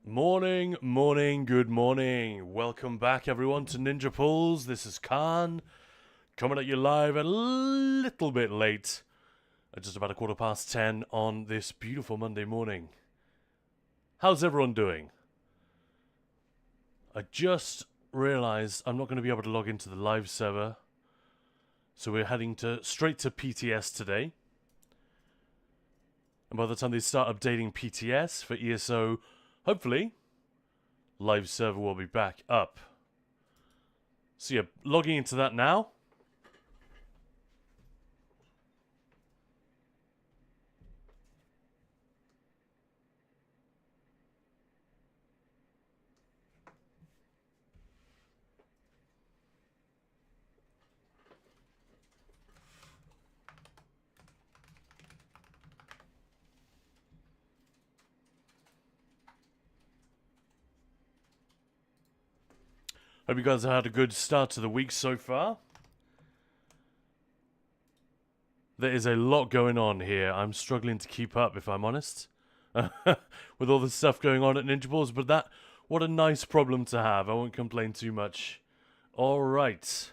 Morning, morning, good morning. Welcome back, everyone, to Ninja Pulls. This is Khan, coming at you live a little bit late, at just about 10:15 on this beautiful Monday morning. How's everyone doing? I just realized I'm not going to be able to log into the live server, so we're heading straight to PTS today. And by the time they start updating PTS for ESO, hopefully, live server will be back up. So yeah, logging into that now. Hope you guys have had a good start to the week so far. There is a lot going on here. I'm struggling to keep up, if I'm honest, with all the stuff going on at Ninja Balls. But what a nice problem to have. I won't complain too much. All right.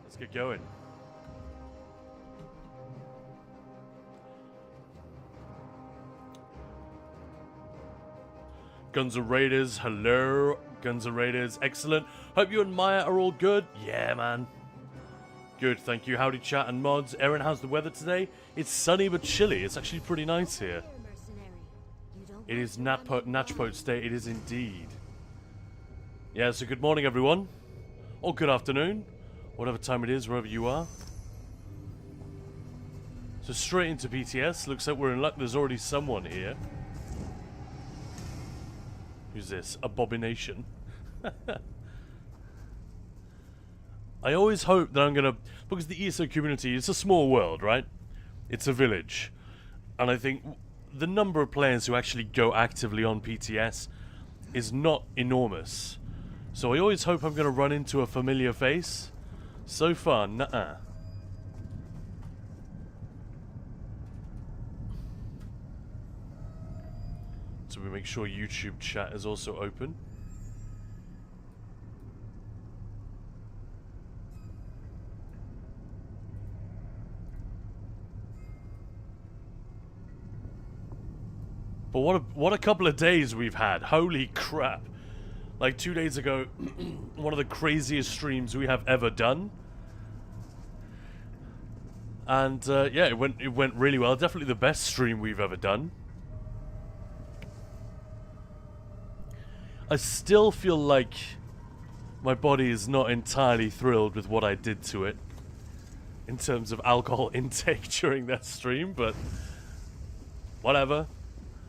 Let's get going. Guns N' Raiders, hello. Guns N' Raiders, excellent. Hope you and Maya are all good. Yeah, man. Good, thank you. Howdy, chat and mods. Erin, how's the weather today? It's sunny but chilly. It's actually pretty nice here. It is Natchpot State. It is indeed. Yeah, so good morning, everyone. Or good afternoon. Whatever time it is, wherever you are. So straight into BTS. Looks like we're in luck. There's already someone here. Who's this? Abomination. I always hope that I'm gonna... Because the ESO community is a small world, right? It's a village. And I think the number of players who actually go actively on PTS is not enormous. So I always hope I'm gonna run into a familiar face. So far, nuh-uh. So we make sure YouTube chat is also open. But what a couple of days we've had. Holy crap. Like 2 days ago, one of the craziest streams we have ever done. And yeah, it went really well. Definitely the best stream we've ever done. I still feel like my body is not entirely thrilled with what I did to it in terms of alcohol intake during that stream, but whatever.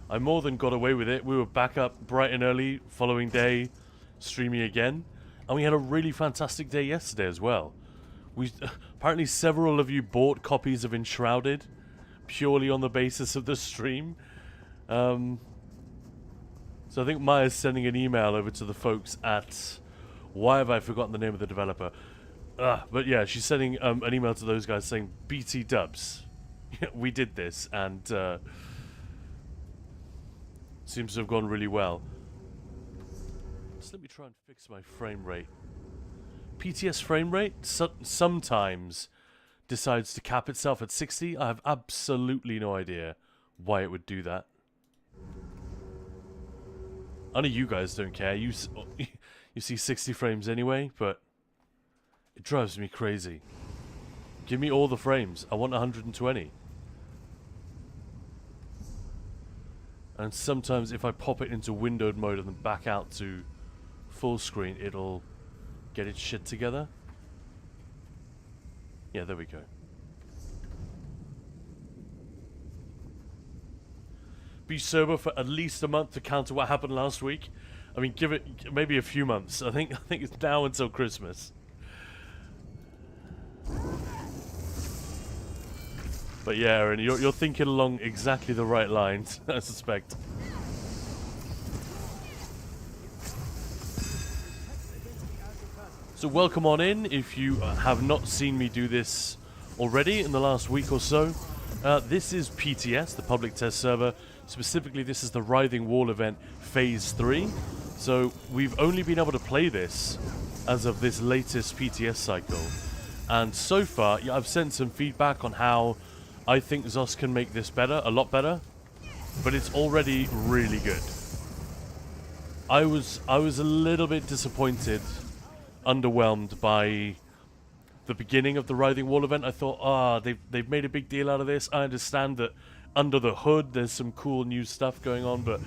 I more than got away with it. We were back up bright and early following day, streaming again, and we had a really fantastic day yesterday as well. Apparently several of you bought copies of Enshrouded purely on the basis of the stream. So I think Maya's sending an email over to the folks at... Why have I forgotten the name of the developer? But yeah, she's sending an email to those guys saying, BT dubs. We did this, and seems to have gone really well. Just let me try and fix my frame rate. PTS frame rate sometimes decides to cap itself at 60. I have absolutely no idea why it would do that. I know you guys don't care. You see 60 frames anyway, but it drives me crazy. Give me all the frames. I want 120. And sometimes if I pop it into windowed mode and then back out to full screen, it'll get its shit together. Yeah, there we go. Be sober for at least a month to counter what happened last week. I mean, give it maybe a few months. I think it's now until Christmas. But yeah, Aaron, you're thinking along exactly the right lines, I suspect. So welcome on in if you have not seen me do this already in the last week or so. This is PTS, the public test server. Specifically, this is the Writhing Wall event Phase 3. So we've only been able to play this as of this latest PTS cycle. And so far, yeah, I've sent some feedback on how I think Zos can make this better, a lot better. But it's already really good. I was a little bit disappointed, underwhelmed by the beginning of the Writhing Wall event. I thought, they've made a big deal out of this. I understand that under the hood there's some cool new stuff going on, but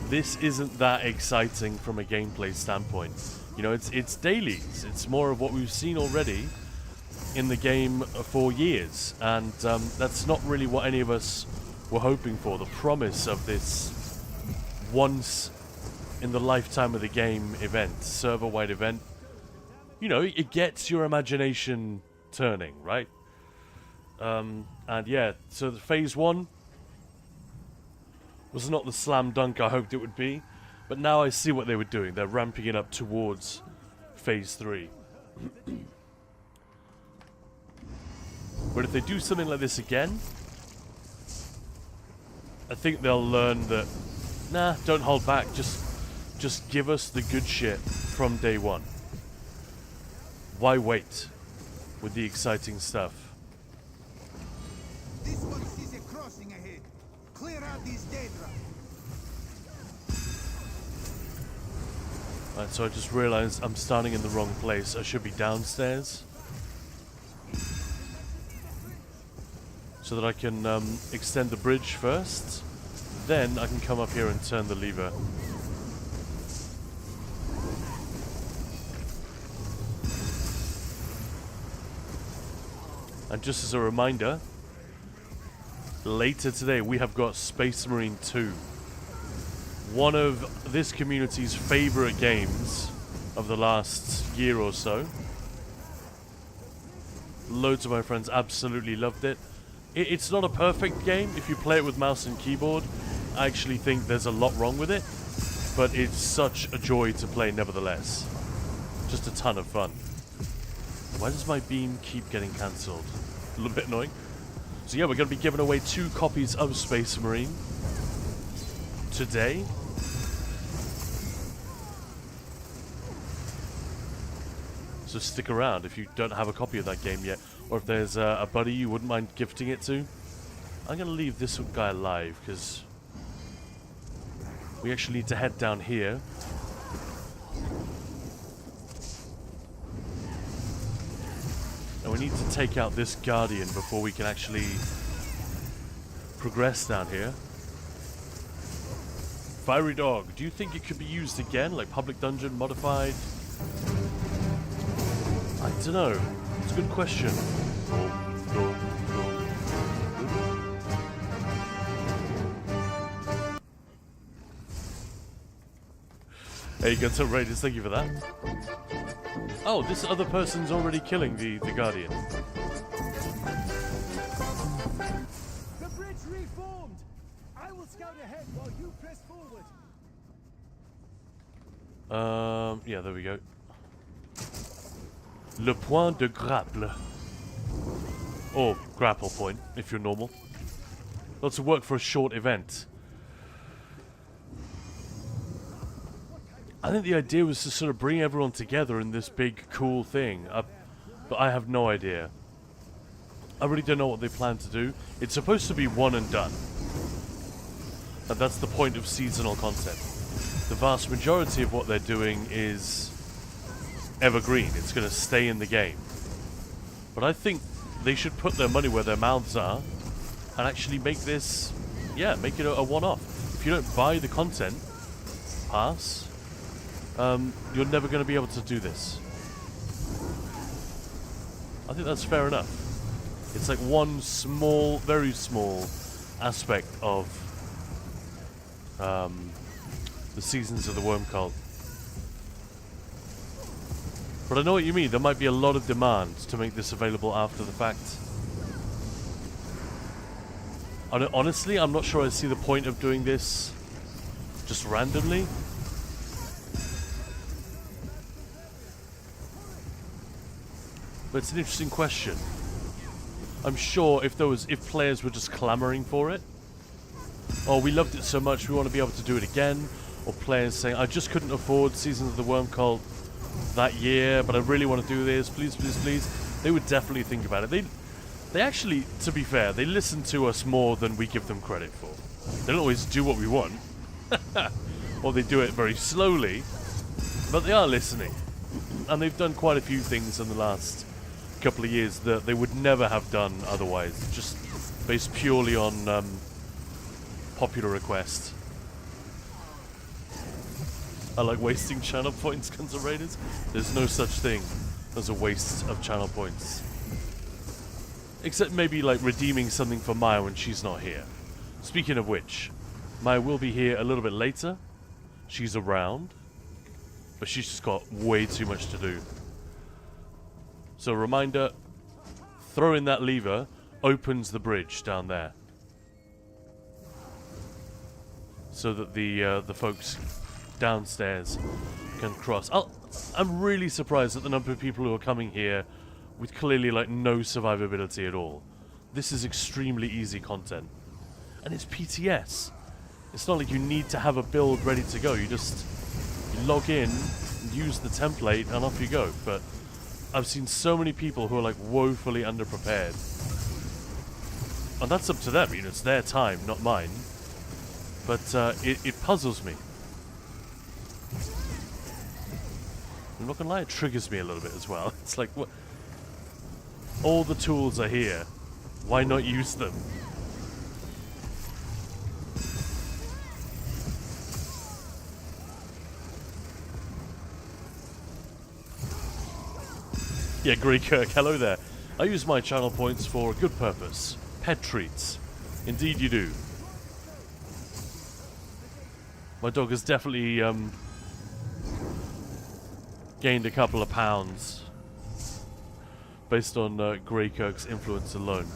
this isn't that exciting from a gameplay standpoint. You know, it's dailies. It's more of what we've seen already in the game for years, and that's not really what any of us were hoping for. The promise of this once in the lifetime of the game event, server-wide event, you know, it gets your imagination turning, right? And yeah, so the Phase 1 was not the slam dunk I hoped it would be, but now I see what they were doing. They're ramping it up towards Phase 3. But if they do something like this again, I think they'll learn that, nah, don't hold back, just give us the good shit from day one. Why wait with the exciting stuff? This one sees a crossing ahead. Clear out these Daedra. Right, so I just realized I'm starting in the wrong place. I should be downstairs, so that I can extend the bridge first. Then I can come up here and turn the lever. And just as a reminder, later today we have got Space Marine 2. One of this community's favorite games of the last year or so. Loads of my friends absolutely loved it. It's not a perfect game. If you play it with mouse and keyboard, I actually think there's a lot wrong with it. But it's such a joy to play nevertheless. Just a ton of fun. Why does my beam keep getting cancelled? A little bit annoying. So yeah, we're going to be giving away 2 copies of Space Marine today. So stick around if you don't have a copy of that game yet, or if there's a buddy you wouldn't mind gifting it to. I'm going to leave this guy alive because we actually need to head down here. And we need to take out this Guardian before we can actually progress down here. Fiery Dog, do you think it could be used again, like public dungeon, modified? I don't know. It's a good question. Hey, you got some raiders, thank you for that. Oh, this other person's already killing the Guardian. The bridge reformed. I will scout ahead while you press forward. Yeah, there we go. Le point de grapple. Or grapple point, if you're normal. Lots of work for a short event. I think the idea was to sort of bring everyone together in this big, cool thing. But I have no idea. I really don't know what they plan to do. It's supposed to be one and done. And that's the point of seasonal content. The vast majority of what they're doing is evergreen. It's going to stay in the game. But I think they should put their money where their mouths are and actually make this, yeah, make it a one-off. If you don't buy the content pass, you're never going to be able to do this. I think that's fair enough. It's like one small, very small aspect of the Seasons of the Worm Cult. But I know what you mean. There might be a lot of demand to make this available after the fact. Honestly, I'm not sure I see the point of doing this just randomly. But it's an interesting question. I'm sure if players were just clamoring for it, oh, we loved it so much, we want to be able to do it again, or players saying, I just couldn't afford Seasons of the Worm Cult that year, but I really want to do this, please, please, please, they would definitely think about it. They actually, to be fair, they listen to us more than we give them credit for. They don't always do what we want, or they do it very slowly, but they are listening. And they've done quite a few things in the last couple of years that they would never have done otherwise, just based purely on popular request. I like wasting channel points, Guns N' Raiders. There's no such thing as a waste of channel points. Except maybe like redeeming something for Maya when she's not here. Speaking of which, Maya will be here a little bit later. She's around, but she's just got way too much to do. So reminder, throwing that lever opens the bridge down there. So that the folks downstairs can cross. I'm really surprised at the number of people who are coming here with clearly like no survivability at all. This is extremely easy content. And it's PTS. It's not like you need to have a build ready to go. You log in, use the template, and off you go. But I've seen so many people who are like woefully underprepared. And that's up to them, you know, it's their time, not mine. But it puzzles me. I'm not gonna lie, it triggers me a little bit as well. It's like, what? All the tools are here. Why not use them? Yeah, Grey Kirk, hello there. I use my channel points for a good purpose. Pet treats. Indeed you do. My dog has definitely gained a couple of pounds based on Grey Kirk's influence alone.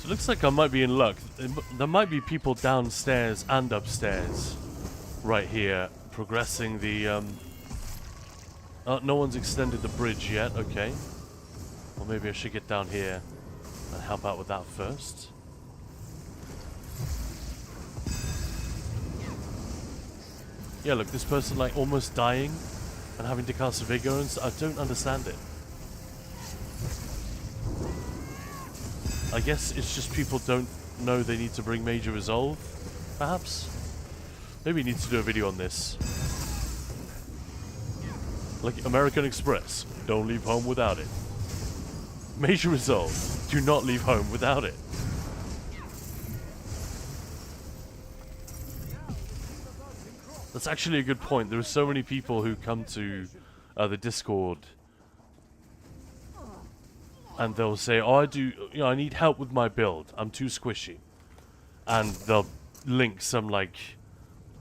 Looks like I might be in luck. There might be people downstairs and upstairs right here progressing the no one's extended the bridge yet, okay. Well, maybe I should get down here and help out with that first. Yeah, look, this person like almost dying and having to cast vigor, and I don't understand it. I guess it's just people don't know they need to bring major resolve, perhaps? Maybe we need to do a video on this. Like American Express, don't leave home without it. Major resolve, do not leave home without it. That's actually a good point. There are so many people who come to the Discord and they'll say, oh, I need help with my build. I'm too squishy. And they'll link some, like,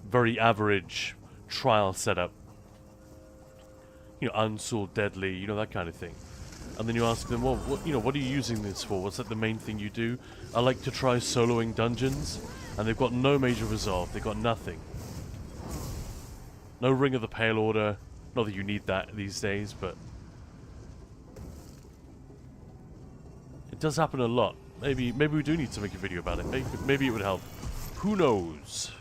very average trial setup. You know, Unsouled Deadly, you know, that kind of thing. And then you ask them, well, what are you using this for? What's that the main thing you do? I like to try soloing dungeons. And they've got no major resolve. They've got nothing. No Ring of the Pale Order. Not that you need that these days, but it does happen a lot. Maybe we do need to make a video about it. Maybe it would help. Who knows?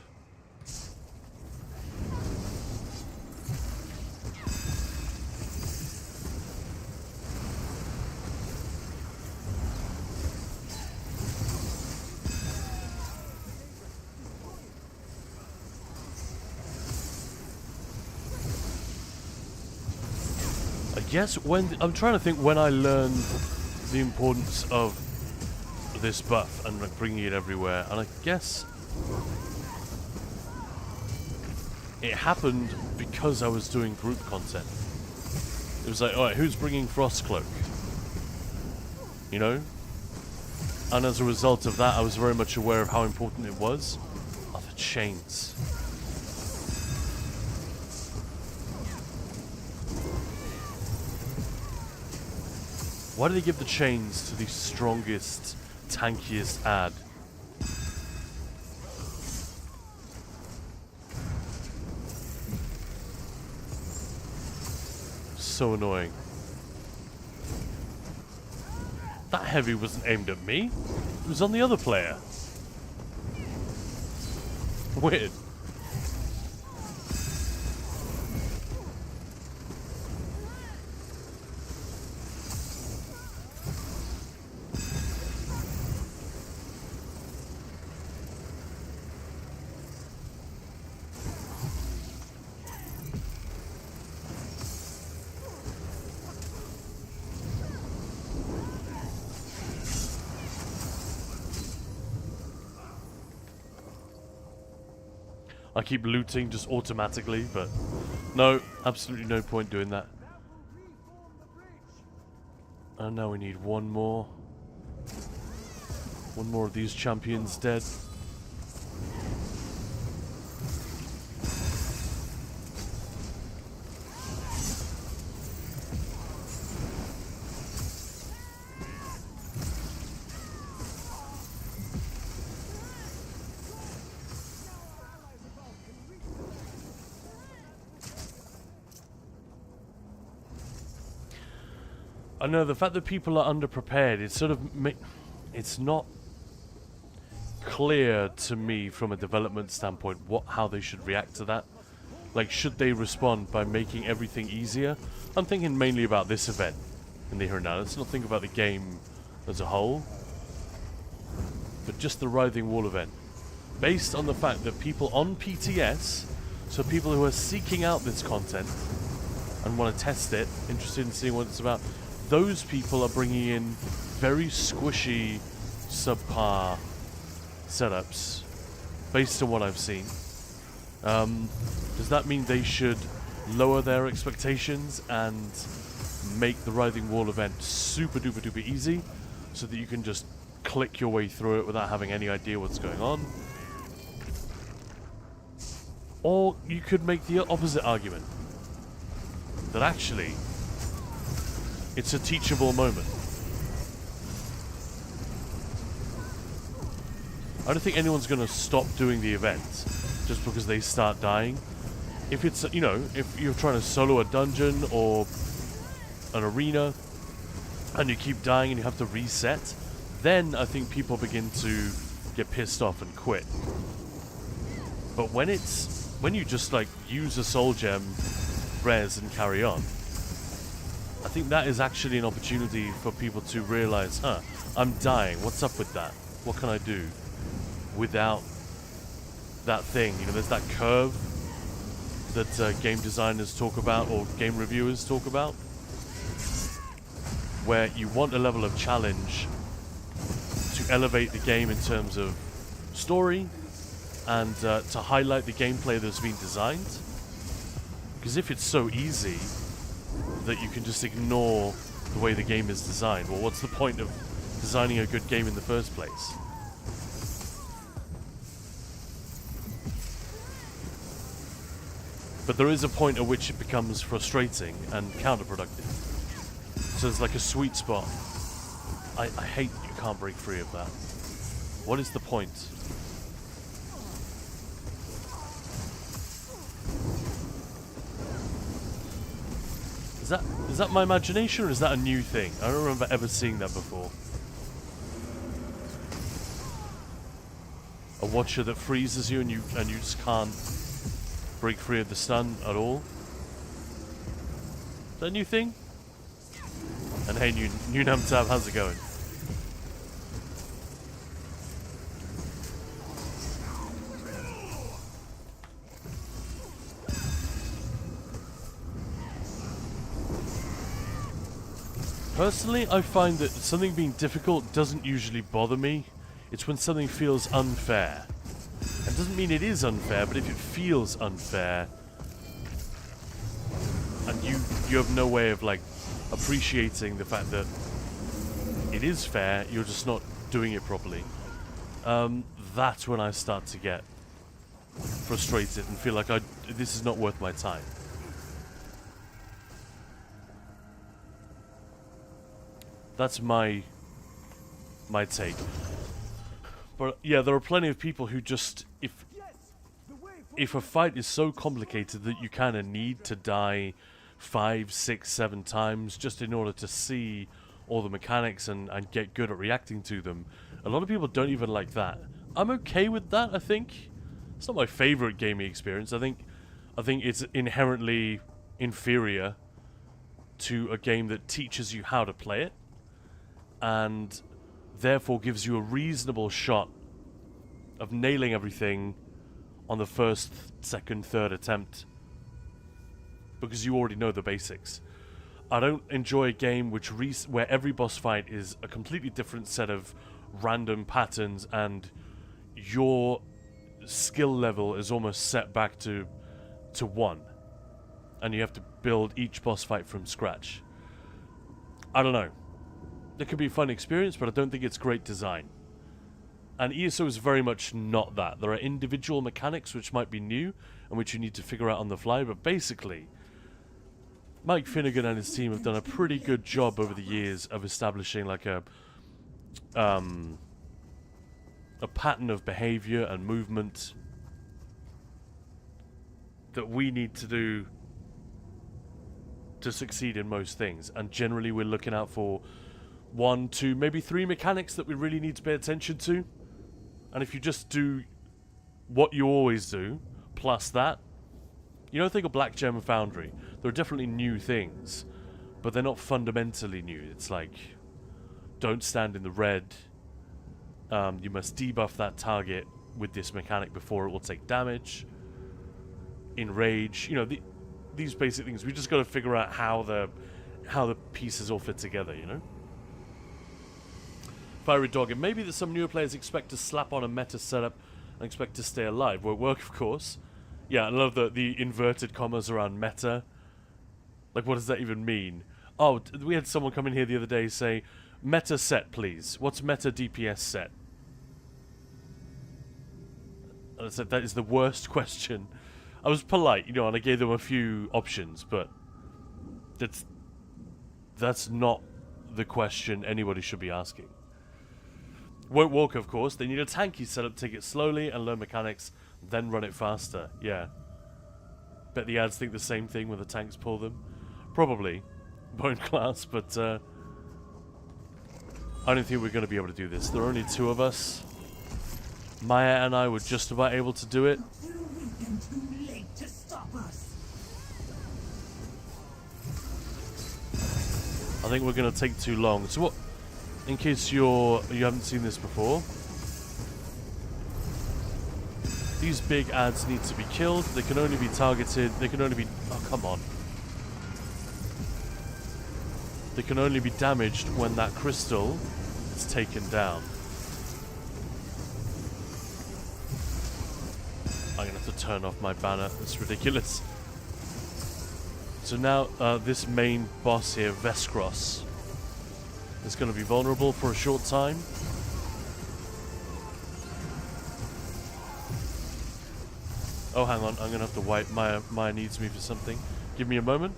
I guess I'm trying to think when I learned the importance of this buff and like bringing it everywhere, and I guess it happened because I was doing group content. It was like, alright, who's bringing Frostcloak? You know? And as a result of that, I was very much aware of how important it was. Are the chains. Why do they give the chains to the strongest, tankiest ad? So annoying. That heavy wasn't aimed at me. It was on the other player. Weird. I keep looting just automatically, but no, absolutely no point doing that. And now we need one more. One more of these champions dead. I know the fact that people are underprepared, it's sort of it's not clear to me from a development standpoint how they should react to that. Like, should they respond by making everything easier? I'm thinking mainly about this event in the here and now. Let's not think about the game as a whole, but just the Writhing Wall event. Based on the fact that people on PTS, so people who are seeking out this content and want to test it, interested in seeing what it's about, those people are bringing in very squishy, subpar setups, based on what I've seen. Does that mean they should lower their expectations and make the Writhing Wall event super duper duper easy, so that you can just click your way through it without having any idea what's going on? Or you could make the opposite argument, that actually it's a teachable moment. I don't think anyone's going to stop doing the event just because they start dying. If it's, you know, if you're trying to solo a dungeon or an arena and you keep dying and you have to reset, then I think people begin to get pissed off and quit. But when you just like use a soul gem, res, and carry on, I think that is actually an opportunity for people to realize, I'm dying, what's up with that? What can I do without that thing? You know, there's that curve that game designers talk about, or game reviewers talk about, where you want a level of challenge to elevate the game in terms of story and to highlight the gameplay that's been designed. Because if it's so easy that you can just ignore the way the game is designed, well, what's the point of designing a good game in the first place? But there is a point at which it becomes frustrating and counterproductive. So there's like a sweet spot. I hate that you can't break free of that. What is the point? Is that my imagination, or is that a new thing? I don't remember ever seeing that before. A watcher that freezes you and you just can't break free of the stun at all. Is that a new thing? And hey, new Namtab, how's it going? Personally, I find that something being difficult doesn't usually bother me. It's when something feels unfair. It doesn't mean it is unfair, but if it feels unfair, and you have no way of like appreciating the fact that it is fair, you're just not doing it properly, that's when I start to get frustrated and feel like this is not worth my time. That's my take. But yeah, there are plenty of people who just, if a fight is so complicated that you kind of need to die 5, 6, 7 times just in order to see all the mechanics and get good at reacting to them, a lot of people don't even like that. I'm okay with that, I think. It's not my favorite gaming experience. I think it's inherently inferior to a game that teaches you how to play it and therefore gives you a reasonable shot of nailing everything on the first, second, third attempt because you already know the basics. I don't enjoy a game where every boss fight is a completely different set of random patterns and your skill level is almost set back to 1 and you have to build each boss fight from scratch. I don't know. It could be a fun experience, but I don't think it's great design. And ESO is very much not that. There are individual mechanics which might be new and which you need to figure out on the fly, but basically Mike Finnegan and his team have done a pretty good job over the years of establishing like a pattern of behavior and movement that we need to do to succeed in most things. And generally we're looking out for 1, 2, maybe 3 mechanics that we really need to pay attention to. And if you just do what you always do, plus that, you know, think of Black Gem and Foundry. There are definitely new things, but they're not fundamentally new. It's like, don't stand in the red. You must debuff that target with this mechanic before it will take damage. Enrage, you know, these basic things. We just got to figure out how the pieces all fit together, you know? Fiery Dog, and maybe that some newer players expect to slap on a meta setup and expect to stay alive. Won't work, of course. Yeah, I love the inverted commas around meta. Like, what does that even mean? Oh, we had someone come in here the other day say, meta set, please. What's meta DPS set? And I said, that is the worst question. I was polite, you know, and I gave them a few options, but that's not the question anybody should be asking. Won't walk, of course. They need a tanky setup, take it slowly and learn mechanics, then run it faster. Yeah. Bet the ads think the same thing when the tanks pull them. Probably. Bone class, but I don't think we're going to be able to do this. There are only 2 of us. Maya and I were just about able to do it. I think we're going to take too long. So what? In case you haven't seen this before, these big ads need to be killed. They can only be targeted. They can only be... Oh, come on. They can only be damaged when that crystal is taken down. I'm going to have to turn off my banner. It's ridiculous. So now this main boss here, Veskros, is going to be vulnerable for a short time. Oh, hang on. I'm going to have to wipe. Maya needs me for something. Give me a moment.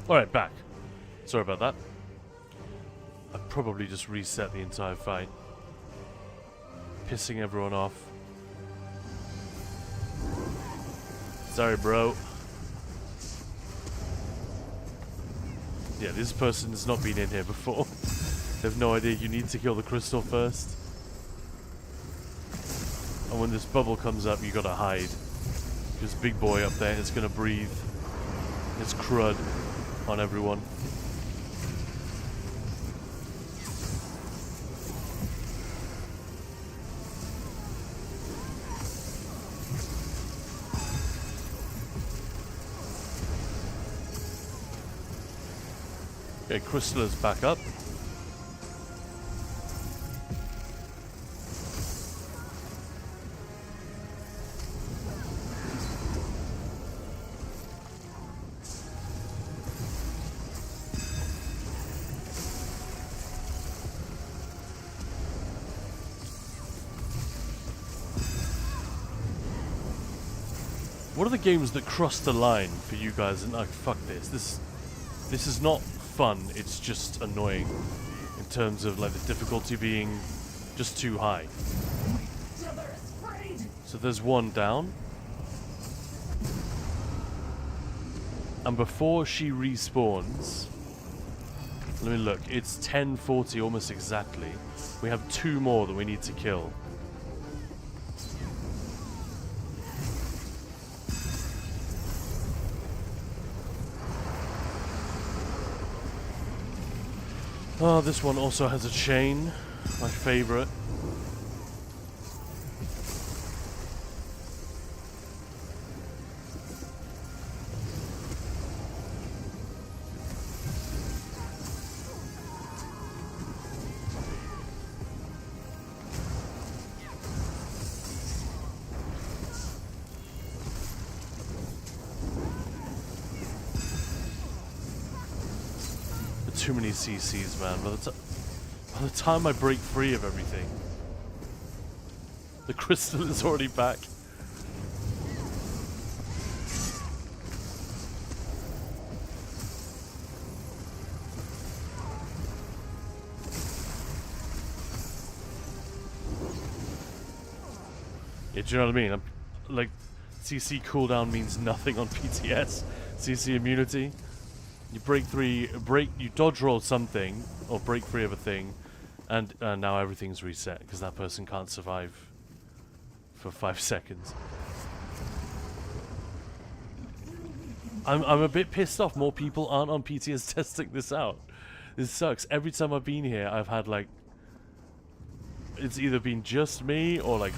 Alright, back. Sorry about that. I probably just reset the entire fight. Pissing everyone off. Sorry, bro. Yeah, this person's not been in here before. They have no idea you need to kill the crystal first. And when this bubble comes up, you gotta hide. Because big boy up there is gonna breathe his crud on everyone. Okay, crystal is back up. What are the games that cross the line for you guys? And like, fuck this. This is not fun. It's just annoying in terms of like the difficulty being just too high. So there's one down. And before she respawns, let me look. It's 10:40 almost exactly. We have 2 more that we need to kill. Oh, this one also has a chain. My favorite. Too many CCs, man. By the time I break free of everything, the crystal is already back. Yeah, do you know what I mean? Like, CC cooldown means nothing on PTS. CC immunity. You you dodge roll something, or break free of a thing, and now everything's reset, because that person can't survive for 5 seconds. I'm a bit pissed off more people aren't on PTS testing this out. This sucks. Every time I've been here, I've had like... It's either been just me, or like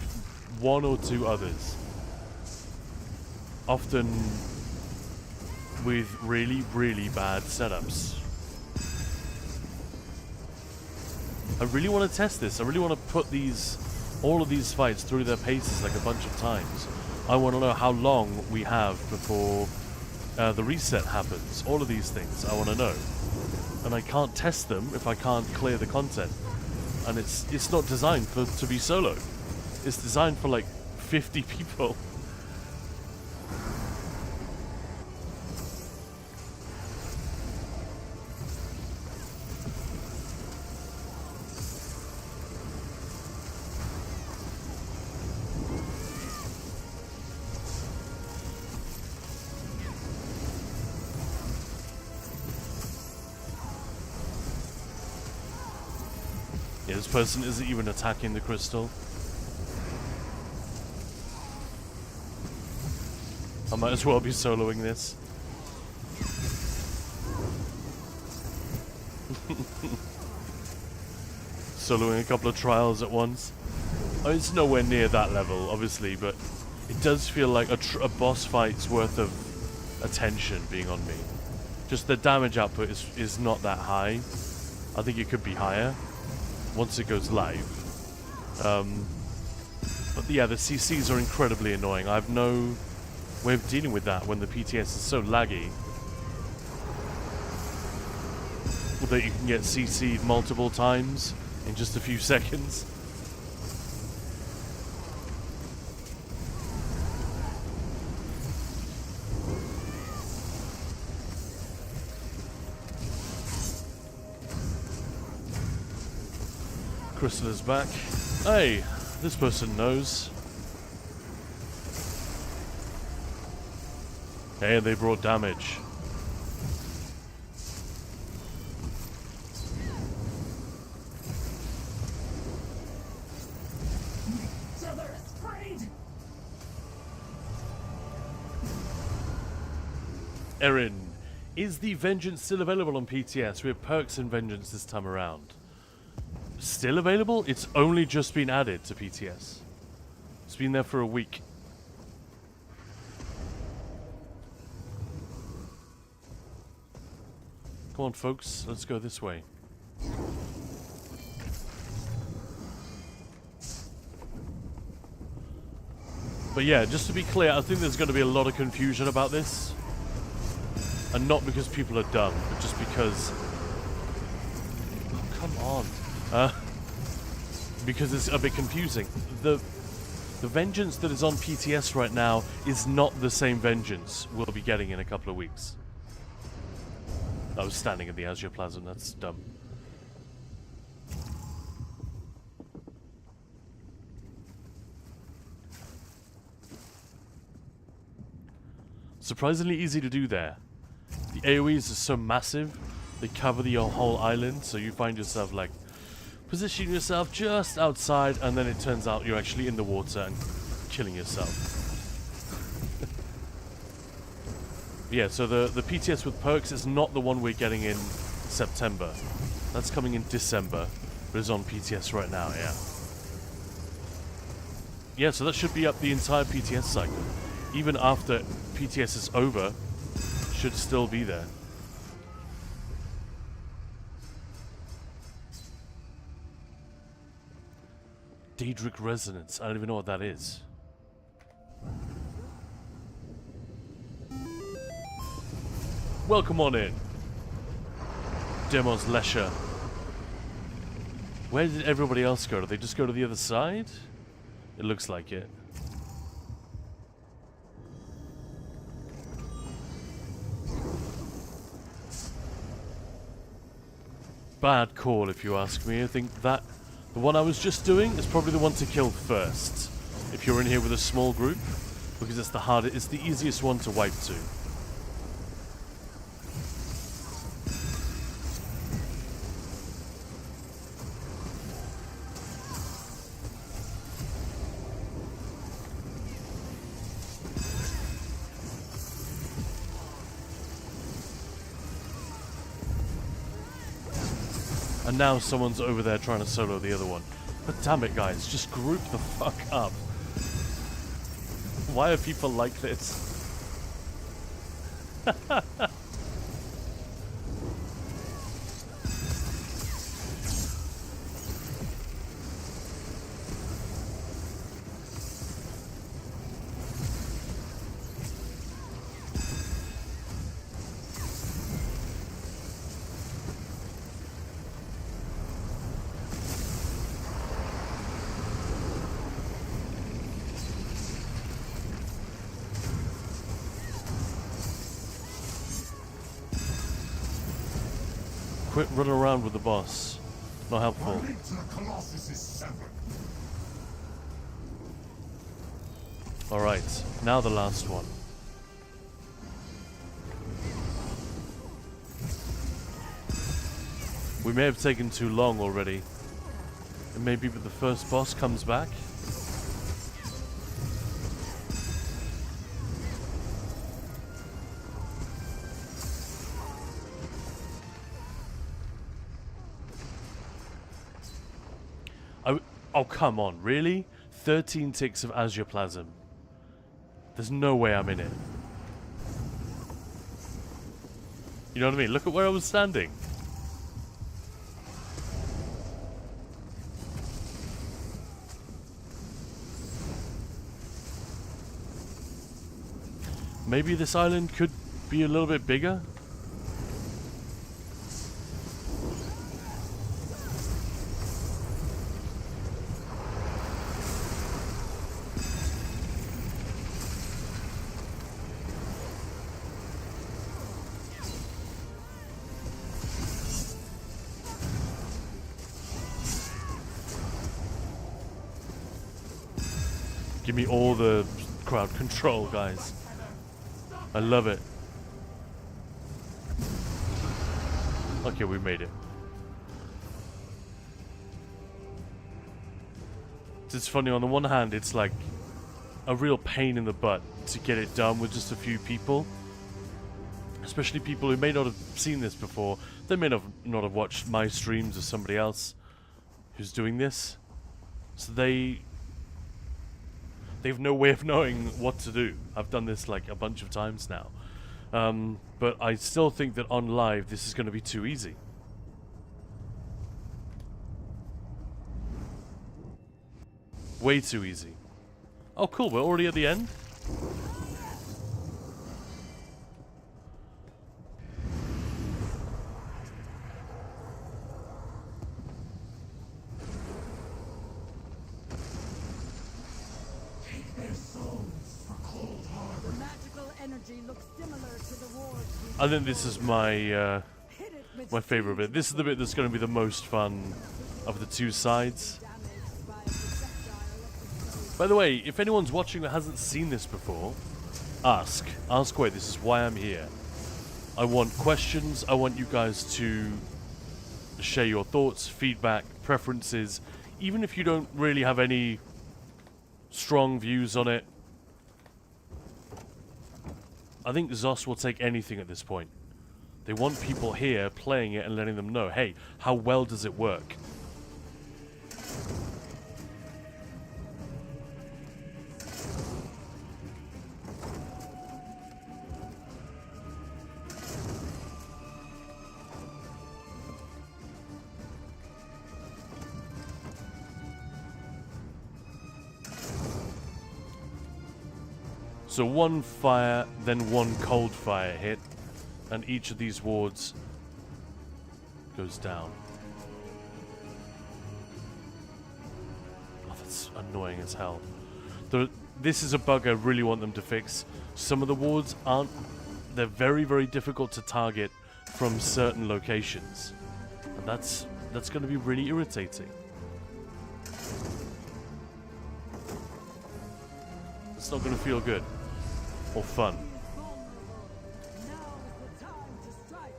1 or 2 others. Often... with really, really bad setups. I really want to test this. I really want to put all of these fights through their paces like a bunch of times. I want to know how long we have before the reset happens. All of these things I want to know. And I can't test them if I can't clear the content. And it's not designed to be solo. It's designed for like 50 people. Yeah, this person isn't even attacking the crystal. I might as well be soloing this. Soloing a couple of trials at once. Oh, it's nowhere near that level, obviously, but it does feel like a boss fight's worth of attention being on me. Just the damage output is not that high. I think it could be higher once it goes live. But yeah, the CCs are incredibly annoying. I have no way of dealing with that when the PTS is so laggy that you can get CC'd multiple times in just a few seconds. Crystal is back. Hey, this person knows. Hey, they brought damage. Erin, is the Vengeance still available on PTS? We have perks in Vengeance this time around. Still available? It's only just been added to PTS. It's been there for a week. Come on, folks. Let's go this way. But yeah, just to be clear, I think there's going to be a lot of confusion about this. And not because people are dumb, but just because... Oh, come on. Because it's a bit confusing. The The vengeance that is on PTS right now is not the same vengeance we'll be getting in a couple of weeks. I was standing in the Azure Plasm, that's dumb. Surprisingly easy to do there. The AoEs are so massive, they cover the whole island, so you find yourself like positioning yourself just outside, and then it turns out you're actually in the water and killing yourself. Yeah, so the PTS with perks is not the one we're getting in September. That's coming in December, but it's on PTS right now, yeah. Yeah, so that should be up the entire PTS cycle. Even after PTS is over, should still be there. Daedric Resonance. I don't even know what that is. Welcome on in. Demos Leisure. Where did everybody else go? Did they just go to the other side? It looks like it. Bad call, if you ask me. I think that the one I was just doing is probably the one to kill first. If you're in here with a small group, because it's the hardest, it's the easiest one to wipe to. And now someone's over there trying to solo the other one. But damn it, guys, just group the fuck up. Why are people like this? Quit running around with the boss. Not helpful. Alright, now the last one. We may have taken too long already. And maybe the first boss comes back. Oh, come on, really? 13 ticks of Azure Plasm. There's no way I'm in it. You know what I mean? Look at where I was standing. Maybe this island could be a little bit bigger? Give me all the crowd control, guys. I love it. Okay, we made it. It's funny, on the one hand, it's like a real pain in the butt to get it done with just a few people. Especially people who may not have seen this before. They may not have watched my streams or somebody else who's doing this. So they've no way of knowing what to do. I've done this like a bunch of times now. But I still think that on live this is going to be too easy. Way too easy. Oh cool, we're already at the end? The magical energy looks similar to the wards I think this is my hit it with my favorite bit. This is the bit that's going to be the most fun of the two sides. damage by a projectile of the By the way, if anyone's watching that hasn't seen this before, ask away. This is why I'm here. I want questions. I want you guys to share your thoughts, feedback, preferences, even if you don't really have any strong views on it. I think Zos will take anything at this point. They want people here playing it and letting them know, hey, how well does it work? So one fire, then one cold fire hit, and each of these wards goes down. Oh, that's annoying as hell. This is a bug I really want them to fix. Some of the wards aren't... They're very, very difficult to target from certain locations. And that's going to be really irritating. It's not going to feel good. Or fun. vulnerable. Now is the time to strike.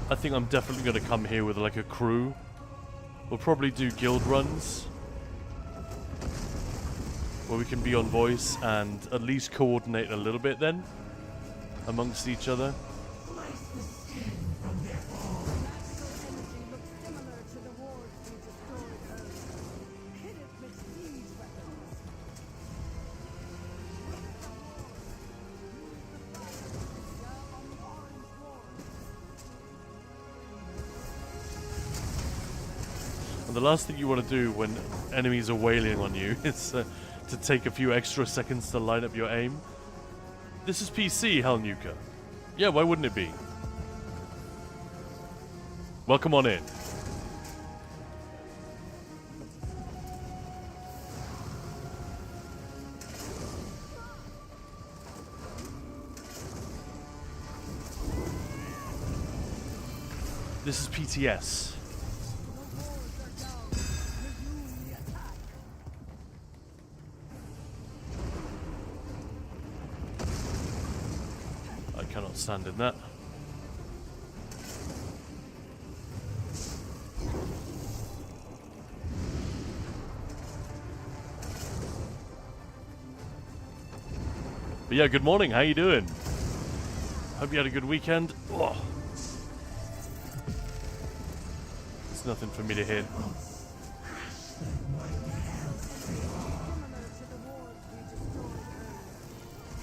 I think I'm definitely going to come here with like a crew. We'll probably do guild runs where we can be on voice and at least coordinate a little bit then amongst each other. Magical energy looks similar to the wards we destroyed earlier. Hit it with siege weapons. On the orange ward. And the last thing you want to do when enemies are wailing on you is to take a few extra seconds to line up your aim. This is PC, Hellnuka. Yeah, why wouldn't it be? Welcome on in. This is PTS. I cannot stand in that. But yeah, good morning. How you doing? Hope you had a good weekend. Oh. It's nothing for me to hit. Similar to the wards we destroyed earlier.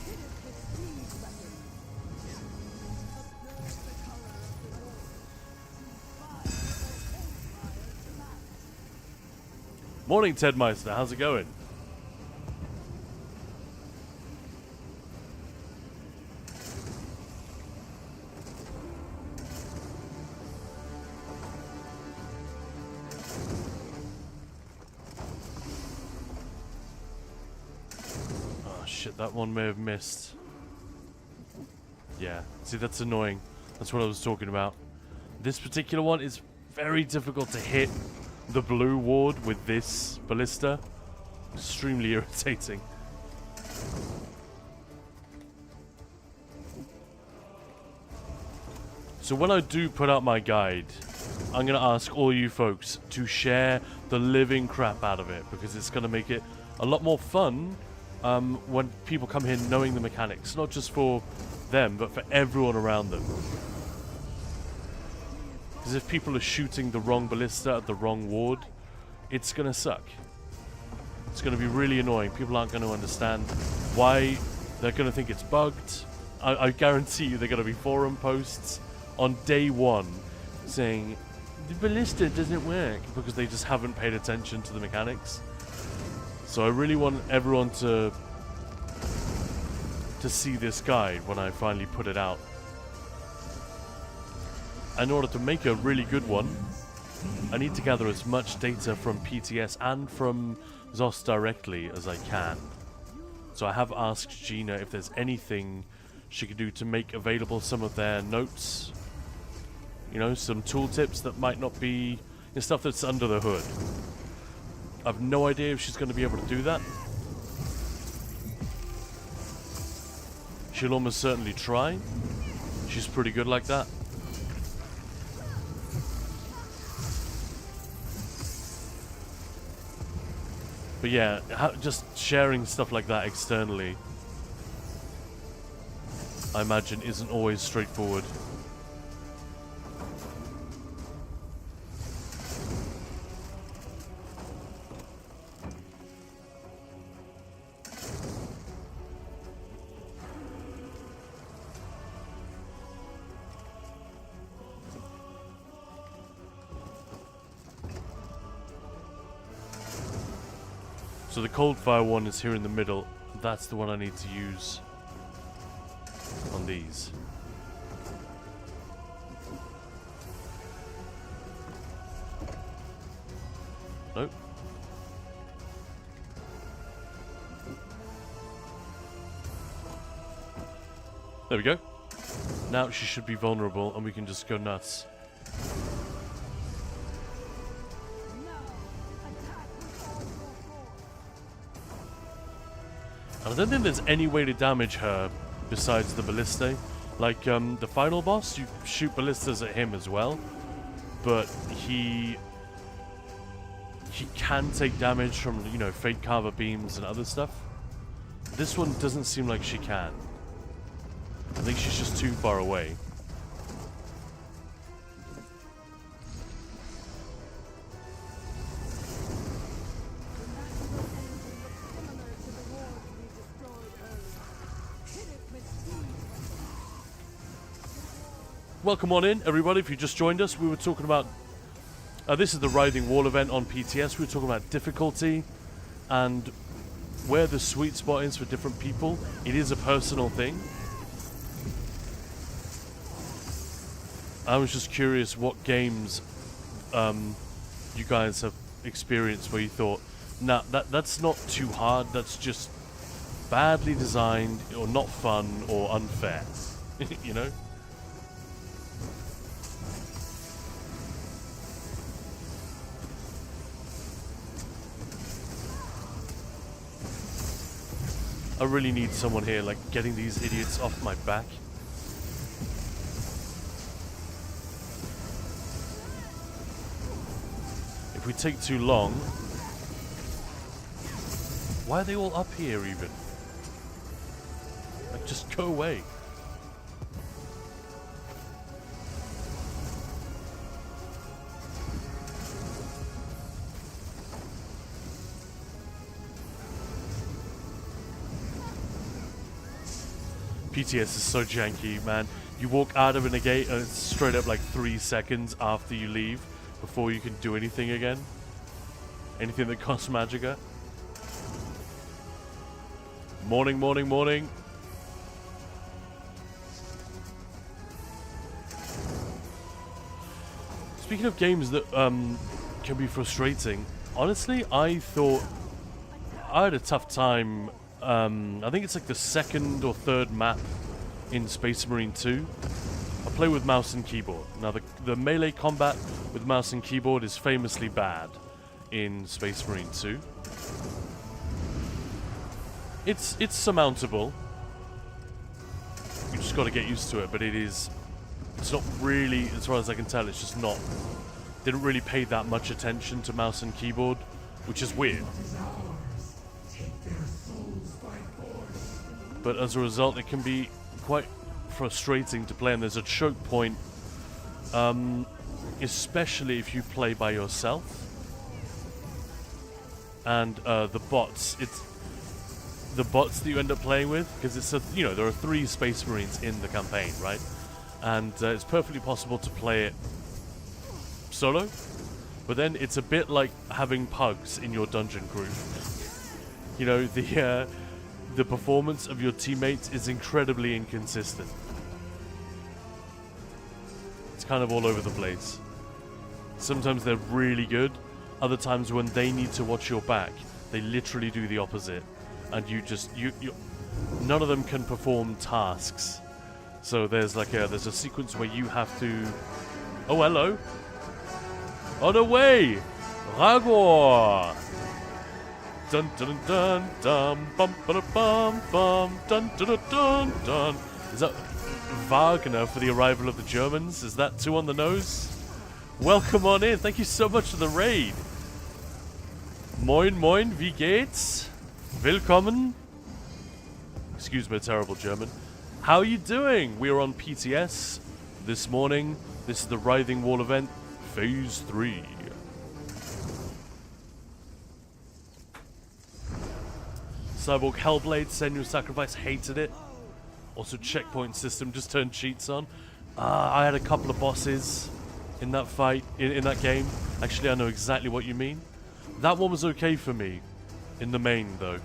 Hit it with siege weapons. Observe the color of the ward. Fire or cold fire to match. Morning, Ted Meister. How's it going? Oh shit, that one may have missed. Yeah, see, that's annoying. That's what I was talking about. This particular one is very difficult to hit the blue ward with this ballista. Extremely irritating. So when I do put out my guide, I'm going to ask all you folks to share the living crap out of it, because it's going to make it a lot more fun when people come here knowing the mechanics, not just for them, but for everyone around them. Because if people are shooting the wrong ballista at the wrong ward, it's going to suck. It's going to be really annoying. People aren't going to understand why. They're going to think it's bugged. I guarantee you they're going to be forum posts on day one saying, the ballista doesn't work, because they just haven't paid attention to the mechanics. So I really want everyone to to see this guide when I finally put it out. In order to make a really good one, I need to gather as much data from PTS and from ZOS directly as I can. So I have asked Gina if there's anything she could do to make available some of their notes. You know, some tooltips that might not be stuff that's under the hood. I've no idea if she's going to be able to do that. She'll almost certainly try. She's pretty good like that. But yeah, just sharing stuff like that externally, I imagine, isn't always straightforward. So the cold fire one is here in the middle. That's the one I need to use on these. Nope. There we go. Now she should be vulnerable and we can just go nuts. I don't think there's any way to damage her besides the ballistae. Like, the final boss, you shoot ballistas at him as well, but he can take damage from, you know, Fate Carver beams and other stuff. This one doesn't seem like she can. I think she's just too far away. Welcome on in, everybody. If you just joined us, we were talking about... this is the Writhing Wall event on PTS. We were talking about difficulty and where the sweet spot is for different people. It is a personal thing. I was just curious what games you guys have experienced where you thought, nah, that's not too hard, that's just badly designed or not fun or unfair. You know? I really need someone here, like, getting these idiots off my back. If we take too long... Why are they all up here, even? Like, just go away. PTS is so janky, man. You walk out of a gate and it's straight up like 3 seconds after you leave before you can do anything again. Anything that costs magicka. Morning, morning, morning. Speaking of games that can be frustrating, honestly, I thought I had a tough time. I think it's like the second or third map in Space Marine 2. I play with mouse and keyboard. Now, the melee combat with mouse and keyboard is famously bad in Space Marine 2. It's surmountable. You just got to get used to it, but it's not really, as far as I can tell, it's just not. Didn't really pay that much attention to mouse and keyboard, which is weird. But as a result, it can be quite frustrating to play, and there's a choke point, especially if you play by yourself. And the bots, it's the bots that you end up playing with, because it's there are 3 Space Marines in the campaign, right? And it's perfectly possible to play it solo, but then it's a bit like having pugs in your dungeon group. You know, the performance of your teammates is incredibly inconsistent. It's kind of all over the place. Sometimes they're really good. Other times when they need to watch your back, they literally do the opposite. And you none of them can perform tasks. So there's a sequence where you have to... Oh, hello. On the way! Ragor! Dun dun dun dun bum ba bum bum dun dun dun dun. Is that Wagner for the arrival of the Germans? Is that too on the nose? Welcome on in. Thank you so much for the raid. Moin moin, wie geht's? Willkommen. Excuse my terrible German. How are you doing? We are on PTS this morning. This is the Writhing Wall event, Phase 3. Cyborg Hellblade, Senua's Sacrifice, hated it. Also, checkpoint system just turned cheats on. I had a couple of bosses in that fight, in that game. Actually, I know exactly what you mean. That one was okay for me, in the main, though.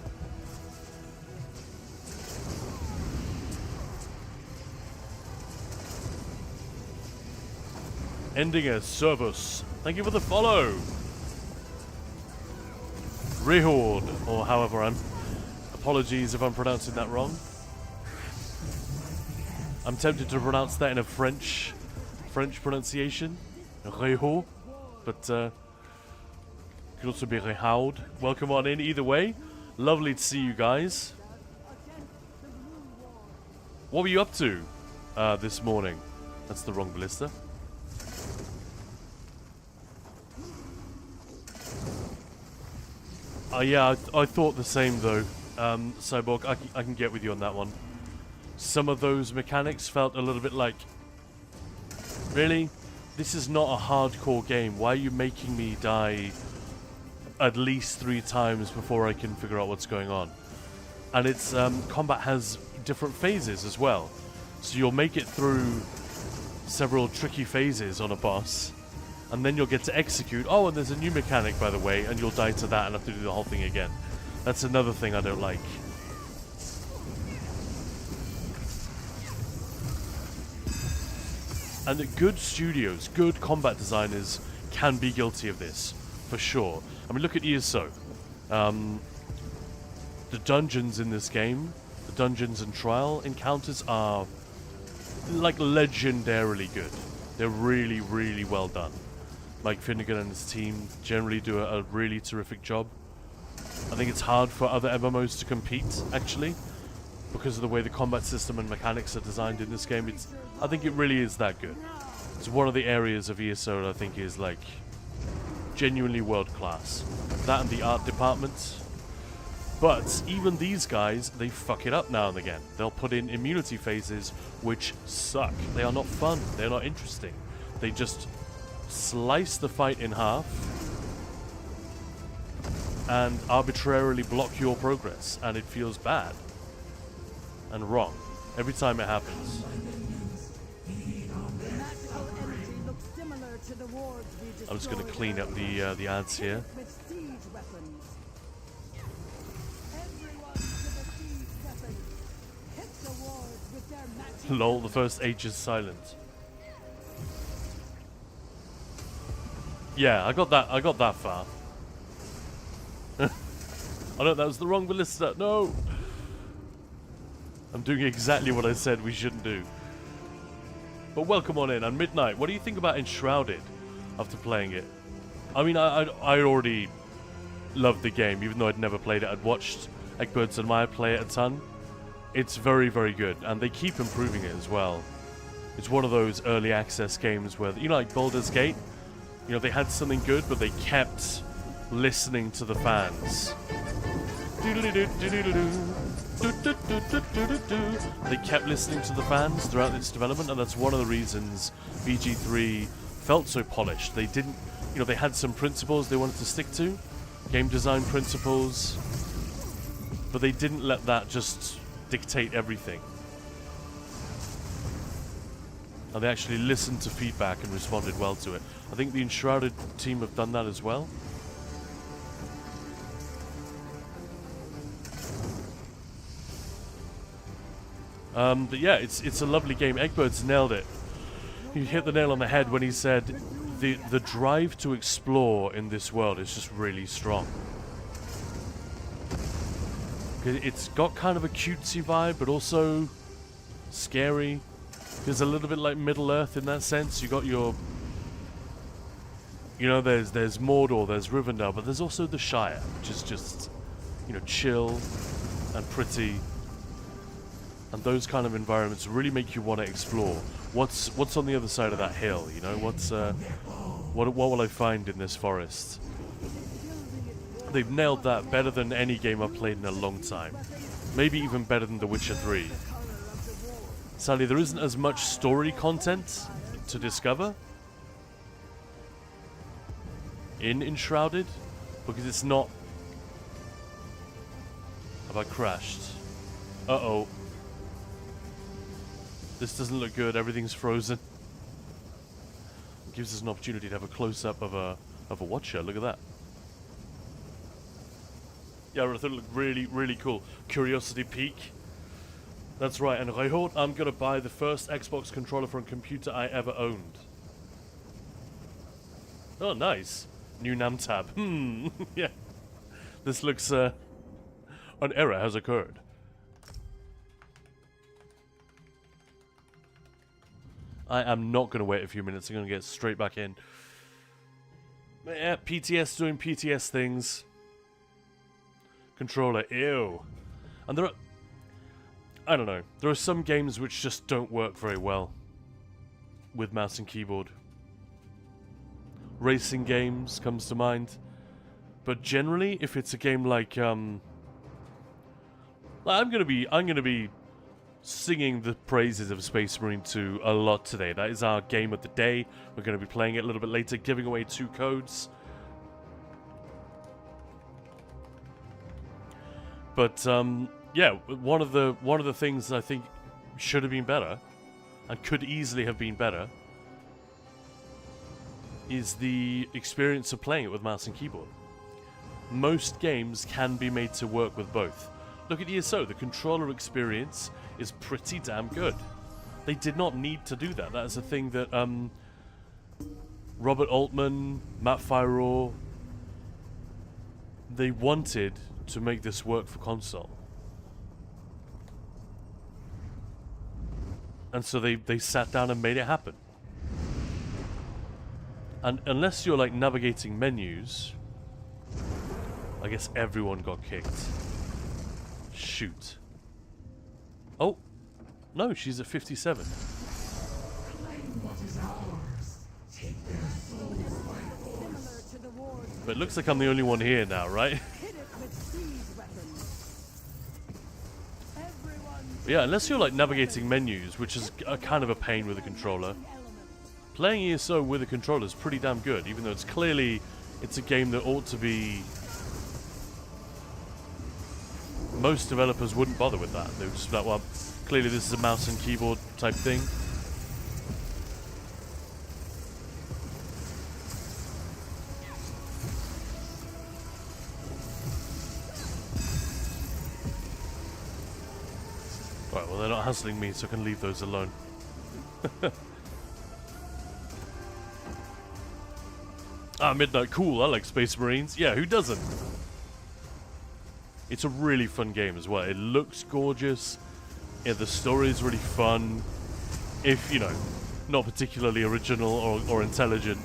Ending a service. Thank you for the follow. Rehord, or however I'm... Apologies if I'm pronouncing that wrong. I'm tempted to pronounce that in a French pronunciation. Rehord. But, could also be Rehaud. Welcome on in either way. Lovely to see you guys. What were you up to this morning? That's the wrong ballista. Yeah, I thought the same though. Cyborg, I can get with you on that one. Some of those mechanics felt a little bit like, really? This is not a hardcore game. Why are you making me die at least 3 times before I can figure out what's going on? And it's combat has different phases as well. So you'll make it through several tricky phases on a boss, and then you'll get to execute. Oh, and there's a new mechanic, by the way, and you'll die to that and have to do the whole thing again. That's another thing I don't like. And that good studios, good combat designers can be guilty of this, for sure. I mean, look at ESO. The dungeons in this game, the dungeons and trial encounters are like legendarily good. They're really, really well done. Mike Finnegan and his team generally do a really terrific job. I think it's hard for other MMOs to compete, actually, because of the way the combat system and mechanics are designed in this game. I think it really is that good. It's one of the areas of ESO that I think is, like, genuinely world class. That and the art department. But even these guys, they fuck it up now and again. They'll put in immunity phases which suck. They are not fun. They're not interesting. They just slice the fight in half and arbitrarily block your progress, and it feels bad and wrong every time it happens. I'm just going to clean up the ads here. Lol, the first H is silent. Yeah, I got that far. Oh no, that was the wrong ballista. No! I'm doing exactly what I said we shouldn't do. But welcome on in. And Midnight, what do you think about Enshrouded after playing it? I mean, I already loved the game, even though I'd never played it. I'd watched Egberts and Maya play it a ton. It's very, very good, and they keep improving it as well. It's one of those early access games where, you know, like Baldur's Gate, you know, they had something good, but they kept listening to the fans. They kept listening to the fans throughout its development, and that's one of the reasons BG3 felt so polished. They didn't, you know, they had some principles they wanted to stick to, game design principles, but they didn't let that just dictate everything. And they actually listened to feedback and responded well to it. I think the Enshrouded team have done that as well. But yeah, it's a lovely game. Eggbird's nailed it. He hit the nail on the head when he said the drive to explore in this world is just really strong. It's got kind of a cutesy vibe, but also scary. It's a little bit like Middle Earth in that sense. You got your, you know, there's Mordor, there's Rivendell, but there's also the Shire, which is just, you know, chill and pretty. And those kind of environments really make you want to explore. What's on the other side of that hill? You know, what will I find in this forest? They've nailed that better than any game I've played in a long time. Maybe even better than The Witcher 3. Sadly, there isn't as much story content to discover in Enshrouded, because it's not... Have I crashed? Uh-oh. This doesn't look good. Everything's frozen. It gives us an opportunity to have a close-up of a watcher. Look at that. Yeah, I thought it looked really, really cool. Curiosity Peak. That's right. And Rehort, I'm going to buy the first Xbox controller for a computer I ever owned. Oh, nice. New Namtab. Yeah. This looks... an error has occurred. I am not going to wait a few minutes. I'm going to get straight back in. But yeah, PTS doing PTS things. Controller, ew. And there are... I don't know. There are some games which just don't work very well with mouse and keyboard. Racing games comes to mind. But generally, if it's a game like... I'm gonna be singing the praises of Space Marine 2 a lot today. That is our game of the day. We're going to be playing it a little bit later, giving away 2 codes. But yeah, one of the things I think should have been better, and could easily have been better, is the experience of playing it with mouse and keyboard. Most games can be made to work with both. Look at ESO, the controller experience is pretty damn good. They did not need to do that. That is a thing that Robert Altman, Matt Firor, they wanted to make this work for console. And so they sat down and made it happen. And unless you're like navigating menus, I guess everyone got kicked. Shoot. Oh, no, she's at 57. But it looks like I'm the only one here now, right? Yeah, unless you're like navigating menus, which is a kind of a pain with a controller. Playing ESO with a controller is pretty damn good, even though it's a game that ought to be... Most developers wouldn't bother with that. They would just be like, well, clearly this is a mouse and keyboard type thing. Right, well, they're not hassling me, so I can leave those alone. Ah, Midnight, cool. I like Space Marines. Yeah, who doesn't? It's a really fun game as well. It looks gorgeous. Yeah, the story is really fun. If, you know, not particularly original or intelligent.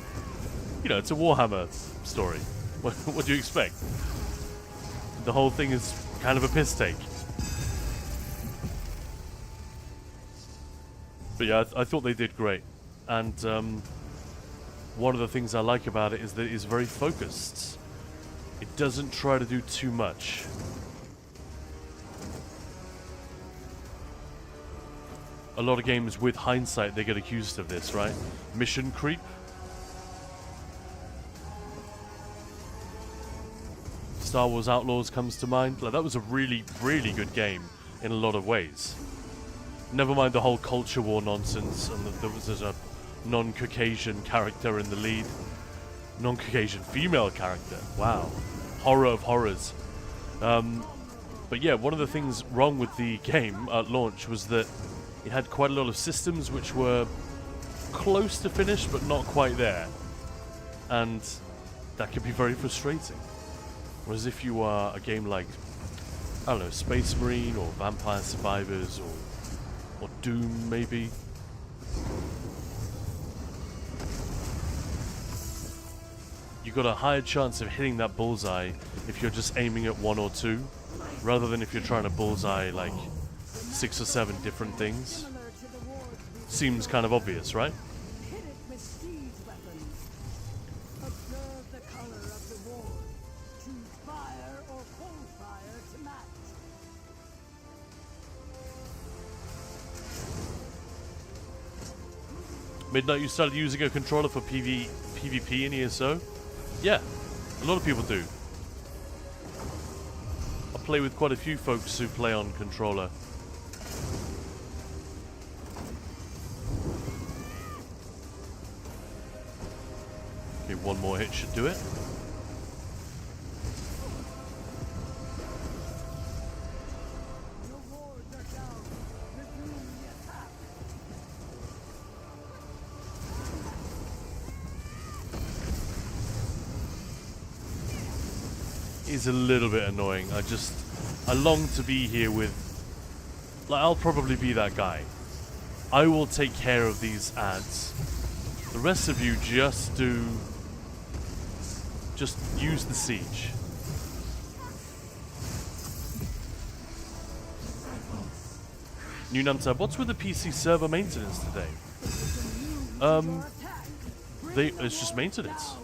You know, it's a Warhammer story. What do you expect? The whole thing is kind of a piss take. But yeah, I thought they did great. And one of the things I like about it is that it is very focused. It doesn't try to do too much. A lot of games with hindsight, they get accused of this, right? Mission creep. Star Wars Outlaws comes to mind. Like, that was a really, really good game in a lot of ways. Never mind the whole culture war nonsense, and there's a non-Caucasian character in the lead. Non-Caucasian female character. Wow. Horror of horrors. But yeah, one of the things wrong with the game at launch was that it had quite a lot of systems which were close to finished but not quite there. And that can be very frustrating. Whereas if you are a game like, I don't know, Space Marine or Vampire Survivors or Doom maybe, you got a higher chance of hitting that bullseye if you're just aiming at 1 or 2, rather than if you're trying to bullseye like 6 or 7 different things. Similar to the wars we Seems kind of obvious, right? hit it with siege weapons. Observe the color of the ward. Choose fire or cold fire to match. Midnight, you started using a controller for PvP in ESO? Yeah, a lot of people do. I play with quite a few folks who play on controller. Okay, one more hit should do it. Your wards are down. Resume the attack. Is a little bit annoying. I long to be here with, like, I'll probably be that guy. I will take care of these ads. The rest of you just use the siege. New Numtab, what's with the PC server maintenance today? It's just maintenance.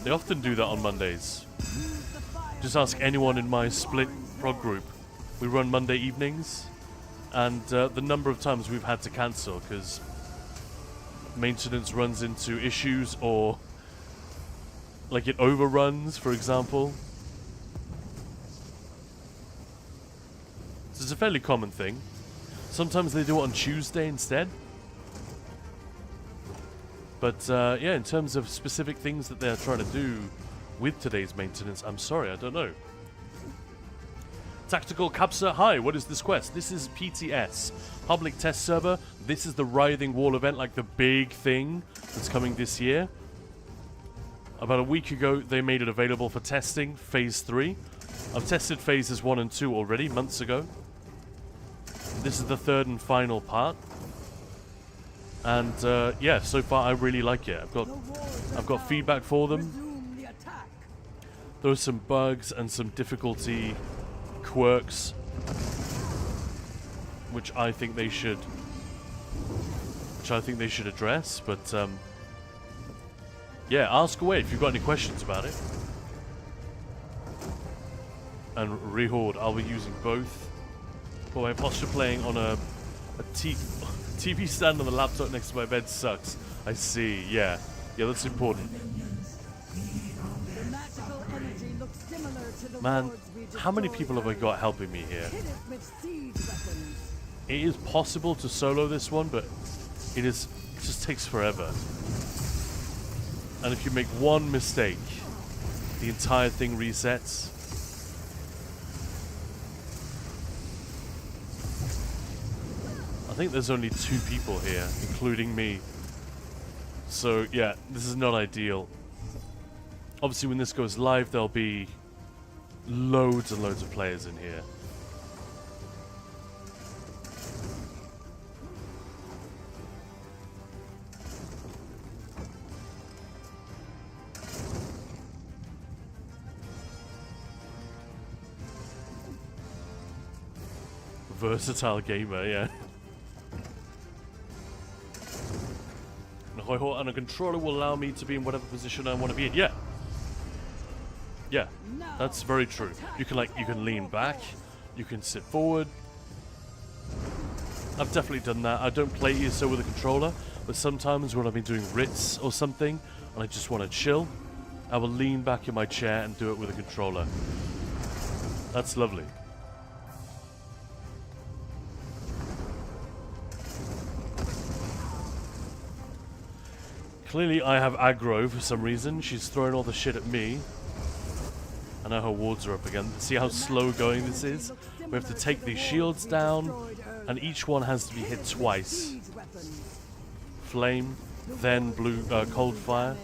They often do that on Mondays. Just ask anyone in my split prog group. We run Monday evenings, and the number of times we've had to cancel because maintenance runs into issues or like it overruns, for example. So it's a fairly common thing. Sometimes they do it on Tuesday instead. But yeah, in terms of specific things that they're trying to do with today's maintenance, I'm sorry, I don't know. Tactical Capsa, hi, what is this quest? This is PTS, Public Test Server. This is the Writhing Wall event, like the big thing that's coming this year. About a week ago, they made it available for testing, Phase 3. I've tested Phases 1 and 2 already, months ago. This is the third and final part. And yeah, so far I really like it. I've got feedback for them. Resume the attack. There are some bugs and some difficulty quirks, which I think they should address. But yeah, ask away if you've got any questions about it. And Rehord, I'll be using both. For my posture, playing on a TV stand on the laptop next to my bed sucks. I see, yeah. Yeah, that's important. The magical energy looks similar to the Man, wards we how many destroyed people have I earlier. got helping me here? Hit it with siege weapons. It is possible to solo this one, but it just takes forever. And if you make one mistake, the entire thing resets. I think there's only 2 people here, including me. So yeah, this is not ideal. Obviously when this goes live, there'll be loads and loads of players in here. Versatile gamer, yeah. And a controller will allow me to be in whatever position I want to be in. Yeah. Yeah, that's very true. You can lean back, you can sit forward. I've definitely done that. I don't play ESO with a controller, but sometimes when I've been doing writs or something and I just want to chill, I will lean back in my chair and do it with a controller. That's lovely. Clearly I have aggro for some reason. She's throwing all the shit at me. I know her wards are up again. See how slow going this is? We have to take these shields down, and each one has to be hit twice. Flame, then blue, cold fire.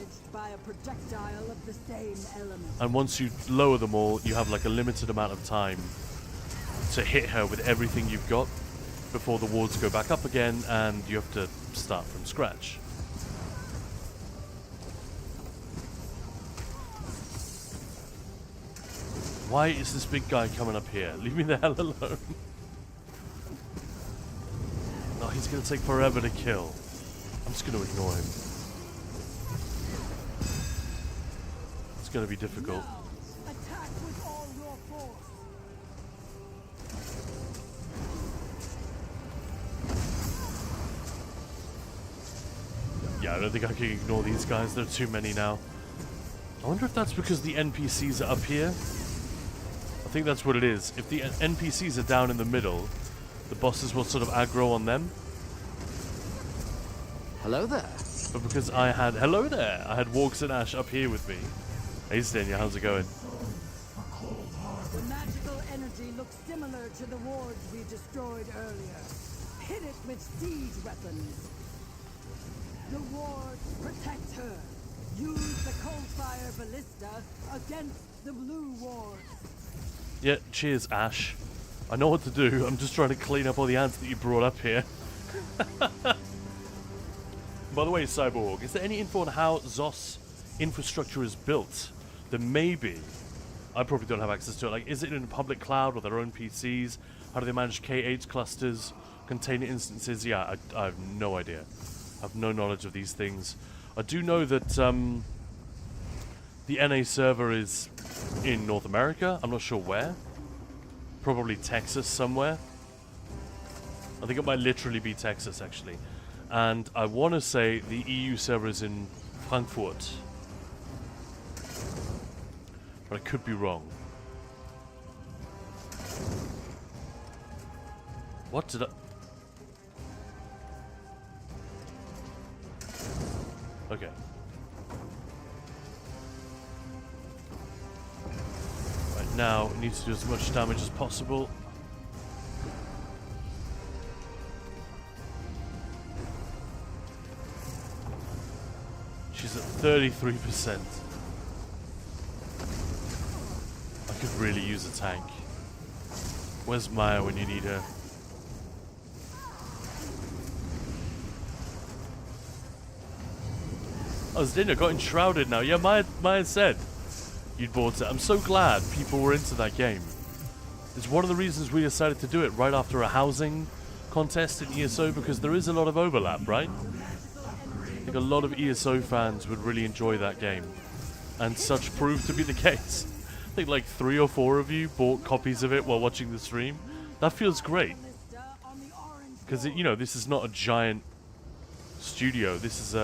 And once you lower them all, you have like a limited amount of time to hit her with everything you've got before the wards go back up again, and you have to start from scratch. Why is this big guy coming up here? Leave me the hell alone. No, he's going to take forever to kill. I'm just going to ignore him. It's going to be difficult. Attack with all your force. Yeah, I don't think I can ignore these guys. There are too many now. I wonder if that's because the NPCs are up here. I think that's what it is. If the NPCs are down in the middle, the bosses will sort of aggro on them. Hello there. But because I had... Hello there! I had Wargs and Ash up here with me. Hey, Stenya, how's it going? The magical energy looks similar to the wards we destroyed earlier. Hit it with siege weapons. The wards protect her. Use the cold fire ballista against the blue wards. Yeah, cheers, Ash. I know what to do. I'm just trying to clean up all the ants that you brought up here. By the way, Cyborg, is there any info on how ZOS infrastructure is built? There may be. I probably don't have access to it. Like, is it in a public cloud or their own PCs? How do they manage K8 clusters, container instances? Yeah, I have no idea. I have no knowledge of these things. I do know that the NA server is in North America. I'm not sure where. Probably Texas somewhere. I think it might literally be Texas, actually. And I want to say the EU server is in Frankfurt. But I could be wrong. What did I... Okay. Right, now it needs to do as much damage as possible. She's at 33%. I could really use a tank. Where's Maya when you need her? Oh, Zdina got enshrouded now. Yeah, Maya said you'd bought it. I'm so glad people were into that game. It's one of the reasons we decided to do it right after a housing contest in ESO, because there is a lot of overlap, right? I think a lot of ESO fans would really enjoy that game. And such proved to be the case. I think like 3 or 4 of you bought copies of it while watching the stream. That feels great. Because, you know, this is not a giant studio. This is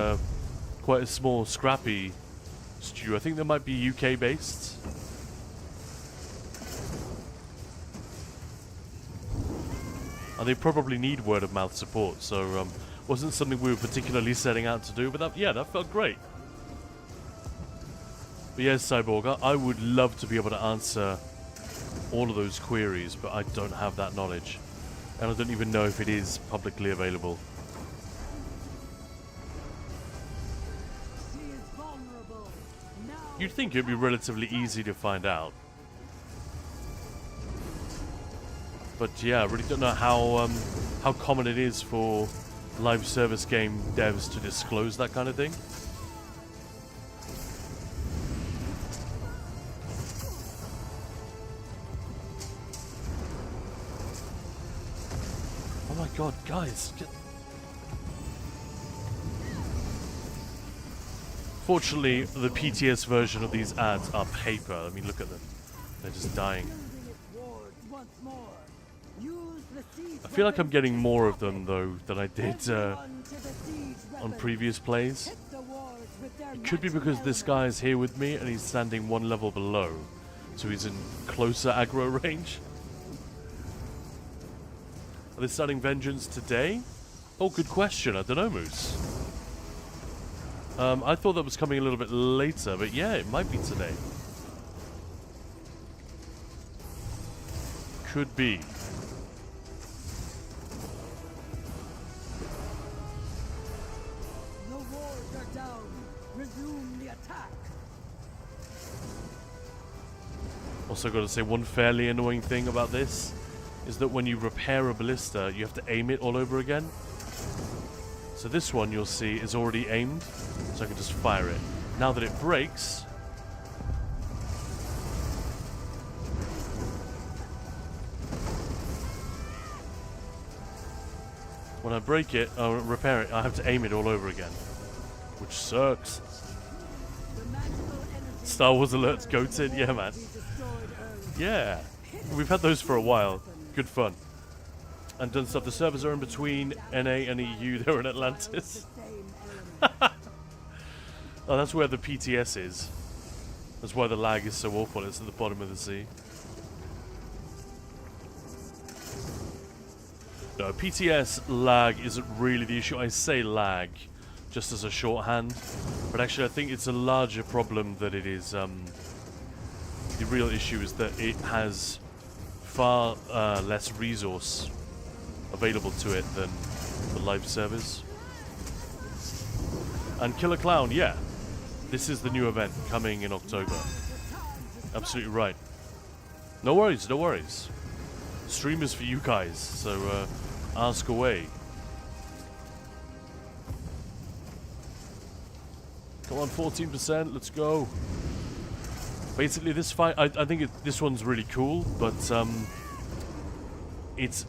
quite a small, scrappy studio. I think they might be UK based. And they probably need word of mouth support, so wasn't something we were particularly setting out to do, but that, yeah, that felt great. But yes, Cyborg, I would love to be able to answer all of those queries, but I don't have that knowledge. And I don't even know if it is publicly available. You'd think it'd be relatively easy to find out. But yeah, I really don't know how common it is for live service game devs to disclose that kind of thing. Oh my god, guys! Fortunately, the PTS version of these ads are paper. I mean, look at them. They're just dying. I feel like I'm getting more of them, though, than I did on previous plays. It could be because this guy is here with me and he's standing one level below, so he's in closer aggro range. Are they starting Vengeance today? Oh, good question. I don't know, Moose. I thought that was coming a little bit later, but yeah, it might be today. could be. The wards are down. Resume the attack. Also got to say, one fairly annoying thing about this is that when you repair a ballista, you have to aim it all over again. So this one, you'll see, is already aimed, so I can just fire it. Now that it breaks... When I break it, or repair it, I have to aim it all over again. Which sucks. The magical energy Star Wars alerts goated, yeah man. we destroyed earlier. Yeah, we've had those for a while. Good fun. And done stuff. The servers are in between NA and EU. They're in Atlantis. The same element. Oh, that's where the PTS is. That's why the lag is so awful. It's at the bottom of the sea. No, PTS lag isn't really the issue. I say lag just as a shorthand. But actually, I think it's a larger problem that it is... the real issue is that it has far less resource available to it than the live servers. And Killer Clown, yeah. This is the new event coming in October. Absolutely right. No worries, no worries. Stream is for you guys, so ask away. Come on, 14%, let's go. Basically, this fight, I think this one's really cool, but it's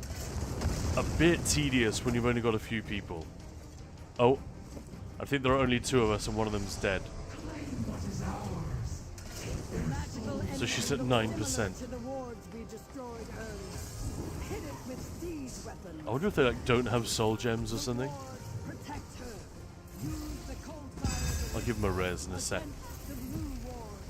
a bit tedious when you've only got a few people. Oh, I think there are only 2 of us and one of them's dead. So she's at 9%. To the wards we destroyed earlier. Hit it with siege weapons. I wonder if they like don't have soul gems or something. Protect her. Use the cold fire. I'll give him a res in a sec. The blue ward.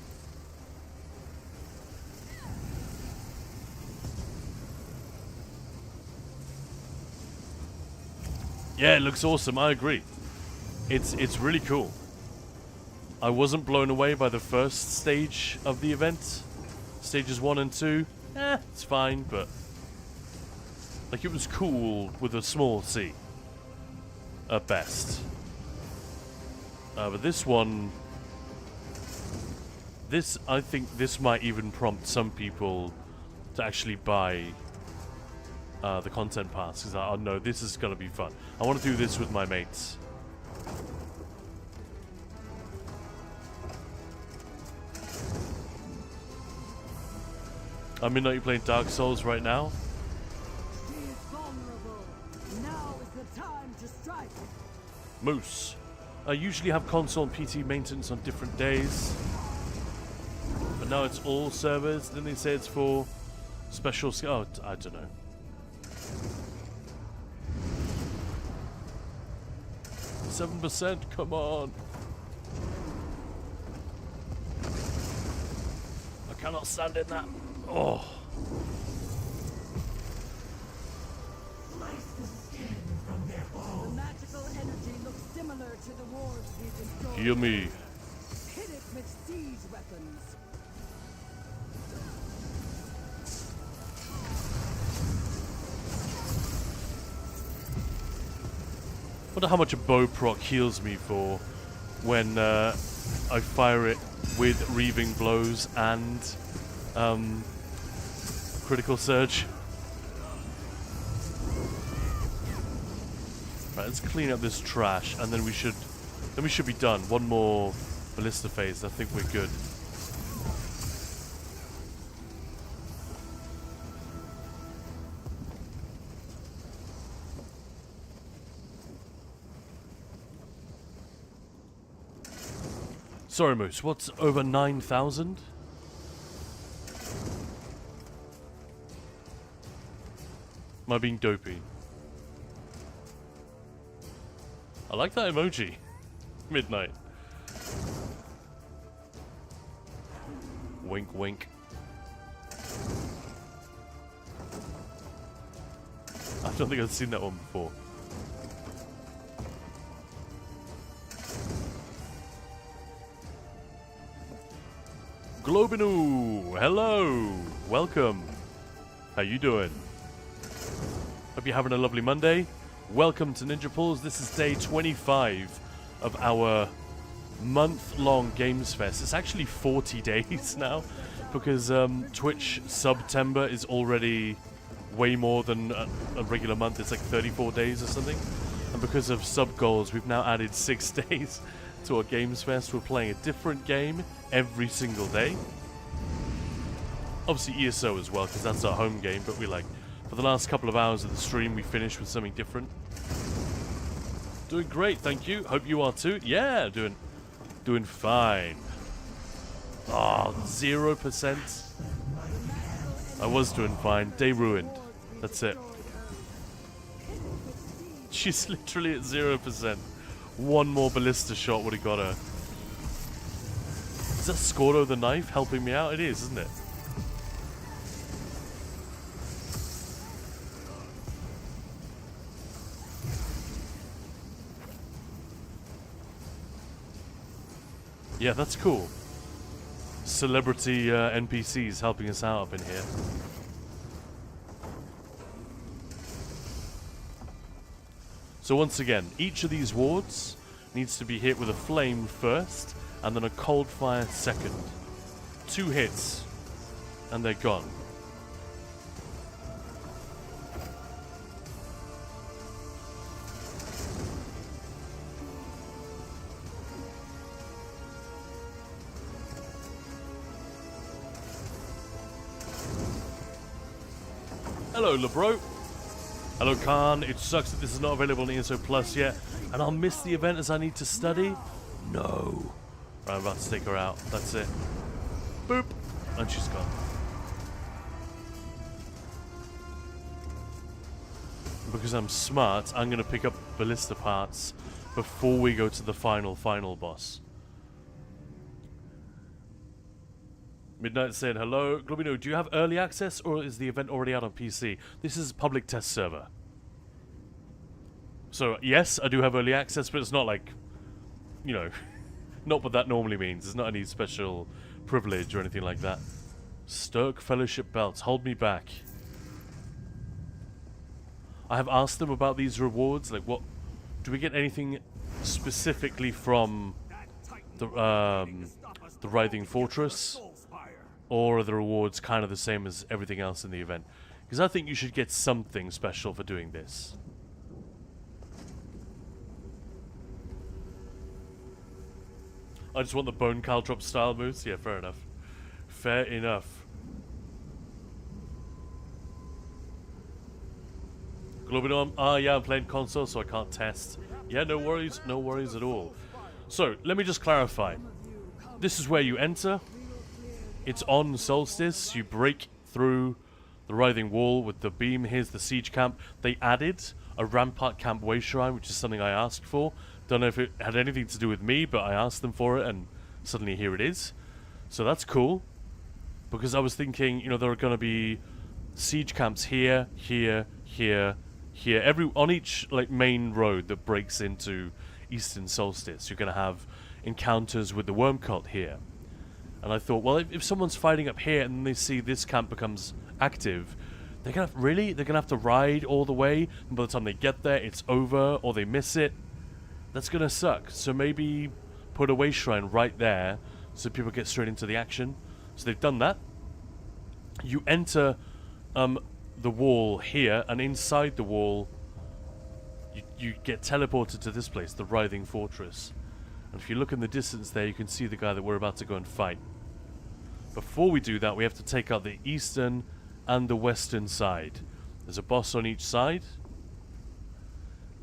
Yeah, it looks awesome. I agree. It's really cool. I wasn't blown away by the first stage of the event. Stages 1 and 2, it's fine, but like it was cool with a small C at best. But this one, I think this might even prompt some people to actually buy the content pass, because I know this is gonna be fun. I want to do this with my mates. I mean, are you playing Dark Souls right now? He is vulnerable. Now is the time to strike. Moose. I usually have console and PT maintenance on different days, but now it's all servers. Then they say it's for special. Oh, I don't know. %, come on. I cannot stand in that. Oh. The magical energy looks similar to the wards we destroyed. Heal me. Hit it with siege weapons. Wonder how much a bow proc heals me for when I fire it with reaving blows and critical surge. Right, let's clean up this trash, and then we should be done. One more ballista phase. I think we're good. Sorry, Moose. What's over 9,000? Am I being dopey? I like that emoji. Midnight. Wink, wink. I don't think I've seen that one before. Globinu! Hello! Welcome! How you doing? Hope you're having a lovely Monday. Welcome to Ninja Pulls. This is day 25 of our month-long Gamesfest. It's actually 40 days now because Twitch September is already way more than a regular month. It's like 34 days or something. And because of sub goals, we've now added 6 days to our Gamesfest. We're playing a different game every single day. Obviously ESO as well, because that's our home game, but for the last couple of hours of the stream, we finished with something different. Doing great, thank you. Hope you are too. Yeah, doing fine. Oh, 0%. I was doing fine. Day ruined. That's it. She's literally at 0%. One more ballista shot would have got her. Is that Scordo the knife helping me out? It is, isn't it? Yeah, that's cool. Celebrity NPCs helping us out up in here. So once again, each of these wards needs to be hit with a flame first, and then a cold fire second. 2 hits, and they're gone. Hello, LeBro. Hello, Khan. It sucks that this is not available on ESO Plus yet, and I'll miss the event as I need to study? No. Right, I'm about to take her out. That's it. Boop. And she's gone. Because I'm smart, I'm going to pick up ballista parts before we go to the final boss. Midnight saying hello. Globino, do you have early access or is the event already out on PC? This is a public test server. So, yes, I do have early access, but it's not like, you know, not what that normally means. It's not any special privilege or anything like that. Stirk Fellowship belts. Hold me back. I have asked them about these rewards. Like, what... Do we get anything specifically from the Writhing Fortress? Or are the rewards kind of the same as everything else in the event? Because I think you should get something special for doing this. I just want the bone caltrop style moves? Yeah, fair enough. Fair enough. Globino, yeah, I'm playing console, so I can't test. Yeah, no worries at all. So, let me just clarify. This is where you enter. It's on Solstice. You break through the Writhing Wall with the beam. Here's the siege camp. They added a Rampart Camp Way Shrine, which is something I asked for. Don't know if it had anything to do with me, but I asked them for it, and suddenly here it is. So that's cool. Because I was thinking, you know, there are going to be siege camps here, here, here, here. On each like main road that breaks into Eastern Solstice, you're going to have encounters with the Worm Cult here. And I thought, well, if someone's fighting up here and they see this camp becomes active, they're gonna have to ride all the way, and by the time they get there, it's over, or they miss it. That's gonna suck. So maybe put a way shrine right there, so people get straight into the action. So they've done that. You enter the wall here, and inside the wall, you get teleported to this place, the Writhing Fortress. And if you look in the distance there, you can see the guy that we're about to go and fight. Before we do that, we have to take out the eastern and the western side. There's a boss on each side.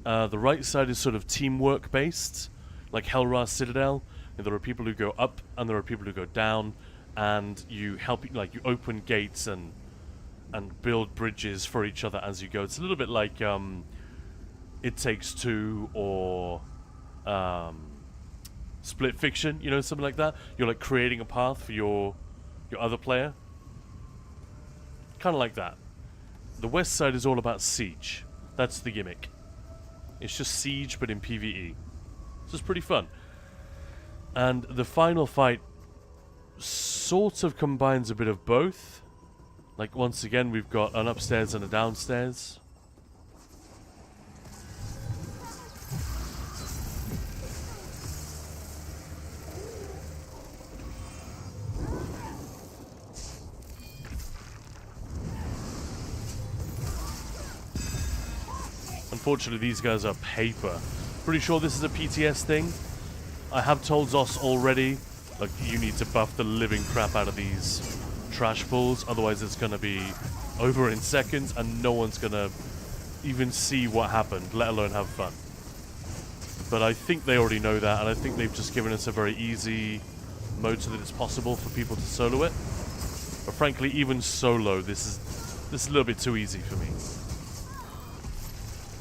The right side is sort of teamwork based, like Helra Citadel. And there are people who go up and there are people who go down, and you help, like you open gates and build bridges for each other as you go. It's a little bit like It Takes Two or Split Fiction, you know, something like that. You're like creating a path for your other player. Kind of like that. The west side is all about siege. That's the gimmick. It's just siege, but in PvE. So it's pretty fun. And the final fight sort of combines a bit of both. Like, once again, we've got an upstairs and a downstairs. Unfortunately, these guys are paper. Pretty sure this is a PTS thing. I have told Zos already, like, you need to buff the living crap out of these trash pulls, otherwise it's going to be over in seconds and no one's going to even see what happened, let alone have fun. But I think they already know that, and I think they've just given us a very easy mode so that it's possible for people to solo it. But frankly, even solo, this is a little bit too easy for me.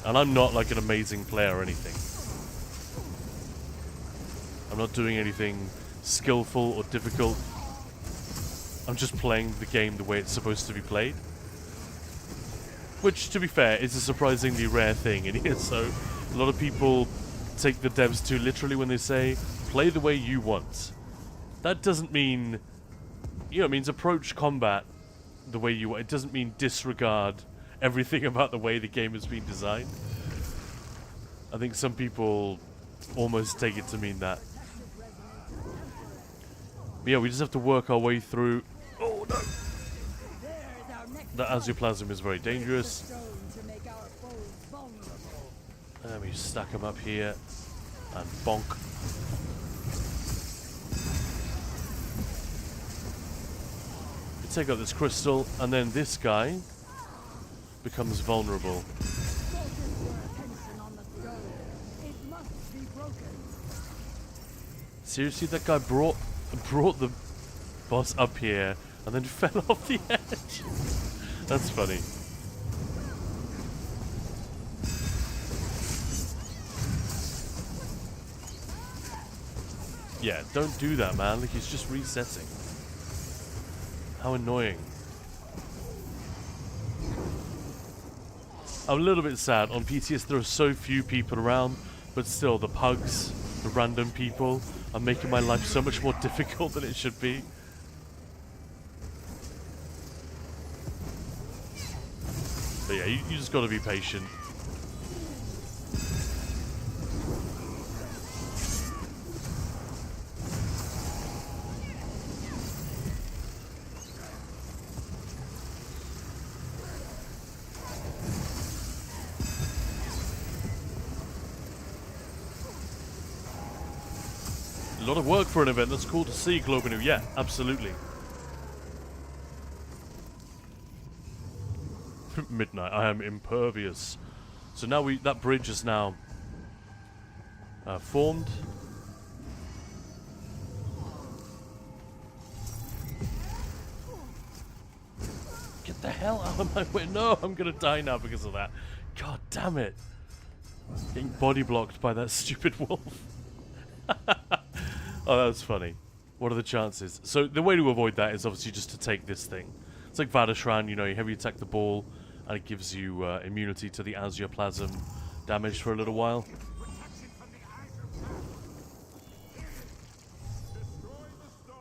And I'm not like an amazing player or anything. I'm not doing anything skillful or difficult. I'm just playing the game the way it's supposed to be played. Which, to be fair, is a surprisingly rare thing in ESO. A lot of people take the devs too literally when they say, play the way you want. That doesn't mean, you know, it means approach combat the way you want. It doesn't mean disregard everything about the way the game has been designed. I think some people almost take it to mean that. But yeah, we just have to work our way through. Oh no! That Azuoplasm is very dangerous. Let me stack them up here and bonk. We take out this crystal, and then this guy becomes vulnerable. Seriously, that guy brought the boss up here and then fell off the edge. That's funny. Yeah, don't do that, man. Like, he's just resetting. How annoying. I'm a little bit sad. On PTS, there are so few people around, but still, the pugs, the random people, are making my life so much more difficult than it should be. But yeah, you just gotta be patient. A lot of work for an event. That's cool to see, Globinu. Yeah, absolutely. Midnight. I am impervious. So now that bridge is now formed. Get the hell out of my way. No, I'm going to die now because of that. God damn it. Getting body blocked by that stupid wolf. Oh, that's funny. What are the chances? So the way to avoid that is obviously just to take this thing. It's like Vadashran, you know, you heavy attack the ball, and it gives you immunity to the Azuoplasm damage for a little while.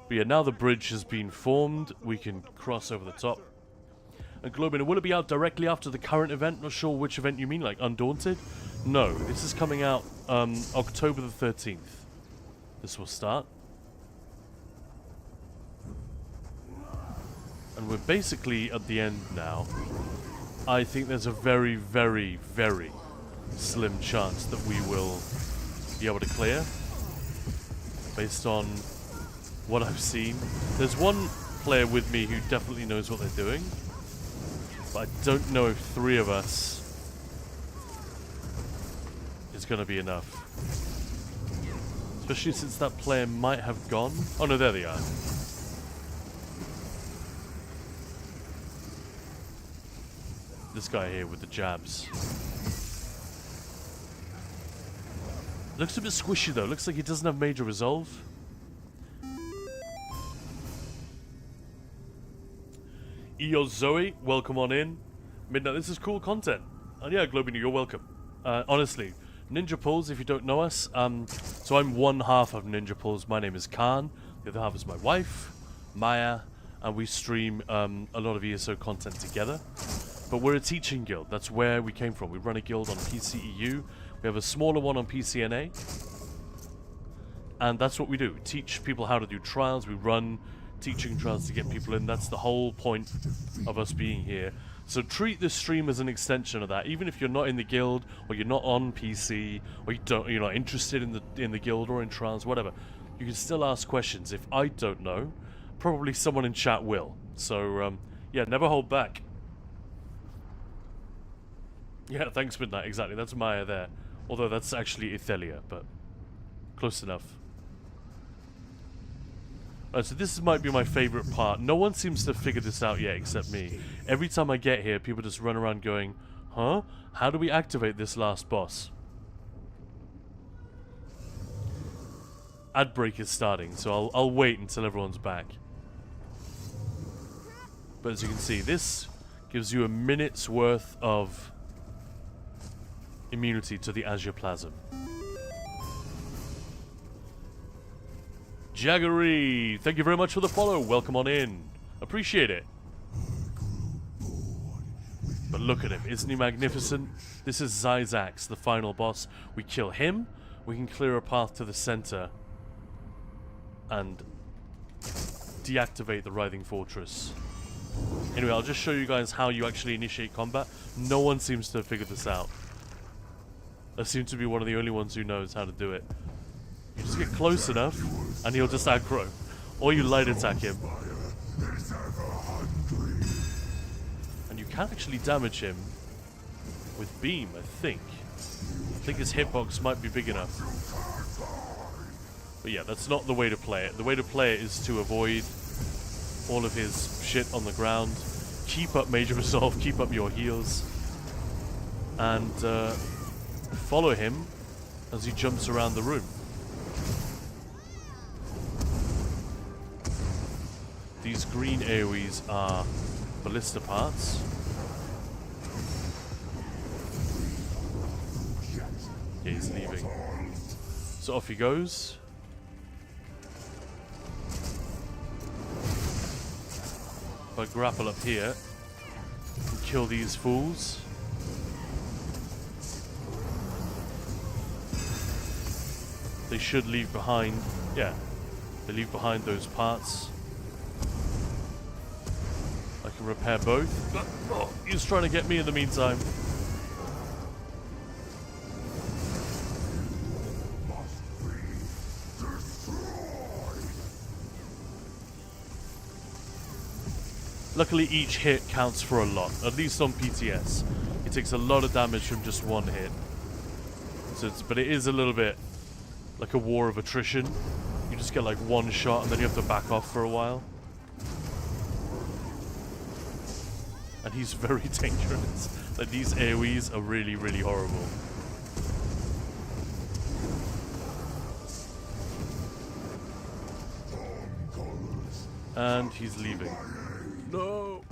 But yeah, now the bridge has been formed, we can cross over the top. And Globin, will it be out directly after the current event? Not sure which event you mean, like Undaunted? No, this is coming out October the 13th. This will start. And we're basically at the end now. I think there's a very, very, very slim chance that we will be able to clear. Based on what I've seen. There's one player with me who definitely knows what they're doing. But I don't know if 3 of us is going to be enough. Especially since that player might have gone. Oh no, there they are. This guy here with the jabs. Looks a bit squishy though. Looks like he doesn't have major resolve. EO Zoe, welcome on in. Midnight, this is cool content. And yeah, Globinu, you're welcome. Honestly, Ninja Pulls, if you don't know us, so I'm one half of Ninja Pulls. My name is Khan. The other half is my wife, Maya. and we stream a lot of ESO content together. But we're a teaching guild. That's where we came from. We run a guild on PCEU. We have a smaller one on PCNA. And that's what we do. Teach people how to do trials. We run teaching trials to get people in. That's the whole point of us being here. So treat this stream as an extension of that. Even if you're not in the guild, or you're not on PC, or you're not interested in the guild or in trials, whatever, you can still ask questions. If I don't know, probably someone in chat will. So yeah, never hold back. Yeah, thanks Midnight. Exactly, that's Maya there. Although that's actually Ithelia, but close enough. Alright, so this might be my favorite part. No one seems to have figured this out yet except me. Every time I get here, people just run around going, huh? How do we activate this last boss? Ad break is starting, so I'll wait until everyone's back. But as you can see, this gives you a minute's worth of immunity to the Azure Plasm. Jaggery, thank you very much for the follow. Welcome on in. Appreciate it. But look at him. Isn't he magnificent? This is Zyzax, the final boss. We kill him. We can clear a path to the center and deactivate the Writhing Fortress. Anyway, I'll just show you guys how you actually initiate combat. No one seems to have figured this out. I seem to be one of the only ones who knows how to do it. You just get close enough, and he'll just aggro. Or you light attack him. And you can actually damage him with beam, I think. I think his hitbox might be big enough. But yeah, that's not the way to play it. The way to play it is to avoid all of his shit on the ground. Keep up Major Resolve, keep up your heals. And follow him as he jumps around the room. These green AoEs are ballista parts. Yeah, he's leaving. So off he goes. If I grapple up here and kill these fools. They should leave behind, yeah, they leave behind those parts. I can repair both. Oh, he's trying to get me in the meantime. Luckily each hit counts for a lot, at least on PTS. It takes a lot of damage from just one hit. So but it is a little bit like a war of attrition. You just get like one shot and then you have to back off for a while. And he's very dangerous. Like these AoEs are really, really horrible. And he's leaving. No!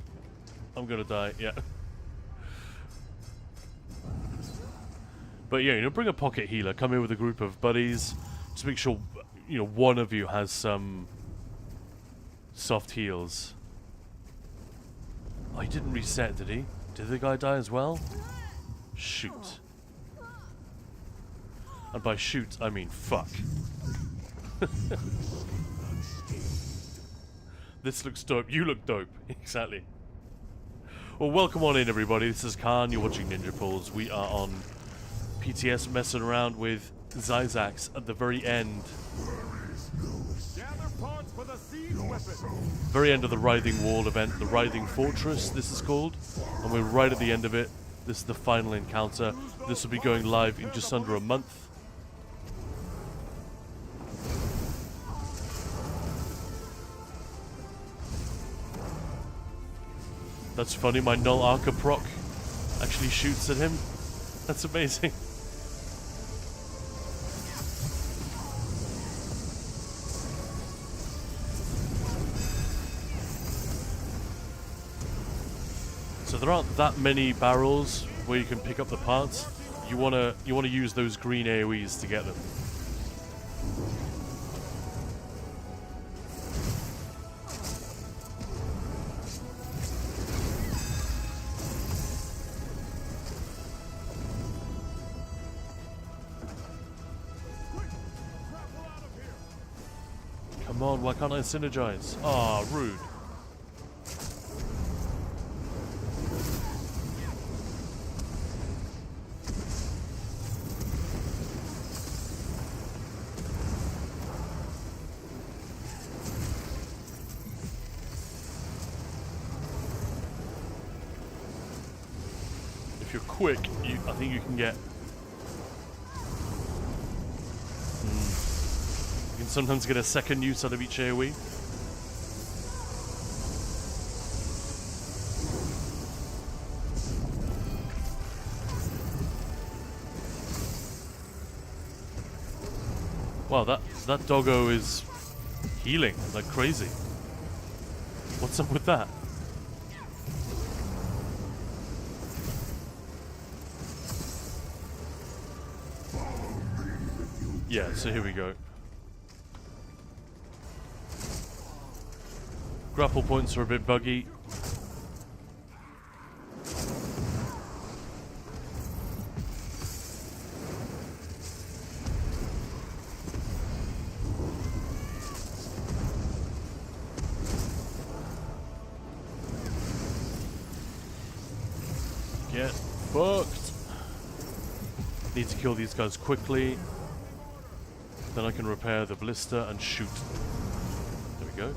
I'm gonna die, yeah. But yeah, you know, bring a pocket healer. Come in with a group of buddies. Just make sure, you know, one of you has some soft heals. Oh, he didn't reset, did he? Did the guy die as well? Shoot. And by shoot, I mean fuck. This looks dope. You look dope. Exactly. Well, welcome on in, everybody. This is Khan. You're watching Ninja Pulls. We are on PTS messing around with Zyzax at the very end. Very end of the Writhing Wall event, the Writhing Fortress, this is called. And we're right at the end of it. This is the final encounter. This will be going live in just under a month. That's funny, my Null Arca proc actually shoots at him. That's amazing. So there aren't that many barrels where you can pick up the parts. You wanna use those green AoEs to get them. Come on, why can't I synergize? Ah, rude. If you're quick, I think you can get... You can sometimes get a second use out of each AoE. Wow, that doggo is healing like crazy. What's up with that? Yeah, so here we go. Grapple points are a bit buggy. Get fucked. Need to kill these guys quickly. Then I can repair the blister and shoot. There we go.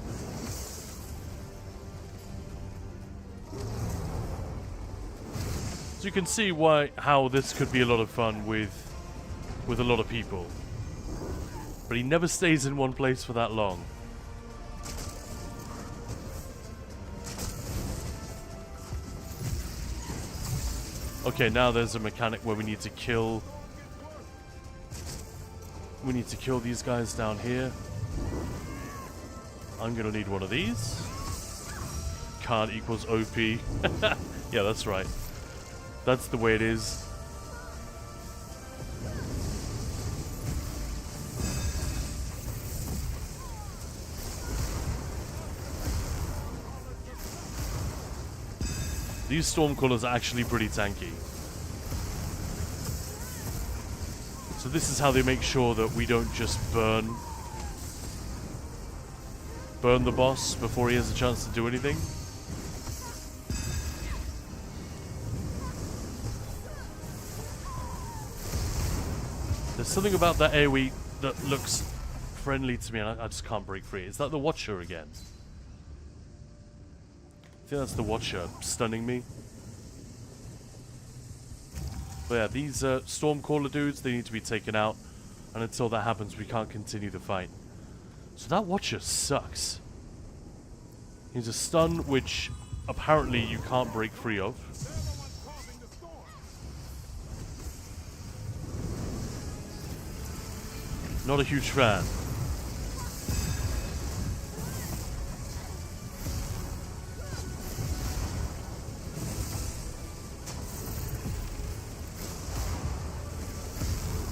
So you can see how this could be a lot of fun with a lot of people. But he never stays in one place for that long. Okay, now there's a mechanic where we need to kill these guys down here. I'm gonna need one of these. Can't equals OP. Yeah, that's right. That's the way it is. These Stormcallers are actually pretty tanky. So this is how they make sure that we don't just burn the boss before he has a chance to do anything. There's something about that AoE that looks friendly to me and I just can't break free. Is that the Watcher again? I think that's the Watcher stunning me. But yeah, these Stormcaller dudes, they need to be taken out. And until that happens, we can't continue the fight. So that Watcher sucks. He's a stun, which apparently you can't break free of. Not a huge fan.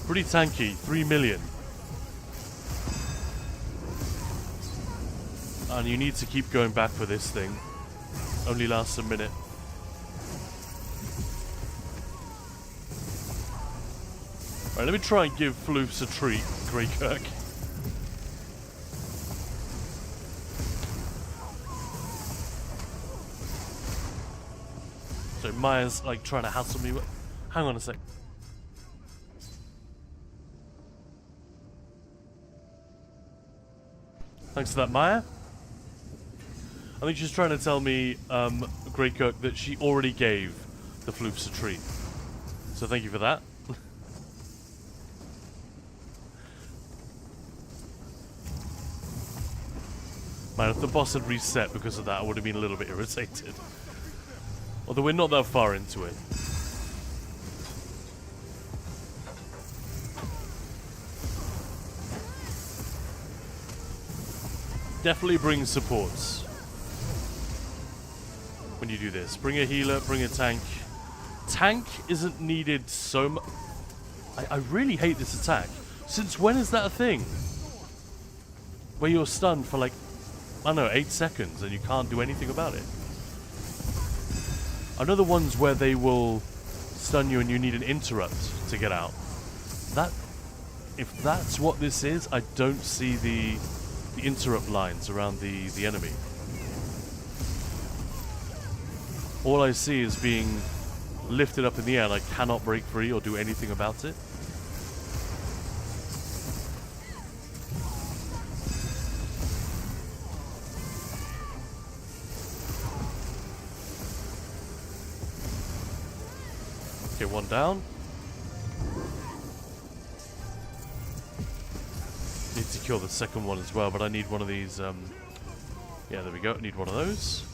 Pretty tanky, 3 million. And you need to keep going back for this thing. Only lasts a minute. Right, let me try and give Floofs a treat, Greykirk. So Maya's like trying to hassle me. Hang on a sec. Thanks for that, Maya. I think she's trying to tell me, Greykirk, that she already gave the Floofs a treat. So thank you for that. Man, if the boss had reset because of that, I would have been a little bit irritated. Although we're not that far into it. Definitely bring supports when you do this. Bring a healer, bring a tank. Tank isn't needed so much. I really hate this attack. Since when is that a thing? Where you're stunned for like, I don't know, 8 seconds and you can't do anything about it. I know the ones where they will stun you and you need an interrupt to get out. If that's what this is, I don't see the interrupt lines around the enemy. All I see is being lifted up in the air and I cannot break free or do anything about it. Okay, one down. Need to kill the second one as well, but I need one of these, yeah, there we go, need one of those.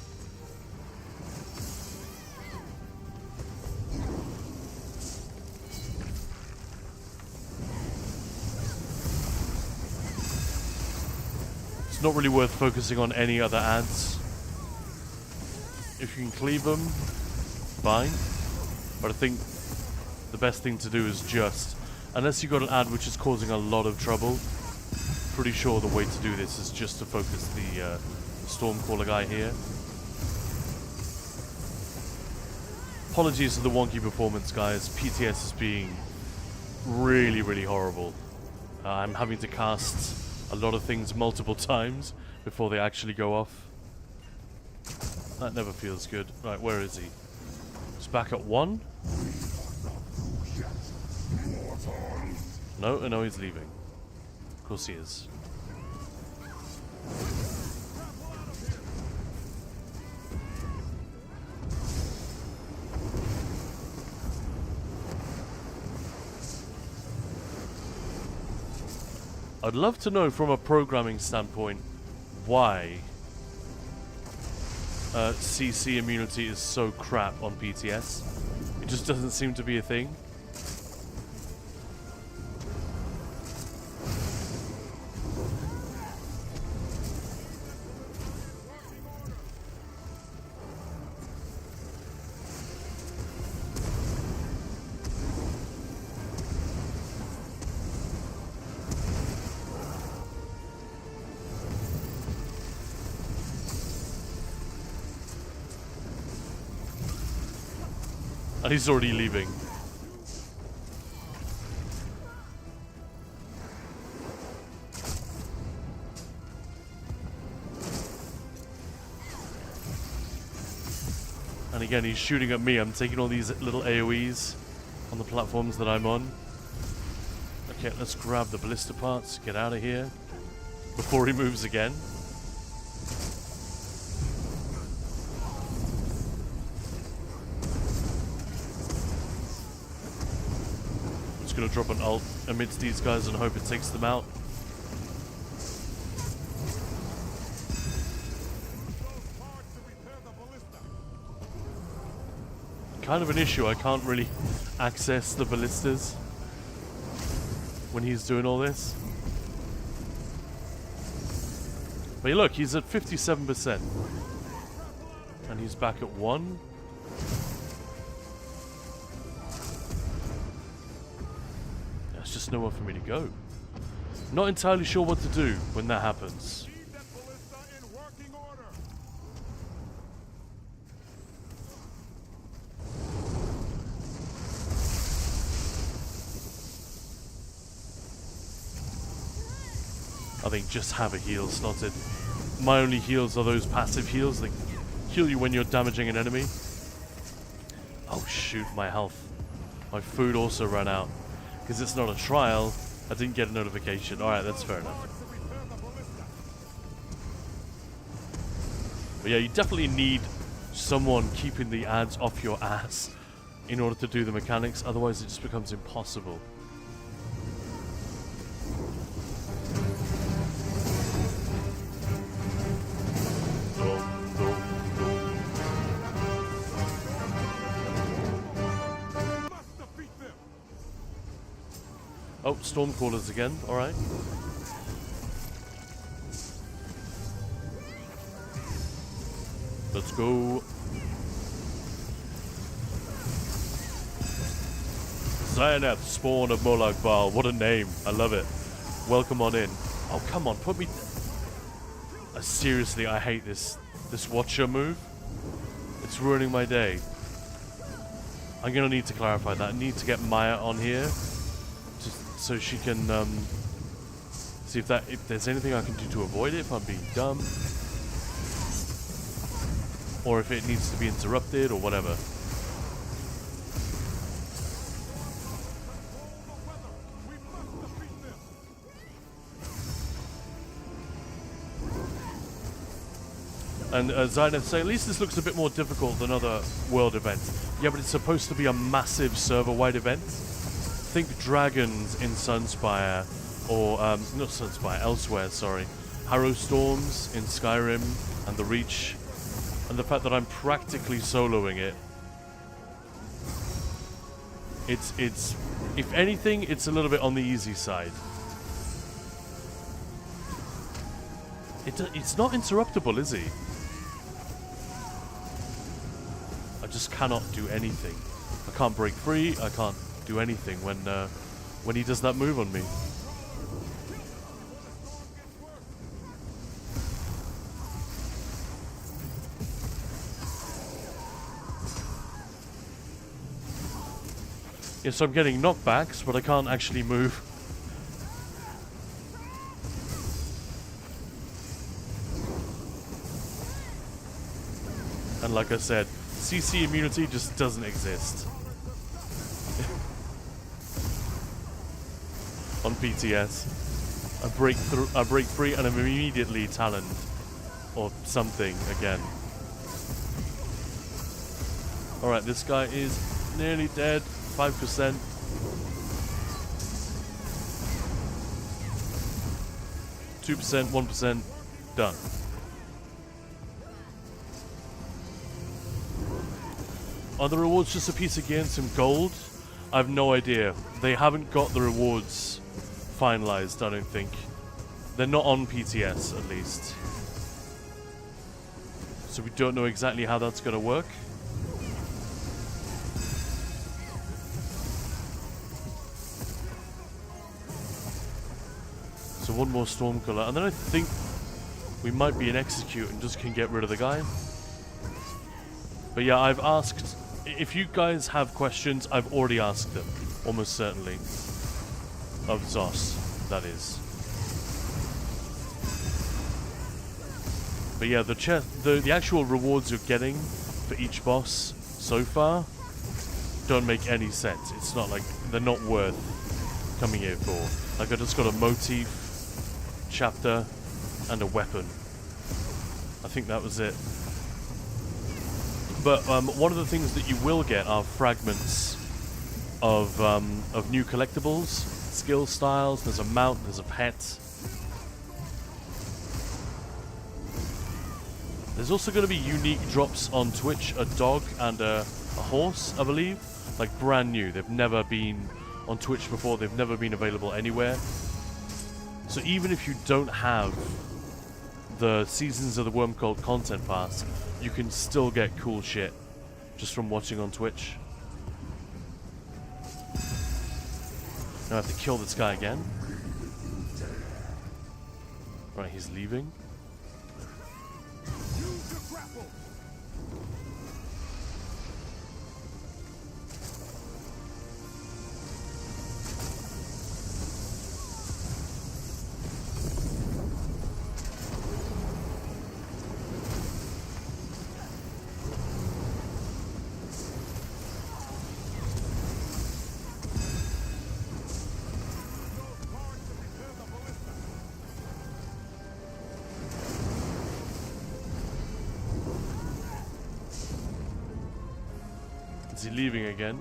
It's not really worth focusing on any other ads. If you can cleave them, fine. But I think the best thing to do is just, unless you've got an ad which is causing a lot of trouble, pretty sure the way to do this is just to focus the Stormcaller guy here. Apologies for the wonky performance, guys. PTS is being really, really horrible. I'm having to cast a lot of things multiple times before they actually go off. That never feels good. Right, where is he? He's back at 1. No, he's leaving. Of course he is. I'd love to know from a programming standpoint why CC immunity is so crap on PTS. It just doesn't seem to be a thing. And he's already leaving. And again, he's shooting at me. I'm taking all these little AoEs on the platforms that I'm on. Okay, let's grab the ballista parts, get out of here before he moves again. Gonna drop an ult amidst these guys and hope it takes them out. Kind of an issue, I can't really access the ballistas when he's doing all this. But look, he's at 57%. And he's back at 1. Just nowhere for me to go. Not entirely sure what to do when that happens. I think just have a heal slotted. My only heals are those passive heals that heal you when you're damaging an enemy. Oh shoot, my health. My food also ran out. Because it's not a trial, I didn't get a notification. Alright, that's fair enough. But yeah, you definitely need someone keeping the ads off your ass in order to do the mechanics, otherwise it just becomes impossible. Oh, Stormcallers again, alright. Let's go. Zioneth, spawn of Molag Bal. What a name. I love it. Welcome on in. Oh, come on, put me... seriously, I hate this Watcher move. It's ruining my day. I'm gonna need to clarify that. I need to get Maya on here. So she can See if there's anything I can do to avoid it, if I'm being dumb. Or if it needs to be interrupted or whatever. And Zynet say, at least this looks a bit more difficult than other world events. Yeah, but it's supposed to be a massive server-wide event. Think dragons in Sunspire, or not Sunspire, elsewhere, sorry. Harrow Storms in Skyrim and the Reach. And the fact that I'm practically soloing it. It's if anything, it's a little bit on the easy side. It's not interruptible, is he? I just cannot do anything. I can't break free. I can't do anything when he does that move on me. Yes, I'm getting knockbacks, but I can't actually move. And like I said, CC immunity just doesn't exist. On PTS. I break free and I'm immediately taloned. Or something again. Alright, this guy is nearly dead. 5%. 2%, 1%, done. Are the rewards just a piece of gear and some gold? I have no idea. They haven't got the rewards finalized, I don't think. They're not on PTS, at least. So we don't know exactly how that's going to work. So one more Stormcaller, and then I think we might be an Execute and just can get rid of the guy. But yeah, I've asked, if you guys have questions, I've already asked them, almost certainly. Of Zos, that is. But yeah, the actual rewards you're getting for each boss so far don't make any sense. It's not like, they're not worth coming here for. Like, I just got a motif, chapter, and a weapon. I think that was it. But one of the things that you will get are fragments of new collectibles, skill styles. There's a mount, there's a pet. There's also going to be unique drops on Twitch, a dog and a horse, I believe. Like brand new. They've never been on Twitch before. They've never been available anywhere. So even if you don't have the Seasons of the Wormcold content pass, you can still get cool shit just from watching on Twitch. Now I have to kill this guy again. Right, he's leaving. Is he leaving again?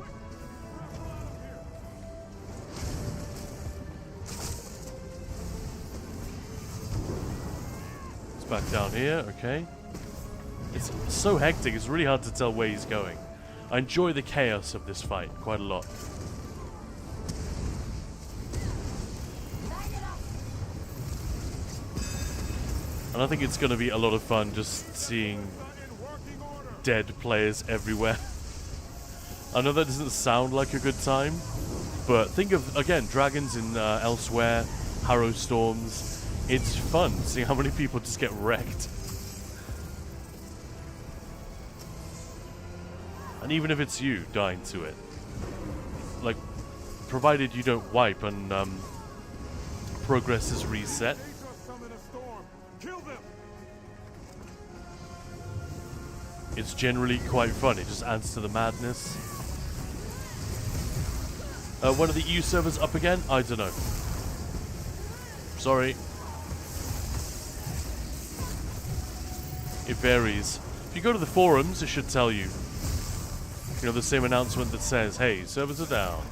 It's back down here, okay. It's so hectic, it's really hard to tell where he's going. I enjoy the chaos of this fight quite a lot. And I think it's going to be a lot of fun just seeing dead players everywhere. I know that doesn't sound like a good time, but think of, again, dragons in elsewhere, Harrow Storms. It's fun seeing how many people just get wrecked. And even if it's you dying to it, like, provided you don't wipe and progress is reset. It's generally quite fun. It just adds to the madness. When are the EU servers up again? I don't know. Sorry. It varies. If you go to the forums, it should tell you. You know, the same announcement that says, hey, servers are down.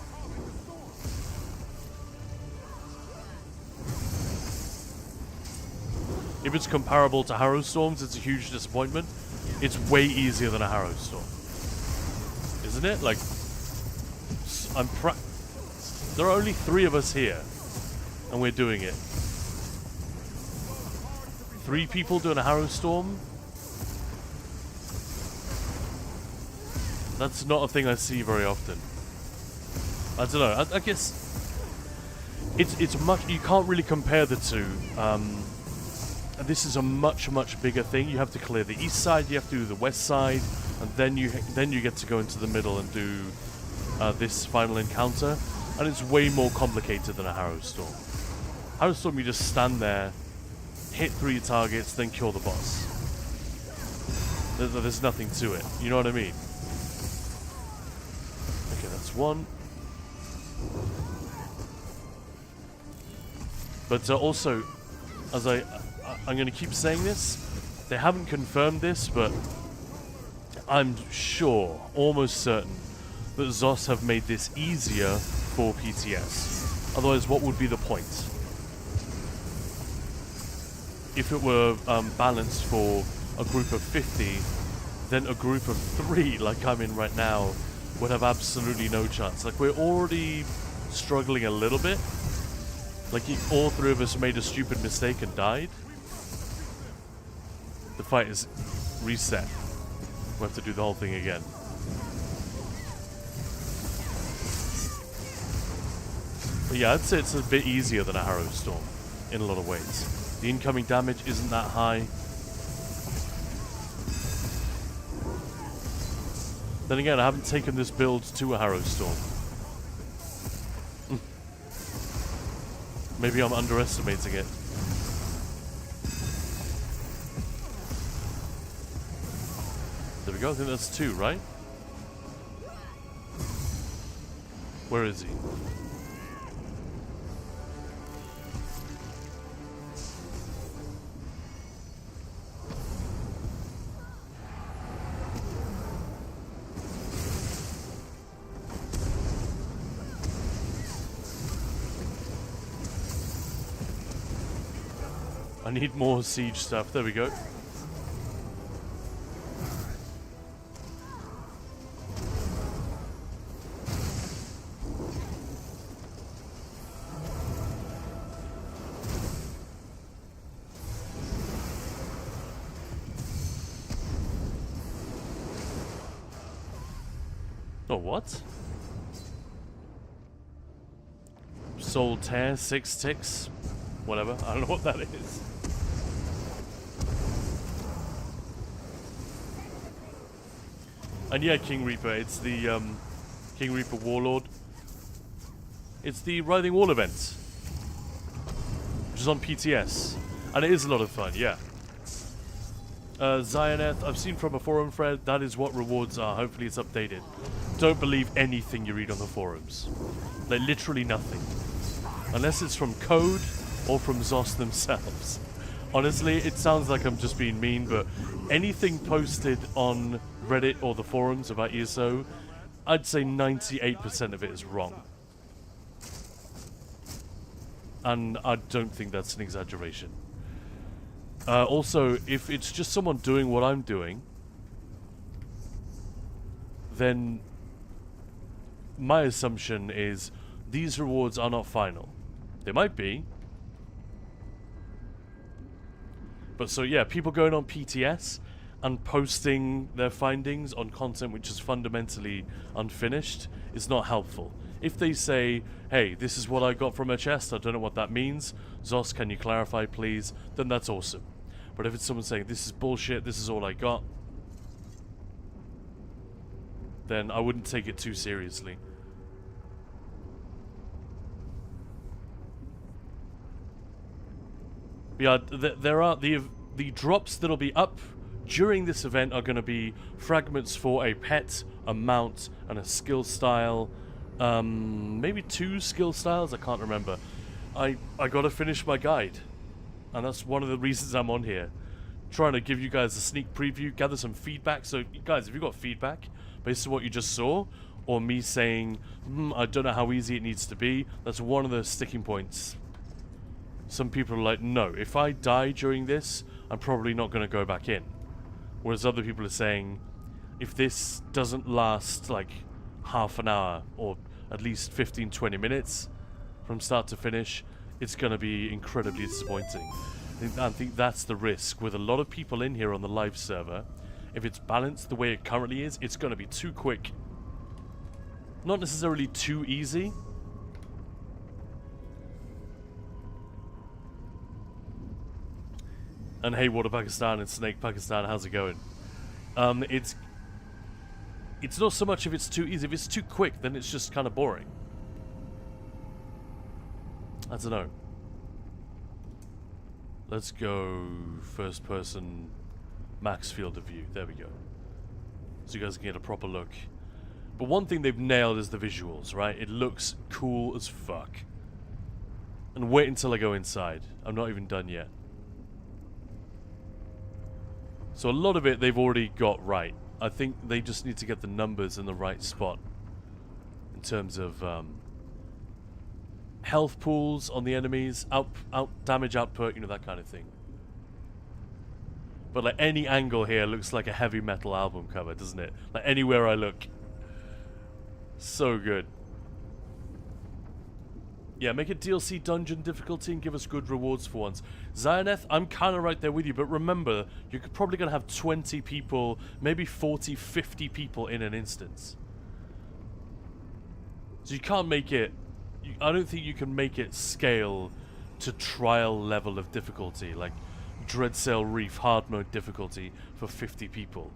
If it's comparable to Harrow Storms, it's a huge disappointment. It's way easier than a Harrow Storm. Isn't it? Like, there are only 3 of us here, and we're doing it. 3 people doing a Harrow Storm? That's not a thing I see very often. I don't know. I guess it's much. You can't really compare the two. This is a much bigger thing. You have to clear the east side. You have to do the west side, and then you get to go into the middle and do this final encounter. And it's way more complicated than a Harrow Storm. Harrow Storm, you just stand there, hit 3 targets, then kill the boss. There's nothing to it. You know what I mean? Okay, that's 1. But also, as I'm going to keep saying this, they haven't confirmed this, but I'm sure, almost certain, that ZOS have made this easier for PTS. Otherwise, what would be the point? If it were balanced for a group of 50, then a group of 3, like I'm in right now, would have absolutely no chance. Like, we're already struggling a little bit. Like, if all 3 of us made a stupid mistake and died, the fight is reset. We have to do the whole thing again. But yeah, I'd say it's a bit easier than a Harrow Storm in a lot of ways. The incoming damage isn't that high. Then again, I haven't taken this build to a Harrow Storm. Maybe I'm underestimating it. There we go, I think that's 2, right? Where is he? I need more siege stuff. There we go. Oh, what? Soul tear, 6 ticks. Whatever. I don't know what that is. And yeah, King Reaper, it's the King Reaper Warlord. It's the Writhing Wall event, which is on PTS, and it is a lot of fun, yeah. Zioneth, I've seen from a forum thread, that is what rewards are. Hopefully it's updated. Don't believe anything you read on the forums. Like, literally nothing. Unless it's from code or from ZOS themselves. Honestly, it sounds like I'm just being mean, but anything posted on Reddit or the forums about ESO, I'd say 98% of it is wrong. And I don't think that's an exaggeration. Also, if it's just someone doing what I'm doing, then my assumption is these rewards are not final. They might be. But so yeah, people going on PTS and posting their findings on content which is fundamentally unfinished is not helpful. If they say, hey, this is what I got from a chest, I don't know what that means, ZOS, can you clarify please, then that's awesome. But if it's someone saying, this is bullshit, this is all I got, then I wouldn't take it too seriously. Yeah, there are the drops that'll be up during this event are going to be fragments for a pet, a mount, and a skill style. Maybe 2 skill styles. I can't remember. I got to finish my guide, and that's one of the reasons I'm on here, trying to give you guys a sneak preview, gather some feedback. So, guys, if you got feedback based on what you just saw, or me saying, I don't know how easy it needs to be, that's one of the sticking points. Some people are like, no, if I die during this, I'm probably not going to go back in. Whereas other people are saying, if this doesn't last like half an hour or at least 15-20 minutes from start to finish, it's going to be incredibly disappointing. I think that's the risk with a lot of people in here on the live server. If it's balanced the way it currently is, it's going to be too quick. Not necessarily too easy. And hey, Water Pakistan and Snake Pakistan, how's it going? It's not so much if it's too easy. If it's too quick, then it's just kind of boring. I don't know. Let's go first person max field of view. There we go. So you guys can get a proper look. But one thing they've nailed is the visuals, right? It looks cool as fuck. And wait until I go inside. I'm not even done yet. So a lot of it they've already got right. I think they just need to get the numbers in the right spot in terms of health pools on the enemies, damage output, you know, that kind of thing. But like any angle here looks like a heavy metal album cover, doesn't it? Like anywhere I look. So good. Yeah, make it DLC dungeon difficulty and give us good rewards for once. Zioneth, I'm kind of right there with you, but remember, you're probably going to have 20 people, maybe 40, 50 people in an instance. So you can't make it... I don't think you can make it scale to trial level of difficulty, like Dreadsail Reef hard mode difficulty for 50 people.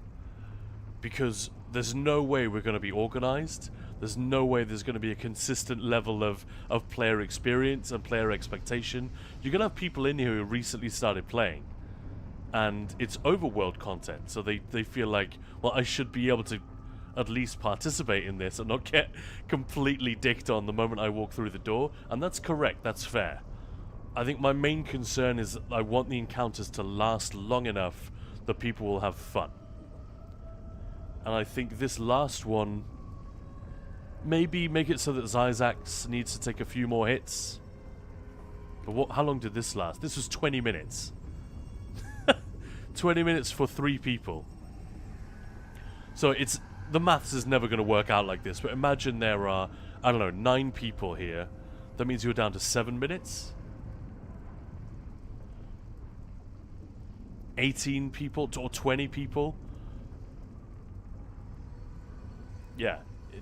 Because there's no way we're going to be organized. There's no way there's going to be a consistent level of player experience and player expectation. You're going to have people in here who recently started playing. And it's overworld content, so they feel like, well, I should be able to at least participate in this and not get completely dicked on the moment I walk through the door. And that's correct, that's fair. I think my main concern is I want the encounters to last long enough that people will have fun. And I think this last one... maybe make it so that Zyzax needs to take a few more hits. But how long did this last? This was 20 minutes. 20 minutes for 3 people. So it's... the maths is never going to work out like this. But imagine there are, I don't know, 9 people here. That means you're down to 7 minutes. 18 people or 20 people. Yeah.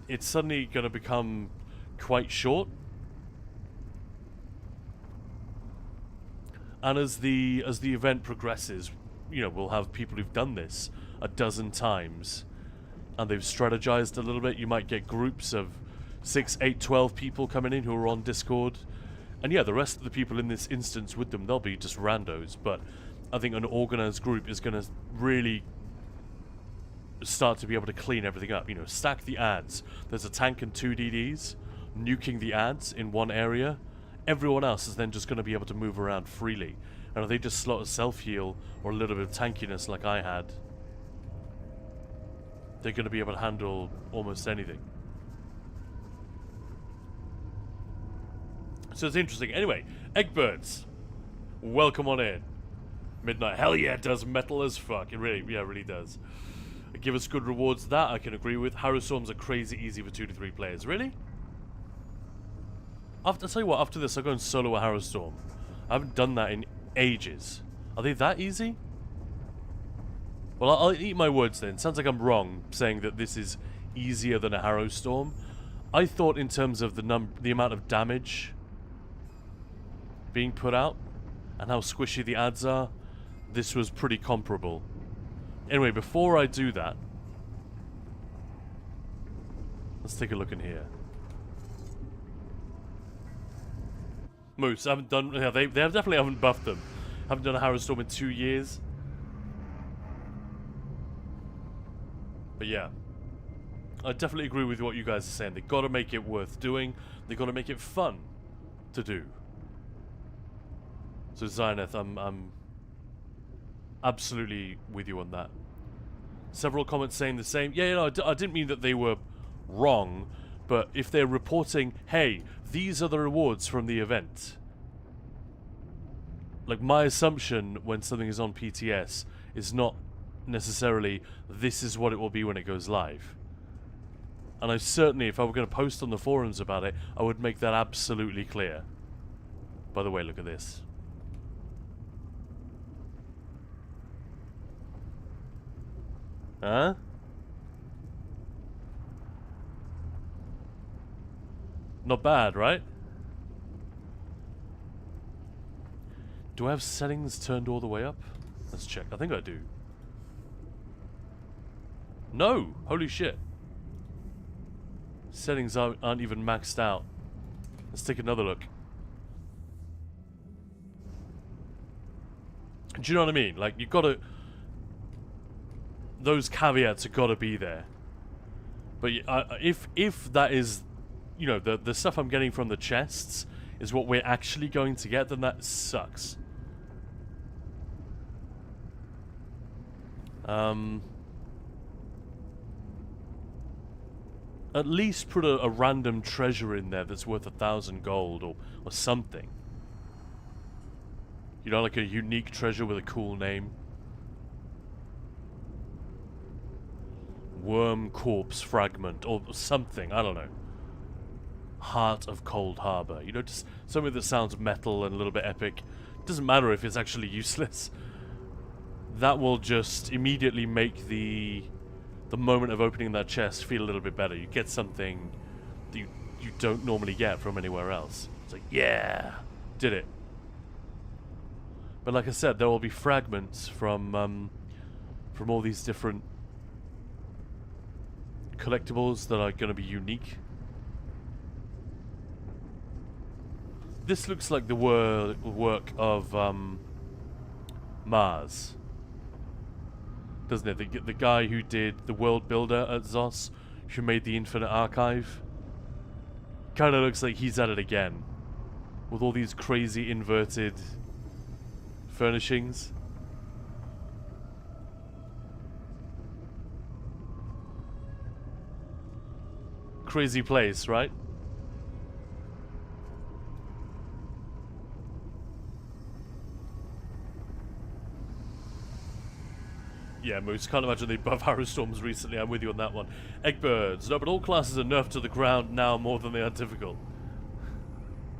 It's suddenly going to become quite short. And as the event progresses, you know, we'll have people who've done this a dozen times and they've strategized a little bit. You might get groups of 6, 8, 12 people coming in who are on Discord. And yeah, the rest of the people in this instance with them, they'll be just randos. But I think an organized group is going to really start to be able to clean everything up. You know, stack the ads. There's a tank and 2 DDs nuking the ads in one area. Everyone else is then just going to be able to move around freely. And if they just slot a self-heal or a little bit of tankiness like I had, they're going to be able to handle almost anything. So it's interesting. Anyway, Eggbirds, welcome on in. Midnight, hell yeah, it does metal as fuck. It really does. Give us good rewards, that I can agree with. Harrow Storms are crazy easy for 2 to 3 players. Really? I'll tell you what, after this I'll go and solo a Harrow Storm. I haven't done that in ages. Are they that easy? Well, I'll eat my words then. Sounds like I'm wrong saying that this is easier than a Harrow Storm. I thought in terms of the amount of damage being put out and how squishy the ads are, this was pretty comparable. Anyway, before I do that, let's take a look in here. Moose, I haven't done... Yeah, they definitely haven't buffed them. Haven't done a Harrow Storm in 2 years. But yeah, I definitely agree with what you guys are saying. They got to make it worth doing. They got to make it fun to do. So Zyneth, I'm absolutely with you on that. Several comments saying the same. Yeah, you know, I didn't mean that they were wrong, but if they're reporting, hey, these are the rewards from the event. Like, my assumption when something is on PTS is not necessarily this is what it will be when it goes live. And I certainly, if I were going to post on the forums about it, I would make that absolutely clear. By the way, look at this. Huh? Not bad, right? Do I have settings turned all the way up? Let's check. I think I do. No! Holy shit. Settings aren't even maxed out. Let's take another look. Do you know what I mean? Like, you've got to... Those caveats have got to be there. But if that is... You know, the stuff I'm getting from the chests is what we're actually going to get, then that sucks. At least put a random treasure in there that's worth 1,000 gold or something. You know, like a unique treasure with a cool name. Worm corpse fragment or something, I don't know. Heart of Cold Harbor. You know, just something that sounds metal and a little bit epic. Doesn't matter if it's actually useless. That will just immediately make the moment of opening that chest feel a little bit better. You get something that you don't normally get from anywhere else. It's like, yeah, did it. But like I said, there will be fragments from all these different collectibles that are going to be unique. This looks like the work of Mars, doesn't it? The guy who did the world builder at Zos, who made the Infinite Archive. Kind of looks like he's at it again, with all these crazy inverted furnishings. Crazy place, right? Yeah, Moose, can't imagine they buff Harrow Storms recently. I'm with you on that one. Eggbirds. No, but all classes are nerfed to the ground now more than they are difficult.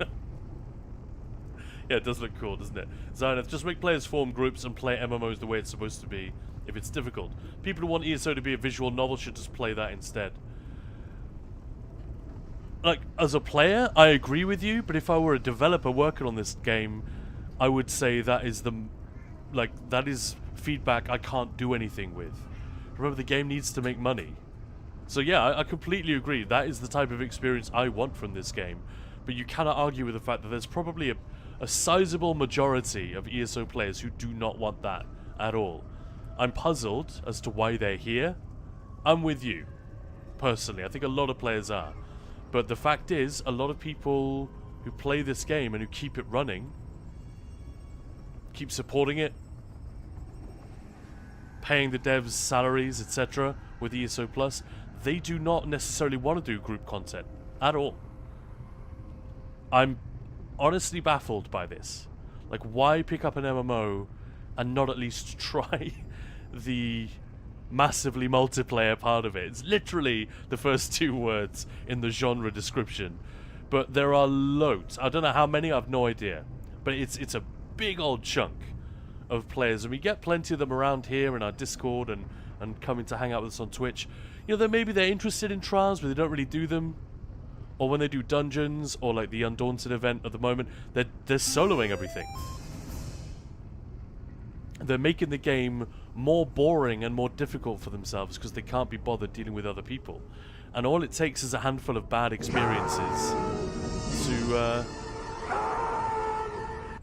Yeah, it does look cool, doesn't it? Zyneth, just make players form groups and play MMOs the way it's supposed to be, if it's difficult. People who want ESO to be a visual novel should just play that instead. Like, as a player, I agree with you, but if I were a developer working on this game, I would say that is that is feedback I can't do anything with. Remember, the game needs to make money. So yeah, I completely agree. That is the type of experience I want from this game. But you cannot argue with the fact that there's probably a sizable majority of ESO players who do not want that at all. I'm puzzled as to why they're here. I'm with you, personally. I think a lot of players are. But the fact is, a lot of people who play this game and who keep it running, keep supporting it, paying the devs salaries, etc. with ESO Plus, they do not necessarily want to do group content at all. I'm honestly baffled by this. Like, why pick up an MMO and not at least try the massively multiplayer part of it? It's literally the first 2 words in the genre description. But there are loads. I don't know how many, I have no idea. But it's a big old chunk of players, and we get plenty of them around here in our Discord and coming to hang out with us on Twitch. You know, maybe they're interested in trials, but they don't really do them. Or when they do dungeons, or like the Undaunted event at the moment, they're soloing everything. They're making the game more boring and more difficult for themselves because they can't be bothered dealing with other people. And all it takes is a handful of bad experiences to...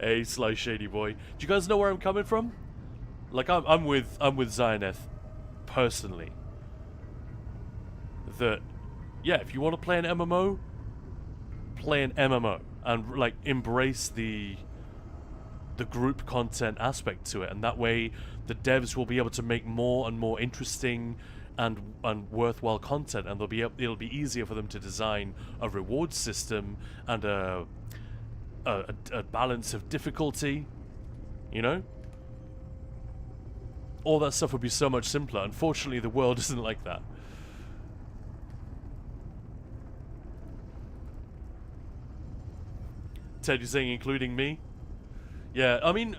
Hey, Sly Shady Boy. Do you guys know where I'm coming from? Like, I'm with Zioneth personally. That, yeah, if you want to play an MMO, play an MMO and like embrace the group content aspect to it, and that way the devs will be able to make more and more interesting and worthwhile content, and it'll be easier for them to design a reward system and a balance of difficulty, you know? All that stuff would be so much simpler. Unfortunately, the world isn't like that. Ted, you're saying including me? Yeah, I mean,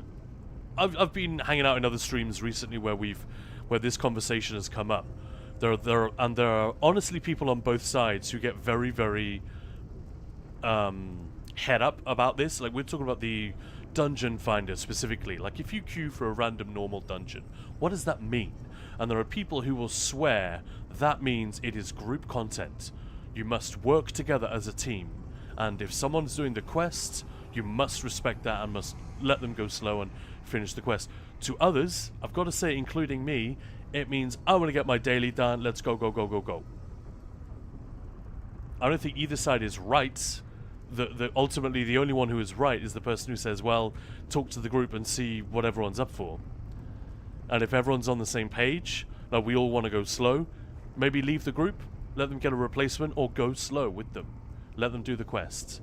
I've been hanging out in other streams recently where this conversation has come up. There are honestly people on both sides who get very, very head up about this. Like, we're talking about the dungeon finder specifically. Like, if you queue for a random normal dungeon, what does that mean? And there are people who will swear that means it is group content. You must work together as a team, and if someone's doing the quest, you must respect that and must let them go slow and finish the quest. To others, I've got to say, including me, it means I want to get my daily done, let's go, go, go, go, go. I don't think either side is right. Ultimately, the only one who is right is the person who says, well, talk to the group and see what everyone's up for. And if everyone's on the same page, like we all want to go slow, maybe leave the group, let them get a replacement, or go slow with them. Let them do the quest.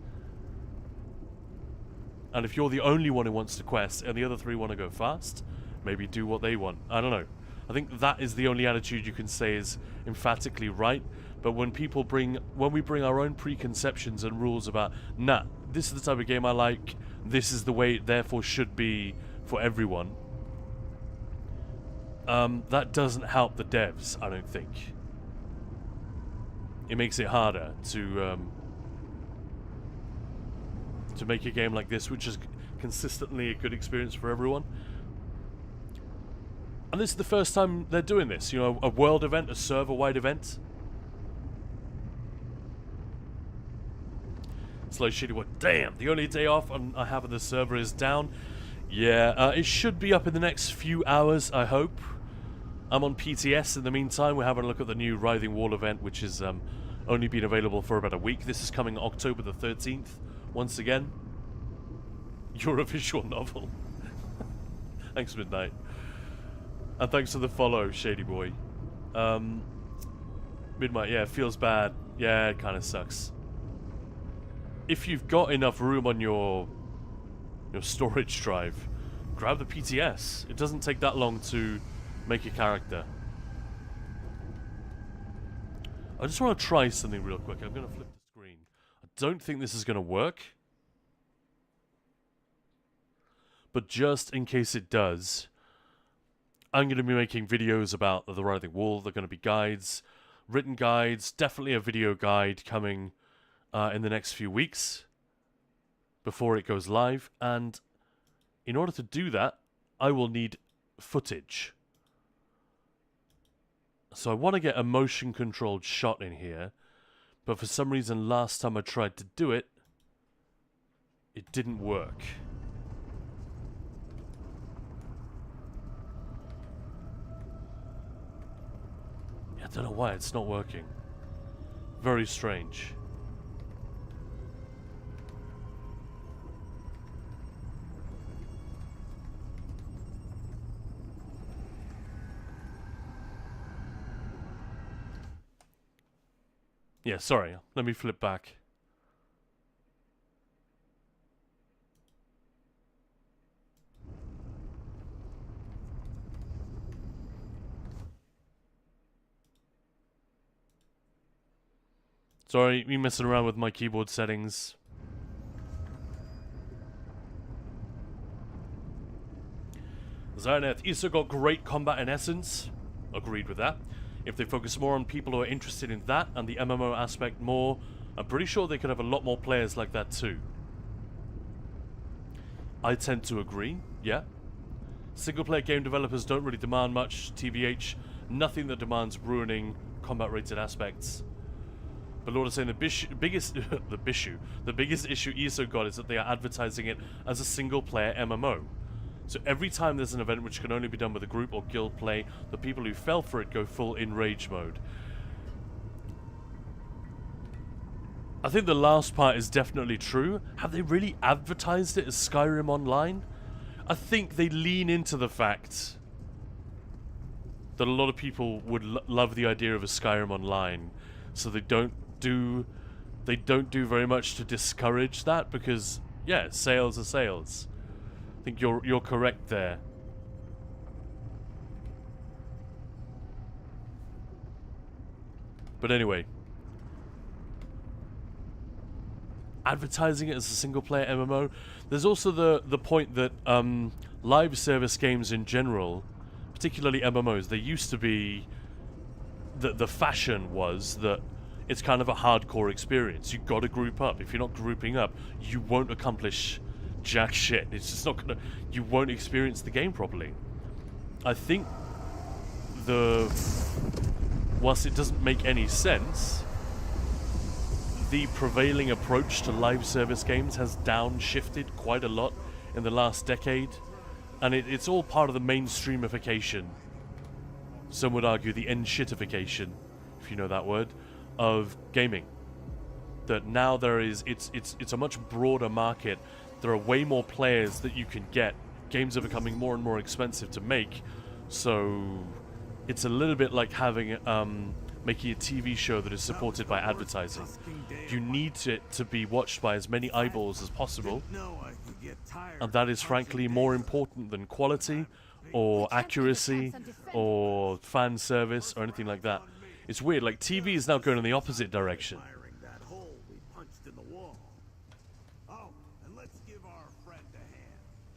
And if you're the only one who wants to quest and the other three want to go fast, maybe do what they want. I don't know. I think that is the only attitude you can say is emphatically right. But when we bring our own preconceptions and rules about, nah, this is the type of game I like, this is the way it therefore should be for everyone, that doesn't help the devs, I don't think. It makes it harder to make a game like this, which is consistently a good experience for everyone. And this is the first time they're doing this, you know, a world event, a server-wide event. Slow shitty one. Damn, the only day off I have on the server is down. Yeah, it should be up in the next few hours, I hope. I'm on PTS in the meantime. We're having a look at the new Writhing Wall event, which has only been available for about a week. This is coming October the 13th. Once again, you're a visual novel. Thanks, Midnight. And thanks for the follow, Shady Boy. Midnight, yeah, feels bad. Yeah, it kind of sucks. If you've got enough room on your storage drive, grab the PTS. It doesn't take that long to make a character. I just want to try something real quick. I'm going to flip the screen. I don't think this is going to work. But just in case it does, I'm going to be making videos about the Writhing Wall. They're going to be guides, written guides, definitely a video guide coming in the next few weeks before it goes live. And in order to do that, I will need footage. So I want to get a motion-controlled shot in here, but for some reason last time I tried to do it, it didn't work. I don't know why it's not working. Very strange. Yeah, sorry. Let me flip back. Sorry, me messing around with my keyboard settings. Zioneth, ESO got great combat in essence. Agreed with that. If they focus more on people who are interested in that and the MMO aspect more, I'm pretty sure they could have a lot more players like that too. I tend to agree, yeah. Single-player game developers don't really demand much, TBH. Nothing that demands ruining combat-rated aspects. But Lord is saying the biggest the biggest issue ESO got is that they are advertising it as a single-player MMO. So every time there's an event which can only be done with a group or guild play, the people who fell for it go full enrage mode. I think the last part is definitely true. Have they really advertised it as Skyrim Online? I think they lean into the fact that a lot of people would love the idea of a Skyrim Online, so they don't do very much to discourage that, because yeah, sales are sales. I think you're correct there. But anyway, advertising it as a single-player MMO. There's also the point that live service games in general, particularly MMOs, they used to be the fashion was that it's kind of a hardcore experience. You've got to group up. If you're not grouping up, you won't accomplish jack shit. It's just not gonna. You won't experience the game properly. I think whilst it doesn't make any sense, the prevailing approach to live service games has downshifted quite a lot in the last decade, and it's all part of the mainstreamification. Some would argue the end-shitification, if you know that word, of gaming. That now it's a much broader market. There are way more players that you can get. Games are becoming more and more expensive to make, so it's a little bit like having making a TV show that is supported by advertising. You need it to be watched by as many eyeballs as possible, and that is frankly more important than quality or accuracy or fan service or anything like that. It's weird, like TV is now going in the opposite direction.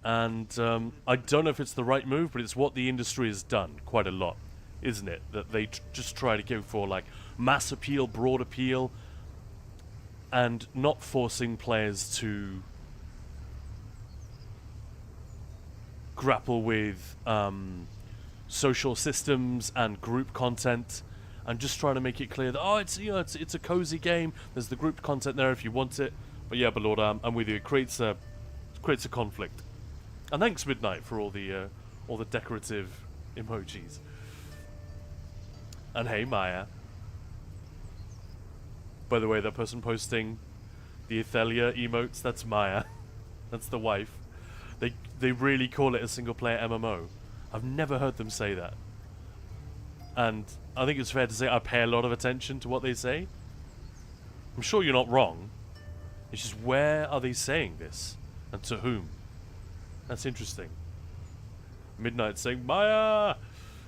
And I don't know if it's the right move, but it's what the industry has done quite a lot, isn't it? That they just try to go for like mass appeal, broad appeal, and not forcing players to grapple with social systems and group content, and just trying to make it clear that it's a cozy game. There's the group content there if you want it. But yeah, but Lord, I'm with you. It creates a conflict. And thanks Midnight for all the decorative emojis. And hey Maya. By the way, that person posting the Athelia emotes, that's Maya. That's the wife. They really call it a single player MMO. I've never heard them say that. And I think it's fair to say I pay a lot of attention to what they say. I'm sure you're not wrong. It's just, where are they saying this? And to whom? That's interesting. Midnight saying, Maya!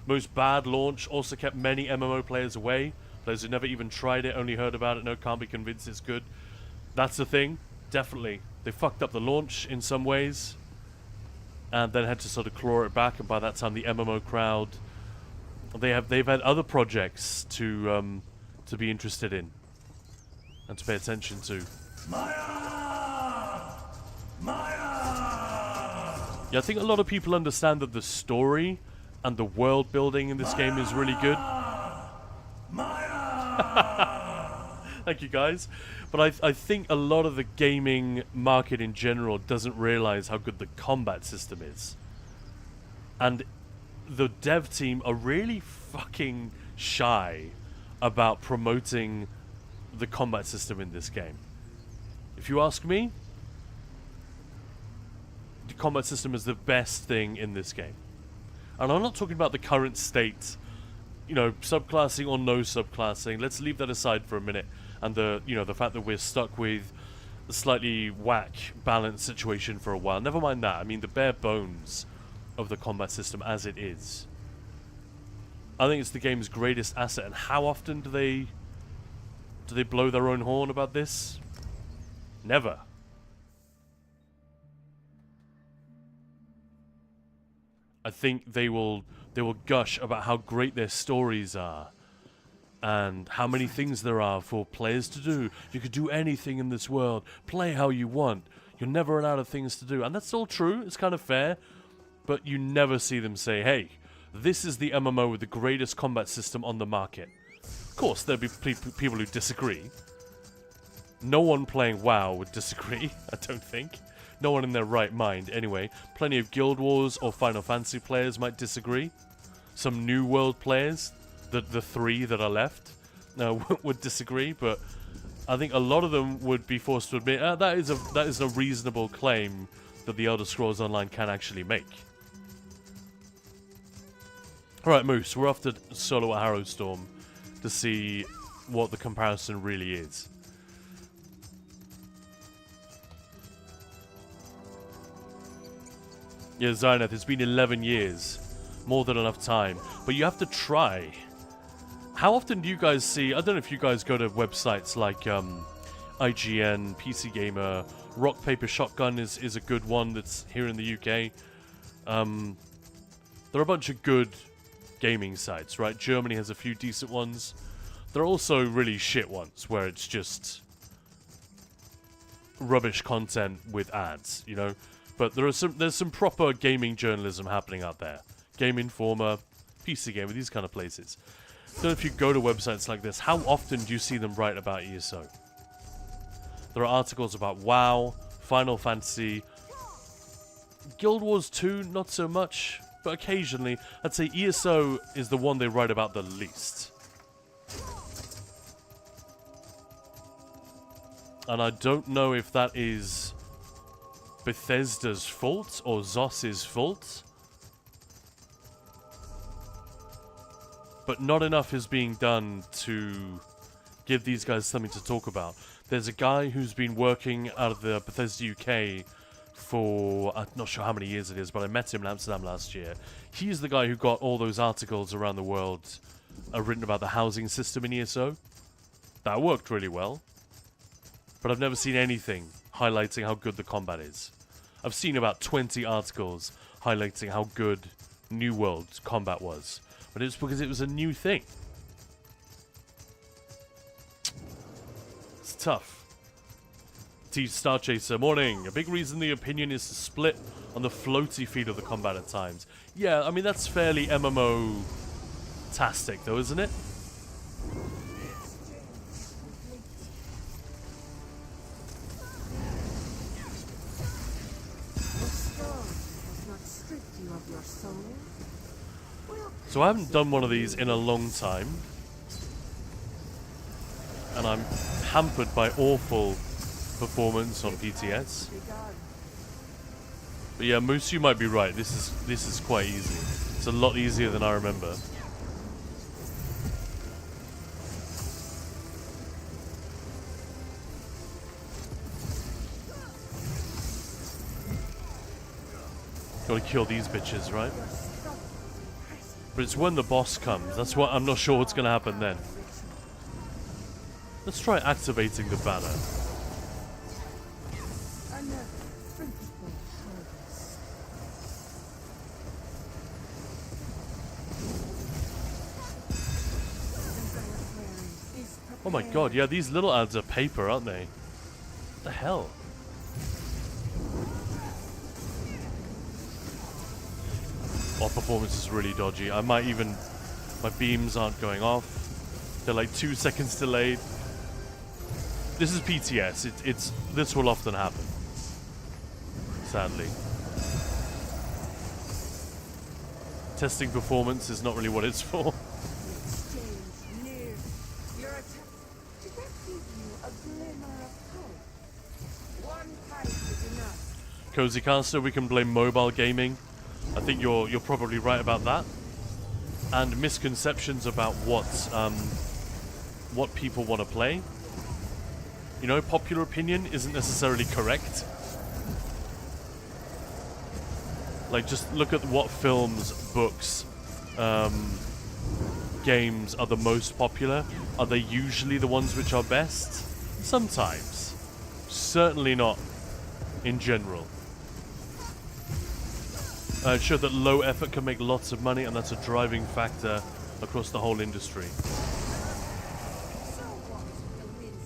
Most bad launch, also kept many MMO players away. Players who never even tried it, only heard about it, no, can't be convinced it's good. That's the thing, definitely. They fucked up the launch in some ways, and then had to sort of claw it back, and by that time the MMO crowd, they've had other projects to be interested in and to pay attention to. Maya! Maya! Yeah, I think a lot of people understand that the story and the world building in this game is really good. Thank you guys. But I think a lot of the gaming market in general doesn't realize how good the combat system is. And the dev team are really fucking shy about promoting the combat system in this game. If you ask me, the combat system is the best thing in this game. And I'm not talking about the current state, you know, subclassing or no subclassing. Let's leave that aside for a minute. And the fact that we're stuck with a slightly whack balance situation for a while. Never mind that. I mean, the bare bones of the combat system as it is. I think it's the game's greatest asset. And how often do they blow their own horn about this? Never. I think they will gush about how great their stories are and how many things there are for players to do. You could do anything in this world. Play how you want. You'll never run out of things to do. And that's all true. It's kind of fair. But you never see them say, hey, this is the MMO with the greatest combat system on the market. Of course, there'll be people who disagree. No one playing WoW would disagree, I don't think. No one in their right mind, anyway. Plenty of Guild Wars or Final Fantasy players might disagree. Some New World players, the 3 that are left, would disagree, but I think a lot of them would be forced to admit that is a reasonable claim that the Elder Scrolls Online can actually make. Alright, Moose, we're off to solo at Harrowstorm to see what the comparison really is. Yeah, Zyneth, it's been 11 years. More than enough time. But you have to try. How often do you guys see... I don't know if you guys go to websites like IGN, PC Gamer, Rock Paper Shotgun is a good one that's here in the UK. There are a bunch of good gaming sites, right? Germany has a few decent ones. There are also really shit ones where it's just rubbish content with ads, you know? But there's some proper gaming journalism happening out there. Game Informer, PC Gamer, these kind of places. So if you go to websites like this, how often do you see them write about ESO? There are articles about WoW, Final Fantasy, Guild Wars 2, not so much, but occasionally. I'd say ESO is the one they write about the least. And I don't know if that is Bethesda's fault or Zos's fault. But not enough is being done to give these guys something to talk about. There's a guy who's been working out of the Bethesda UK for, I'm not sure how many years it is, but I met him in Amsterdam last year. He's the guy who got all those articles around the world written about the housing system in ESO. That worked really well. But I've never seen anything highlighting how good the combat is. I've seen about 20 articles highlighting how good New World combat was. But it's because it was a new thing. It's tough. T Star Chaser, morning. A big reason the opinion is split on the floaty feed of the combat at times. Yeah, I mean, that's fairly MMO-tastic though, isn't it? So I haven't done one of these in a long time. And I'm hampered by awful performance on PTS. But yeah, Moose, you might be right. This is quite easy. It's a lot easier than I remember. Gotta kill these bitches, right? But it's when the boss comes. That's what I'm not sure what's gonna happen then. Let's try activating the banner. Oh my god, yeah, these little ads are paper, aren't they? What the hell? Our performance is really dodgy. I might even... My beams aren't going off. They're like 2 seconds delayed. This is PTS. This will often happen. Sadly. Testing performance is not really what it's for. Cozy Caster, we can blame mobile gaming. I think you're probably right about that. And misconceptions about what people want to play. You know, popular opinion isn't necessarily correct. Like, just look at what films, books, games are the most popular. Are they usually the ones which are best? Sometimes. Certainly not in general. It showed that low effort can make lots of money, and that's a driving factor across the whole industry.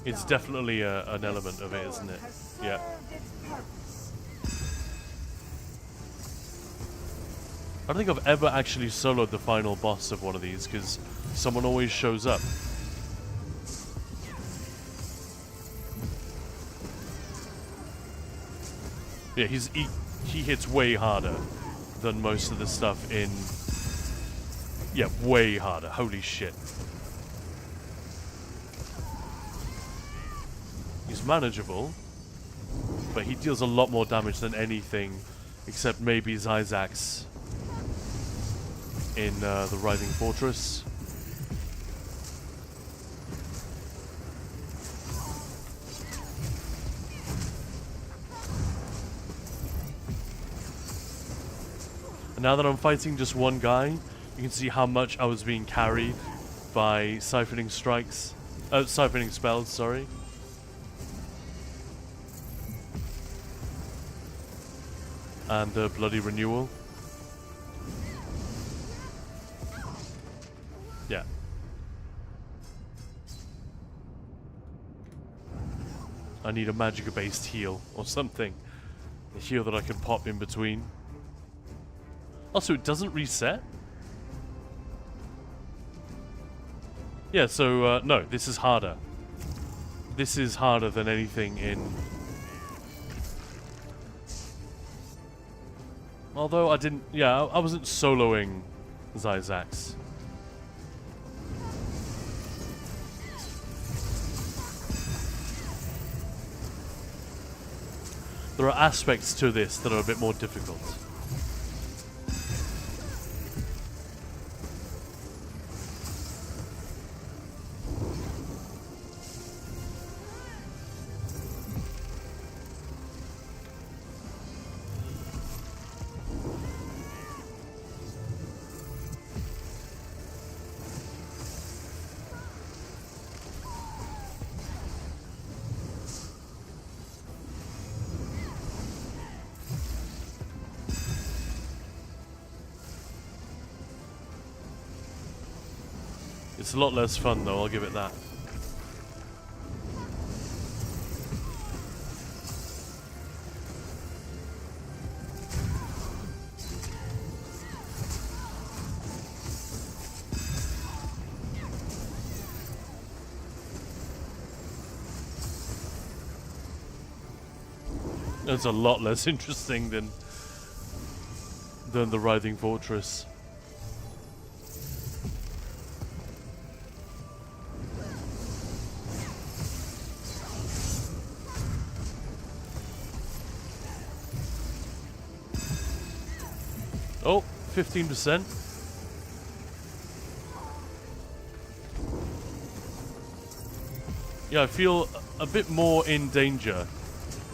It's definitely an element of it, isn't it? Yeah. I don't think I've ever actually soloed the final boss of one of these, because someone always shows up. Yeah, he hits way harder than most of the stuff in... Yeah, way harder. Holy shit. He's manageable, but he deals a lot more damage than anything except maybe Zyzax in the Writhing Fortress. And now that I'm fighting just one guy, you can see how much I was being carried by siphoning strikes. Siphoning spells, sorry. And Bloody Renewal. Yeah. I need a magic-based heal or something. A heal that I can pop in between. Also, it doesn't reset? Yeah, so, no, this is harder. This is harder than anything in... Although I didn't... Yeah, I wasn't soloing Zyzax. There are aspects to this that are a bit more difficult. It's a lot less fun though, I'll give it that. It's a lot less interesting than the Writhing Fortress. Oh, 15%. Yeah, I feel a bit more in danger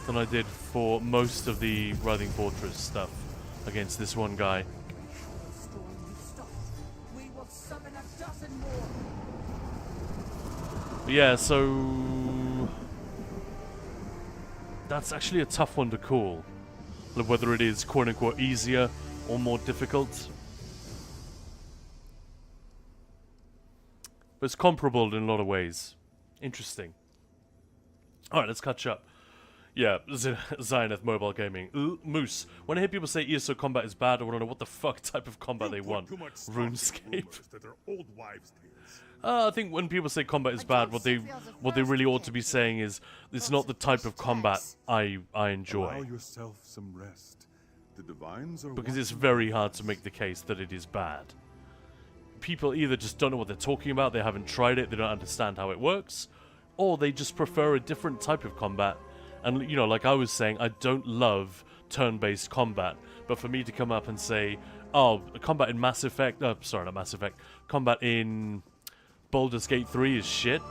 than I did for most of the Writhing Fortress stuff against this one guy. But yeah, so that's actually a tough one to call. Whether it is quote-unquote easier or more difficult. But it's comparable in a lot of ways. Interesting. Alright, let's catch up. Yeah, Zioneth Mobile Gaming. Moose. When I hear people say ESO combat is bad, I want to know what the fuck type of combat they want. RuneScape. I think when people say combat is bad, what they really ought to be saying is it's not the type of combat I enjoy. Allow yourself some rest. The divines are because it's very hard to make the case that it is bad. People either just don't know what they're talking about, they haven't tried it, they don't understand how it works, or they just prefer a different type of combat. And, you know, like I was saying, I don't love turn-based combat, but for me to come up and say, oh, combat in Mass Effect, sorry, not Mass Effect, combat in Baldur's Gate 3 is shit,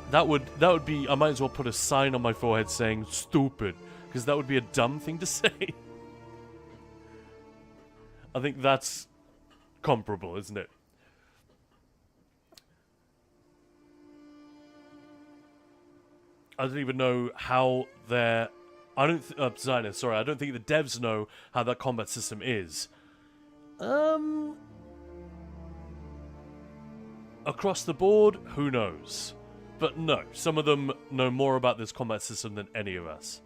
that would be, I might as well put a sign on my forehead saying, stupid, because that would be a dumb thing to say. I think that's comparable, isn't it? I don't even know how their... I don't think the devs know how that combat system is. Across the board, who knows? But no, some of them know more about this combat system than any of us.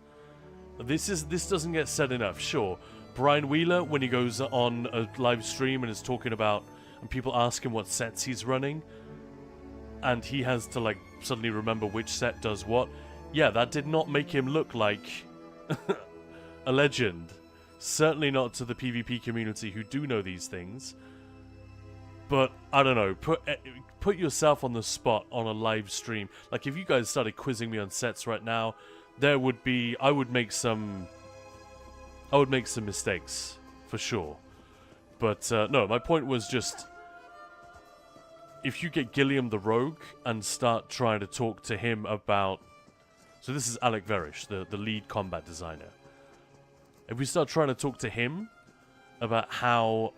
This doesn't get said enough, sure. Brian Wheeler, when he goes on a live stream and is talking about, and people ask him what sets he's running, and he has to like suddenly remember which set does what. Yeah, that did not make him look like a legend. Certainly not to the PvP community who do know these things. But, I don't know, put yourself on the spot on a live stream. Like, if you guys started quizzing me on sets right now, I would make some mistakes, for sure. But, no, my point was just, if you get Gilliam the Rogue and start trying to talk to him about... So this is Alec Verish, the lead combat designer. If we start trying to talk to him about how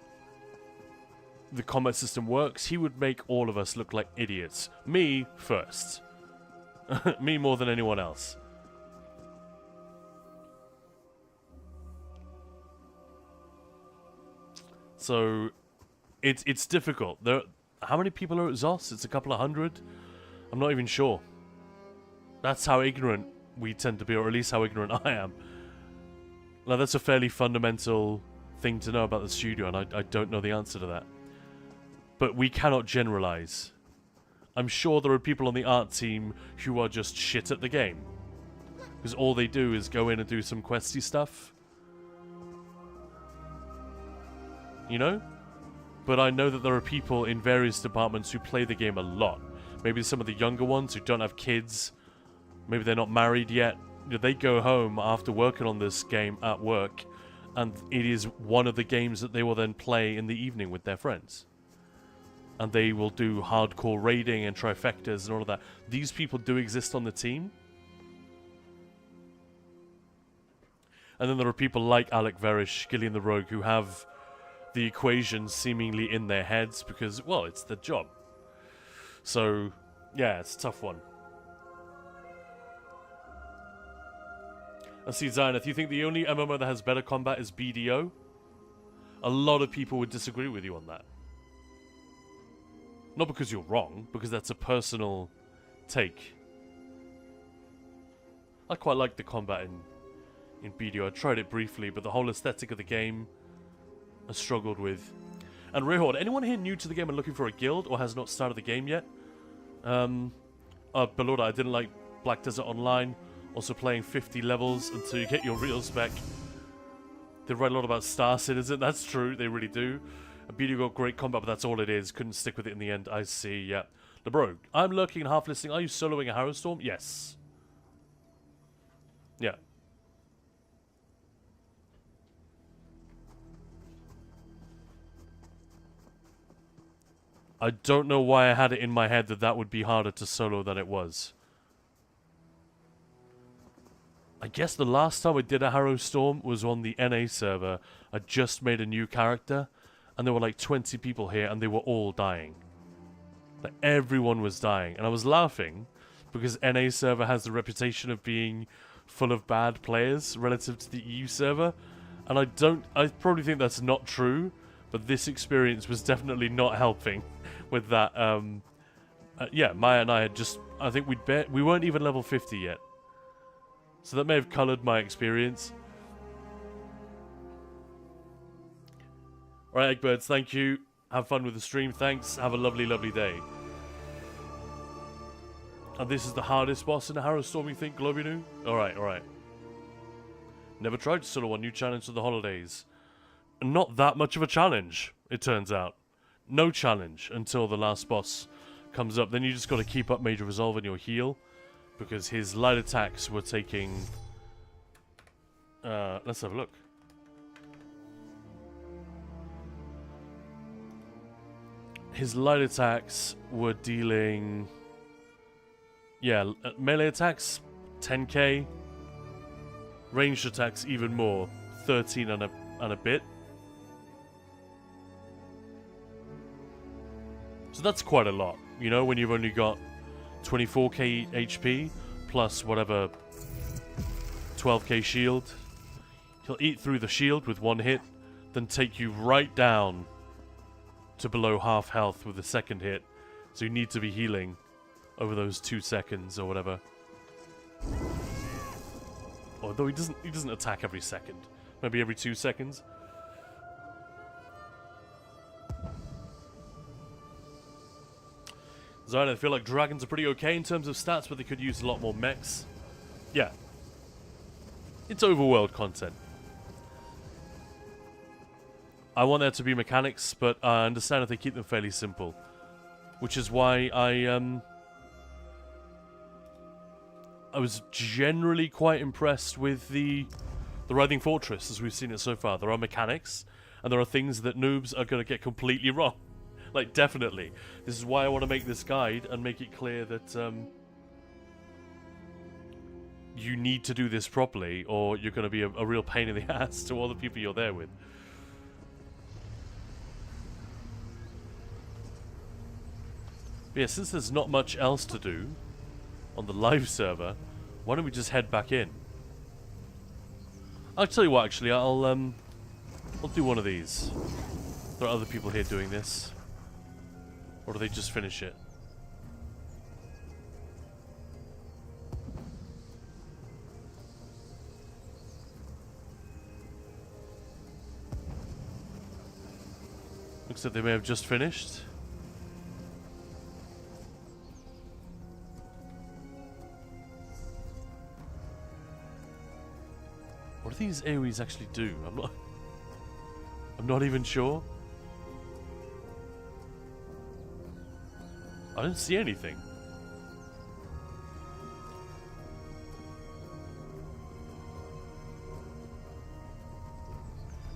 the combat system works, he would make all of us look like idiots. Me first. Me more than anyone else. So, it's difficult. How many people are at ZOS? It's a couple of hundred? I'm not even sure. That's how ignorant we tend to be, or at least how ignorant I am. Now, that's a fairly fundamental thing to know about the studio, and I don't know the answer to that. But we cannot generalize. I'm sure there are people on the art team who are just shit at the game. Because all they do is go in and do some questy stuff. You know? But I know that there are people in various departments who play the game a lot. Maybe some of the younger ones who don't have kids. Maybe they're not married yet. You know, they go home after working on this game at work, and it is one of the games that they will then play in the evening with their friends. And they will do hardcore raiding and trifectas and all of that. These people do exist on the team. And then there are people like Alec Verish, Gillian the Rogue, who have the equations seemingly in their heads because, well, it's their job. So, yeah, it's a tough one. I see, Zioneth, you think the only MMO that has better combat is BDO? A lot of people would disagree with you on that. Not because you're wrong, because that's a personal take. I quite like the combat in BDO. I tried it briefly, but the whole aesthetic of the game I struggled with. And Rehord, anyone here new to the game and looking for a guild or has not started the game yet? Belorda, I didn't like Black Desert Online. Also playing 50 levels until you get your real spec. They write a lot about Star Citizen. That's true, they really do. BDO got great combat, but that's all it is. Couldn't stick with it in the end. I see, yeah. LeBro, I'm lurking and half listening. Are you soloing a Harrowstorm? Yes. Yeah. I don't know why I had it in my head that that would be harder to solo than it was. I guess the last time I did a Harrowstorm was on the NA server. I just made a new character, and there were like 20 people here, and they were all dying. Like, everyone was dying, and I was laughing, because NA server has the reputation of being full of bad players relative to the EU server, and I probably think that's not true, but this experience was definitely not helping with that. Yeah, Maya and I had just, I think we weren't even level 50 yet. So that may have coloured my experience. Alright, Eggbirds, thank you. Have fun with the stream, thanks. Have a lovely, lovely day. And this is the hardest boss in the Harrowstorm, you think, Globinu? Alright, alright. Never tried to solo one new challenge for the holidays. Not that much of a challenge, it turns out. No challenge until the last boss comes up. Then you just got to keep up Major Resolve and your heal. Because his light attacks were taking... let's have a look. His light attacks were dealing... Yeah, melee attacks, 10k. Ranged attacks, even more, 13 and a bit. So that's quite a lot, you know, when you've only got 24k HP, plus whatever 12k shield. He'll eat through the shield with one hit, then take you right down to below half health with the second hit. So you need to be healing over those 2 seconds or whatever. Although he doesn't attack every second. Maybe every 2 seconds. Zion, I feel like dragons are pretty okay in terms of stats, but they could use a lot more mechs. Yeah. It's overworld content. I want there to be mechanics, but I understand if they keep them fairly simple. Which is why I was generally quite impressed with the Writhing Fortress as we've seen it so far. There are mechanics, and there are things that noobs are going to get completely wrong. Like, definitely. This is why I want to make this guide and make it clear that you need to do this properly, or you're going to be a real pain in the ass to all the people you're there with. But yeah, since there's not much else to do on the live server, why don't we just head back in? I'll tell you what, actually, I'll do one of these. There are other people here doing this. Or do they just finish it? Looks like they may have just finished. What do these AoEs actually do? I'm not even sure. I don't see anything.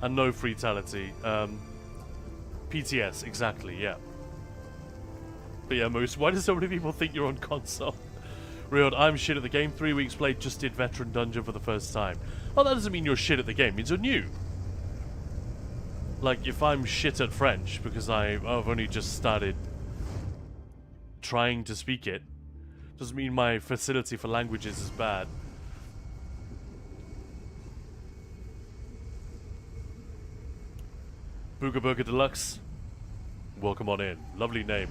And no fatality. PTS, exactly, yeah. But yeah, Moose, why do so many people think you're on console? Riod, I'm shit at the game. 3 weeks played, just did Veteran Dungeon for the first time. Oh, that doesn't mean you're shit at the game. It means you're new. Like, if I'm shit at French because I've only just started trying to speak it, doesn't mean my facility for languages is bad. Booga Burger Deluxe, welcome on in. Lovely name.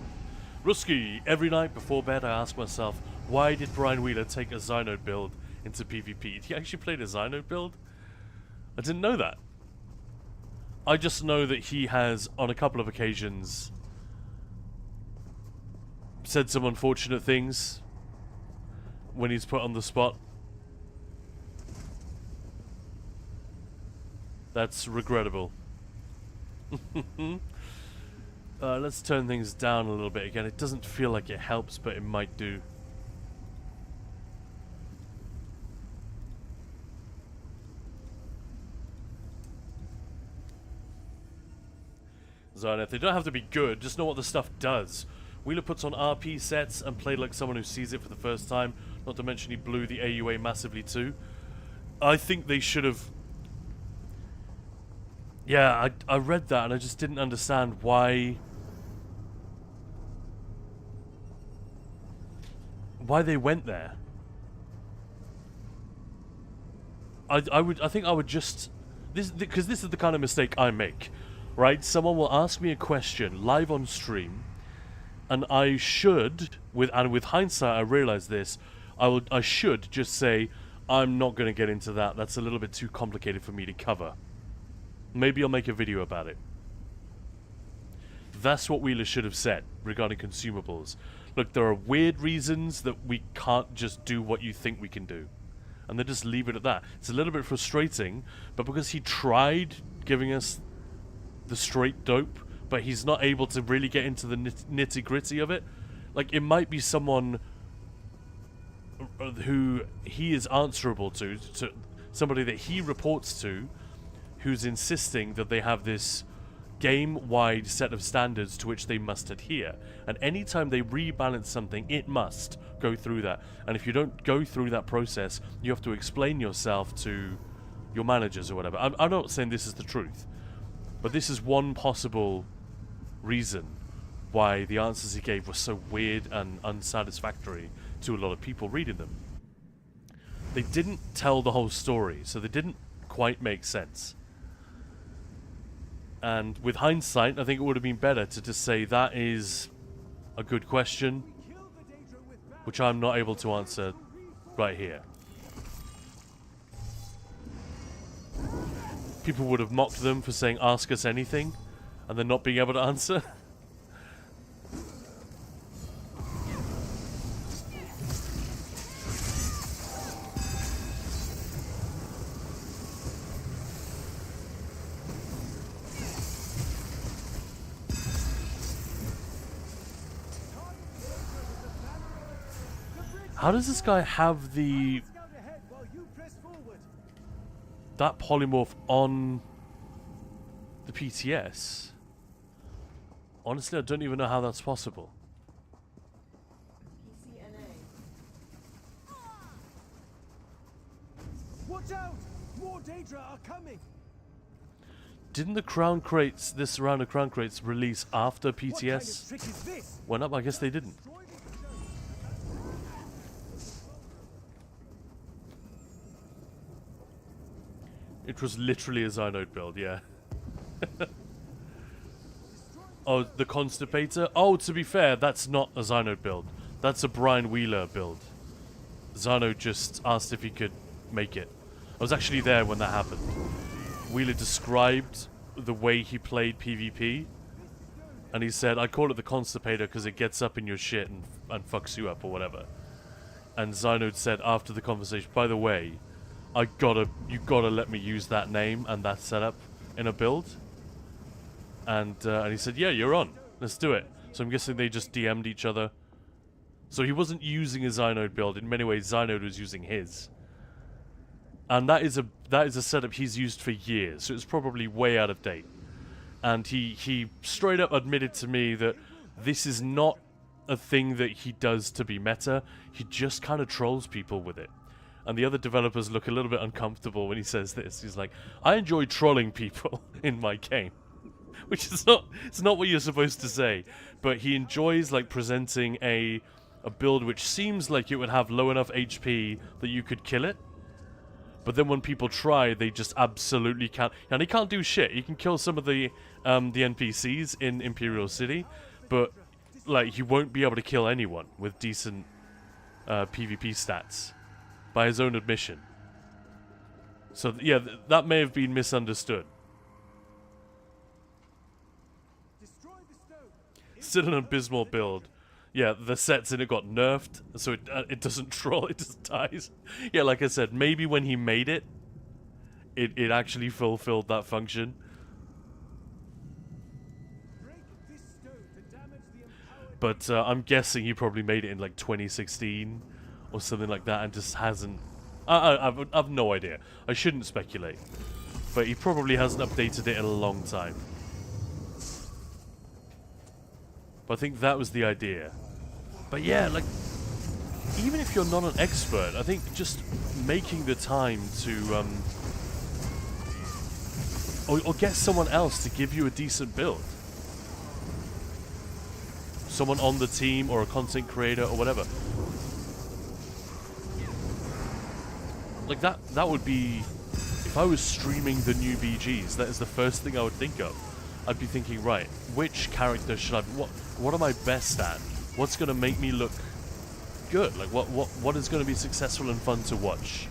Ruski, every night before bed I ask myself, why did Brian Wheeler take a Xynode build into PvP? He actually played a Xynode build? I didn't know that. I just know that he has, on a couple of occasions, said some unfortunate things when he's put on the spot. That's regrettable. Let's turn things down a little bit again. It doesn't feel like it helps, but it might do. Zenith, they don't have to be good, just know what the stuff does. Wheeler puts on RP sets and played like someone who sees it for the first time, not to mention he blew the AUA massively too. I think they should have... Yeah, I read that and I just didn't understand why they went there. I think I would just... Because this is the kind of mistake I make. Right, someone will ask me a question live on stream, and I should, with hindsight, I realize this. I should just say, I'm not going to get into that. That's a little bit too complicated for me to cover. Maybe I'll make a video about it. That's what Wheeler should have said regarding consumables. Look, there are weird reasons that we can't just do what you think we can do, and then just leave it at that. It's a little bit frustrating, but because he tried giving us the straight dope, but he's not able to really get into the nitty-gritty of it. Like, it might be someone who he is answerable to somebody that he reports to, who's insisting that they have this game-wide set of standards to which they must adhere. And anytime they rebalance something, it must go through that. And if you don't go through that process, you have to explain yourself to your managers or whatever. I'm not saying this is the truth, but this is one possible reason why the answers he gave were so weird and unsatisfactory to a lot of people reading them. They didn't tell the whole story, so they didn't quite make sense. And with hindsight, I think it would have been better to just say that is a good question, which I'm not able to answer right here. People would have mocked them for saying, ask us anything, and then not being able to answer. How does this guy have the Scout ahead while you press forward. that polymorph on the PTS? Honestly, I don't even know how that's possible. Watch out! More Daedra are coming. Didn't the crown crates, this round of crown crates, release after What kind of PTS trick is this? went up? I guess they didn't. Destroy the stone. It was literally a Xynode build, yeah. Oh, the Constipator? Oh, to be fair, that's not a Xynode build. That's a Brian Wheeler build. Xynode just asked if he could make it. I was actually there when that happened. Wheeler described the way he played PvP, and he said, I call it the Constipator because it gets up in your shit and fucks you up or whatever. And Xynode said after the conversation, by the way, you gotta let me use that name and that setup in a build. And he said, yeah, you're on. Let's do it. So I'm guessing they just DM'd each other. So he wasn't using a Xynode build. In many ways, Xynode was using his. And that is a setup he's used for years. So it's probably way out of date. And he straight up admitted to me that this is not a thing that he does to be meta. He just kind of trolls people with it. And the other developers look a little bit uncomfortable when he says this. He's like, I enjoy trolling people in my game. Which is not what you're supposed to say. But he enjoys like presenting a build which seems like it would have low enough HP that you could kill it. But then when people try, they just absolutely can't. And he can't do shit. He can kill some of the NPCs in Imperial City, but like he won't be able to kill anyone with decent PvP stats, by his own admission. So yeah, that may have been misunderstood. Destroy the stone. Still an abysmal build. Yeah, the sets in it got nerfed, so it doesn't troll, it just dies. Yeah, like I said, maybe when he made it, it actually fulfilled that function. Break this stone to damage the empowered. But I'm guessing he probably made it in like 2016 or something like that and just hasn't... I've no idea. I shouldn't speculate. But he probably hasn't updated it in a long time. But I think that was the idea. But yeah, like, even if you're not an expert, I think just making the time to, or get someone else to give you a decent build. Someone on the team or a content creator or whatever. Like that would be, if I was streaming the new BGs, that is the first thing I would think of. I'd be thinking, right, which character should I... What am I best at? What's going to make me look good? Like, what is going to be successful and fun to watch?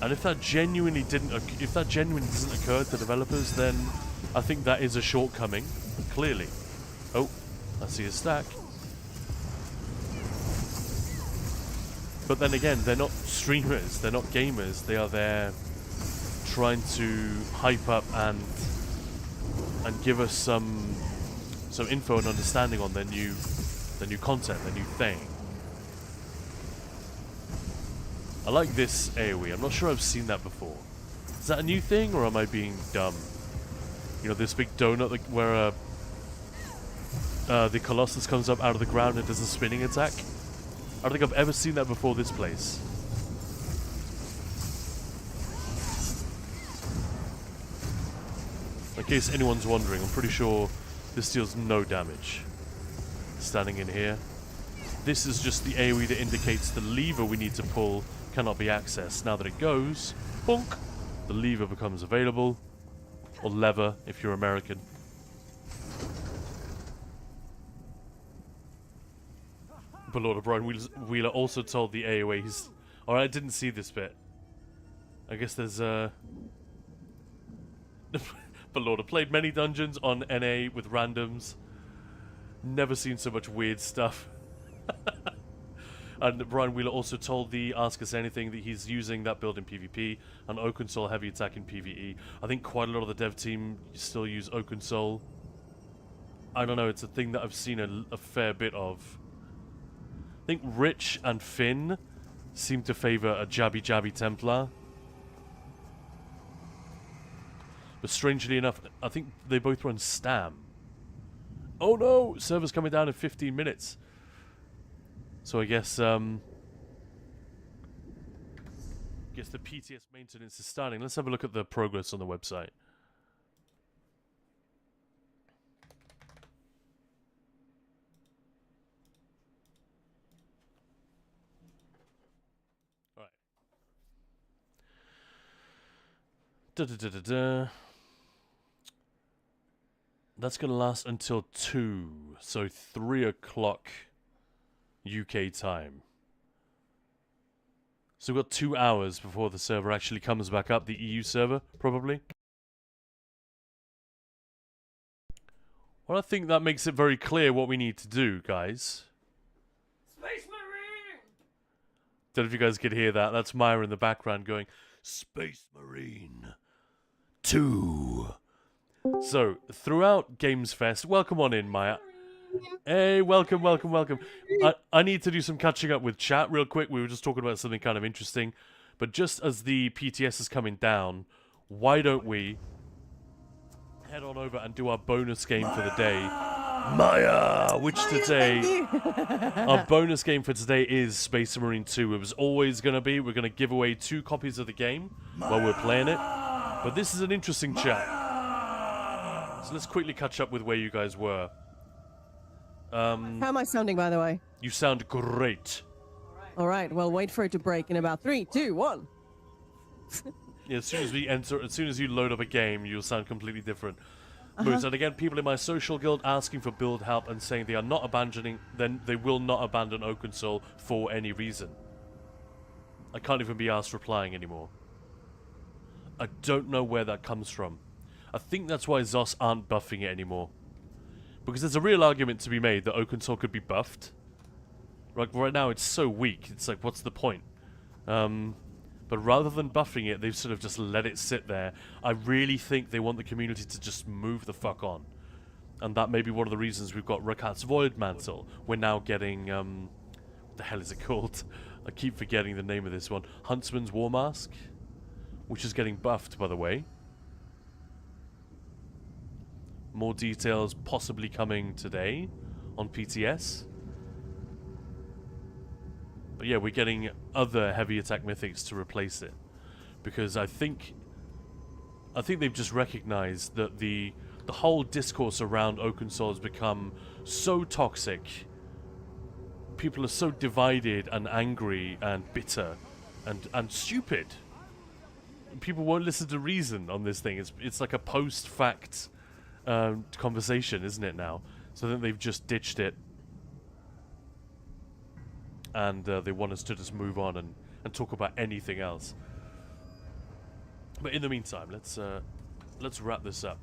And if that genuinely doesn't occur to developers, then I think that is a shortcoming, clearly. Oh, I see a stack. But then again, they're not streamers, they're not gamers, they are there trying to hype up and give us some info and understanding on their new content, their new thing. I like this AoE. I'm not sure I've seen that before. Is that a new thing, or am I being dumb? You know, this big donut where the Colossus comes up out of the ground and does a spinning attack? I don't think I've ever seen that before this place. In case anyone's wondering, I'm pretty sure this deals no damage. Standing in here. This is just the AoE that indicates the lever we need to pull cannot be accessed. Now that it goes, bonk, the lever becomes available. Or lever, if you're American. But Lord of Brian Wheeler also told the AoE he's... Alright, I didn't see this bit. I guess there's But Lord, I've played many dungeons on NA with randoms. Never seen so much weird stuff. And Brian Wheeler also told the Ask Us Anything that he's using that build in PvP and Oaken Soul heavy attack in PvE. I think quite a lot of the dev team still use Oaken Soul. I don't know, it's a thing that I've seen a fair bit of. I think Rich and Finn seem to favor a jabby Templar. But strangely enough, I think they both run Stam. Oh no! Server's coming down in 15 minutes. So I guess the PTS maintenance is starting. Let's have a look at the progress on the website. All right. That's going to last until 2, so 3 o'clock UK time. So we've got 2 hours before the server actually comes back up, the EU server, probably. Well, I think that makes it very clear what we need to do, guys. Space Marine! Don't know if you guys could hear that. That's Myra in the background going, Space Marine 2. So, throughout Gamesfest, welcome on in, Maya. Hey, welcome. I need to do some catching up with chat real quick. We were just talking about something kind of interesting. But just as the PTS is coming down, why don't we head on over and do our bonus game for the day. Maya! Which today, our bonus game for today is Space Marine 2. It was always going to be. We're going to give away 2 copies of the game while we're playing it. But this is an interesting chat. So let's quickly catch up with where you guys were. How am I sounding, by the way? You sound great. All right, well, wait for it to break in about 3, 2, 1. Yeah, as soon as we enter, as soon as you load up a game, you'll sound completely different. Moose, and again, people in my social guild asking for build help and saying they are not abandoning, then they will not abandon Oakensole for any reason. I can't even be asked replying anymore. I don't know where that comes from. I think that's why Zos aren't buffing it anymore. Because there's a real argument to be made that Oakensole could be buffed. Like, right now it's so weak, it's like, what's the point? But rather than buffing it, they've sort of just let it sit there. I really think they want the community to just move the fuck on. And that may be one of the reasons we've got Rakat's Void Mantle. We're now getting, what the hell is it called? I keep forgetting the name of this one. Huntsman's War Mask, which is getting buffed, by the way. More details possibly coming today on PTS. But yeah, we're getting other heavy attack mythics to replace it. Because I think they've just recognized that the whole discourse around Oakensole has become so toxic. People are so divided and angry and bitter and stupid. People won't listen to reason on this thing. It's like a post-fact conversation, isn't it now? So then they've just ditched it. And they want us to just move on and talk about anything else. But in the meantime, let's wrap this up.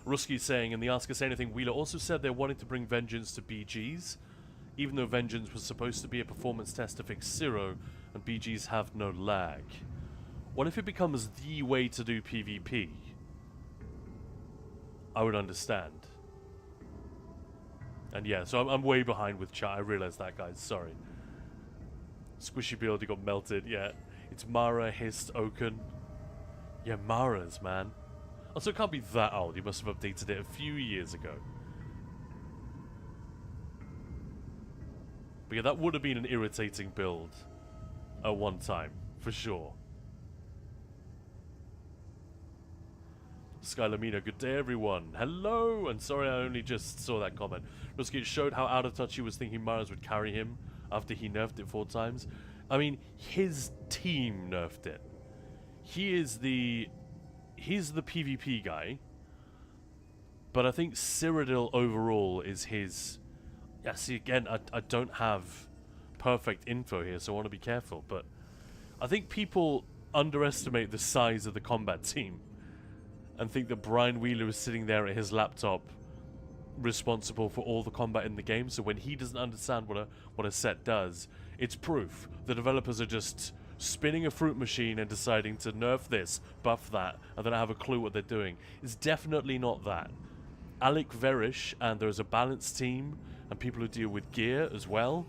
Ruski's saying in the Ask Us Anything, Wheeler also said they're wanting to bring Vengeance to BGs, even though Vengeance was supposed to be a performance test to fix Zero, and BGs have no lag. What if it becomes the way to do PvP? I would understand. And yeah, so I'm way behind with chat. I realize that, guys. Sorry. Squishy build, got melted. Yeah, it's Mara, Hist, Oaken. Yeah, Mara's, man. Also, it can't be that old. You must have updated it a few years ago. But yeah, that would have been an irritating build at one time, for sure. Skylamina, good day everyone. Hello! And sorry I only just saw that comment. Rusky, it showed how out of touch he was thinking Maras would carry him after he nerfed it 4 times. I mean, his team nerfed it. He's the PvP guy. But I think Cyrodiil overall is his... Yeah, see again, I don't have perfect info here, so I want to be careful. But I think people underestimate the size of the combat team. And think that Brian Wheeler is sitting there at his laptop responsible for all the combat in the game. So when he doesn't understand what a set does, it's proof. The developers are just spinning a fruit machine and deciding to nerf this, buff that, and then I have a clue what they're doing. It's definitely not that. Alec Verish, and there's a balanced team, and people who deal with gear as well.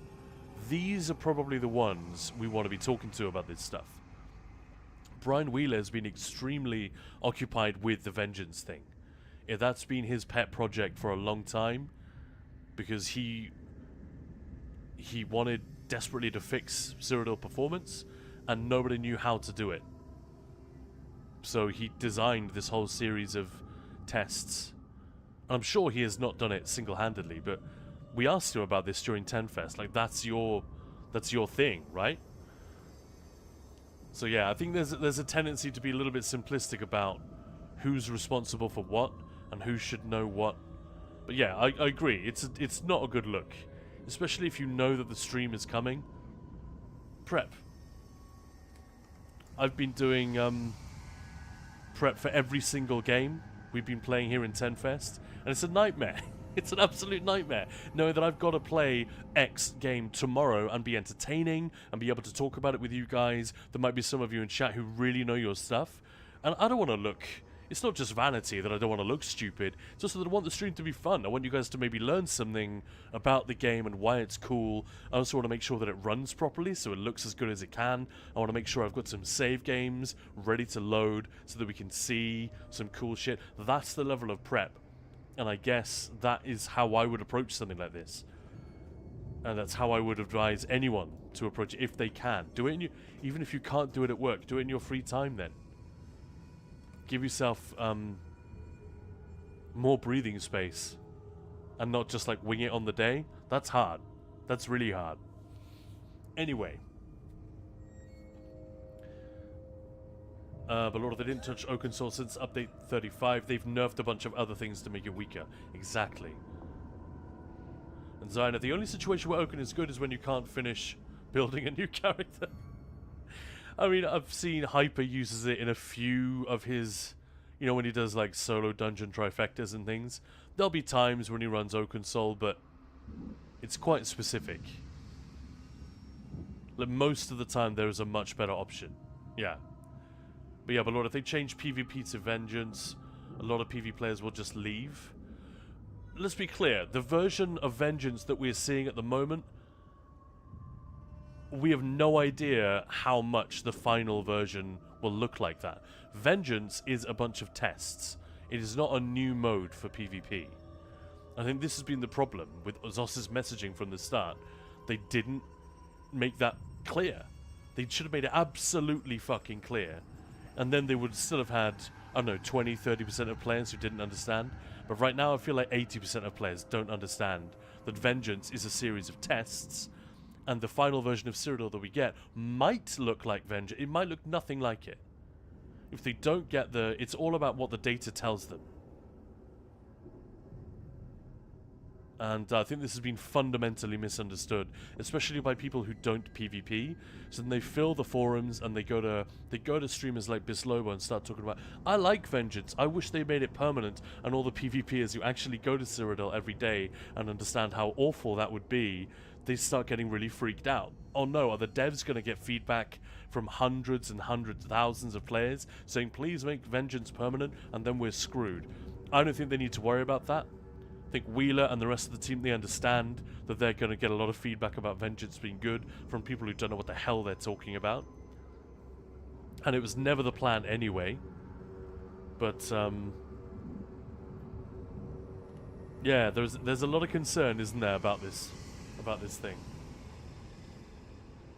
These are probably the ones we want to be talking to about this stuff. Brian Wheeler has been extremely occupied with the Vengeance thing. Yeah, that's been his pet project for a long time, because he wanted desperately to fix Cyrodiil performance, and nobody knew how to do it. So he designed this whole series of tests. I'm sure he has not done it single-handedly, but we asked him about this during 10Fest. Like, that's your thing, right? So yeah, I think there's a tendency to be a little bit simplistic about who's responsible for what and who should know what. But yeah, I agree. It's not a good look, especially if you know that the stream is coming. Prep. I've been doing prep for every single game we've been playing here in 10Fest, and it's a nightmare. It's an absolute nightmare, knowing that I've got to play X game tomorrow and be entertaining and be able to talk about it with you guys. There might be some of you in chat who really know your stuff, and I don't want to look... It's not just vanity that I don't want to look stupid, it's also that I want the stream to be fun. I want you guys to maybe learn something about the game and why it's cool. I also want to make sure that it runs properly so it looks as good as it can. I want to make sure I've got some save games ready to load so that we can see some cool shit. That's the level of prep. And I guess that is how I would approach something like this. And that's how I would advise anyone to approach it if they can. Do it in your... Even if you can't do it at work, do it in your free time then. Give yourself more breathing space. And not just like wing it on the day. That's hard. That's really hard. Anyway. But Lord, they didn't touch Oaken Soul since update 35. They've nerfed a bunch of other things to make it weaker. Exactly. And Zyna, the only situation where Oaken is good is when you can't finish building a new character. I mean, I've seen Hyper uses it in a few of his... You know, when he does, like, solo dungeon trifectas and things. There'll be times when he runs Oaken Soul, but it's quite specific. Like, most of the time, there is a much better option. Yeah. But yeah, but Lord, if they change PvP to Vengeance, a lot of PvP players will just leave. Let's be clear, the version of Vengeance that we're seeing at the moment, we have no idea how much the final version will look like that. Vengeance is a bunch of tests. It is not a new mode for PvP. I think this has been the problem with Zos's messaging from the start. They didn't make that clear. They should have made it absolutely fucking clear. And then they would still have had, I don't know, 20-30% of players who didn't understand. But right now I feel like 80% of players don't understand that Vengeance is a series of tests, and the final version of Cyrodiil that we get might look like Vengeance. It might look nothing like it. If they don't get the... It's all about what the data tells them. And I think this has been fundamentally misunderstood, especially by people who don't PvP. So then they fill the forums and they go to streamers like Bislobo and start talking about, I like Vengeance, I wish they made it permanent, and all the PvPers who actually go to Cyrodiil every day and understand how awful that would be, they start getting really freaked out. Oh no, are the devs going to get feedback from hundreds and hundreds, thousands of players saying, please make Vengeance permanent, and then we're screwed? I don't think they need to worry about that. I think Wheeler and the rest of the team, they understand that they're going to get a lot of feedback about Vengeance being good from people who don't know what the hell they're talking about. And it was never the plan anyway. But, yeah, there's a lot of concern, isn't there, about this thing.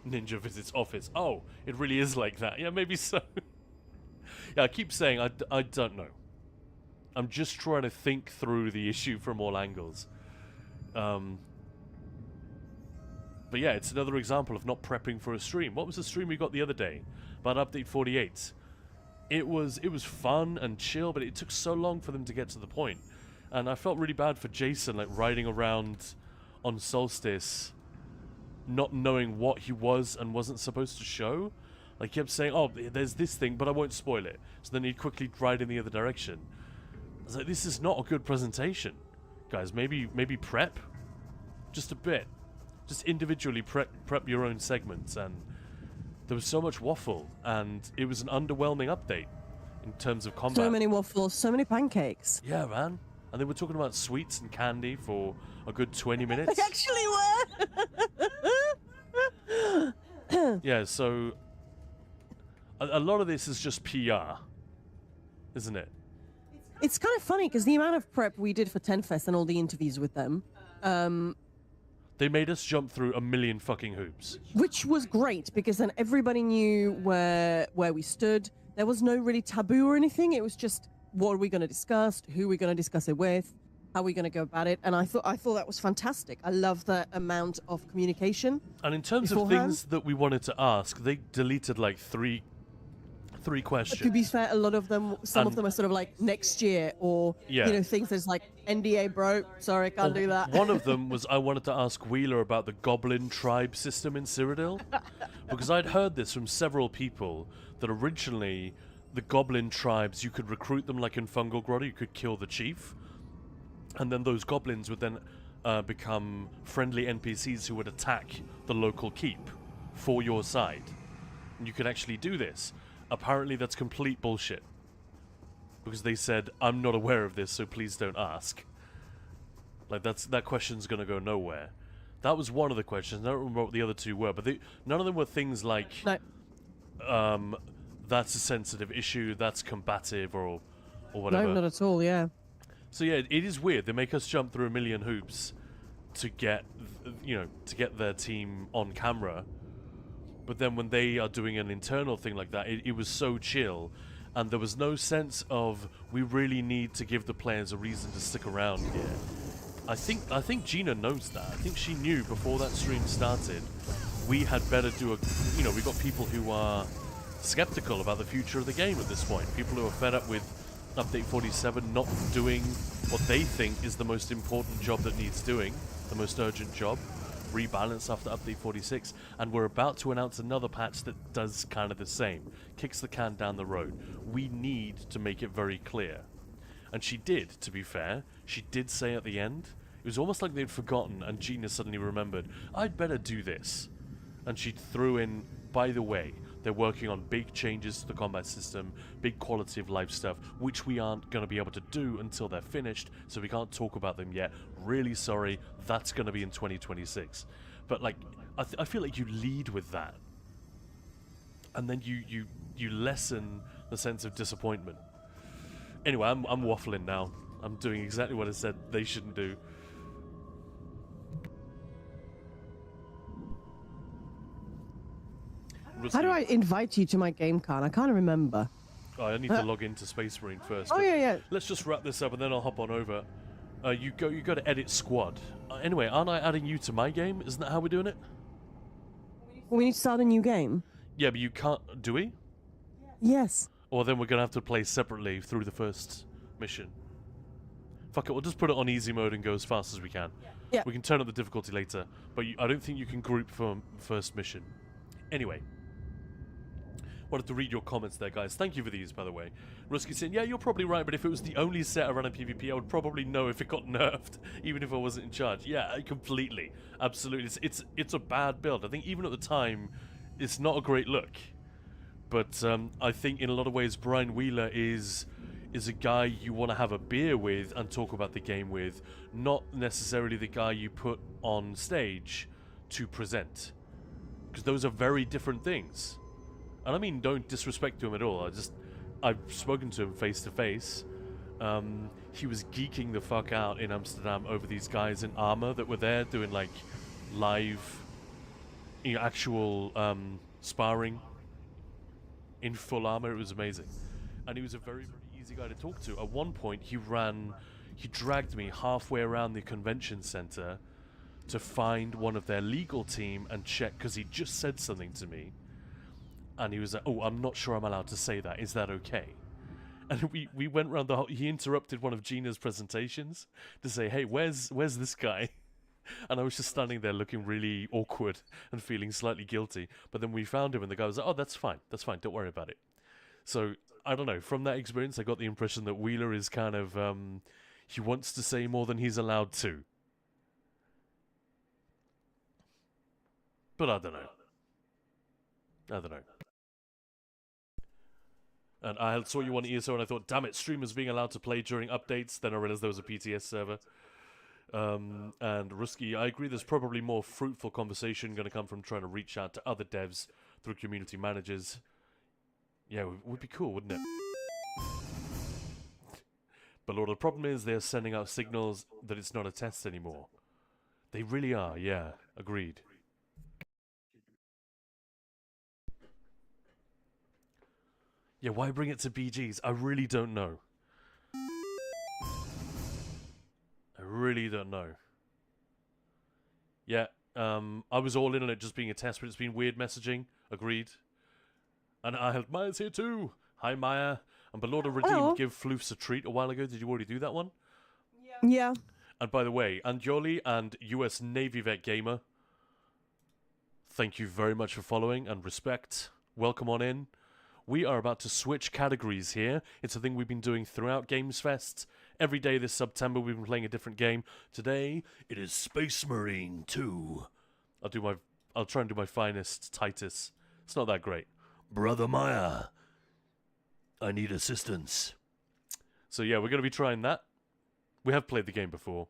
Ninja visits office. Oh, it really is like that. Yeah, maybe so. Yeah, I keep saying I don't know. I'm just trying to think through the issue from all angles. But yeah, it's another example of not prepping for a stream. What was the stream we got the other day? About update 48. It was fun and chill, but it took so long for them to get to the point. And I felt really bad for Jason, like, riding around on Solstice, not knowing what he was and wasn't supposed to show. Like, he kept saying, oh, there's this thing, but I won't spoil it. So then he'd quickly ride in the other direction. I was like, this is not a good presentation. Guys, maybe prep? Just a bit. Just individually prep your own segments, and there was so much waffle, and it was an underwhelming update in terms of combat. So many waffles, so many pancakes. Yeah, man. And they were talking about sweets and candy for a good 20 minutes. They actually were. Yeah, so a lot of this is just PR, isn't it? It's kind of funny because the amount of prep we did for Tenfest and all the interviews with them, They made us jump through a million fucking hoops. which was great because then everybody knew where we stood. There was no really taboo or anything. It was just what are we going to discuss, who are we going to discuss it with, how are we going to go about it, and I thought that was fantastic. I love that amount of communication. And in terms of beforehand. things that we wanted to ask, they deleted like three questions. To be fair, a lot of them, some of And- them are sort of like next year or Yeah. things that's like NDA, bro. Sorry, can't do that. One of them was I wanted to ask Wheeler about the Goblin tribe system in Cyrodiil, because I'd heard this from several people that originally the Goblin tribes, you could recruit them like in Fungal Grotto, you could kill the chief, and then those goblins would then become friendly NPCs who would attack the local keep for your side. And you could actually do this. Apparently that's complete bullshit. Because they said, I'm not aware of this, so please don't ask. Like, that question's gonna go nowhere. That was one of the questions. I don't remember what the other two were, but none of them were things like, No, that's a sensitive issue, that's combative, or whatever. no, not at all. Yeah. So yeah, it is weird. They make us jump through a million hoops to get, to get their team on camera. But then when they are doing an internal thing like that, it was so chill, and there was no sense of we really need to give the players a reason to stick around here. I think Gina knows that. I think she knew before that stream started we had better do we got people who are skeptical about the future of the game at this point. People who are fed up with Update 47 not doing what they think is the most important job that needs doing, the most urgent job, rebalance after Update 46, and we're about to announce another patch that does kind of the same, kicks the can down the road. We need to make it very clear. And she did, to be fair. She did say at the end, it was almost like they'd forgotten and Gina suddenly remembered, I'd better do this. And she threw in, by the way, they're working on big changes to the combat system, big quality of life stuff, which we aren't going to be able to do until they're finished, so we can't talk about them yet. Really sorry, that's going to be in 2026. But like, I feel like you lead with that, and then you lessen the sense of disappointment. Anyway, I'm waffling now. I'm doing exactly what I said they shouldn't do. How do I invite you to my game card? I can't remember. Oh, I need to log into Space Marine first. Oh but yeah. Let's just wrap this up and then I'll hop on over. You go to edit squad. Anyway, aren't I adding you to my game? Isn't that how we're doing it? We need to start a new game. Yeah, but you can't. Do we? Yes. Or then we're gonna have to play separately through the first mission. Fuck it, we'll just put it on easy mode and go as fast as we can. Yeah. We can turn up the difficulty later, but I don't think you can group for first mission. Anyway. Wanted to read your comments there, guys. Thank you for these, by the way. Rusky saying, yeah, you're probably right, but if it was the only set around in PvP, I would probably know if it got nerfed, even if I wasn't in charge. Yeah, completely. Absolutely. It's a bad build. I think even at the time, it's not a great look. But I think in a lot of ways, Brian Wheeler is a guy you want to have a beer with and talk about the game with, not necessarily the guy you put on stage to present. Because those are very different things. And I mean, don't disrespect him at all. I've spoken to him face to face. He was geeking the fuck out in Amsterdam over these guys in armor that were there doing like live, actual sparring in full armor. It was amazing, and he was a very, very easy guy to talk to. At one point, he dragged me halfway around the convention center to find one of their legal team and check because he just said something to me. And he was like, oh, I'm not sure I'm allowed to say that. Is that okay? And we went around the whole... He interrupted one of Gina's presentations to say, hey, where's this guy? And I was just standing there looking really awkward and feeling slightly guilty. But then we found him and the guy was like, oh, that's fine. That's fine. Don't worry about it. So, I don't know. From that experience, I got the impression that Wheeler is kind of... he wants to say more than he's allowed to. But I don't know. I don't know. And I saw you on ESO and I thought, damn it, streamers being allowed to play during updates. Then I realized there was a PTS server. And Rusky, I agree, there's probably more fruitful conversation going to come from trying to reach out to other devs through community managers. Yeah, it would be cool, wouldn't it? But Lord, the problem is they're sending out signals that it's not a test anymore. They really are, yeah, agreed. Yeah, why bring it to BGs? I really don't know. I really don't know. Yeah, I was all in on it just being a test, but it's been weird messaging. Agreed. And I had Maya's here too. Hi, Maya. And Belorda Redeemed give Floofs a treat a while ago. Did you already do that one? Yeah. And by the way, Anjoli and US Navy Vet Gamer, thank you very much for following and respect. Welcome on in. We are about to switch categories here. It's a thing we've been doing throughout Gamesfest. Every day this September we've been playing a different game. Today, it is Space Marine 2. I'll try and do my finest Titus. It's not that great. Brother Maya, I need assistance. So yeah, we're going to be trying that. We have played the game before.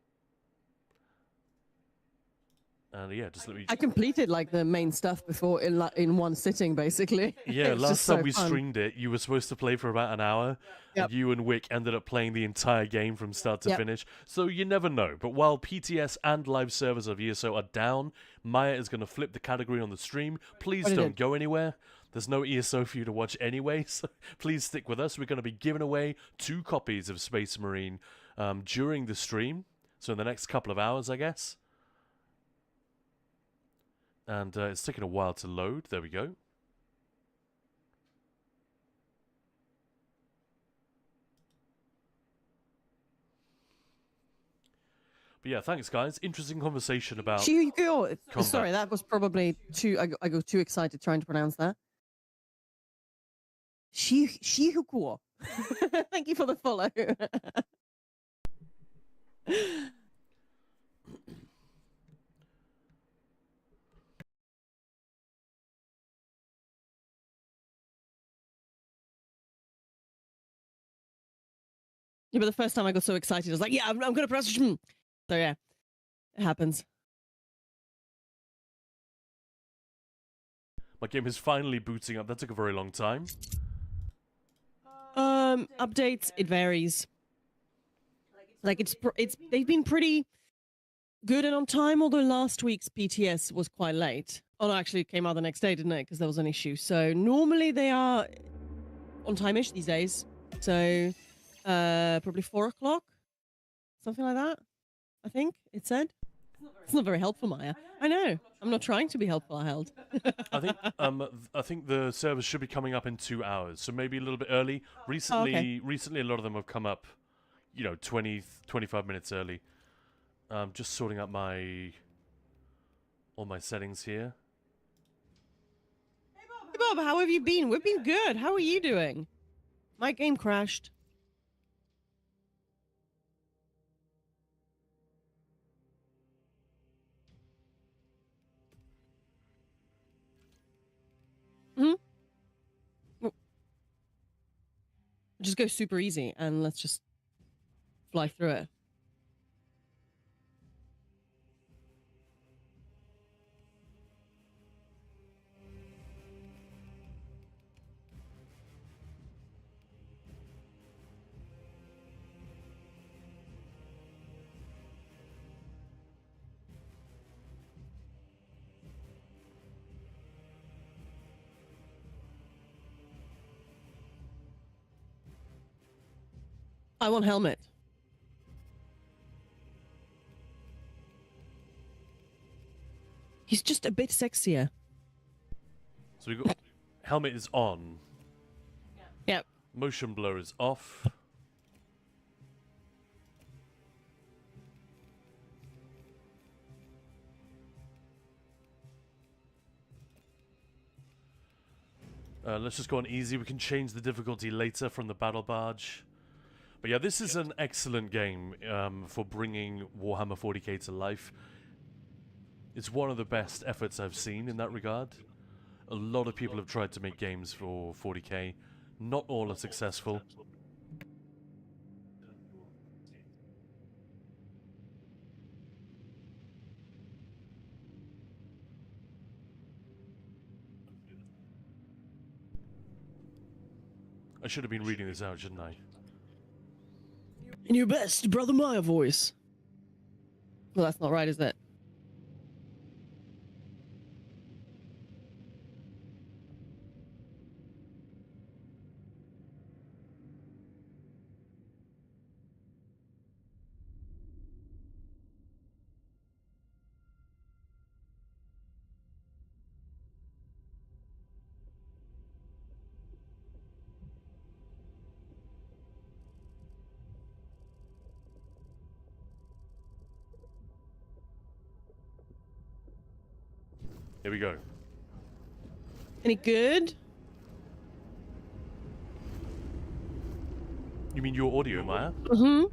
And yeah, just let me... I completed like the main stuff before in one sitting, basically. Yeah, last time we streamed it, you were supposed to play for about an hour. Yep. And you and Wick ended up playing the entire game from start to finish. So you never know. But while PTS and live servers of ESO are down, Maya is going to flip the category on the stream. Please don't go anywhere. There's no ESO for you to watch anyway, so please stick with us. We're going to be giving away 2 copies of Space Marine during the stream. So in the next couple of hours, I guess. And it's taking a while to load. There we go. But yeah, thanks, guys. Interesting conversation about... Sorry, that was probably too... I got too excited trying to pronounce that. Shihukuo. Thank you for the follow. Yeah, but the first time I got so excited, I was like, yeah, I'm going to press... So yeah, it happens. My game is finally booting up. That took a very long time. Updates, it varies. Like, they've been pretty good and on time, although last week's PTS was quite late. Oh, no, actually, it came out the next day, didn't it? Because there was an issue. So normally they are on time-ish these days. So... probably 4 o'clock, something like that. I think it said. It's not very helpful, Maya. I know. I'm not trying to be helpful. I held. I think the servers should be coming up in 2 hours, so maybe a little bit early. Recently, a lot of them have come up, 20, 25 minutes early. Just sorting out all my settings here. Hey Bob, how have you been? We've been good. How are you doing? My game crashed. Just go super easy and let's just fly through it. I want helmet. He's just a bit sexier. So we got helmet is on. Yep. Motion blur is off. Let's just go on easy. We can change the difficulty later from the battle barge. But yeah, this is an excellent game for bringing Warhammer 40k to life. It's one of the best efforts I've seen in that regard. A lot of people have tried to make games for 40k. Not all are successful. I should have been reading this out, shouldn't I? In your best Brother Maya voice. Well, that's not right, is it? Here we go. Any good? You mean your audio, Maya? Mm-hmm.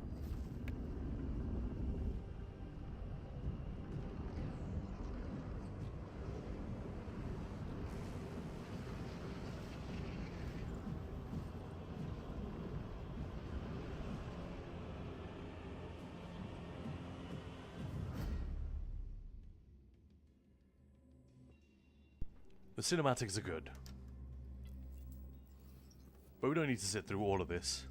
The cinematics are good. But we don't need to sit through all of this.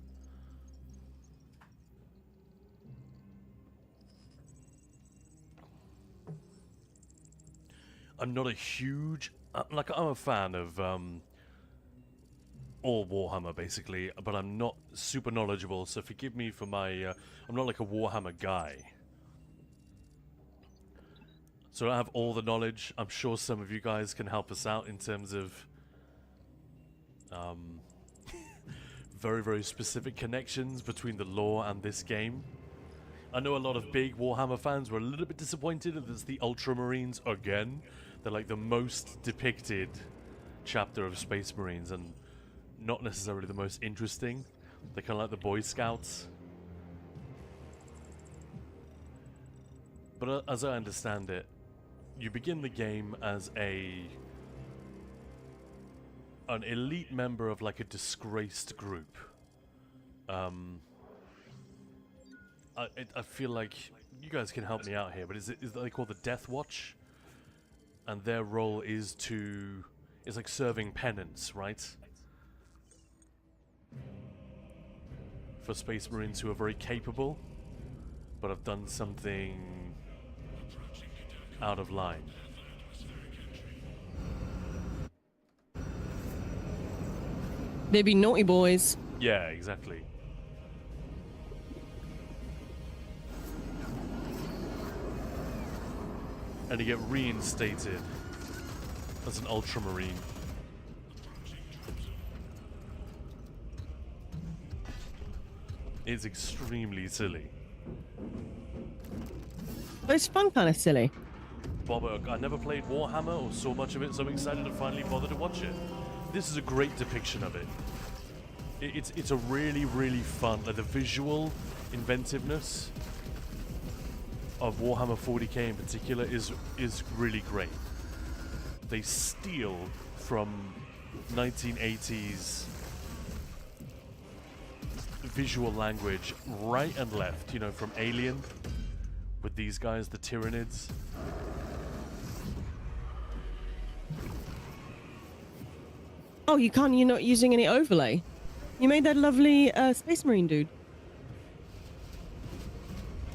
I'm not a huge... like, I'm a fan of all Warhammer, basically, but I'm not super knowledgeable, so forgive me for my... I'm not like a Warhammer guy. So I don't have all the knowledge. I'm sure some of you guys can help us out in terms of very, very specific connections between the lore and this game. I know a lot of big Warhammer fans were a little bit disappointed that it's the Ultramarines again. They're like the most depicted chapter of Space Marines and not necessarily the most interesting. They're kind of like the Boy Scouts. But as I understand it, you begin the game as an elite member of like a disgraced group. I feel like you guys can help me out here, but is they called the Death Watch? And their role is like serving penance, right? For Space Marines who are very capable, but have done something out of line. They be naughty boys. Yeah, exactly. And you get reinstated as an Ultramarine. It's extremely silly. But it's fun, kind of silly. Bob, I never played Warhammer or saw much of it, so I'm excited to finally bother to watch it. This is a great depiction of it. It's a really, really fun, like the visual inventiveness of Warhammer 40k in particular is really great. They steal from 1980s visual language right and left, you know, from Alien with these guys, the Tyranids. Oh, you're not using any overlay. You made that lovely Space Marine dude.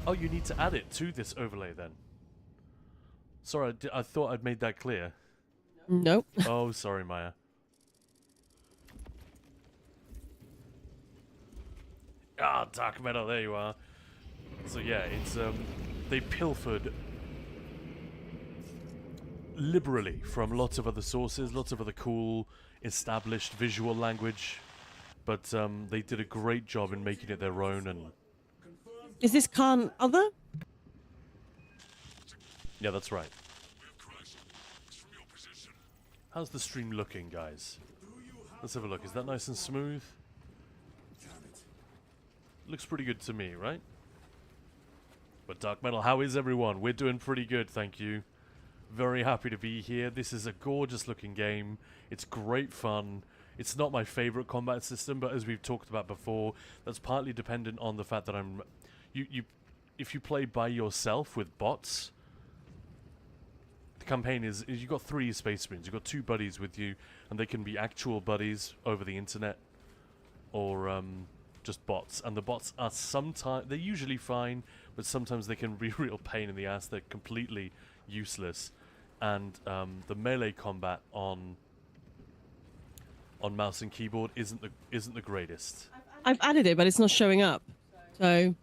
Oh, you need to add it to this overlay then. Sorry, I thought I'd made that clear. Nope. Oh, sorry, Maya. Ah, Dark Metal, there you are. So yeah, it's they pilfered liberally from lots of other sources, lots of other cool established visual language, but they did a great job in making it their own. And Is this Khan other? yeah, that's right. How's the stream looking, guys? Let's have a look. Is that nice and smooth? Looks pretty good to me, right? But Dark Metal, how is everyone? We're doing pretty good, thank you. Very happy to be here. This is a gorgeous looking game. It's great fun. It's not my favorite combat system, but as we've talked about before, that's partly dependent on the fact that if you play by yourself with bots, the campaign is you've got 3 Space Marines. You've got 2 buddies with you, and they can be actual buddies over the internet, or just bots. And the bots are sometimes, they're usually fine, but sometimes they can be a real pain in the ass. They're completely useless. And the melee combat on mouse and keyboard isn't the greatest. I've added it, but it's not showing up. So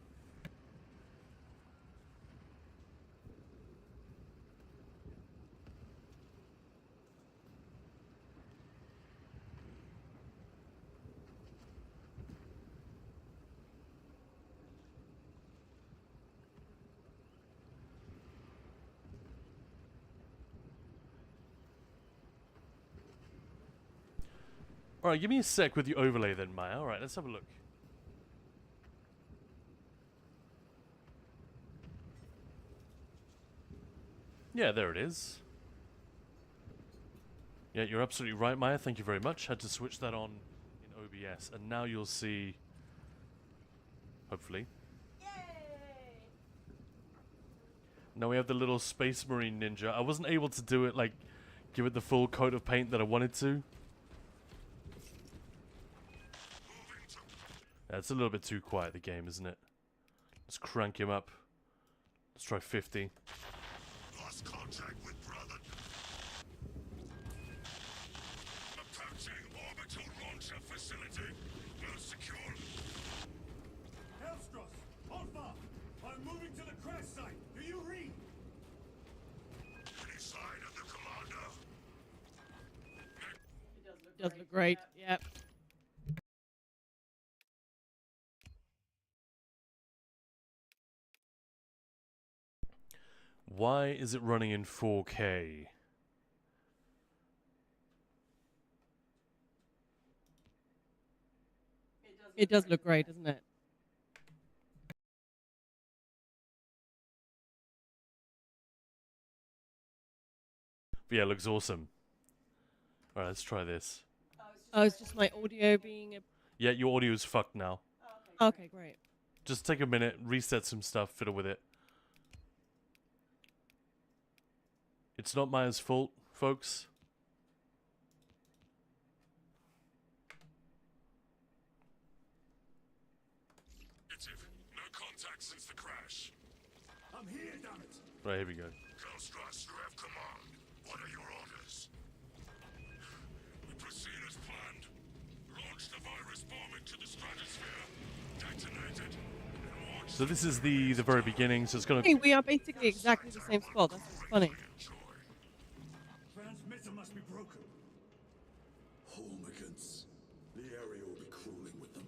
Alright, give me a sec with the overlay then, Maya. Alright, let's have a look. Yeah, there it is. Yeah, you're absolutely right, Maya. Thank you very much. Had to switch that on in OBS. And now you'll see, hopefully. Now we have the little Space Marine ninja. I wasn't able to do it, like, give it the full coat of paint that I wanted to. Yeah, it's a little bit too quiet, the game, isn't it? Let's crank him up. Let's try 50. Lost contact with brother. Approaching orbital launcher facility. Well secure. Hellstross, Alpha! I'm moving to the crash site. Do you read? Any sign of the commander? it does look great. Yep. Why is it running in 4K? It does look great, doesn't it? But yeah, it looks awesome. Alright, let's try this. Oh, it's just my audio being a... Yeah, your audio's fucked now. Okay, great. Just take a minute, reset some stuff, fiddle with it. It's not Maya's fault, folks. Negative. No contact since the crash. I'm here, damn it! Right, here we go. Hellstross, you have command. What are your orders? We proceed as planned. Launch the virus bomb into the stratosphere. Detonated. And launch So this is the very beginning, so it's gonna... Hey, we are basically exactly the same spot. That's what's funny. joy. Transmitter must be broken. Homicans. The area will be crawling with them.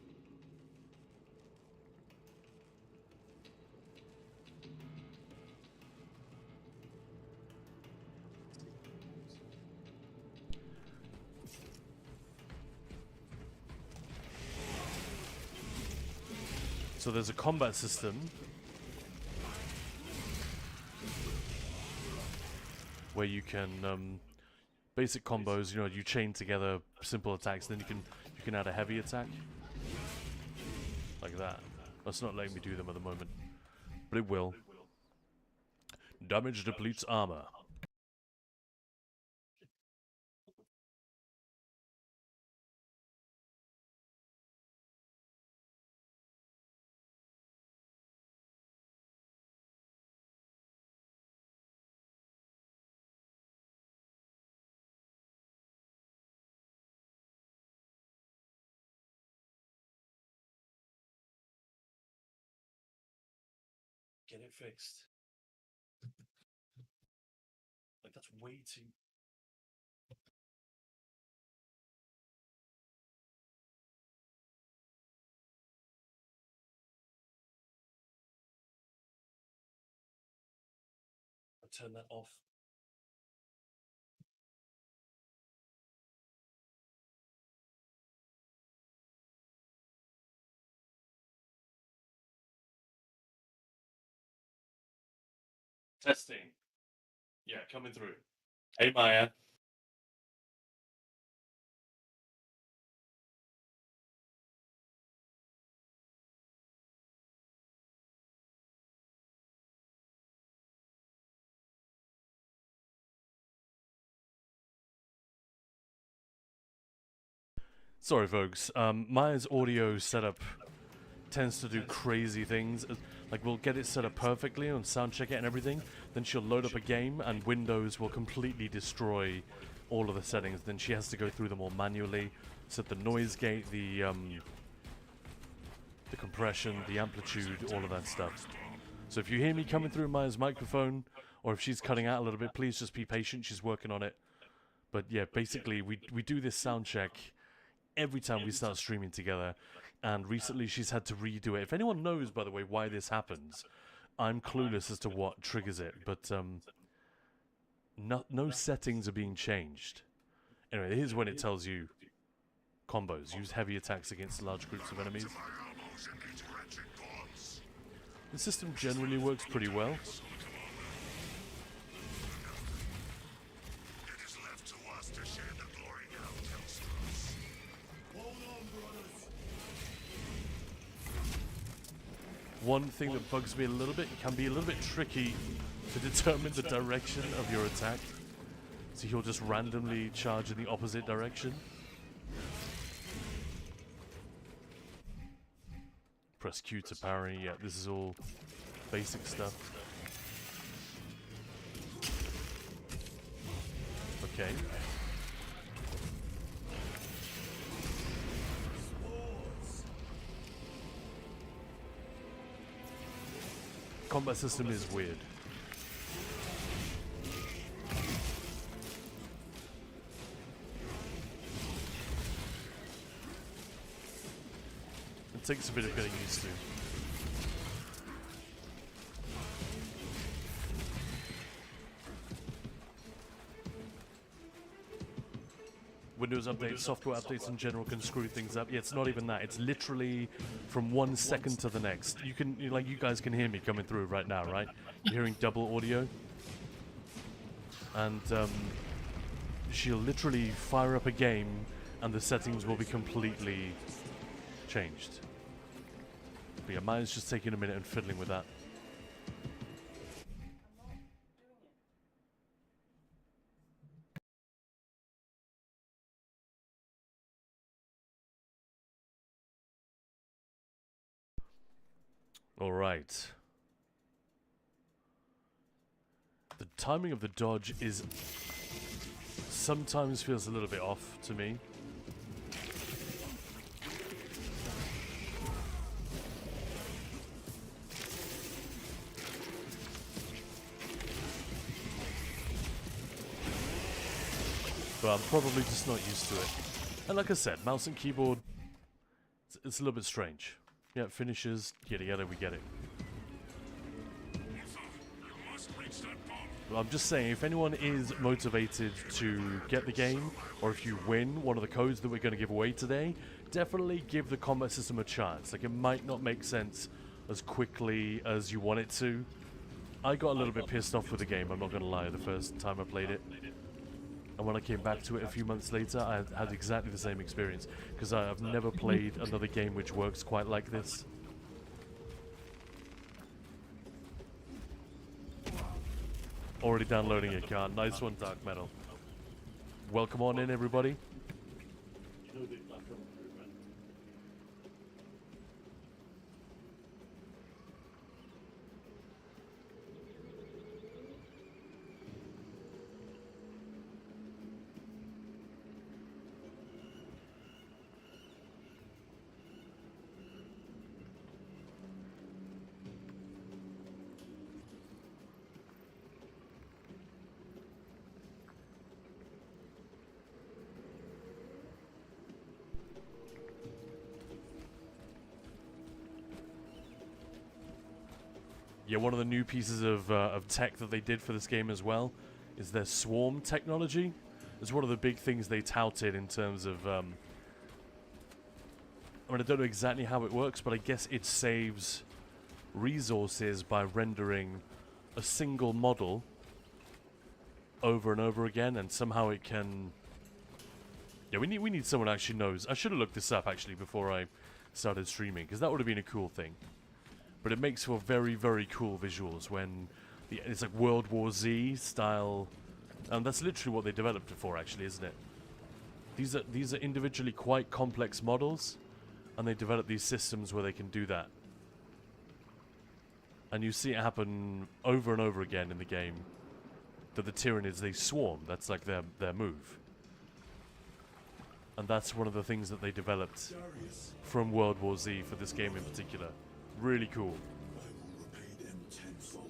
So there's a combat system where you can basic combos, you know, you chain together simple attacks, then you can add a heavy attack. Like that. That's not letting me do them at the moment. But it will. Damage depletes armor. Get it fixed. Like, that's way too... I'll turn that off. Testing. Yeah, coming through. Hey, Maya. Sorry, folks. Maya's audio setup tends to do crazy things. Like, we'll get it set up perfectly and sound check it and everything. Then she'll load up a game, and Windows will completely destroy all of the settings. Then she has to go through them all manually, set the noise gate, the compression, the amplitude, all of that stuff. So if you hear me coming through Maya's microphone, or if she's cutting out a little bit, please just be patient. She's working on it. But yeah, basically, we do this sound check every time we start streaming together, and recently she's had to redo it. If anyone knows, by the way, why this happens, I'm clueless as to what triggers it, but no settings are being changed. Anyway, here's when it tells you combos. Use heavy attacks against large groups of enemies. The system generally works pretty well. One thing that bugs me a little bit, it can be a little bit tricky to determine the direction of your attack. So he'll just randomly charge in the opposite direction. Press Q to parry, yeah, this is all basic stuff. Okay. Combat system is weird. It takes a bit of getting used to. Windows updates, software updates in general can screw things up. Yeah, it's not even that. It's literally from 1 second to the next. You can, like, you guys can hear me coming through right now, right? You're hearing double audio. And she'll literally fire up a game and the settings will be completely changed. But yeah, mine's just taking a minute and fiddling with that. All right. The timing of the dodge is sometimes feels a little bit off to me. But I'm probably just not used to it. And like I said, mouse and keyboard, it's a little bit strange. Yeah, finishes, yada yada, we get it. Well, I'm just saying, if anyone is motivated to get the game, or if you win one of the codes that we're going to give away today, definitely give the combat system a chance. Like, it might not make sense as quickly as you want it to. I got a little bit pissed off with the game, I'm not going to lie, the first time I played it. And when I came back to it a few months later, I had exactly the same experience. Because I've never played another game which works quite like this. Already downloading it, Khan. Nice one, Dark Metal. Welcome on in, everybody. Yeah, one of the new pieces of tech that they did for this game as well is their swarm technology. It's one of the big things they touted in terms of... I mean, I don't know exactly how it works, but I guess it saves resources by rendering a single model over and over again, and somehow it can. Yeah, we need someone who actually knows. I should have looked this up actually before I started streaming, because that would have been a cool thing. But it makes for very, very cool visuals when it's like World War Z style, and that's literally what they developed it for, actually, isn't it? These are individually quite complex models, and they develop these systems where they can do that. And you see it happen over and over again in the game. That the Tyranids, they swarm. That's like their move. And that's one of the things that they developed from World War Z for this game in particular. Really cool. I will repay them tenfold.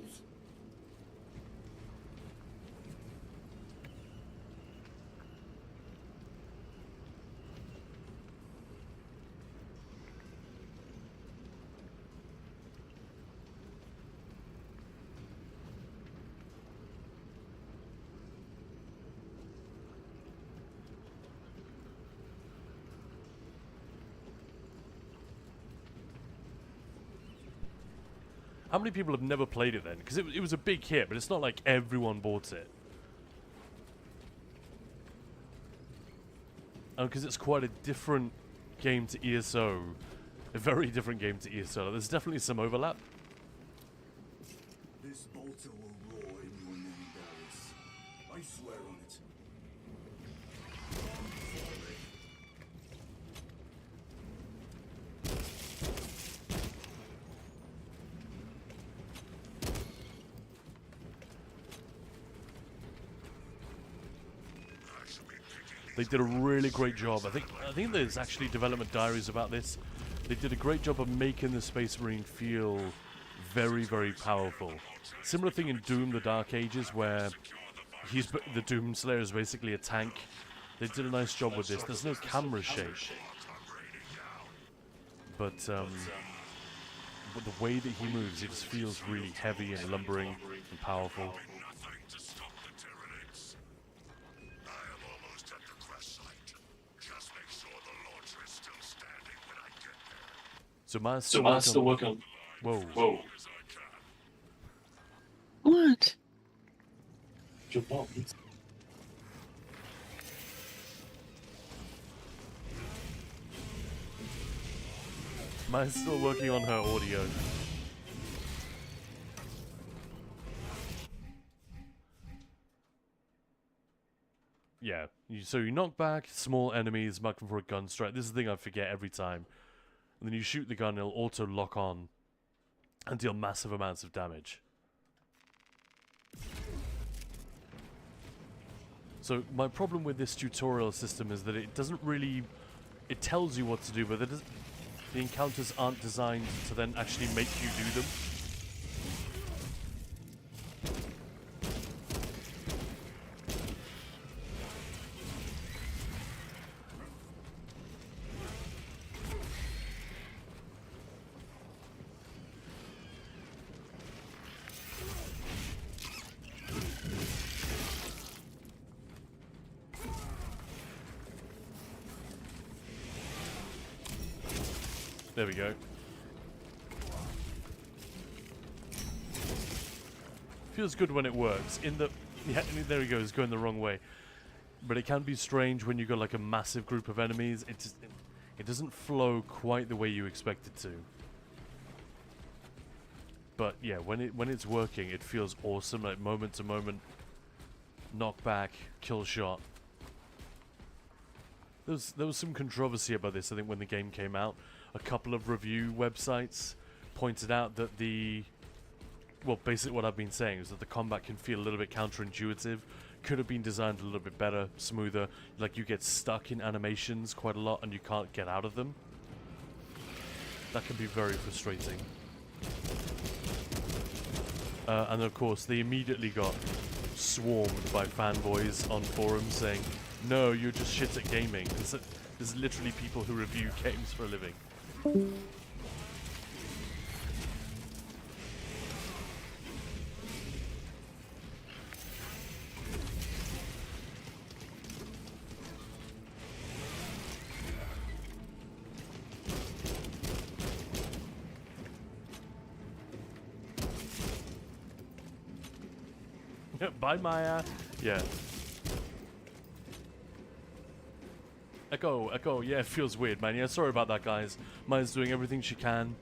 How many people have never played it then? Because it was a big hit, but it's not like everyone bought it. Oh, because it's quite a different game to ESO. A very different game to ESO. There's definitely some overlap. This bolter will roar in your name, Darius. I swear on it. They did a really great job. I think there's actually development diaries about this. They did a great job of making the Space Marine feel very, very powerful. Similar thing in Doom: The Dark Ages, where the Doom Slayer is basically a tank. They did a nice job with this. There's no camera shake, but the way that he moves, it just feels really heavy and lumbering and powerful. Nothing to stop the Tyranids. I am almost at the crash site. Just make sure the launcher is still standing when I get there. So Ma's still working. Whoa. What? Ma's still working on her audio. Yeah, so you knock back small enemies, mark them for a gun strike. This is the thing I forget every time. And then you shoot the gun, it'll auto lock on and deal massive amounts of damage. So my problem with this tutorial system is that it doesn't really... It tells you what to do, but the encounters aren't designed to then actually make you do them. There we go. Feels good when it works. Yeah, there he goes, going the wrong way. But it can be strange when you got like a massive group of enemies. It doesn't flow quite the way you expect it to. But yeah, when it's working, it feels awesome. Like moment to moment, knockback, kill shot. There was some controversy about this, I think, when the game came out. A couple of review websites pointed out that well, basically what I've been saying is that the combat can feel a little bit counterintuitive. Could have been designed a little bit better, smoother. Like you get stuck in animations quite a lot and you can't get out of them. That can be very frustrating. And of course, they immediately got swarmed by fanboys on forums saying, "No, you're just shit at gaming." There's literally people who review games for a living. Bye, Maya. Yeah. Echo. Yeah, it feels weird, man. Yeah, sorry about that, guys. Maya's doing everything she can.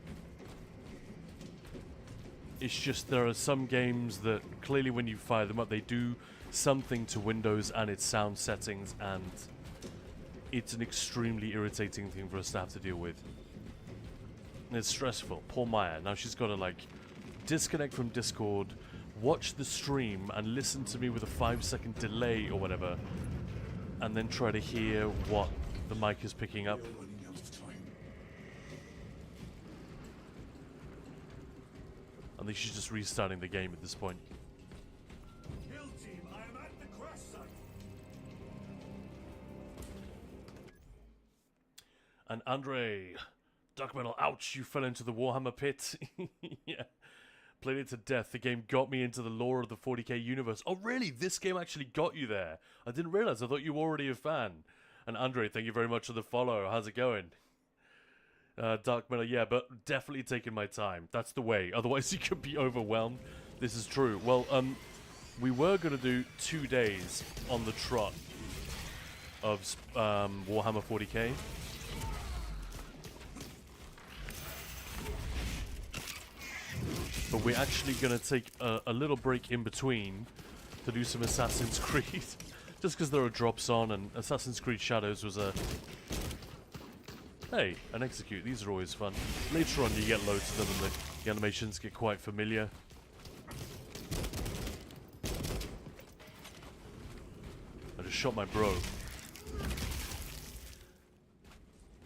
It's just there are some games that clearly when you fire them up, they do something to Windows and its sound settings, and it's an extremely irritating thing for us to have to deal with. And it's stressful. Poor Maya. Now she's got to, like, disconnect from Discord, watch the stream, and listen to me with a 5-second delay or whatever, and then try to hear what the mic is picking up. We're running out of time. I think she's just restarting the game at this point. Kill team, I am at the crash site. And Andre, Dark Metal, ouch, you fell into the Warhammer pit. Yeah. Played it to death. The game got me into the lore of the 40k universe. Oh, really? This game actually got you there? I didn't realize. I thought you were already a fan. And Andre, thank you very much for the follow. How's it going? Dark Metal, yeah, but definitely taking my time. That's the way. Otherwise, you could be overwhelmed. This is true. Well, we were going to do 2 days on the trot of Warhammer 40k. But we're actually going to take a little break in between to do some Assassin's Creed. Just because there are drops on, and Assassin's Creed Shadows was a... Hey, an execute. These are always fun. Later on you get loads of them and the animations get quite familiar. I just shot my bro.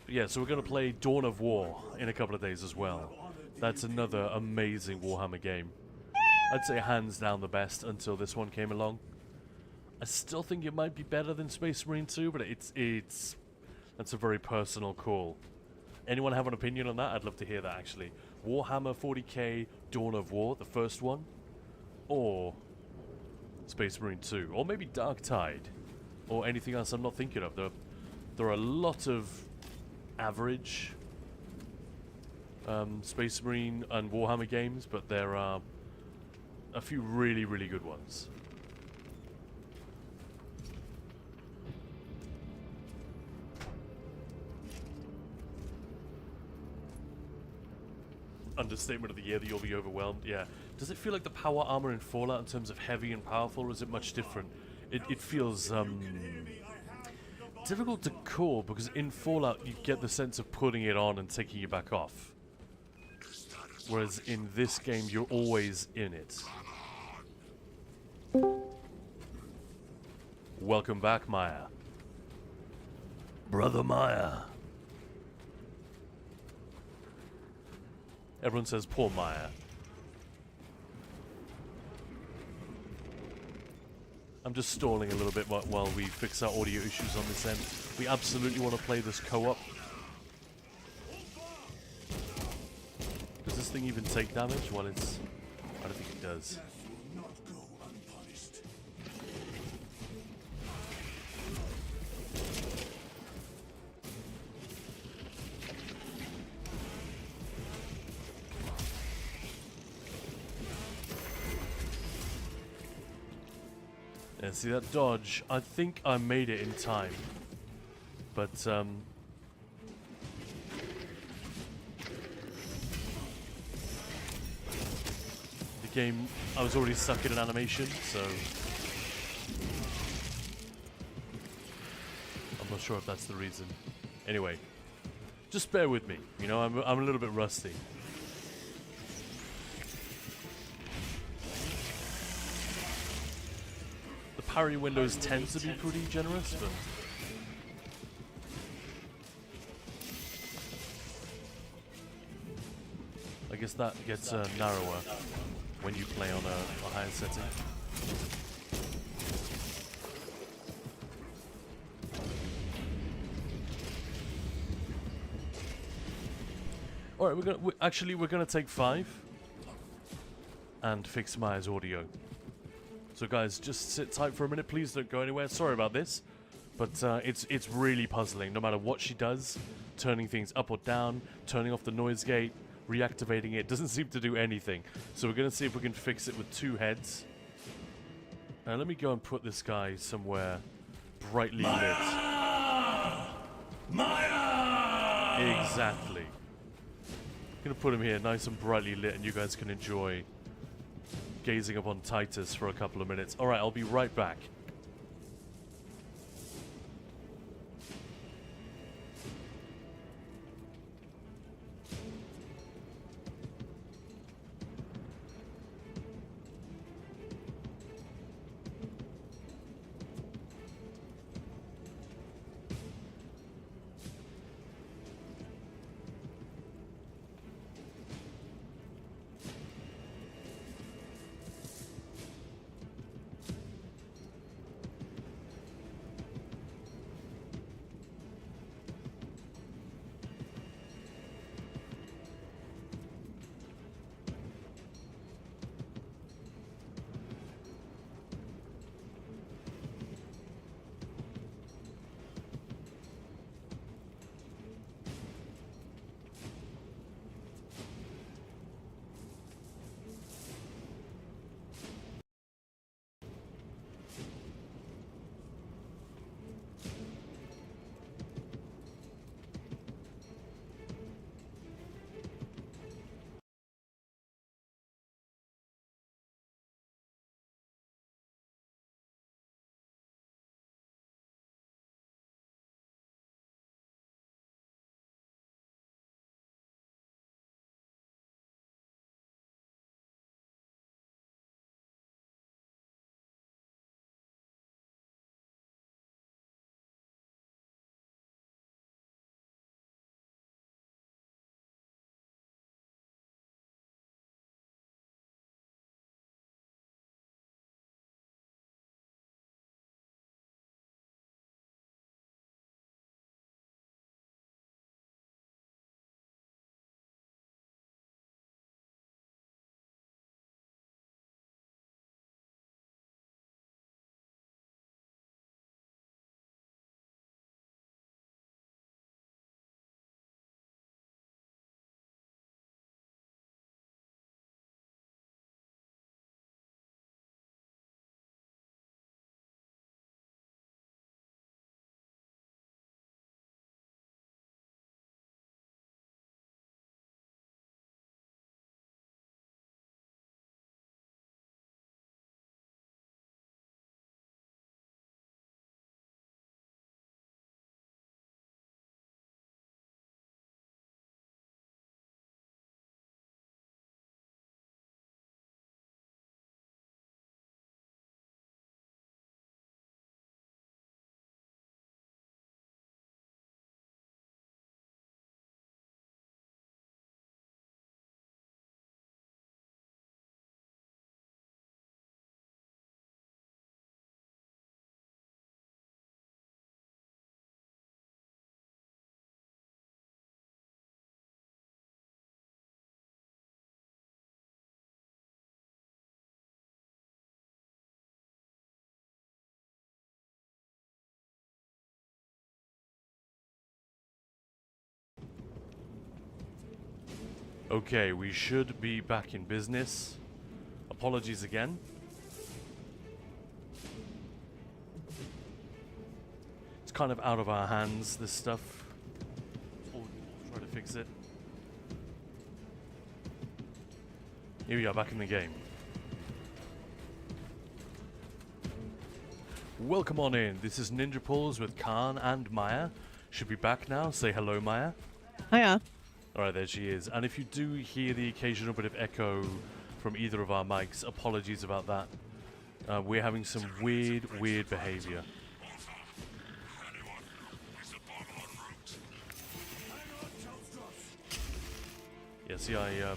But yeah, so we're going to play Dawn of War in a couple of days as well. That's another amazing Warhammer game. I'd say hands down the best until this one came along. I still think it might be better than Space Marine 2, but that's a very personal call. Anyone have an opinion on that? I'd love to hear that, actually. Warhammer 40k Dawn of War, the first one, or Space Marine 2, or maybe Dark Tide, or anything else I'm not thinking of. There are a lot of average Space Marine and Warhammer games, but there are a few really, really good ones. Understatement of the year that you'll be overwhelmed. Yeah. Does it feel like the power armor in Fallout in terms of heavy and powerful, or is it much different? It feels difficult to call, because in Fallout you get the sense of putting it on and taking it back off. Whereas in this game you're always in it. Welcome back, Maya. Brother Maya. Everyone says poor Maya. I'm just stalling a little bit while we fix our audio issues on this end. We absolutely want to play this co-op. Does this thing even take damage? Well, I don't think it does. Death will not go unpunished. Yeah, see that dodge? I think I made it in time. But, the game, I was already stuck in an animation, so I'm not sure if that's the reason. Anyway, just bear with me. You know, I'm a little bit rusty. The parry windows tend to be pretty generous, but I guess that gets narrower when you play on a higher setting. All right, we're gonna take 5 and fix Maya's audio. So guys, just sit tight for a minute, please don't go anywhere. Sorry about this, but it's really puzzling. No matter what she does, turning things up or down, turning off the noise gate, reactivating it, doesn't seem to do anything. So we're going to see if we can fix it with 2 heads. Let me go and put this guy somewhere brightly lit. Exactly. Gonna put him here, nice and brightly lit, and you guys can enjoy gazing upon Titus for a couple of minutes. Alright, I'll be right back. Okay, we should be back in business. Apologies again. It's kind of out of our hands, this stuff. We'll try to fix it. Here we are, back in the game. Welcome on in. This is Ninja Pulls with Khan and Maya. Should be back now. Say hello, Maya. Hiya. Alright, there she is. And if you do hear the occasional bit of echo from either of our mics, apologies about that. We're having some weird behavior. Yeah, see, I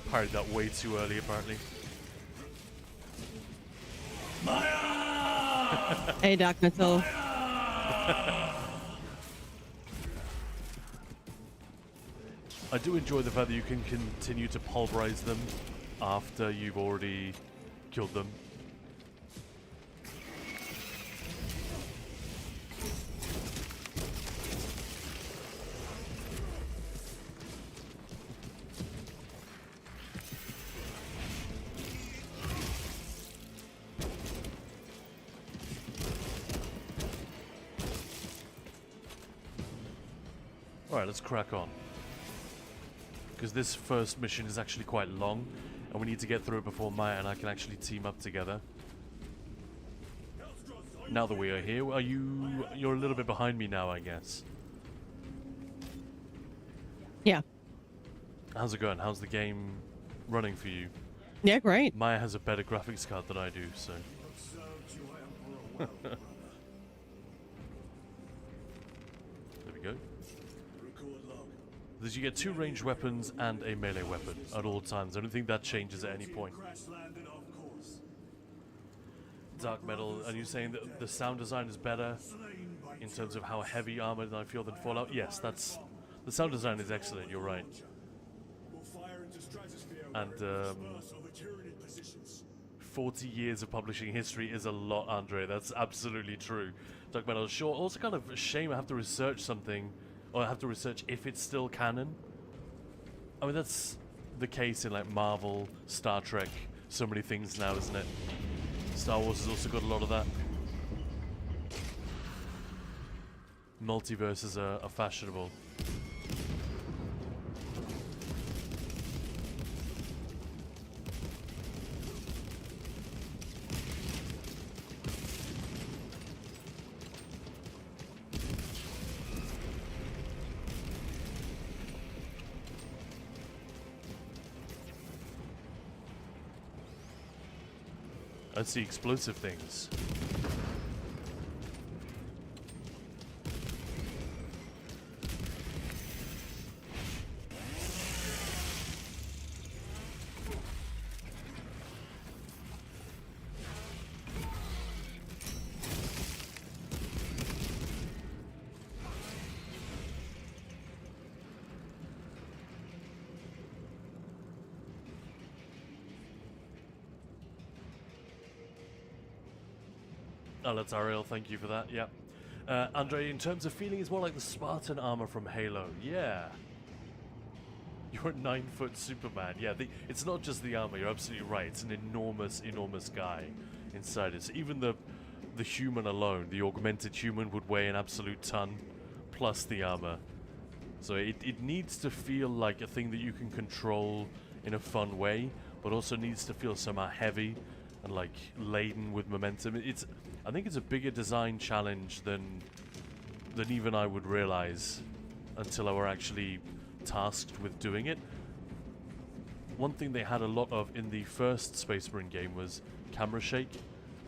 parried that way too early, apparently. Hey, Dark Metal. I do enjoy the fact that you can continue to pulverize them after you've already killed them. Alright, let's crack on. Because this first mission is actually quite long, and we need to get through it before Maya and I can actually team up together. Now that we are here, you're a little bit behind me now, I guess. Yeah. How's it going? How's the game running for you? Yeah, great. Maya has a better graphics card than I do, so... There we go. Did you get 2 ranged weapons and a melee weapon at all times? I don't think that changes at any point. Dark metal, and you're saying that the sound design is better in terms of how heavy armored I feel than Fallout? Yes, that's... The sound design is excellent, you're right. And 40 years of publishing history is a lot, Andre. That's absolutely true. Dark metal, sure. Also kind of a shame I have to research something, or I have to research if it's still canon. I mean, that's the case in like Marvel, Star Trek, so many things now, isn't it? Star Wars has also got a lot of that. Multiverses are fashionable. I see explosive things. Oh, that's Ariel, thank you for that, yeah. Andre, in terms of feeling, it's more like the Spartan armor from Halo. Yeah. You're a 9-foot Superman. Yeah, it's not just the armor, you're absolutely right. It's an enormous, enormous guy inside it. So even the human alone, the augmented human, would weigh an absolute ton, plus the armor. So it needs to feel like a thing that you can control in a fun way, but also needs to feel somehow heavy and like laden with momentum. I think it's a bigger design challenge than even I would realize until I were actually tasked with doing it. One thing they had a lot of in the first Space Marine game was camera shake,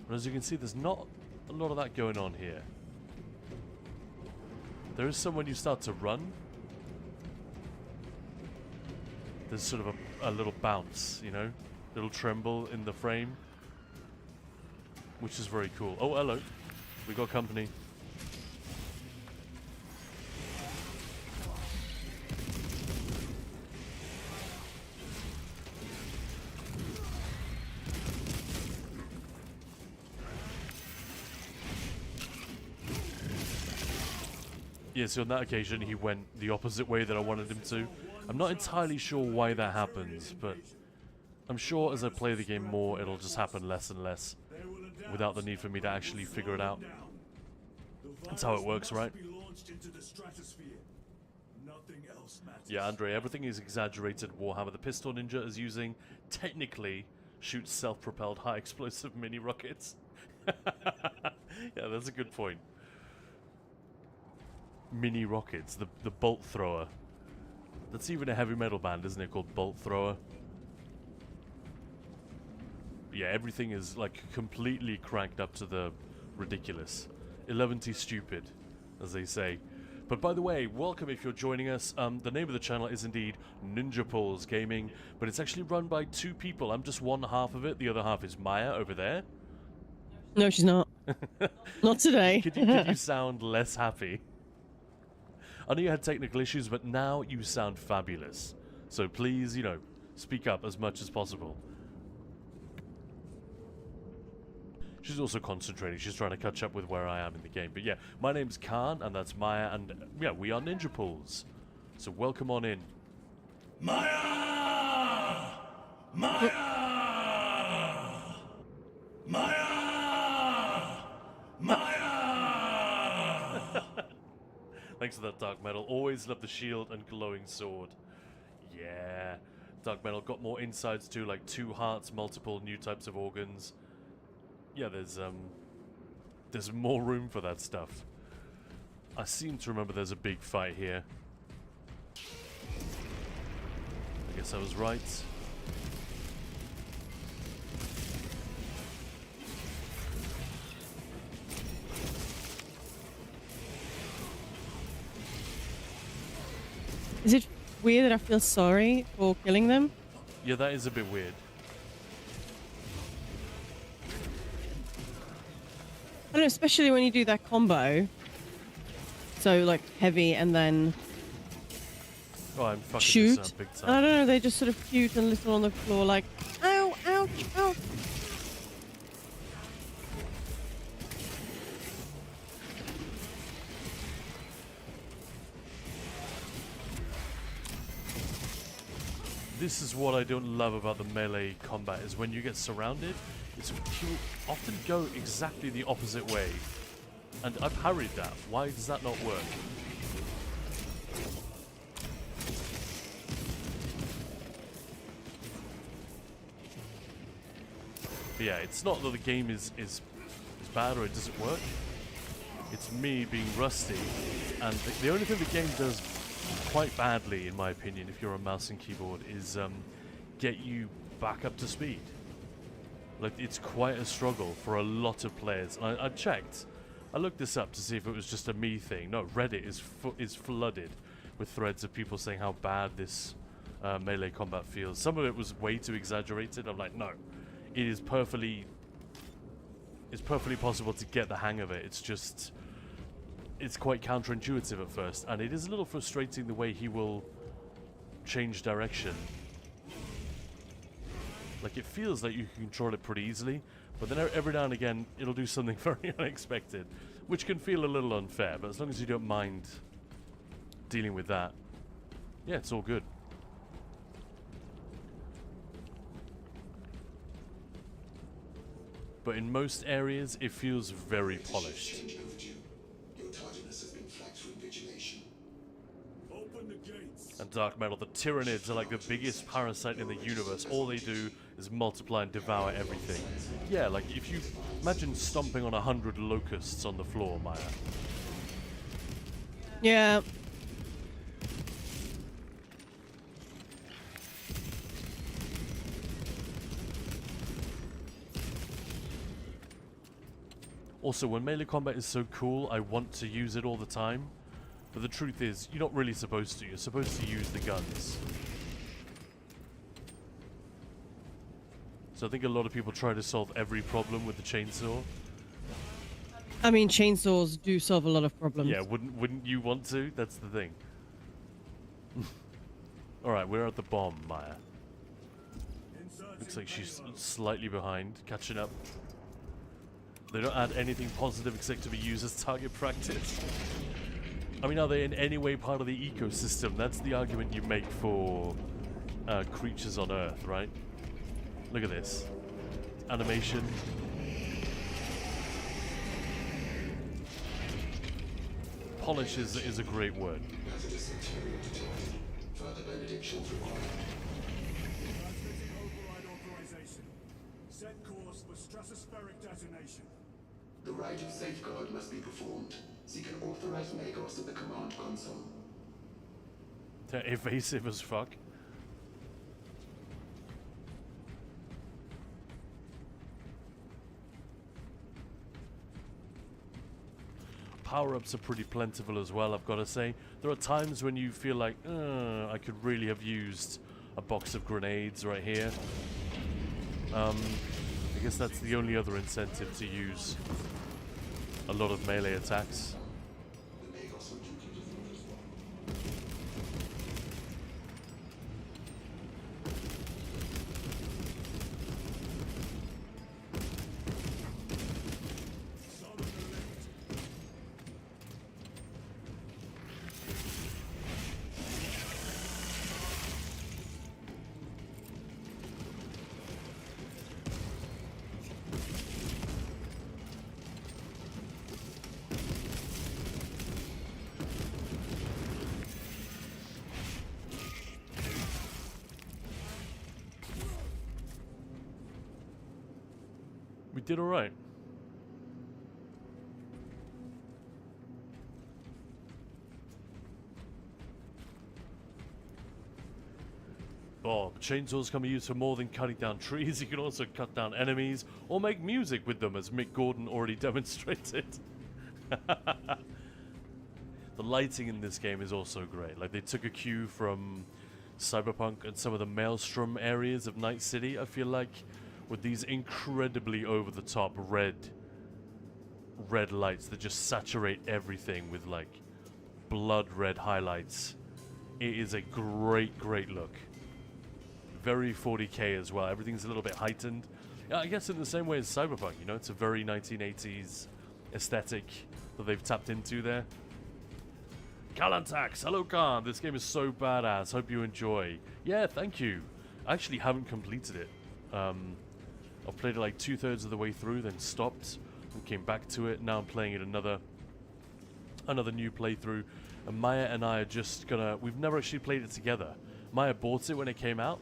and as you can see, there's not a lot of that going on here. There is some when you start to run. There's sort of a little bounce, you know, little tremble in the frame, which is very cool. Oh, hello. We got company. Yeah, so on that occasion he went the opposite way that I wanted him to. I'm not entirely sure why that happens, but I'm sure as I play the game more, it'll just happen less and less, without the need for me to actually figure it out. That's how it works, right? Yeah, Andre, everything is exaggerated Warhammer. The pistol ninja is using, technically, shoots self-propelled high-explosive mini-rockets. Yeah, that's a good point. Mini-rockets, the bolt thrower. That's even a heavy metal band, isn't it, called Bolt Thrower? Yeah, everything is like completely cranked up to the ridiculous. 11T stupid, as they say. But by the way, welcome if you're joining us. The name of the channel is indeed Ninja Pulls Gaming, but it's actually run by 2 people. I'm just one half of it. The other half is Maya over there. No, she's not. Not today. Could you sound less happy? I know you had technical issues, but now you sound fabulous. So please, you know, speak up as much as possible. She's also concentrating. She's trying to catch up with where I am in the game. But yeah, my name's Khan, and that's Maya, and yeah, we are Ninja Pulls. So welcome on in. Maya! Maya! Maya! Maya! Thanks for that, Dark Metal. Always love the shield and glowing sword. Yeah. Dark Metal got more insides too, like 2 hearts, multiple new types of organs. Yeah, there's more room for that stuff. I seem to remember there's a big fight here. I guess I was right. Is it weird that I feel sorry for killing them? Yeah, that is a bit weird. I don't know, especially when you do that combo. So, like, heavy and then Oh, I'm fucking shoot. this up big And time. I don't know, they just sort of cute and little on the floor, like, ow, ouch, ouch. This is what I don't love about the melee combat, is when you get surrounded, you often go exactly the opposite way. And I parried that. Why does that not work? But yeah, it's not that the game is bad or it doesn't work. It's me being rusty. And the only thing the game does quite badly, in my opinion, if you're a mouse and keyboard, is get you back up to speed. Like, it's quite a struggle for a lot of players. And I checked. I looked this up to see if it was just a me thing. No, Reddit is flooded with threads of people saying how bad this melee combat feels. Some of it was way too exaggerated. I'm like, no, it is perfectly possible to get the hang of it. It's just, it's quite counterintuitive at first, and it is a little frustrating the way he will change direction. Like, it feels like you can control it pretty easily, but then every now and again it'll do something very unexpected, which can feel a little unfair, but as long as you don't mind dealing with that, yeah, it's all good. But in most areas it feels very polished. Your tardiness has been flagged for invigilation. Open the gates. And Dark Metal, the Tyranids are like the biggest parasite in the universe. All they do is multiply and devour everything. Yeah, like if you imagine stomping on 100 locusts on the floor, Maya. Yeah. Also, when melee combat is so cool, I want to use it all the time. But the truth is, you're not really supposed to. You're supposed to use the guns. So I think a lot of people try to solve every problem with the chainsaw. I mean, chainsaws do solve a lot of problems. Yeah, wouldn't you want to? That's the thing. Alright, we're at the bomb, Maya. Looks like she's slightly behind, catching up. They don't add anything positive except to be used as target practice. I mean, are they in any way part of the ecosystem? That's the argument you make for creatures on Earth, right? Look at this. Animation. Polish is a great word. Hazardous material detected. Further benedictions required. Transmitting override authorization. Set course for stratospheric detonation. The rite of safeguard must be performed. Seek an authorized Magos at the command console. They're evasive as fuck. Power-ups are pretty plentiful as well, I've got to say. There are times when you feel like, I could really have used a box of grenades right here. I guess that's the only other incentive to use a lot of melee attacks. The Magos were duty to as well. Solid alert. did alright. Oh, chainsaws can be used for more than cutting down trees. You can also cut down enemies or make music with them, as Mick Gordon already demonstrated. The lighting in this game is also great. Like, they took a cue from Cyberpunk and some of the Maelstrom areas of Night City, I feel like, with these incredibly over-the-top red lights that just saturate everything with, like, blood red highlights. It is a great, great look. Very 40k as well. Everything's a little bit heightened. Yeah, I guess in the same way as Cyberpunk, you know, it's a very 1980s aesthetic that they've tapped into there. Kalantax, hello Khan, this game is so badass, hope you enjoy. Yeah, thank you. I actually haven't completed it. I've played it like 2/3 of the way through, then stopped and came back to it. Now I'm playing it another new playthrough. And Maya and I are just gonna, we've never actually played it together. Maya bought it when it came out.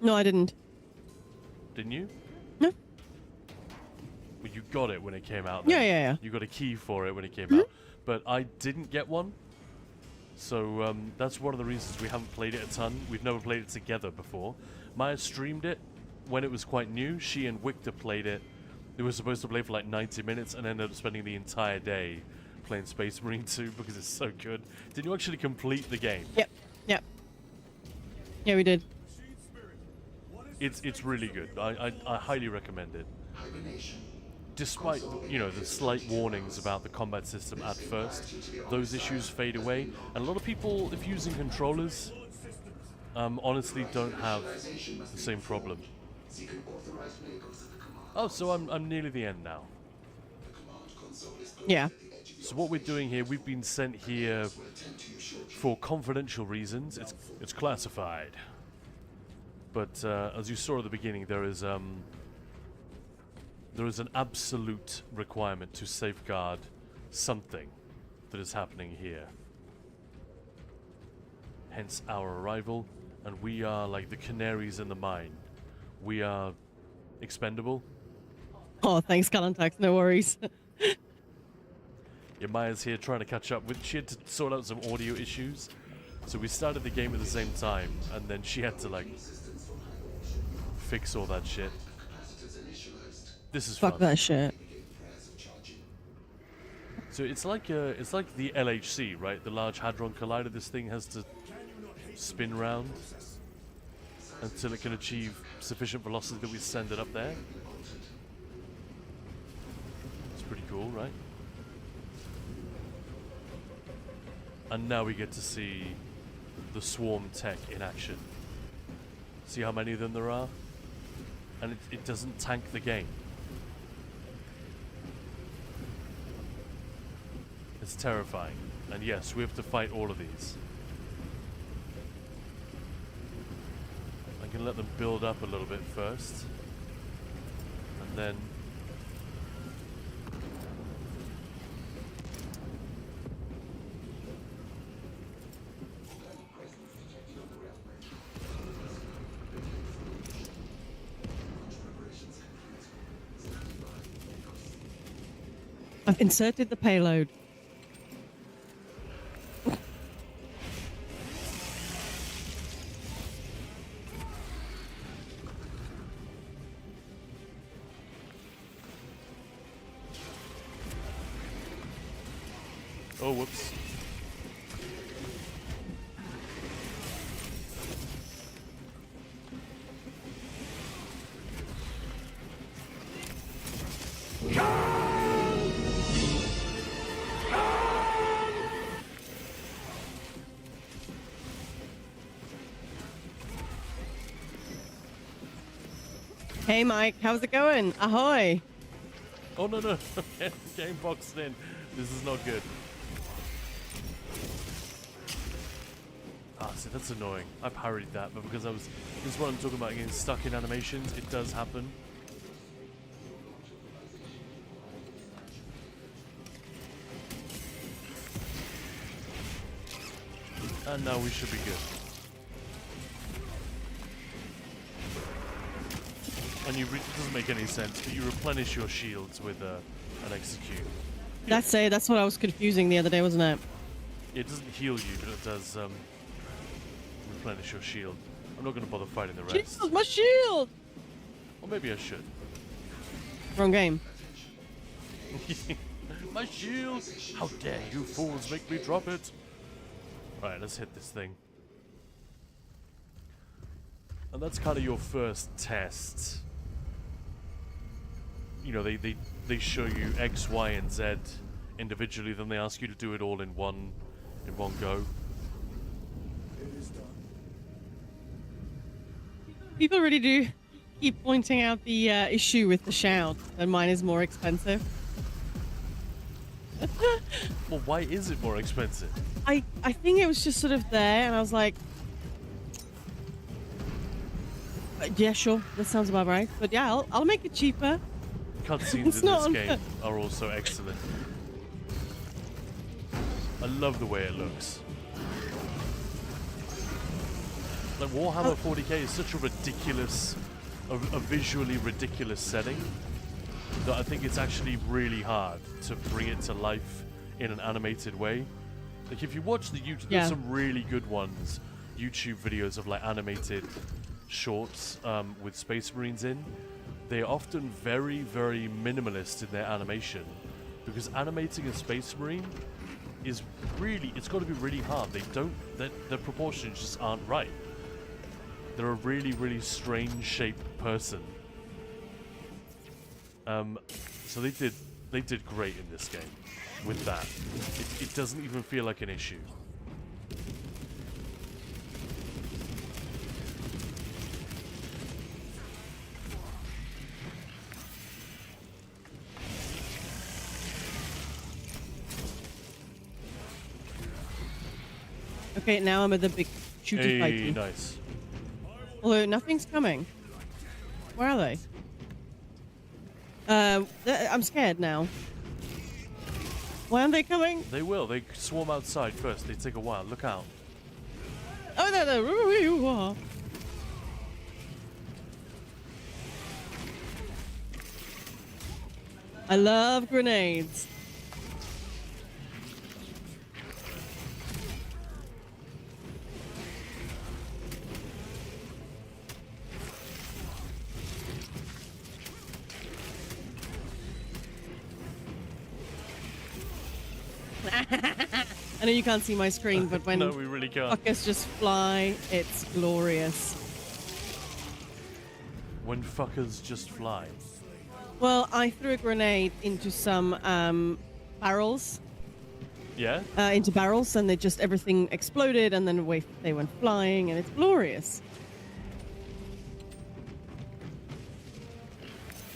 No, I didn't. Didn't you? No. Well, you got it when it came out. Yeah, then. yeah, yeah. You got a key for it when it came out. But I didn't get one. So that's one of the reasons we haven't played it a ton. We've never played it together before. Maya streamed it when it was quite new. She and Victor played it. They were supposed to play for like 90 minutes and ended up spending the entire day playing Space Marine 2 because it's so good. Did you actually complete the game? Yep. Yep. Yeah, we did. It's really good. I highly recommend it. Hibernation. Despite, you know, the slight warnings about the combat system at first, those issues fade away. And a lot of people, if using controllers, honestly don't have the same problem. Seek an authorized Magos at the command. Oh, so I'm nearly the end now. The command console is Yeah. at the edge of So what we're doing here, we've been sent here will attend to you shortly. for confidential reasons. It's classified. But as you saw at the beginning, there is an absolute requirement to safeguard something that is happening here. Hence our arrival, and we are like the canaries in the mine. We are expendable. Oh, thanks, Kalantax. No worries. Yeah, Maya's here trying to catch up with. She had to sort out some audio issues, so we started the game at the same time, and then she had to like fix all that shit. Capacitors initialized. This is Fuck fun. that shit. Prayers of charging. So it's like the LHC, right? The Large Hadron Collider. This thing has to spin round until it can achieve sufficient velocity that we send it up there. It's pretty cool, right? And now we get to see the swarm tech in action. See how many of them there are? And it doesn't tank the game. It's terrifying. And yes, we have to fight all of these. I can let them build up a little bit first. And then... I've inserted the payload. Oh, whoops. Hey, Mike. How's it going? Ahoy. Oh, no, no. Game boxed in. This is not good. Ah, see, that's annoying. I parried that, but because this is what I'm talking about, getting stuck in animations. It does happen. And now we should be good. And it doesn't make any sense, but you replenish your shields with an execute. That's it. That's what I was confusing the other day, wasn't it? It doesn't heal you, but it does replenish your shield. I'm not going to bother fighting the rest. Jesus, my shield! Or maybe I should. Wrong game. My shield! How dare you fools make me drop it! Right, let's hit this thing. And that's kind of your first test. You know, they show you X, Y, and Z individually, then they ask you to do it all in one go. People really do keep pointing out the issue with the shout, that mine is more expensive. Well, why is it more expensive? I think it was just sort of there, and I was like, yeah, sure, that sounds about right. But yeah, I'll make it cheaper. Cutscenes It's in not this unfair. game are also excellent. I love the way it looks. Like Warhammer 40k is such a ridiculous, a visually ridiculous setting that I think it's actually really hard to bring it to life in an animated way. Like if you watch the YouTube, Yeah. there's some really good ones, YouTube videos of like animated shorts with Space Marines in. They're often very, very minimalist in their animation because animating a Space Marine is really, it's got to be really hard. The proportions just aren't right. They're a really, really strange shaped person. So they did great in this game with that. It doesn't even feel like an issue. Okay, now I'm at the big shooty Hey, fighty. nice. Although nothing's coming. Where are they? I'm scared now. Why aren't they coming? They will. They swarm outside first. They take a while. Look out. Oh, there you are. I love grenades. I know you can't see my screen, but when No, we really can't. fuckers just fly, it's glorious. When fuckers just fly. Well, I threw a grenade into some barrels, Yeah? and they just everything exploded, and then away they went flying, and it's glorious.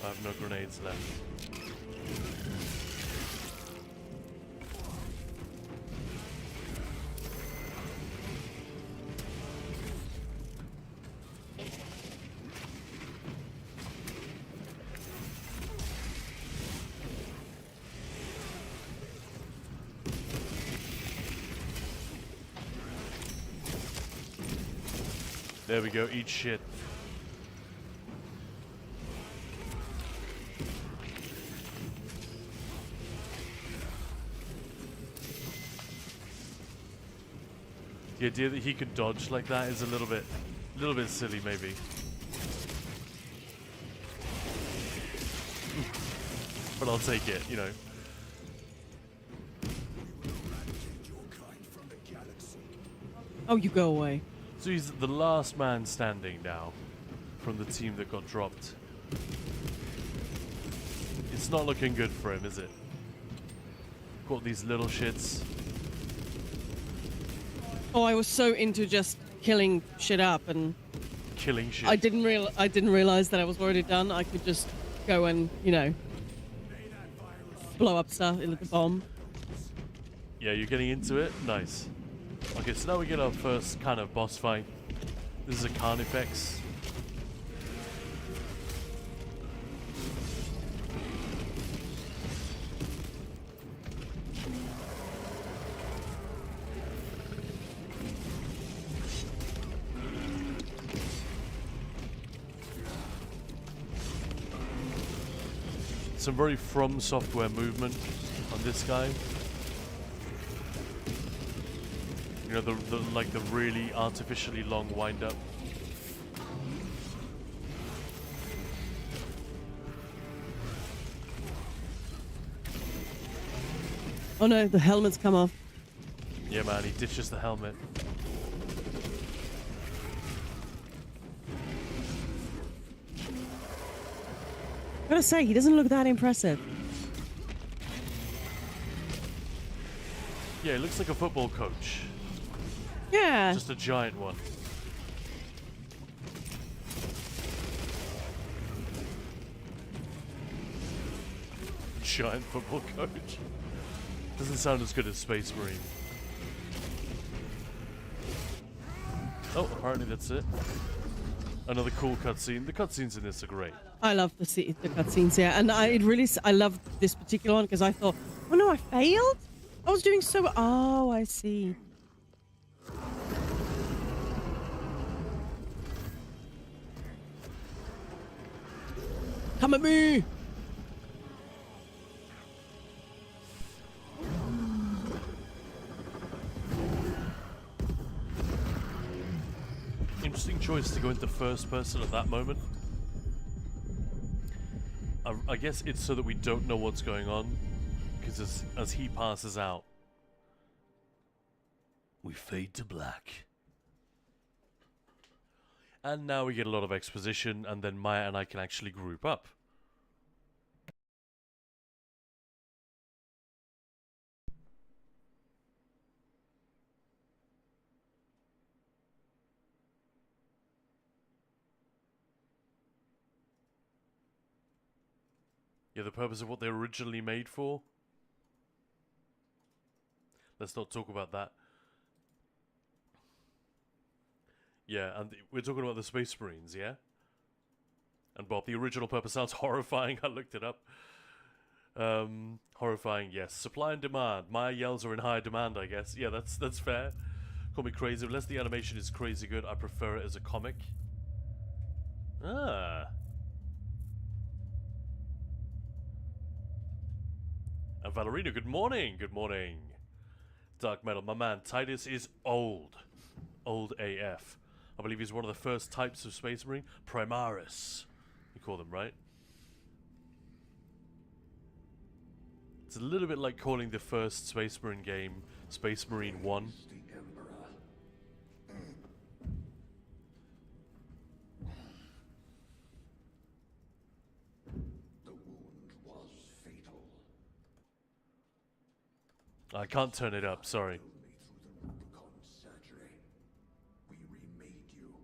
I have no grenades left. There we go, eat shit. The idea that he could dodge like that is a little bit silly, maybe. But I'll take it, you know. Oh, you go away. So he's the last man standing now from the team that got dropped. It's not looking good for him, is it? Got these little shits. Oh, I was so into just killing shit up, and Killing shit. I didn't realize that I was already done. I could just go and, you know, blow up stuff with the bomb. Yeah, you're getting into it? Nice. Okay, so now we get our first kind of boss fight. This is a Carnifex. Some very From Software movement on this guy. You know, the like the really artificially long wind up. Oh no, the helmet's come off. Yeah, man, he ditches the helmet. I gotta say, he doesn't look that impressive. Yeah, he looks like a football coach. Yeah. Just a giant one. Giant football coach. Doesn't sound as good as Space Marine. Oh, apparently that's it. Another cool cutscene. The cutscenes in this are great. I love the cutscenes here, and I love this particular one because I thought, oh no, I failed. I was doing so. Oh, I see. Come at me. Interesting choice to go into first person at that moment. I guess it's so that we don't know what's going on, because as he passes out, we fade to black. And now we get a lot of exposition, and then Maya and I can actually group up. Yeah, the purpose of what they were originally made for. Let's not talk about that. Yeah, and we're talking about the Space Marines, yeah? And Bob, the original purpose sounds horrifying. I looked it up. Horrifying, yes. Supply and demand. My yells are in high demand, I guess. Yeah, that's fair. Call me crazy. Unless the animation is crazy good, I prefer it as a comic. Ah. And Valerina, good morning. Good morning. Dark Metal, my man, Titus is old. Old AF. I believe he's one of the first types of Space Marine. Primaris. You call them, right? It's a little bit like calling the first Space Marine game Space Marine 1. The Emperor. The wound was fatal. I can't turn it up, sorry. Only through the Rubicon surgery. We remade you.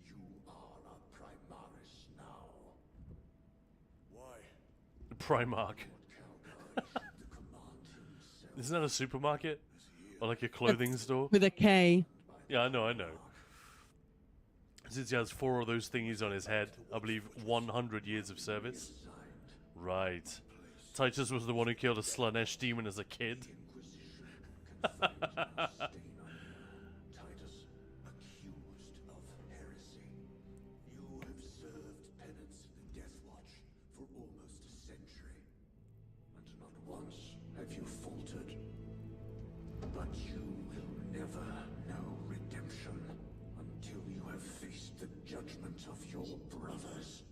You are a Primaris now. Why? Primark. The command himself. Isn't that a supermarket? Or like a clothing store? With a K. Yeah, I know. Since he has 4 of those thingies on his head, I believe 100 years of service. Right. Titus was the one who killed a Slanesh demon as a kid. Titus, accused of heresy. You have served penance in the Death Watch for almost a century, and not once have you faltered. But you will never know redemption until you have faced the judgment of your brothers.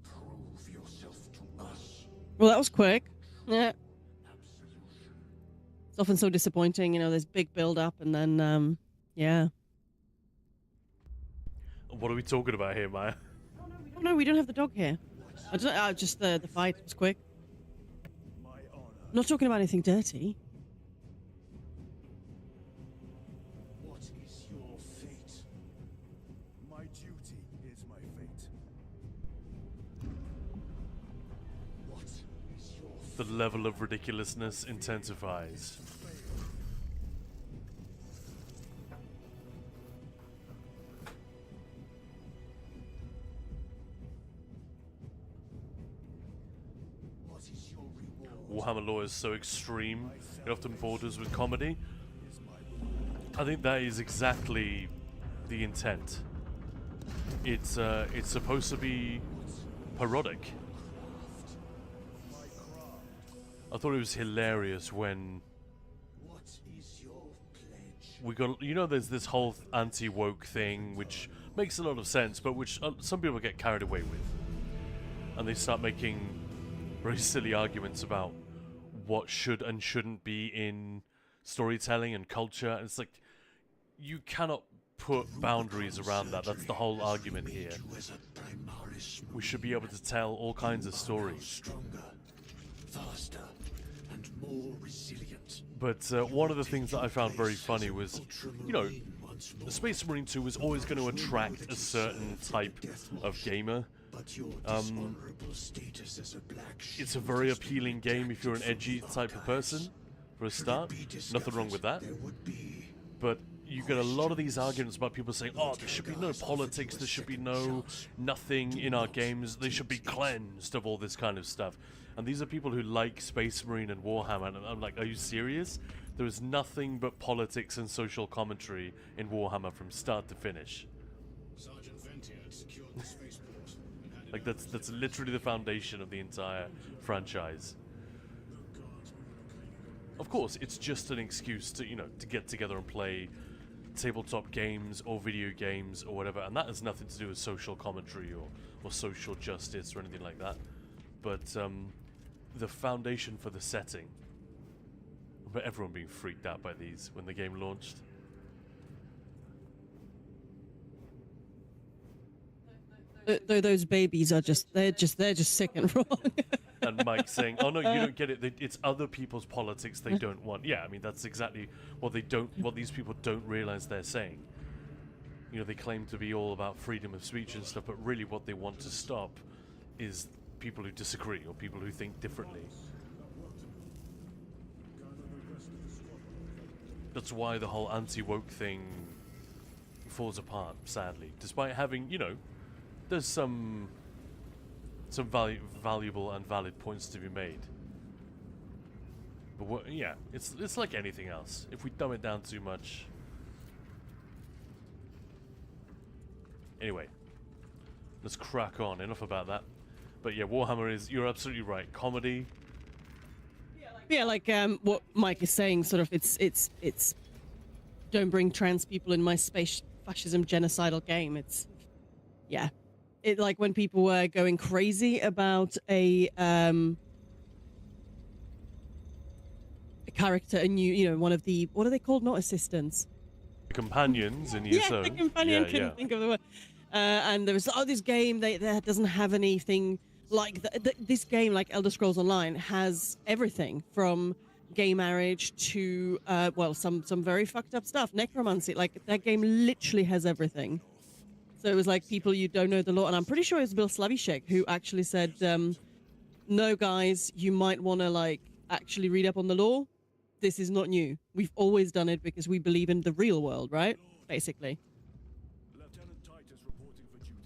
Prove yourself to us. Well, that was quick. Yeah. It's often so disappointing, you know, there's big build up and then, yeah. What are we talking about here, Maya? Oh, no, we don't have the dog here. I don't, just the fight was quick. My honor. Not talking about anything dirty. What is your fate? My duty is my fate. What is your The level of ridiculousness intensifies. What is your reward? Warhammer lore is so extreme, it often borders with comedy. Is my reward. I think that is exactly the intent. It's supposed to be parodic. I thought it was hilarious when What is your pledge? we got, you know, there's this whole anti-woke thing, which makes a lot of sense, but which some people get carried away with. And they start making very silly arguments about what should and shouldn't be in storytelling and culture. And it's like, you cannot put boundaries around that. That's the whole argument here. We should be able to tell all kinds of stories. Stronger, faster, and more resilient. But one of the things that I found very funny was, you know, the Space Marine 2 was always going to attract a certain type of gamer. But your dishonorable status as a black sheep It's a very appealing game if you're an edgy type of person, for a start. Nothing wrong with that. there would be But you get a lot of these arguments about people saying, oh, there should be no politics, there should be nothing in our games, they should be cleansed of all this kind of stuff. And these are people who like Space Marine and Warhammer, and I'm like, are you serious? There is nothing but politics and social commentary in Warhammer from start to finish. Sergeant Ventier had secured the spaceport and had Like, that's literally the foundation of the entire franchise. Of course, it's just an excuse to, you know, to get together and play tabletop games or video games or whatever, and that has nothing to do with social commentary or social justice or anything like that. But the foundation for the setting, but everyone being freaked out by these when the game launched. Those babies are they're just sick and wrong. And Mike saying, "Oh no, you don't get it. It's other people's politics they don't want." Yeah, I mean that's exactly what these people don't realize they're saying. You know, they claim to be all about freedom of speech and stuff, but really what they want to stop is people who disagree or people who think differently. That's why the whole anti-woke thing falls apart, sadly. Despite having, you know, there's some valuable and valid points to be made. But yeah, it's like anything else. If we dumb it down too much. Anyway, let's crack on. Enough about that. But yeah, Warhammer is, you're absolutely right. Comedy. Yeah, like what Mike is saying, sort of, it's don't bring trans people in my space fascism genocidal game. It's, yeah, it like when people were going crazy about a character, and you know, one of the, what are they called? Not assistants. Companions in ESO. Yeah, the companion, Yeah, couldn't think of the word. And there was, this game that doesn't have anything like this game, like Elder Scrolls Online, has everything from gay marriage to well, some very fucked up stuff, necromancy. Like that game literally has everything. So it was like people you don't know the law, and I'm pretty sure it was Bill Slavicsek who actually said, "No, guys, you might want to like actually read up on the law. This is not new. We've always done it because we believe in the real world, right?" Basically. Lieutenant Titus reporting for duty.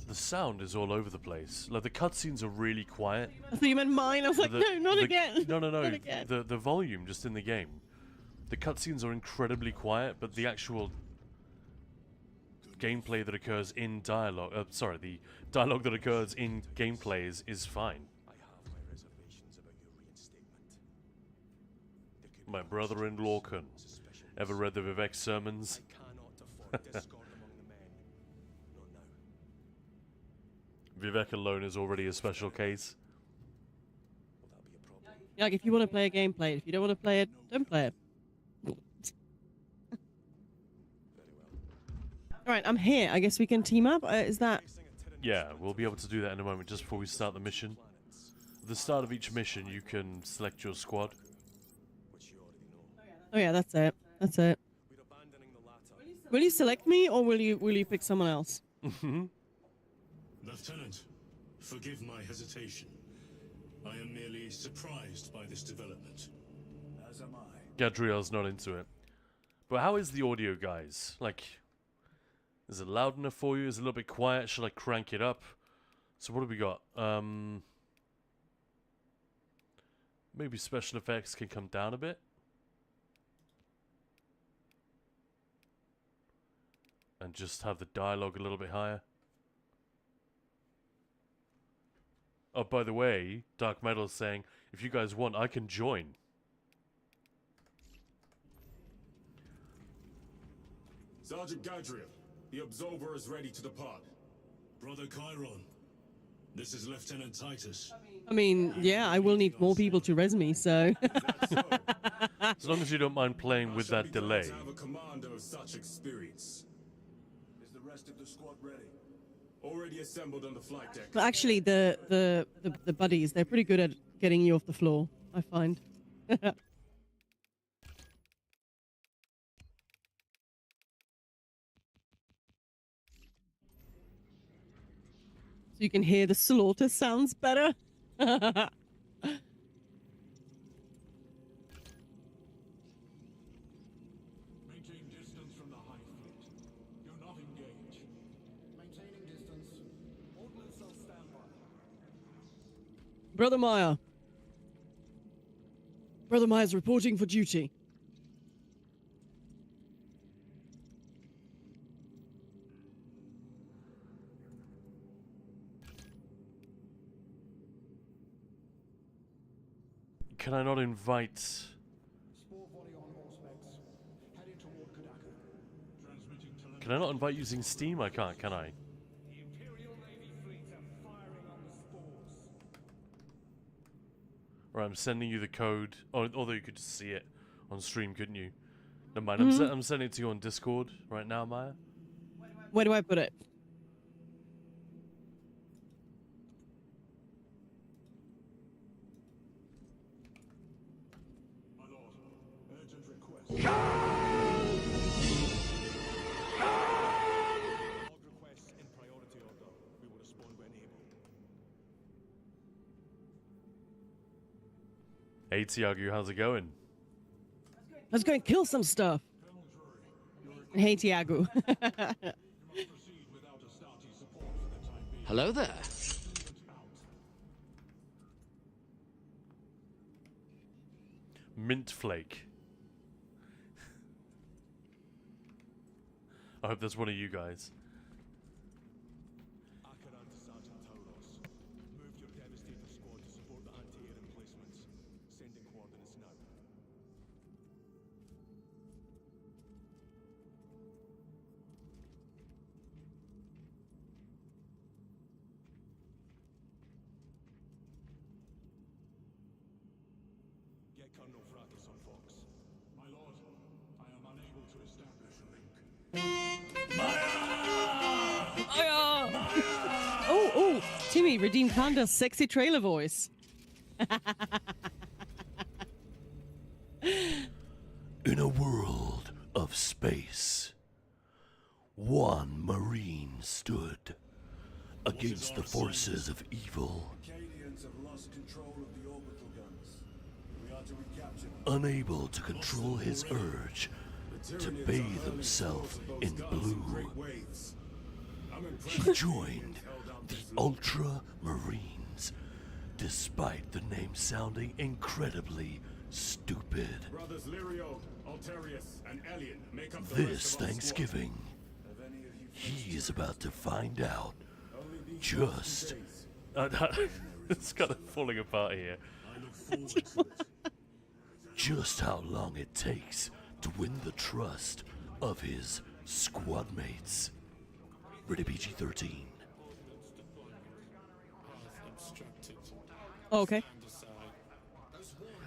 The sound is all over the place. Like the cutscenes are really quiet. I thought you meant mine. I was like, no, not again. No, no, no. Not again. The volume just in the game. The cutscenes are incredibly quiet, but the actual gameplay that occurs in dialogue, sorry, the dialogue that occurs in gameplays is fine. I have my reservations about your reinstatement. My brother in Lorcan. Ever read the Vivek sermons? I cannot afford discord among the men. Not now. Vivek alone is already a special case. Will that be a problem? Like, if you want to play a game, play it. If you don't want to play it, don't play it. All right, I'm here. I guess we can team up. Is that? Yeah, we'll be able to do that in a moment, just before we start the mission. At the start of each mission, you can select your squad. Which you already know. Oh yeah, that's it. That's it. We're abandoning the latter. Will you select me, or will you pick someone else? Lieutenant, forgive my hesitation. I am merely surprised by this development. As am I. Gadriel's not into it. But how is the audio, guys? Like, is it loud enough for you? Is it a little bit quiet? Should I crank it up? So what have we got? Maybe special effects can come down a bit. And just have the dialogue a little bit higher. Oh, by the way, Dark Metal's saying, If you guys want, I can join. Sergeant Gadriel, the Absolver is ready to depart. Brother Chiron, this is Lieutenant Titus. I mean, yeah, I will need more people to res me, so. As long as you don't mind playing with that delay. To have a commander of such experience. Is the rest of the squad ready? Already assembled on the flight deck. But actually, the buddies, they're pretty good at getting you off the floor, I find. So you can hear the slaughter sounds better. Maintain distance from the High Fleet. Do not engage. Maintaining distance. Ordnance on standby. Brother Meyer. Brother Meyer's reporting for duty. Can I not invite... Spore volley on all specs. Heading toward Kadaku. Transmitting telemetry. Can I not invite using Steam? I can't, can I? The Imperial Navy fleets are firing on the spores. Right, I'm sending you the code. Oh, although you could just see it on stream, couldn't you? Never mind, I'm sending it to you on Discord right now, Maya. Where do I put it? My lord, urgent request. Log requests in priority order. We will respond when able. Hey Tiago, how's it going? Let's go and kill some stuff. Hey, Tiago. Proceed without Astarte support for the time being. Hello there. Mint flake. I hope that's one of you guys. Akaran to Sergeant Tauros. Move your Devastator squad to support the anti-air emplacements. Sending coordinates now. Get Colonel Fracas on Fox. My lord, I am unable to establish a link. Oh, Timmy, redeem Kanda's sexy trailer voice. In a world of space, one Marine stood against the forces of evil, Acadians have lost control of the orbital guns. We are to recapture them. unable to control his urge to bathe himself in blue. He joined the Ultra Marines, despite the name sounding incredibly stupid. Brothers Lirio, Alterius, and Elian make up the This rest of our Thanksgiving, Have any of you he is about to find out squad. Only these just days. It's kind of falling apart here. I look forward to it. just how long it takes to win the trust of his squad mates. Rated PG-13. Oh, okay.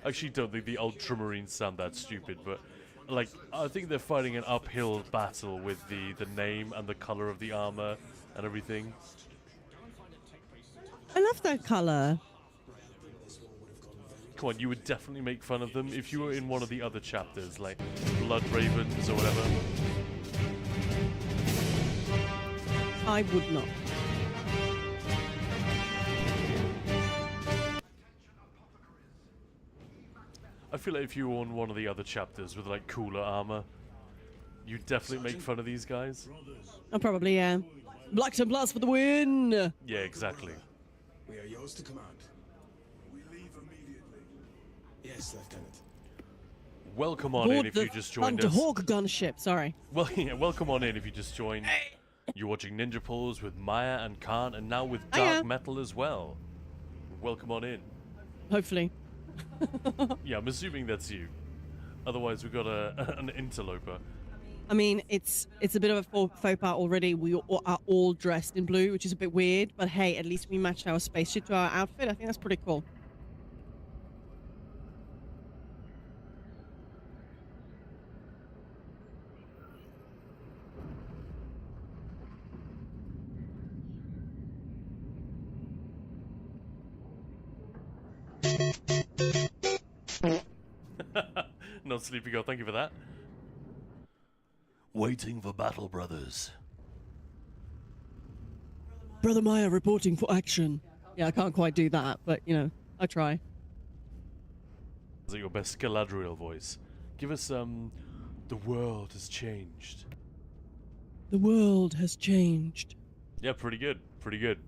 I actually don't think the Ultramarines sound that stupid, but like I think they're fighting an uphill battle with the name and the color of the armor and everything. I love that color. Come on, you would definitely make fun of them if you were in one of the other chapters, like Blood Ravens or whatever. I would not. I feel like if you were on one of the other chapters with like cooler armor, you'd definitely make fun of these guys. Oh, probably, yeah. Blacks and Bloods for the win! Yeah, exactly. We are yours to command. We leave immediately. Yes, Lieutenant. Welcome on in Board if the you just joined Thunder us. Hawk gunship, sorry. Well, yeah, welcome on in if you just joined. You're watching Ninja Pulls with Maya and Khan, and now with Dark Hiya. Metal as well. Welcome on in. Hopefully. Yeah, I'm assuming that's you. Otherwise, we've got an interloper. I mean, it's a bit of a faux pas already. We are all dressed in blue, which is a bit weird. But hey, at least we matched our spaceship to our outfit. I think that's pretty cool. Not Sleepy Girl, thank you for that. Waiting for battle, brothers. Brother Maya reporting for action. Yeah, I can't quite do that, but you know, I try. Is it your best Galadriel voice? Give us the world has changed. The world has changed. Yeah, pretty good. Pretty good.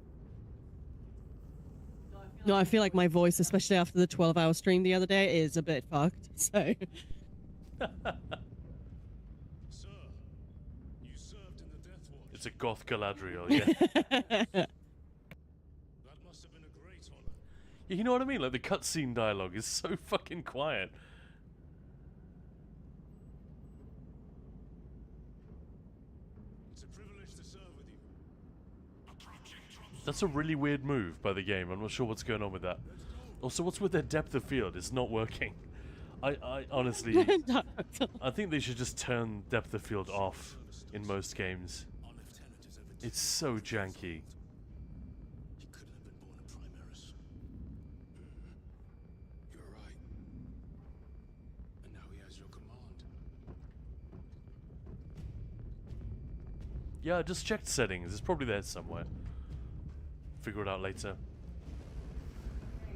No, I feel like my voice, especially after the 12-hour stream the other day, is a bit fucked. So. Sir, you served in the Death Watch. It's a goth Galadriel, yeah. That must have been a great honor. Yeah, you know what I mean? Like, the cutscene dialogue is so fucking quiet. It's a privilege to serve with you. That's a really weird move by the game. I'm not sure what's going on with that. Also, what's with their depth of field? It's not working. I honestly... I think they should just turn depth of field off in most games. Our lieutenant is over It's so janky. He couldn't have been born in Primaris. You're right. And now he has your command. Yeah, I just checked settings. It's probably there somewhere. Figure it out later.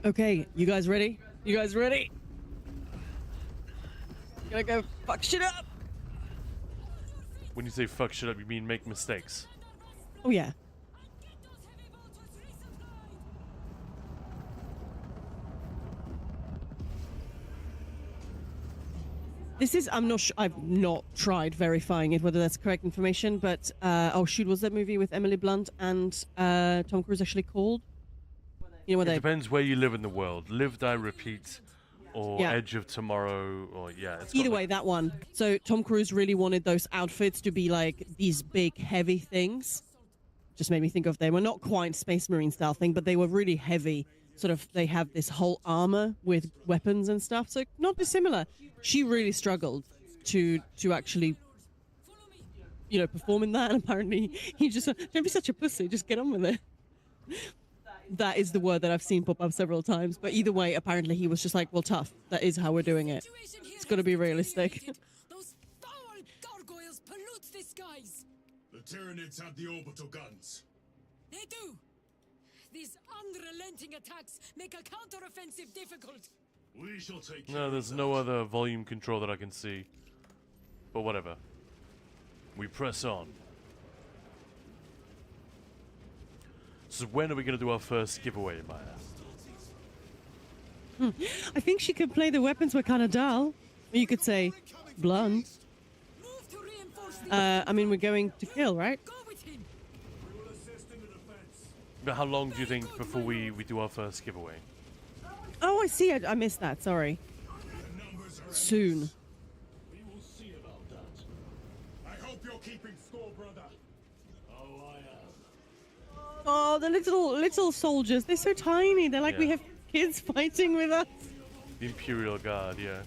Okay, you guys ready? You guys ready? Gonna go fuck shit up. When you say fuck shit up, you mean make mistakes. Oh yeah. This is, I'm not sure, I've not tried verifying it, whether that's correct information, but, oh shoot, was that movie with Emily Blunt and Tom Cruise actually called? You know, where It they, depends where you live in the world. Live, Die, Repeat, or Yeah. Edge of Tomorrow, or yeah. It's got either like- way, that one. So Tom Cruise really wanted those outfits to be like these big, heavy things. Just made me think of, they were not quite Space Marine style thing, but they were really heavy. Sort of, they have this whole armor with weapons and stuff, so not dissimilar. She really struggled to actually, you know, perform in that, and apparently he just, don't be such a pussy, just get on with it. That is the word that I've seen pop up several times, but either way, apparently he was just like, well, tough. That is how we're doing it. It's got to be realistic. Those foul gargoyles pollute the skies. The Tyranids have the orbital guns. They do. These unrelenting attacks make a counteroffensive difficult. We shall take care No, of there's that. no other volume control that I can see. But whatever. We press on. So when are we going to do our first giveaway, Maya? I think she could play the weapons were kind of dull. Or you could say blunt. Move to reinforce the I mean, we're going to kill, right? Go with him. We will assist in the defense. But how long do you think before we do our first giveaway? Oh, I see. I missed that. Sorry. The numbers are Soon. We will see about that. I hope you're keeping score, brother. Oh, I am. Oh, the little soldiers. They're so tiny. They're like we Yeah. have kids fighting with us. The Imperial Guard, yeah.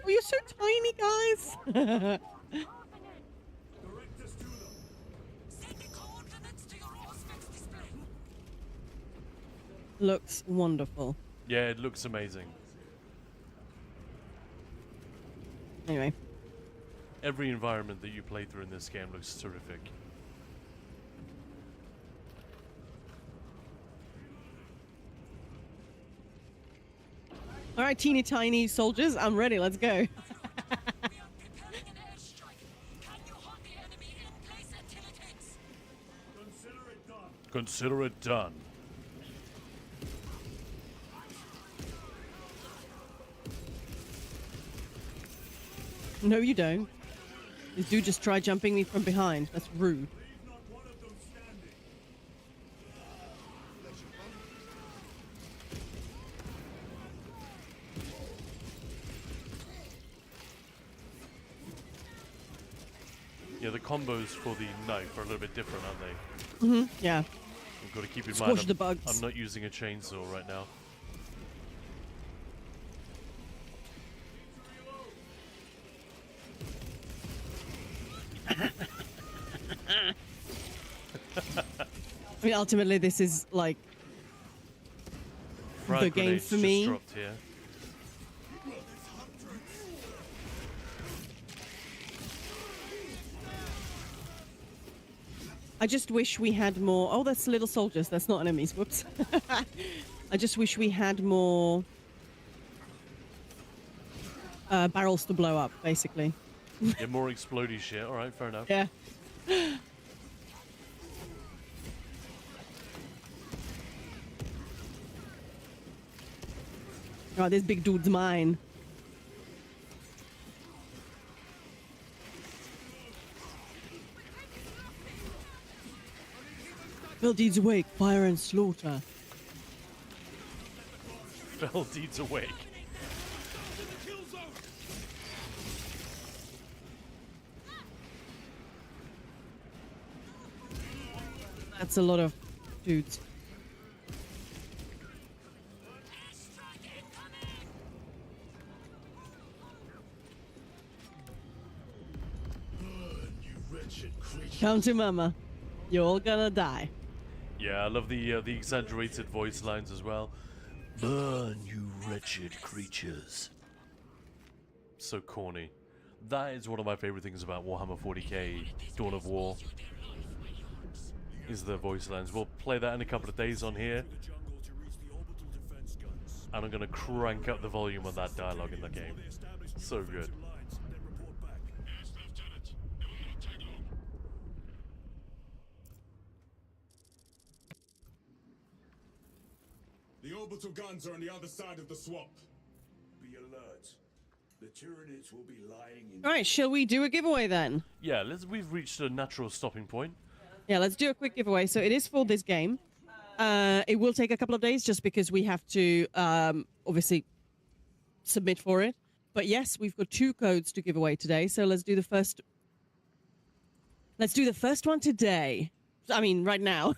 Oh, you're so tiny, guys. Direct us to them. Send the coordinates to your Auspex display. Looks wonderful. Yeah, it looks amazing. Anyway. Every environment that you play through in this game looks terrific. All right, teeny tiny soldiers. I'm ready. Let's go. We are preparing an airstrike. Can you hold the enemy in place until it hits? Consider it done. Consider it done. No, you don't. This dude just tried jumping me from behind. That's rude. Yeah, the combos for the knife are a little bit different, aren't they? Yeah. You've got to keep in Squash mind, the bugs. I'm not using a chainsaw right now. I mean, ultimately, this is like Frag the game grenades for just me. dropped here. I just wish we had more. Oh, that's little soldiers. That's not enemies. Whoops. I just wish we had more barrels to blow up, basically. Yeah, more explodey shit. All right, fair enough. Yeah. Oh, this big dude's mine. Fell deeds awake, fire and slaughter. Fell deeds awake. That's a lot of dudes. Come to mama. You're all gonna die. Yeah, I love the exaggerated voice lines as well. Burn, you wretched creatures. So corny. That is one of my favorite things about Warhammer 40k Dawn of War. Is the voice lines. We'll play that in a couple of days on here. And I'm going to crank up the volume on that dialogue in the game. So good. Yes, Lieutenant. It will not take long. The orbital guns are on the other side of the swamp. Be alert. The Tyranids will be lying in... All right, shall we do a giveaway then? Yeah, we've reached a natural stopping point. Yeah, let's do a quick giveaway. So it is for this game. It will take a couple of days just because we have to obviously submit for it. But yes, we've got 2 codes to give away today. So let's do the first. Let's do the first one today. I mean, right now.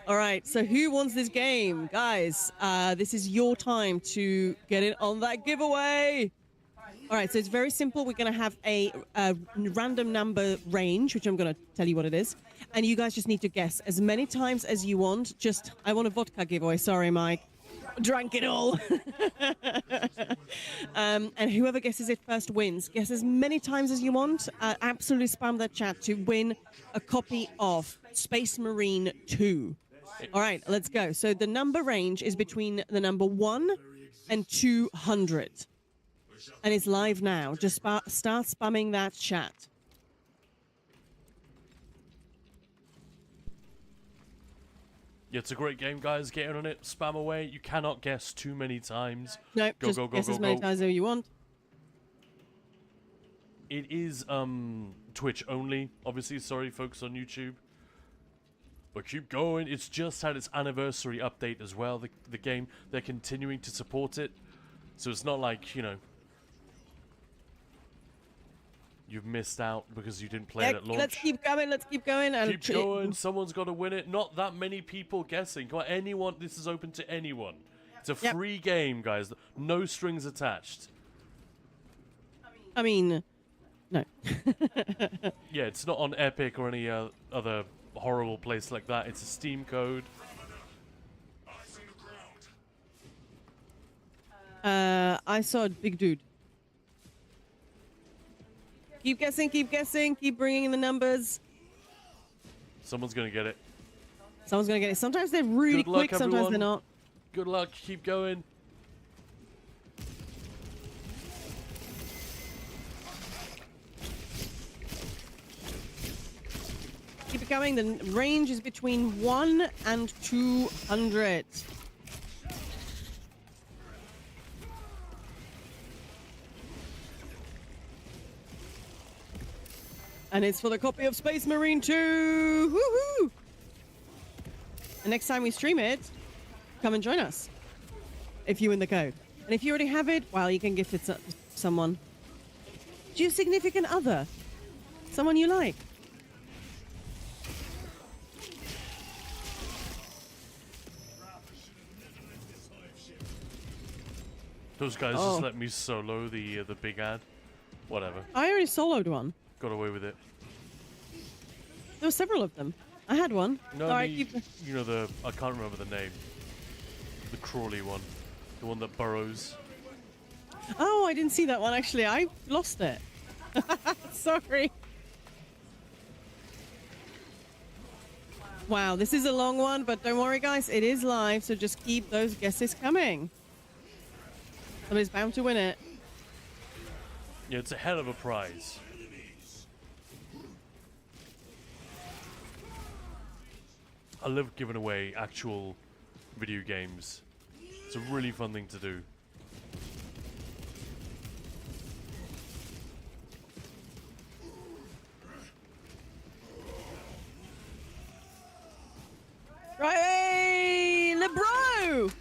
All right. So who wants this game, guys? This is your time to get in on that giveaway. All right, so it's very simple. We're going to have a random number range, which I'm going to tell you what it is. And you guys just need to guess as many times as you want. I want a vodka giveaway. Sorry, Mike. Drank it all. And whoever guesses it first wins. Guess as many times as you want. Absolutely spam that chat to win a copy of Space Marine 2. All right, let's go. So the number range is between the number 1 and 200. And it's live now. Just start spamming that chat. Yeah, it's a great game, guys. Get in on it. Spam away. You cannot guess too many times. No, go, just go, go, guess go, as many go. times as you want. It is Twitch only, obviously. Sorry, folks on YouTube. But keep going. It's just had its anniversary update as well. The game, they're continuing to support it. So it's not like, you know, you've missed out because you didn't play it at launch. Let's keep going. Let's keep going. And Keep going. Someone's got to win it. Not that many people guessing. Come on, anyone. This is open to anyone. It's a free game, guys. No strings attached. I mean, no. Yeah, it's not on Epic or any other horrible place like that. It's a Steam code. Eyes on the ground. I saw a big dude. Keep guessing, keep bringing in the numbers. Someone's going to get it. Someone's going to get it. Sometimes they're really Good luck, quick, sometimes everyone. they're not. Good luck. Keep going. Keep it coming. The range is between 1 and 200. And it's for the copy of Space Marine 2. Woohoo! And next time we stream it, come and join us. If you win the code. And if you already have it, well, you can gift it to someone. To your significant other. Someone you like. Those guys Oh. just let me solo the big ad. Whatever. I already soloed one. Got away with it. There were several of them. I had one. No, All right, the, keep... you know I can't remember the name. The crawly one. The one that burrows. Oh, I didn't see that one, actually. I lost it. Sorry. Wow, this is a long one, but don't worry, guys. It is live, so just keep those guesses coming. Somebody's bound to win it. Yeah, it's a hell of a prize. I love giving away actual video games. It's a really fun thing to do. Right, hey, LeBro!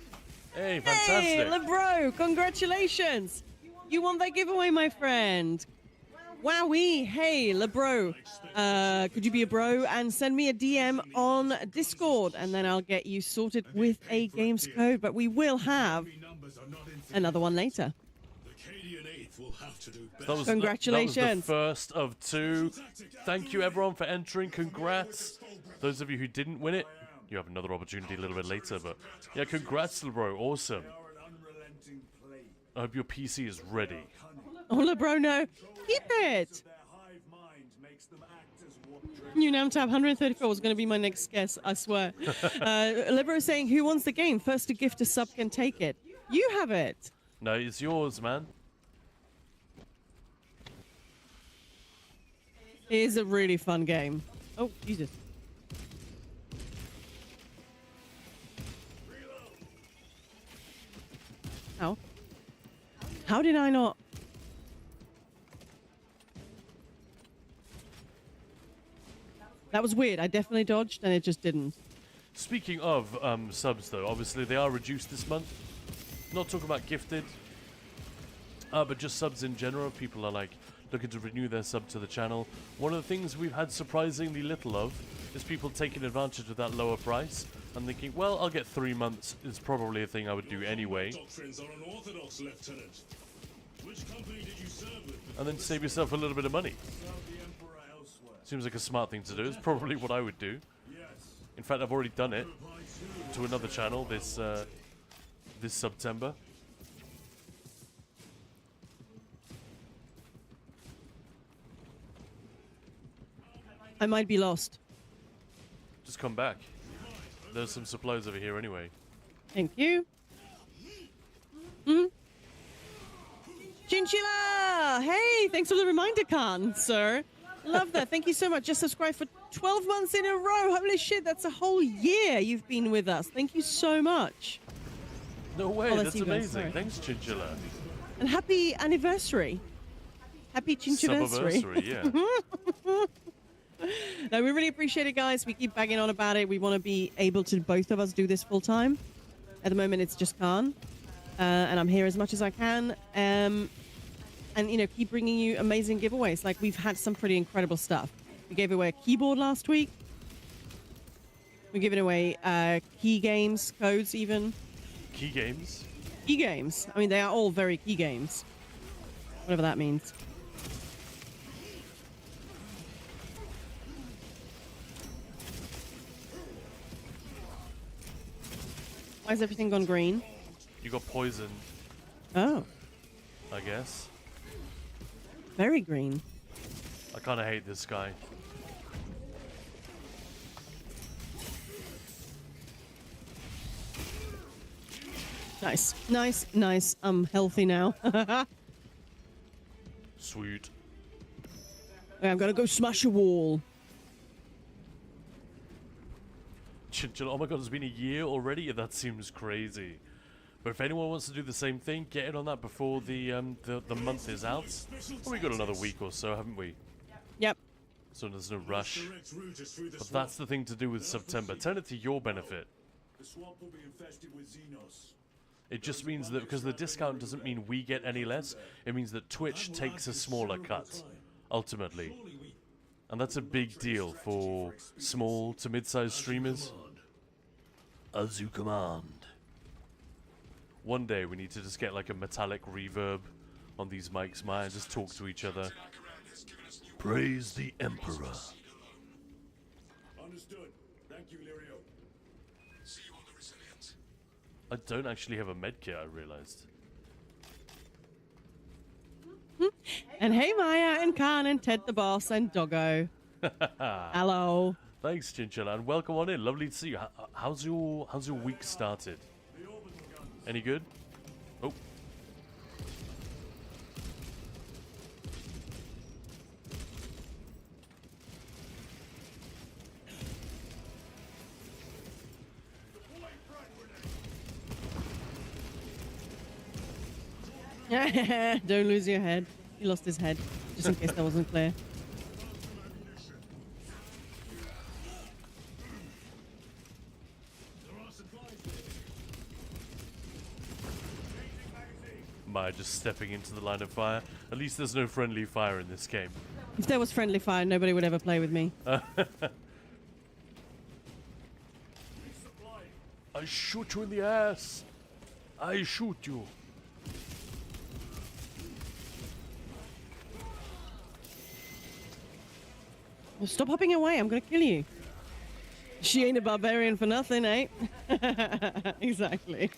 Hey, Hey, fantastic. LeBro, congratulations! You won that giveaway, my friend. Wowee, hey, LeBro. Could you be a bro and send me a DM on Discord, and then I'll get you sorted with a games code, but we will have another one later. Congratulations. That was the first of two. Thank you, everyone, for entering. Congrats. Those of you who didn't win it, you have another opportunity a little bit later, but yeah, congrats, LeBro. Awesome. I hope your PC is ready. Oh, LeBro, no. Keep it. New Nam tab 134 was going to be my next guess, I swear. LeBro saying, who wants the game? First to gift a sub can take it. You have it. No, it's yours, man. It is a really fun game. Oh, Jesus. How? How did I not? That was weird. I definitely dodged and it just didn't. Speaking of subs, though, obviously they are reduced this month. Not talking about gifted, but just subs in general. People are like looking to renew their sub to the channel. One of the things we've had surprisingly little of is people taking advantage of that lower price and thinking, well, I'll get 3 months. It's probably a thing I would do anyway. Doctrines are unorthodox, Lieutenant. Which company did you serve with? And then save yourself a little bit of money. Serve the Emperor elsewhere. Seems like a smart thing to do. It's probably what I would do. Yes. In fact, I've already done it to another channel this September. I might be lost. Just come back. There's some supplies over here anyway. Thank you. Chinchilla! Hey, thanks for the reminder, Khan, sir. Love that. Thank you so much. Just subscribed for 12 months in a row. Holy shit, that's a whole year you've been with us. Thank you so much. No way, Oh, that's you guys, amazing. sorry. Thanks, Chinchilla. And happy anniversary. Happy Chinchiversary. Subiversary, yeah. No, we really appreciate it, guys. We keep banging on about it. We want to be able to, both of us, do this full time. At the moment, it's just Khan. And I'm here as much as I can. And, you know, keep bringing you amazing giveaways. Like, we've had some pretty incredible stuff. We gave away a keyboard last week. We're giving away key games, codes even. Key games. Key games. I mean, they are all very key games. Whatever that means. Why has everything gone green? You got poisoned, Oh, I guess. very green. I kind of hate this guy. Nice, nice, nice. I'm healthy now. Sweet. Okay, I'm gonna go smash a wall. Chinchilla, oh my god, it's been a year already? That seems crazy. But if anyone wants to do the same thing, get in on that before the month is out. Well, we got another week or so, haven't we? Yep. so there's no rush. Direct route is through the But swamp. that's the thing to do with September. Turn it to your benefit. The swamp will be infested with Xenos. It just means that because the discount doesn't mean we get any less, it means that Twitch takes a smaller cut, ultimately. And that's a big deal for small to mid-sized streamers. As you command. One day we need to just get like a metallic reverb on these mics, Maya, and just talk to each other. Praise the Emperor. Understood. Thank you, Lirio. See you on the Resilient. I don't actually have a medkit, I realized. And hey, Maya and Khan and Ted the boss and Doggo. Hello. Thanks, Chinchilla, and welcome on in. Lovely to see you. How's your week started? Any good? Oh. Don't lose your head. He lost his head, just in case that wasn't clear. Maya just stepping into the line of fire. At least there's no friendly fire in this game. If there was friendly fire, nobody would ever play with me. I shoot you in the ass. I shoot you. Well, stop hopping away. I'm gonna kill you. She ain't a barbarian for nothing, eh? Exactly.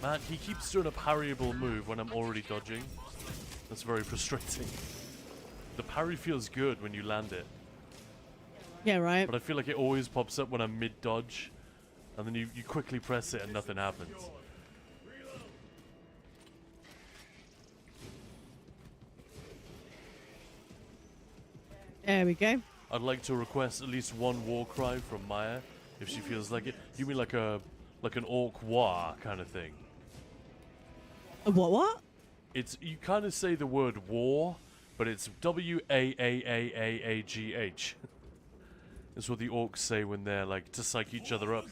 Man, he keeps doing a parryable move when I'm already dodging. That's very frustrating. The parry feels good when you land it, Yeah, right. but I feel like it always pops up when I'm mid-dodge, and then you quickly press it and nothing happens. There we go. I'd like to request at least one war cry from Maya, if she feels like it. You mean like an orc war kind of thing? What? It's, you kind of say the word war, but it's W-A-A-A-A-A-G-H. That's what the orcs say when they're like to psych each other up.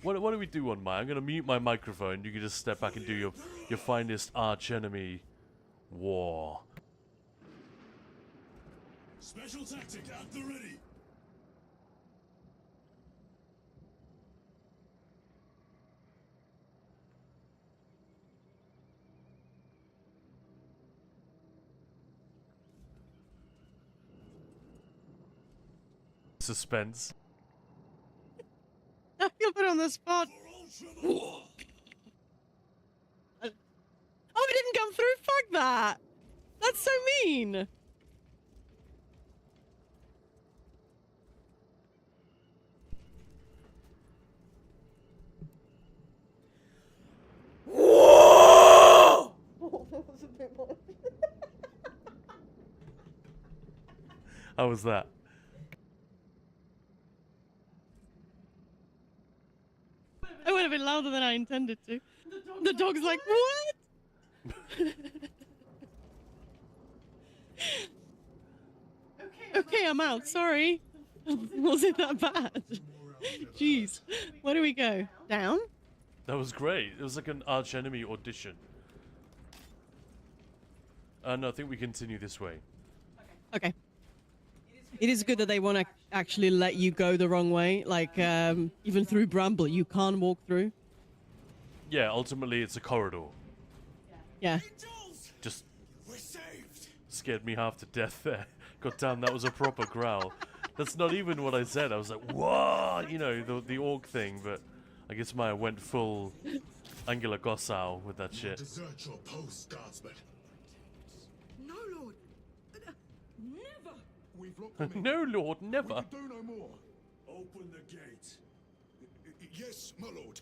What do we do on Maya? I'm gonna mute my microphone. You can just step back and do your finest arch enemy war. Special tactic at the ready. Suspense. I feel put on the spot. Oh, it didn't come through. Fuck that. That's so mean. How was that? It would have been louder than I intended to. The dog's like, what? Okay, I'm out. Sorry. Was it that bad? Jeez. Where do we go? Down? That was great. It was like an arch enemy audition. No, I think we continue this way. Okay. It is good that they want to actually let you go the wrong way. Like, even through Bramble, you can't walk through. Yeah, ultimately it's a corridor. Yeah. Just We're saved. scared me half to death there. God damn, that was a proper growl. That's not even what I said. I was like, whoa, you know, the orc thing, but I guess Maya went full Angela Gossau with that shit. Desert your post, guardsman. No, Lord. Never. We've locked them in. No, Lord, We never. can do no more. Open the gate. Yes, my lord.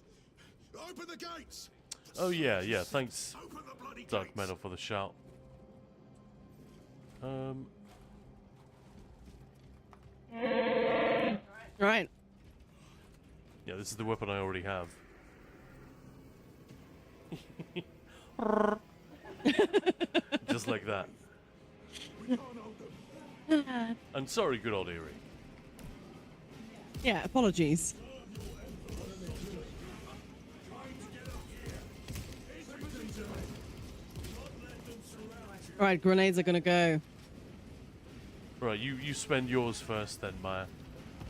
Open the gates. Oh yeah, yeah, thanks, Open the bloody Dark gates. Metal, for the shout. Right. Yeah, this is the weapon I already have. Just like that. I'm sorry, good old Eerie. Yeah, apologies. Right, grenades are gonna go. Right, you spend yours first then, Maya.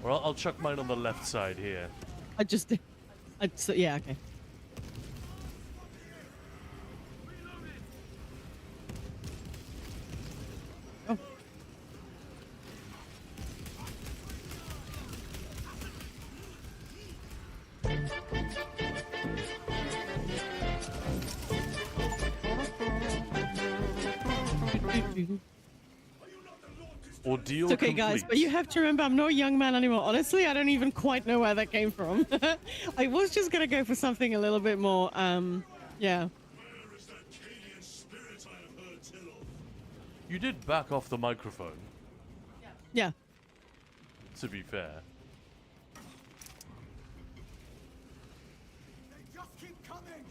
Or I'll chuck mine on the left side here. Yeah, okay. Oh. Ordeal It's okay, guys, but you have to remember I'm not a young man anymore. Honestly, I don't even quite know where that came from. I was just gonna go for something a little bit more, yeah. Where is that Cadian spirit I have heard tell of? You did back off the microphone, Yeah. to be fair. They just keep coming.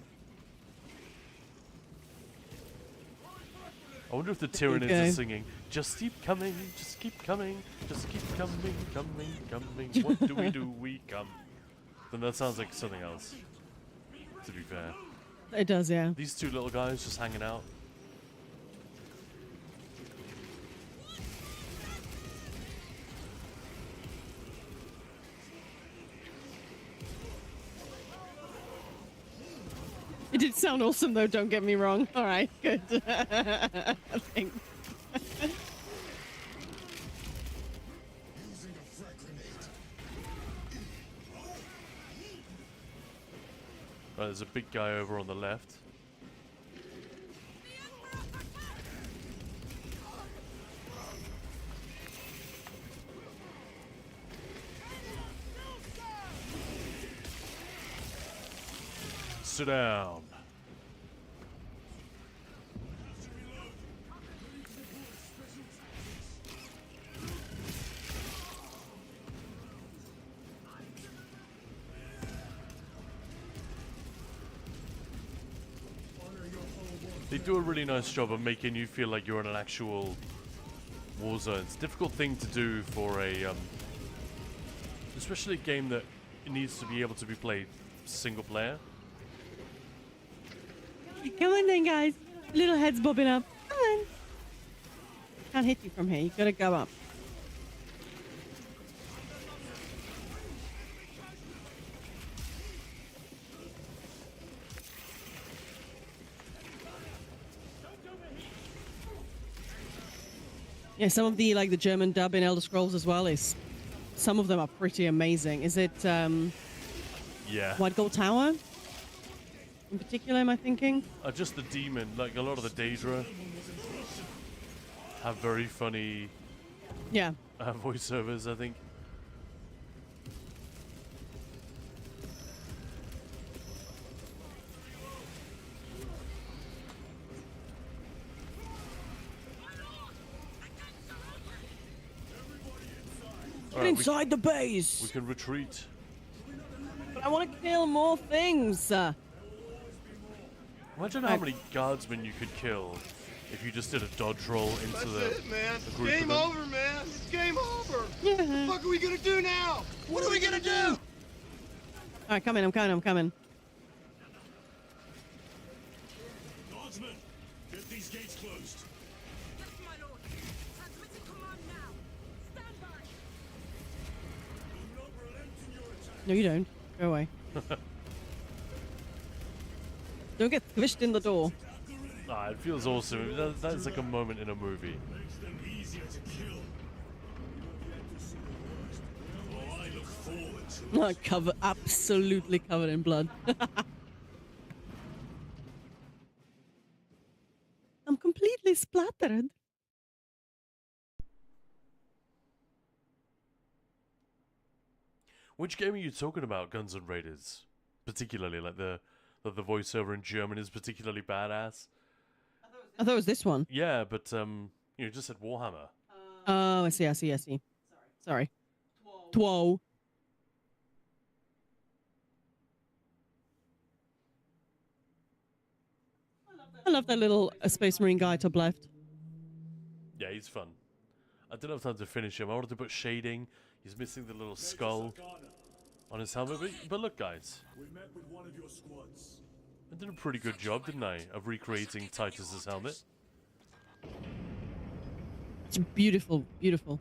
I wonder if the Tyranids are singing, just keep coming, just keep coming, just keep coming, coming. What do? We come. Then that sounds like something else, to be fair. It does, yeah. These two little guys just hanging out. It did sound awesome, though, don't get me wrong. All right, good. Thanks. Right, there's a big guy over on the left. Sit down. They do a really nice job of making you feel like you're in an actual war zone. It's a difficult thing to do for a, especially a game that needs to be able to be played single player. Come on then, guys. Little heads bobbing up. Come on. Can't hit you from here. You gotta go up. Yeah, some of the the German dub in Elder Scrolls as well is some of them are pretty amazing. Is it Yeah. White Gold Tower? In particular, am I thinking? Just the demon, like a lot of the Daedra have very funny Yeah. voiceovers, I think. Get inside the base! We can retreat. But I want to kill more things! Imagine how many guardsmen you could kill if you just did a dodge roll into That's it, man. a group Game of them. over, man. It's game over. What the fuck are we gonna do now? What are we gonna do? Alright, I'm coming. Guardsmen, get these gates closed. Yes, my lord. Transmitting command now. Stand by. Do not relent in your attack. No, you don't. Go away. Don't get squished in the door. Ah, it feels awesome. That's like a moment in a movie. Makes them easier to kill. Oh, I look forward to it. Absolutely covered in blood. I'm completely splattered. Which game are you talking about, Guns N' Raiders? Particularly, like the voiceover in German is particularly badass. I thought it was this one. Yeah, but you just said Warhammer. Oh, I see. Sorry. Twow. Hello. I love that little Space Marine guy top left. Yeah, he's fun. I didn't have time to finish him. I wanted to put shading. He's missing the little skull on his helmet. But look, guys. We met with one of your squads. I did a pretty good job, didn't I, of recreating Titus's helmet. It's beautiful, beautiful.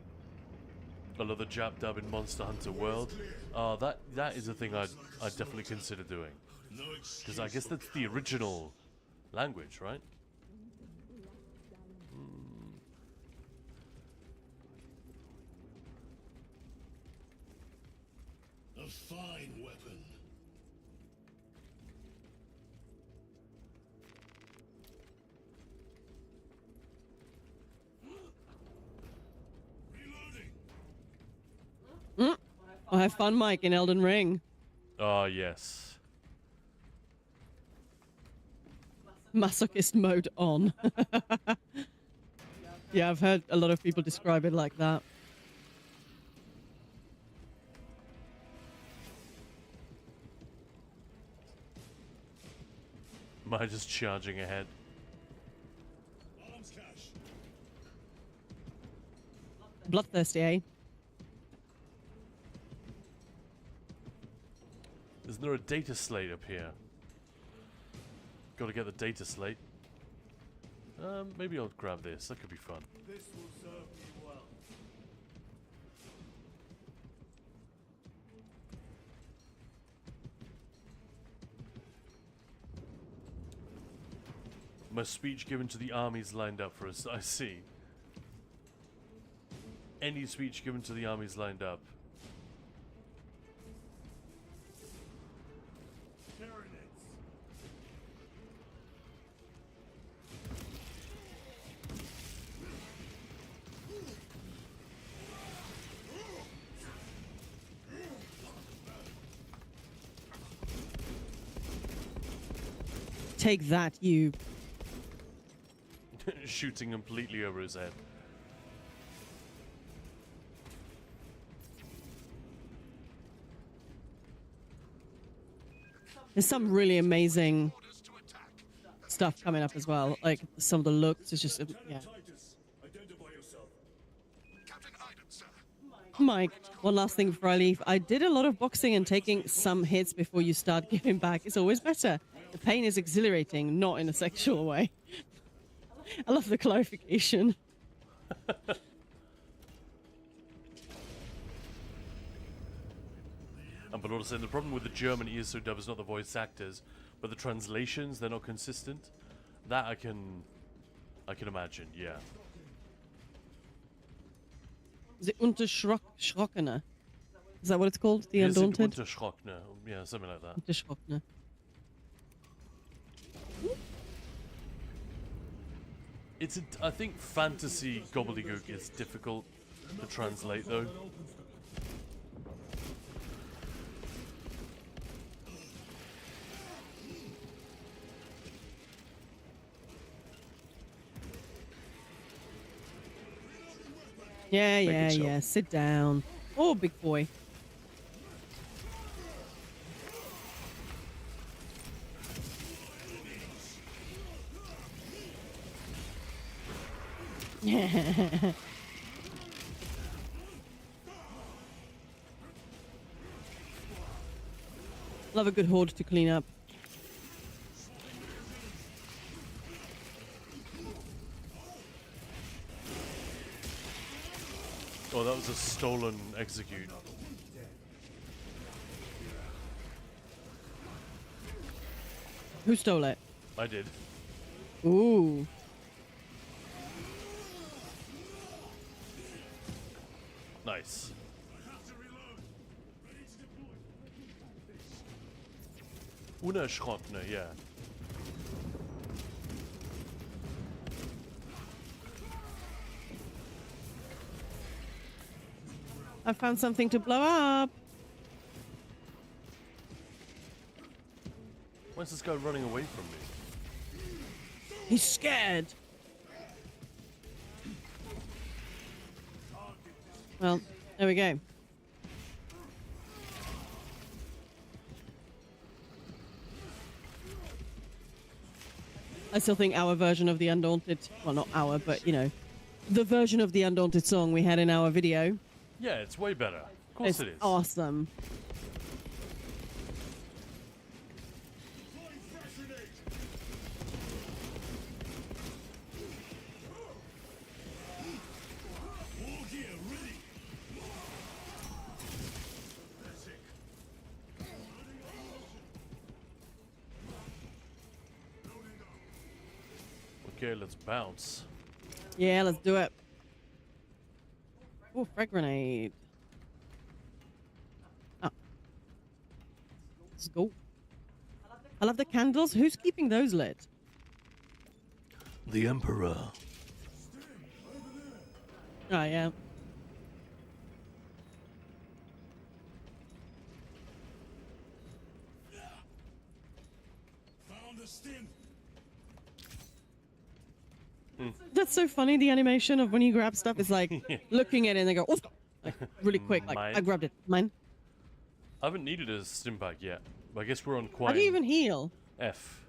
I love the Jap dub in Monster Hunter World. Oh, that is a thing I'd definitely consider doing. Because I guess that's the original language, right? A fine weapon. Reloading. I have fun, Mike, in Elden Ring. Oh, yes. Masochist mode on. Yeah, I've heard a lot of people describe it like that. Am I just charging ahead? Arms cache. Bloodthirsty, eh? Isn't there a data slate up here? Gotta get the data slate. Maybe I'll grab this. That could be fun. This will serve me well. My speech given to the armies lined up for us. I see. Any speech given to the armies lined up. Take that, you. Shooting completely over his head. There's some really amazing stuff coming up as well. Like some of the looks is just yeah. Titus, identify yourself. Captain Iden, sir. Mike, one last thing before I leave. I did a lot of boxing and taking some hits before you start giving back. It's always better. The pain is exhilarating, not in a sexual way. I love the clarification. But also the problem with the German ESO dub is not the voice actors, but the translations. They're not consistent. That I can imagine. Yeah. Is it Unterschrockene? Is that what it's called? The Wir sind Undaunted? Unterschrockene. Yeah, something like that. Unterschrockene. It's I think fantasy gobbledygook is difficult to translate though. Yeah, Make yeah, it so. yeah. Sit down. Oh, big boy. Love a good horde to clean up. Oh, that was a stolen execute. Who stole it? I did. Ooh. Nice. Unerschrockene, yeah. I found something to blow up. When's this guy running away from me? He's scared. Well, there we go. I still think our version of the Undaunted, well, not our, but, you know, the version of the Undaunted song we had in our video. Yeah, it's way better. Of course It's it is. awesome. Okay, let's bounce. Yeah, let's do it. Ooh, frag grenade. Oh. Let's go. I love the candles. Who's keeping those lit? The Emperor. Oh, yeah. Found the stim. That's so funny. The animation of when you grab stuff is like looking at it and they go, oh, like really quick. Like, Mine. I grabbed it. Mine. I haven't needed a stim pack yet. But I guess we're on How quite do you even heal? F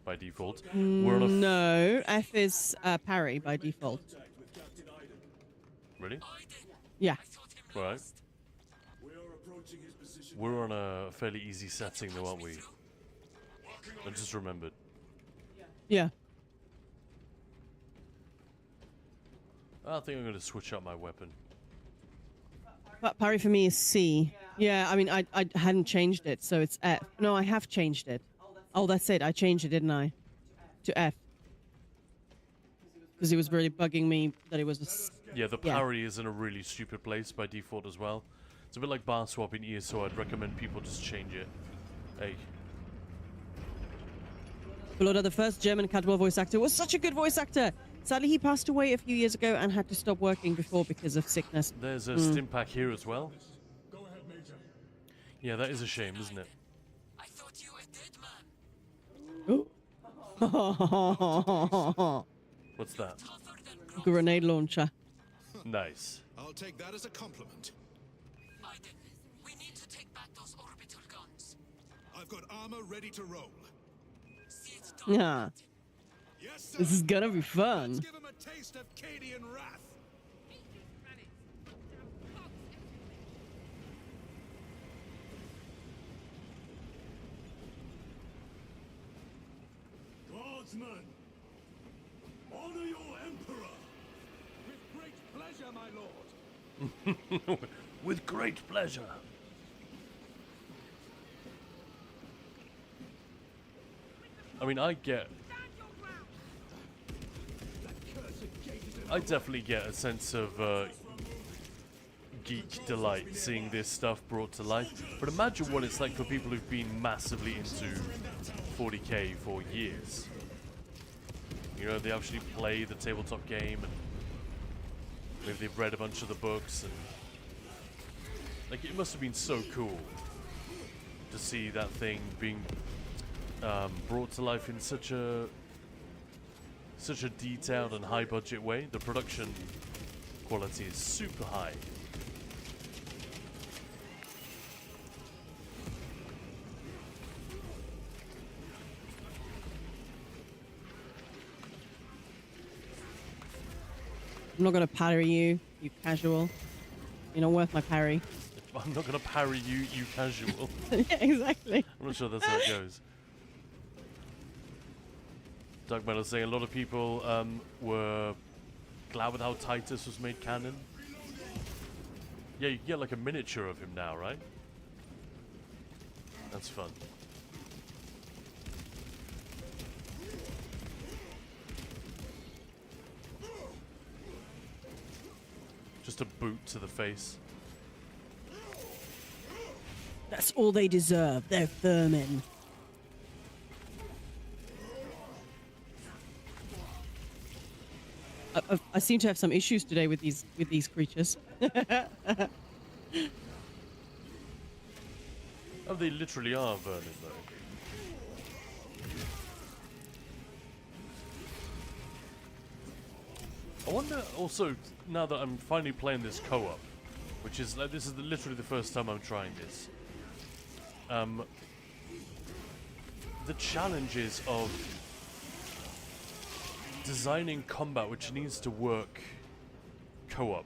by default. We're on a No, F is parry by default. really? Yeah. Right. We are approaching his position. We're on a fairly easy setting though, aren't we? I just remembered. Yeah. I think I'm going to switch up my weapon. But parry for me is C. Yeah, I mean, I hadn't changed it, so it's F. No, I have changed it. Oh, that's it. I changed it, didn't I? To F. Because it was really bugging me that it was a Yeah, the parry is in a really stupid place by default as well. It's a bit like bar swap in ESO. I'd recommend people just change it. Hey. Bloda, the first German Cadwell voice actor, was such a good voice actor. Sadly, he passed away a few years ago and had to stop working before because of sickness. There's a stim pack here as well. Go ahead, Major. Yeah, that is a shame, isn't it? I thought you were dead, man. What's that? Tougher than Grenade launcher. Nice. I'll take that as a compliment. Aiden. We need to take back those orbital guns. I've got armor ready to roll. See it done. Yeah. Yes, sir. This is gonna be fun. Let's give him a taste of Cadian wrath. Guardsmen, honor your emperor. With great pleasure, my lord. With great pleasure. I mean, I definitely get a sense of geek delight seeing this stuff brought to life. But imagine what it's like for people who've been massively into 40k for years. You know, they actually play the tabletop game, and maybe they've read a bunch of the books, and like it must have been so cool to see that thing being brought to life in such a detailed and high budget way. The production quality is super high. I'm not gonna parry you, you casual. You're not worth my parry. I'm not gonna parry you, you casual. Yeah, exactly. I'm not sure that's how it goes. Doug Metal saying a lot of people were glad with how Titus was made canon. Yeah, you can get like a miniature of him now, right? That's fun. Just a boot to the face. That's all they deserve. They're vermin. I seem to have some issues today with these creatures. Oh, they literally are vermin, though. I wonder also, now that I'm finally playing this co-op, which is like, this is literally the first time I'm trying this. The challenges of designing combat which needs to work co-op.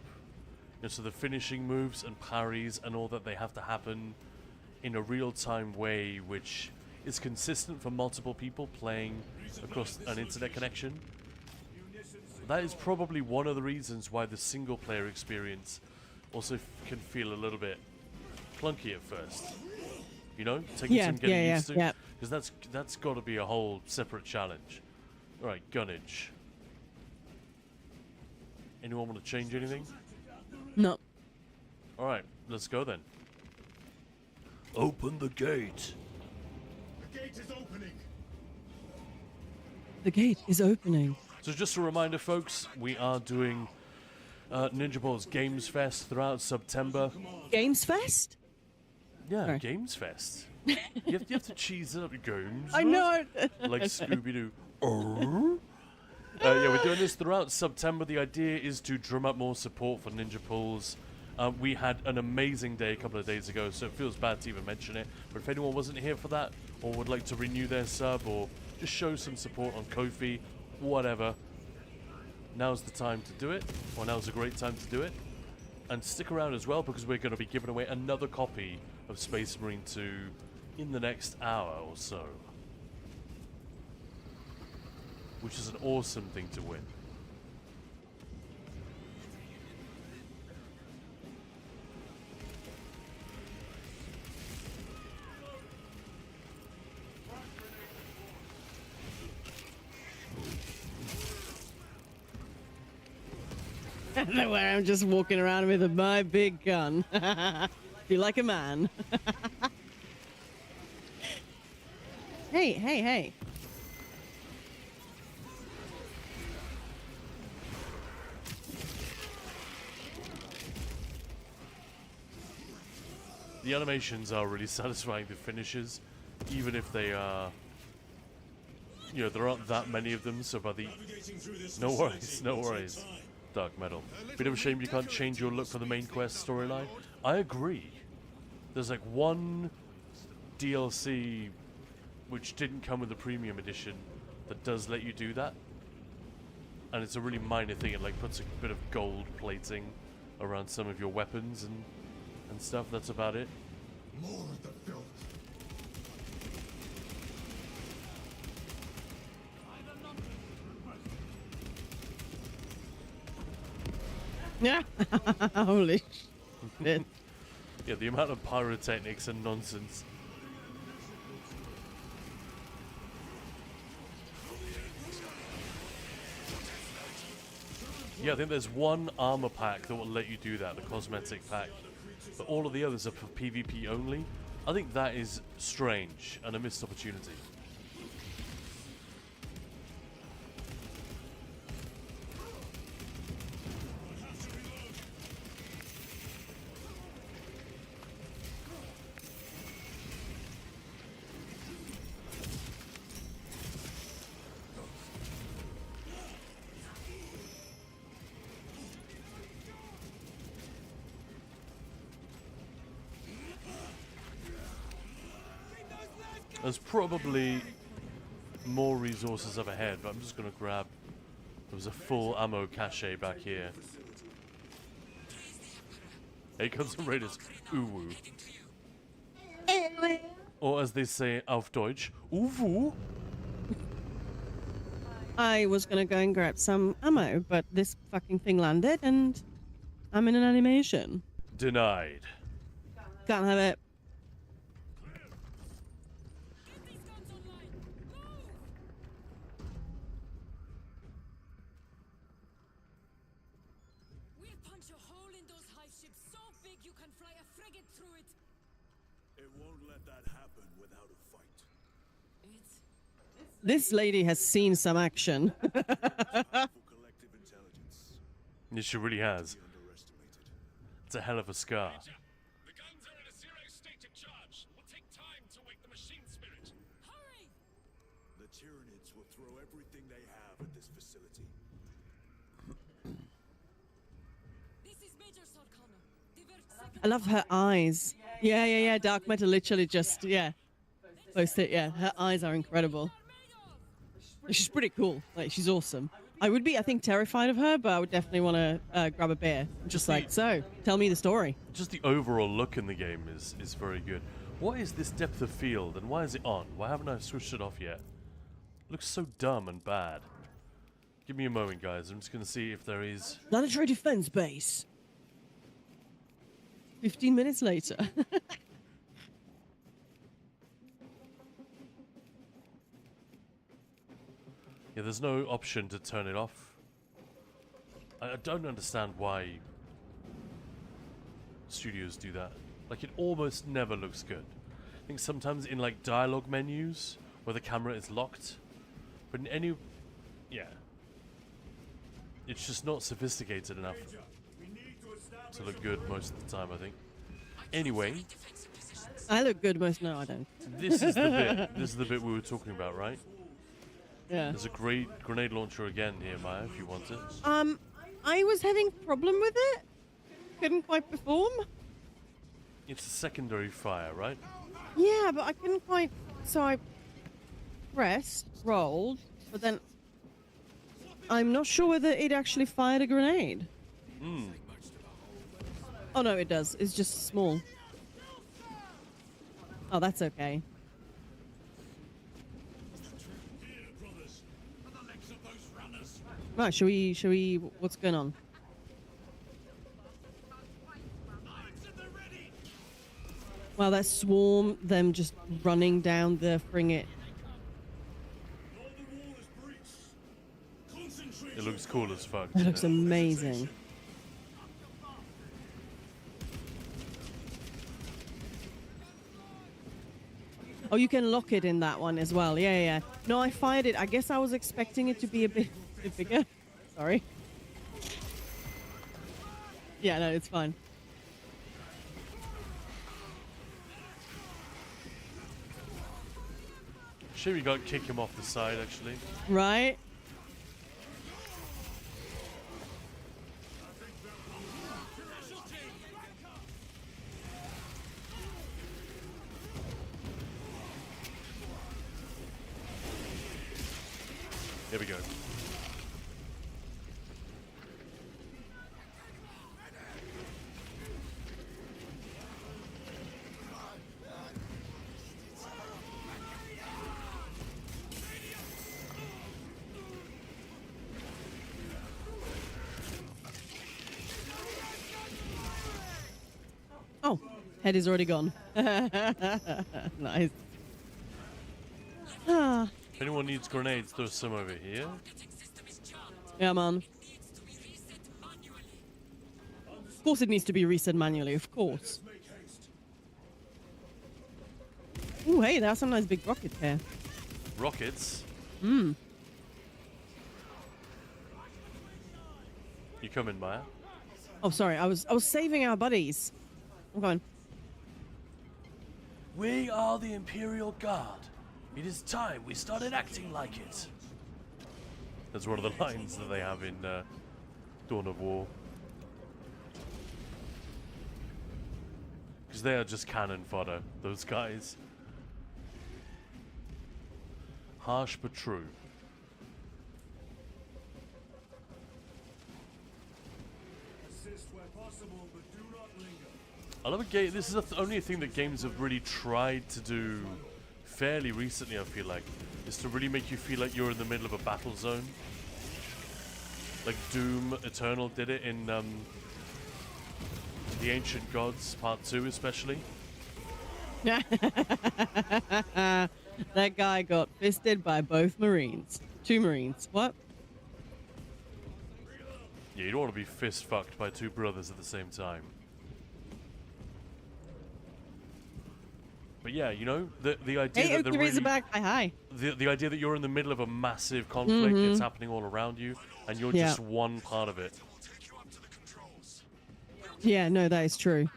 So the finishing moves and parries and all that, they have to happen in a real-time way which is consistent for multiple people playing across an internet connection. That is probably one of the reasons why the single-player experience also can feel a little bit clunky at first. You know, taking some getting used to, because that's got to be a whole separate challenge. All right, gunnage. Anyone want to change anything? No. All right, let's go then. Open the gate. The gate is opening. The gate is opening. So just a reminder, folks, we are doing Ninja Ball's Gamesfest throughout September. Gamesfest? Yeah, Sorry. Gamesfest. you have to cheese it up, games. I know. Like Scooby-Doo. Yeah, we're doing this throughout September. The idea is to drum up more support for Ninja Pools. We had an amazing day a couple of days ago, so it feels bad to even mention it. But if anyone wasn't here for that, or would like to renew their sub, or just show some support on Ko-fi, whatever, now's the time to do it, or now's a great time to do it. And stick around as well, because we're going to be giving away another copy of Space Marine 2 in the next hour or so. Which is an awesome thing to win. Where I'm just walking around with my big gun. Feel like a man. Hey, hey, hey. The animations are really satisfying, the finishes, even if they are, you know, there aren't that many of them, so by the... No worries, no worries. Dark Metal. Bit of a shame you can't change your look for the main quest storyline. I agree. There's like one DLC which didn't come with the premium edition that does let you do that. And it's a really minor thing. It like puts a bit of gold plating around some of your weapons and stuff. That's about it. More of the filth. Yeah. Holy shit. Yeah, the amount of pyrotechnics and nonsense. Yeah, I think there's one armor pack that will let you do that, the cosmetic pack. But all of the others are for PvP only. I think that is strange and a missed opportunity. There's probably more resources up ahead, but I'm just going to grab... There was a full ammo cache back here. Here comes some raiders. Uwu. Or as they say auf Deutsch, Uwu. I was gonna go and grab some ammo, but this fucking thing landed and I'm in an animation. Denied. Can't have it. This lady has seen some action. Yeah, she really has. It's a hell of a scar. The guns are in a zero state of charge. It will take time to wake the machine spirit. Hurry! The Tyranids will throw everything they have at this facility. This is Major Sarkana. Divert second. I love her eyes. Yeah. Dark Metal literally just, post it, yeah. Her eyes are incredible. She's pretty cool. Like, she's awesome. I would be, I think, terrified of her, but I would definitely want to grab a beer. Just like, so, tell me the story. Just the overall look in the game is very good. What is this depth of field, and why is it on? Why haven't I switched it off yet? It looks so dumb and bad. Give me a moment, guys. I'm just going to see if there is... Planetary Defense Base. 15 minutes later. Yeah, there's no option to turn it off. I don't understand why studios do that. Like, it almost never looks good. I think sometimes in, like, dialogue menus where the camera is locked. But in any... Yeah. It's just not sophisticated enough to look good most of the time, I think. Anyway. I look good most... No, I don't. This is the bit. This is the bit we were talking about, right? Yeah. There's a great grenade launcher again here, Maya, if you want it. I was having problem with it. Couldn't quite perform. It's a secondary fire, right? Yeah, but I couldn't quite... So I pressed, rolled, but then... I'm not sure whether it actually fired a grenade. Hmm. Oh, no, it does. It's just small. Oh, that's okay. Right, shall we, what's going on? Wow, that swarm, them just running down the fringit. It looks cool as fuck. That looks amazing. Oh, you can lock it in that one as well. Yeah, yeah. No, I fired it. I guess I was expecting it to be a bit bigger. Sorry. Yeah, no, it's fine. Shame we got to kick him off the side, actually. Right? Here we go. Oh, head is already gone. Nice. Ah. If anyone needs grenades, there's some over here. Yeah, man. Of course it needs to be reset manually, of course. Ooh, hey, there are some nice big rockets here. Rockets? Hmm. You coming, Maya? Oh, sorry, I was saving our buddies. I'm going. We are the Imperial Guard. It is time we started acting like it. That's one of the lines that they have in Dawn of War. Because they are just cannon fodder, those guys. Harsh but true. Assist where possible, but do not linger. I love a game. This is only a thing that games have really tried to do fairly recently, I feel like, is to really make you feel like you're in the middle of a battle zone. Like Doom Eternal did it in The Ancient Gods Part 2 especially. That guy got fisted by both Marines. 2 Marines. What? Yeah, you don't want to be fist fucked by 2 brothers at the same time. But yeah, you know, the idea Hey, that Oakley Razorback, hi. the idea that you're in the middle of a massive conflict that's happening all around you, and you're just one part of it. Yeah, no, that is true.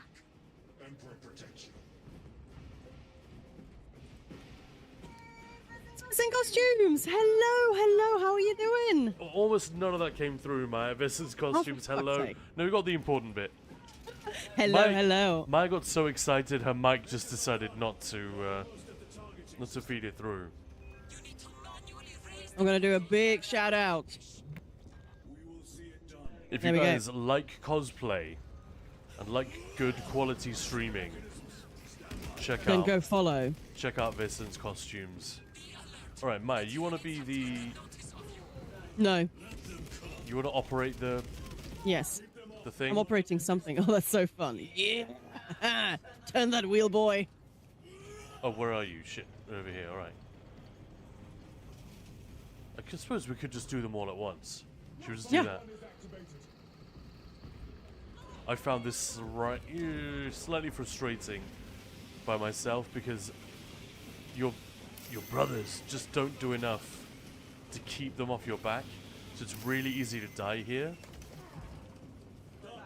In costumes. Hello, how are you doing? Almost none of that came through, Maya. Versus costumes. for fuck's Hello. sake. No, we got the important bit. Hello. Maya got so excited, her mic just decided not to feed it through. I'm gonna do a big shout out If There you we go. guys like cosplay and like good quality streaming, check Then out go follow. Vincent's costumes. All right, Maya, you want to be No. you want to operate the Yes. thing? I'm operating something. Oh, that's so fun. Yeah. Turn that wheel, boy. Oh, where are you? Shit, over here. All right. I suppose we could just do them all at once. Should we just do that? I found this slightly frustrating by myself because your brothers just don't do enough to keep them off your back. So it's really easy to die here.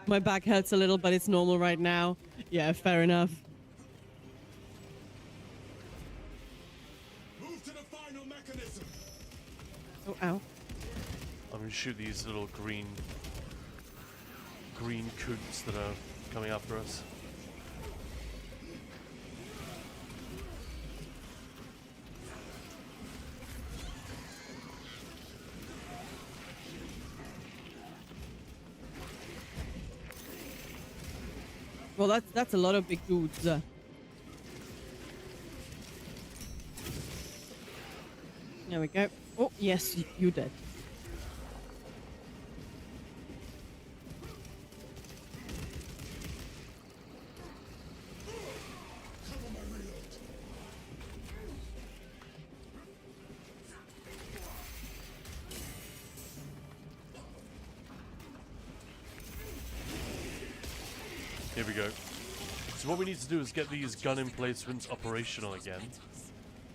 My back hurts a little, but it's normal right now. Yeah, fair enough. Move to the final mechanism. Oh, ow. I'm gonna shoot these little green coots that are coming after us. Well, that's a lot of big dudes. There we go. Oh, yes, you did. Here we go. So what we need to do is get these gun emplacements operational again.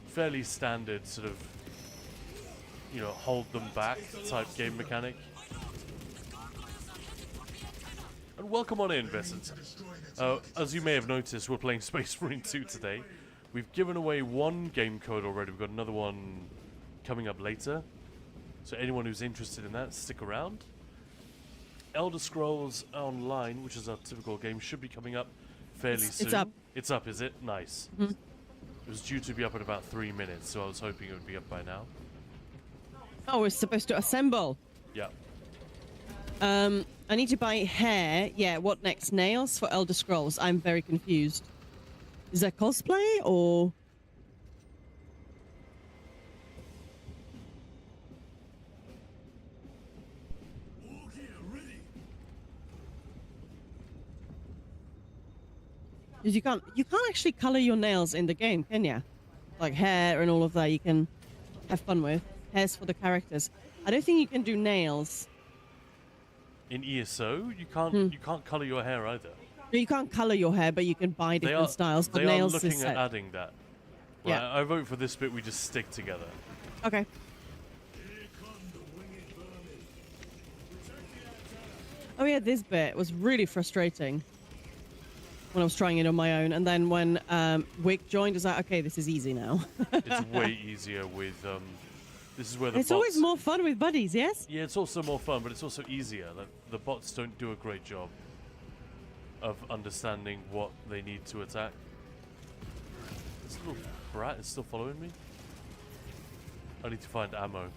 Fairly standard sort of, you know, hold them back type game mechanic. And welcome on in, Vincent. As you may have noticed, we're playing Space Marine 2 today. We've given away one game code already. We've got another one coming up later. So anyone who's interested in that, stick around. Elder Scrolls Online, which is our typical game, should be coming up fairly soon. It's up. It's up, is it? Nice. Mm-hmm. It was due to be up in about 3 minutes, so I was hoping it would be up by now. Oh, we're supposed to assemble. Yeah. I need to buy hair. Yeah, what next? Nails for Elder Scrolls. I'm very confused. Is that cosplay or... Because you can't actually color your nails in the game, can you? Like hair and all of that you can have fun with. Hair's for the characters. I don't think you can do nails. In ESO, you can't color your hair either. You can't color your hair, but you can buy different styles. But They nails are looking is at set. adding that. Right, Yeah. I vote for this bit. We just stick together. Okay. Oh yeah, this bit was really frustrating when I was trying it on my own, and then when Wick joined, I was like, okay, this is easy now. It's way easier with this is where the It's bots... always more fun with buddies, yes? Yeah, it's also more fun, but it's also easier. Like, the bots don't do a great job of understanding what they need to attack. This little brat is still following me. I need to find ammo.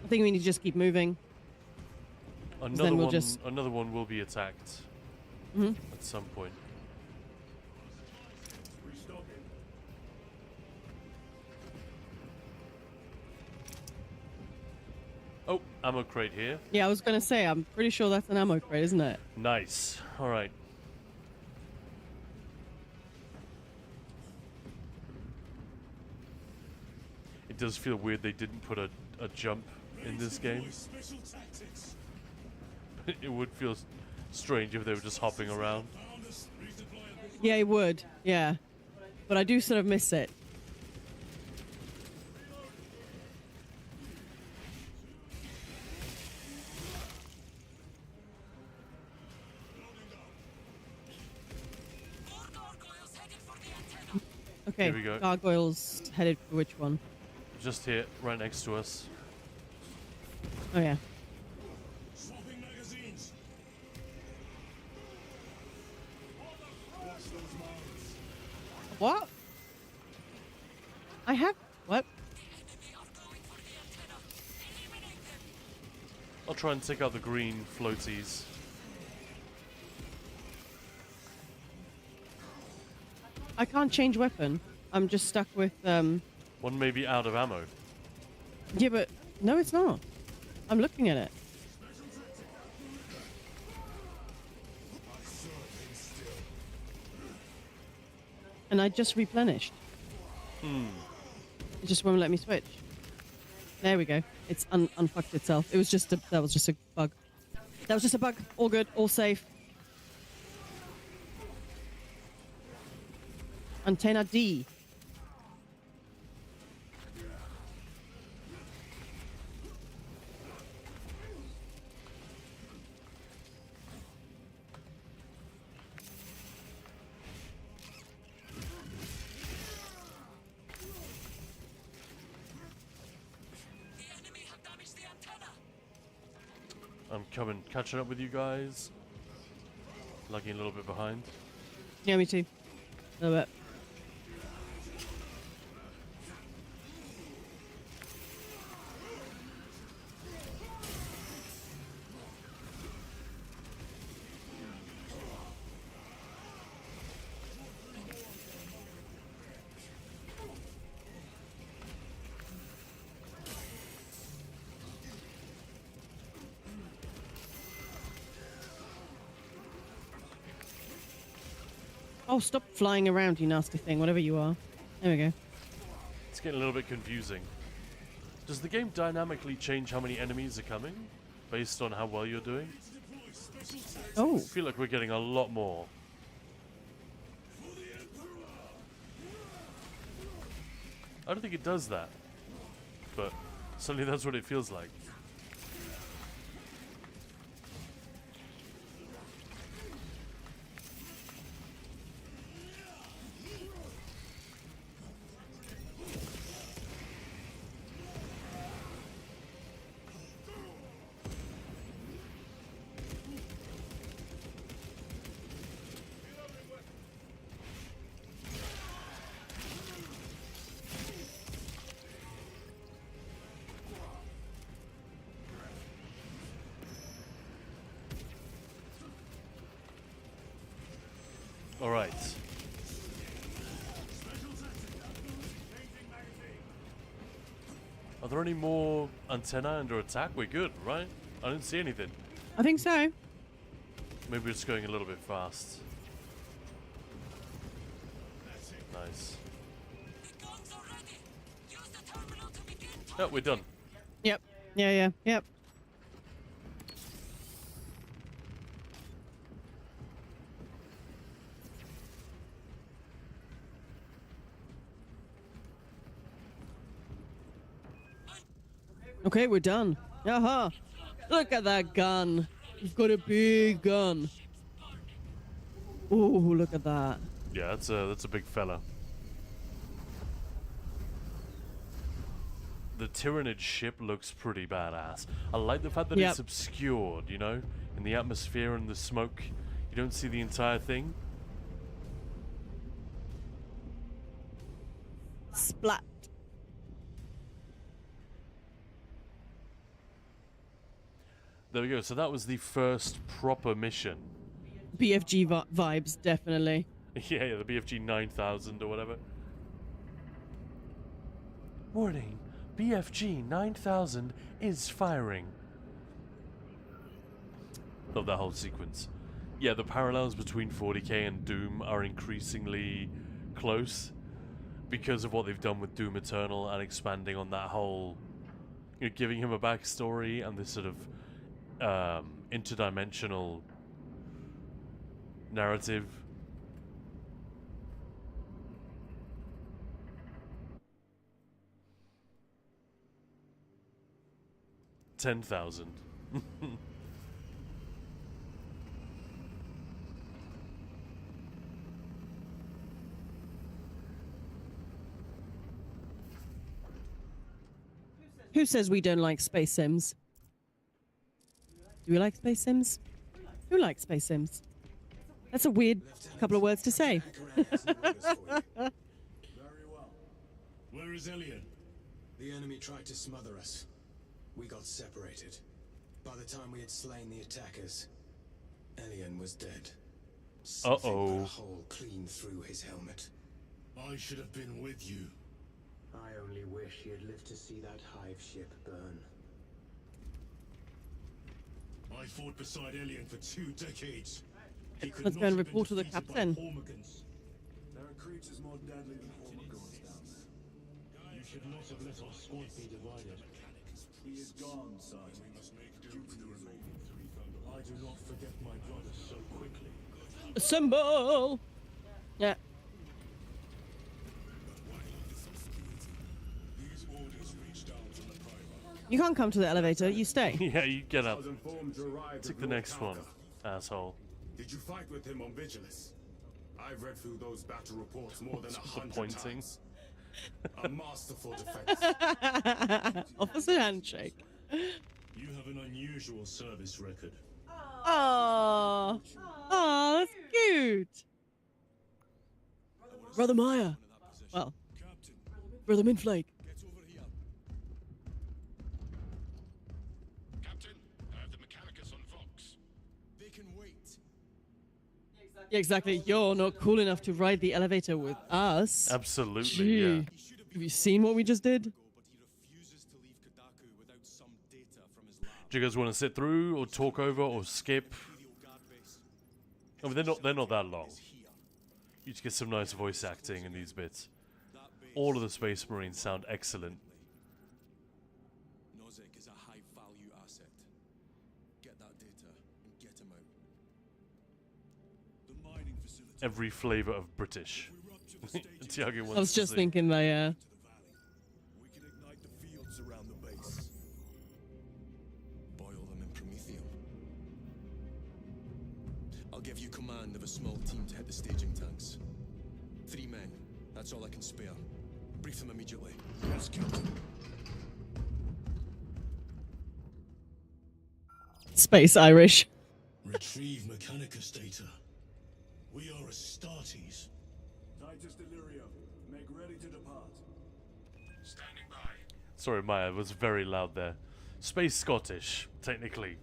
I think we need to just keep moving. Another we'll one, just- another one will be attacked Mhm. at some point. Oh, ammo crate here. Yeah, I was going to say, I'm pretty sure that's an ammo crate, isn't it? Nice. All right. It does feel weird they didn't put a jump in this game. It would feel strange if they were just hopping around. Yeah, it would. Yeah. But I do sort of miss it. Okay, Here we go. gargoyles headed for which one? Just here, right next to us. Oh, yeah. Swapping magazines. What? I have What? I'll try and take out the green floaties. I can't change weapon. I'm just stuck with One may be out of ammo. Yeah, but no, it's not. I'm looking at it. And I just replenished. It just won't let me switch. There we go. It's unfucked itself. It was just that was just a bug. That was just a bug. All good. All safe. Antenna D. I'm catching up with you guys. Lagging a little bit behind. Yeah, me too. A little bit. Oh, stop flying around, you nasty thing, whatever you are. There we go. It's getting a little bit confusing. Does the game dynamically change how many enemies are coming based on how well you're doing? Oh. I feel like we're getting a lot more. I don't think it does that, but suddenly that's what it feels like. All right. Are there any more antennae under attack? We're good, right? I didn't see anything. I think so. Maybe we're just going a little bit fast. Nice. Oh, we're done. Yep. Yeah. Yep. Okay, we're done. Aha! Look at that gun. You've got a big gun. Ooh, look at that. Yeah, that's a big fella. The Tyrannid ship looks pretty badass. I like the fact that it's obscured, you know? In the atmosphere and the smoke, you don't see the entire thing. Splat. There we go. So that was the first proper mission. BFG vibes, definitely. Yeah, the BFG 9000 or whatever. Warning. BFG 9000 is firing. Love that whole sequence. Yeah, the parallels between 40k and Doom are increasingly close because of what they've done with Doom Eternal and expanding on that whole, you know, giving him a backstory and this sort of interdimensional narrative. $10,000. Who says we don't like space sims? Do we like space sims? Who likes space sims? That's a weird couple of words to say. Very well. Where is Elian? The enemy tried to smother us. We got separated. By the time we had slain the attackers, Elian was dead. Something put a hole clean through his helmet. I should have been with you. I only wish he had lived to see that hive ship burn. I fought beside Elian for 2 decades. He could Let's not go and have been report to the defeated by captain. Hormigans. There are creatures more deadly than Hormigons down there. You should not have let our squad be divided. He is gone, Sergeant. We must make do with the remaining 3 Thunder. I do not forget my brothers so quickly. Assemble! Yeah. These orders reach down from the primer. You can't come to the elevator. You stay. Yeah, you get up. I was informed you arrived Take at the Lord next one, Kalka. asshole. Did you fight with him on Vigilus? I've read through those battle reports more than What's with the 100 pointing? times. A masterful defense. Officer handshake. You have an unusual service record. Oh, oh, that's cute. Brother Maya. Well, Brother Minflake. Get over here. Captain, I have the Mechanicus on Vox. They can wait. Yeah, exactly. You're not cool enough to ride the elevator with us. Absolutely, Gee. yeah. Have you seen what we just did? But he refuses to leave Kodaku without some data from his lab. Do you guys want to sit through, or talk over, or skip? Imperial Guard base. I mean, they're not that long. You just get some nice voice acting in these bits. All of the Space Marines sound excellent. Nozick is a high-value asset. Get that data and get him out. The mining facility. Every flavour of British. We run to the staging Tiago wants I was to just see. thinking that, yeah. to the valley. We can ignite the fields around the base. Boil them in promethium. I'll give you command of a small team to hit the staging tanks. 3 men. That's all I can spare. Brief them immediately. Yes, Captain. Space Irish. Retrieve Mechanicus data. We are Astartes. Titus Delirio, make ready to depart. Standing by. Sorry, Maya was very loud there. Space Scottish, technically.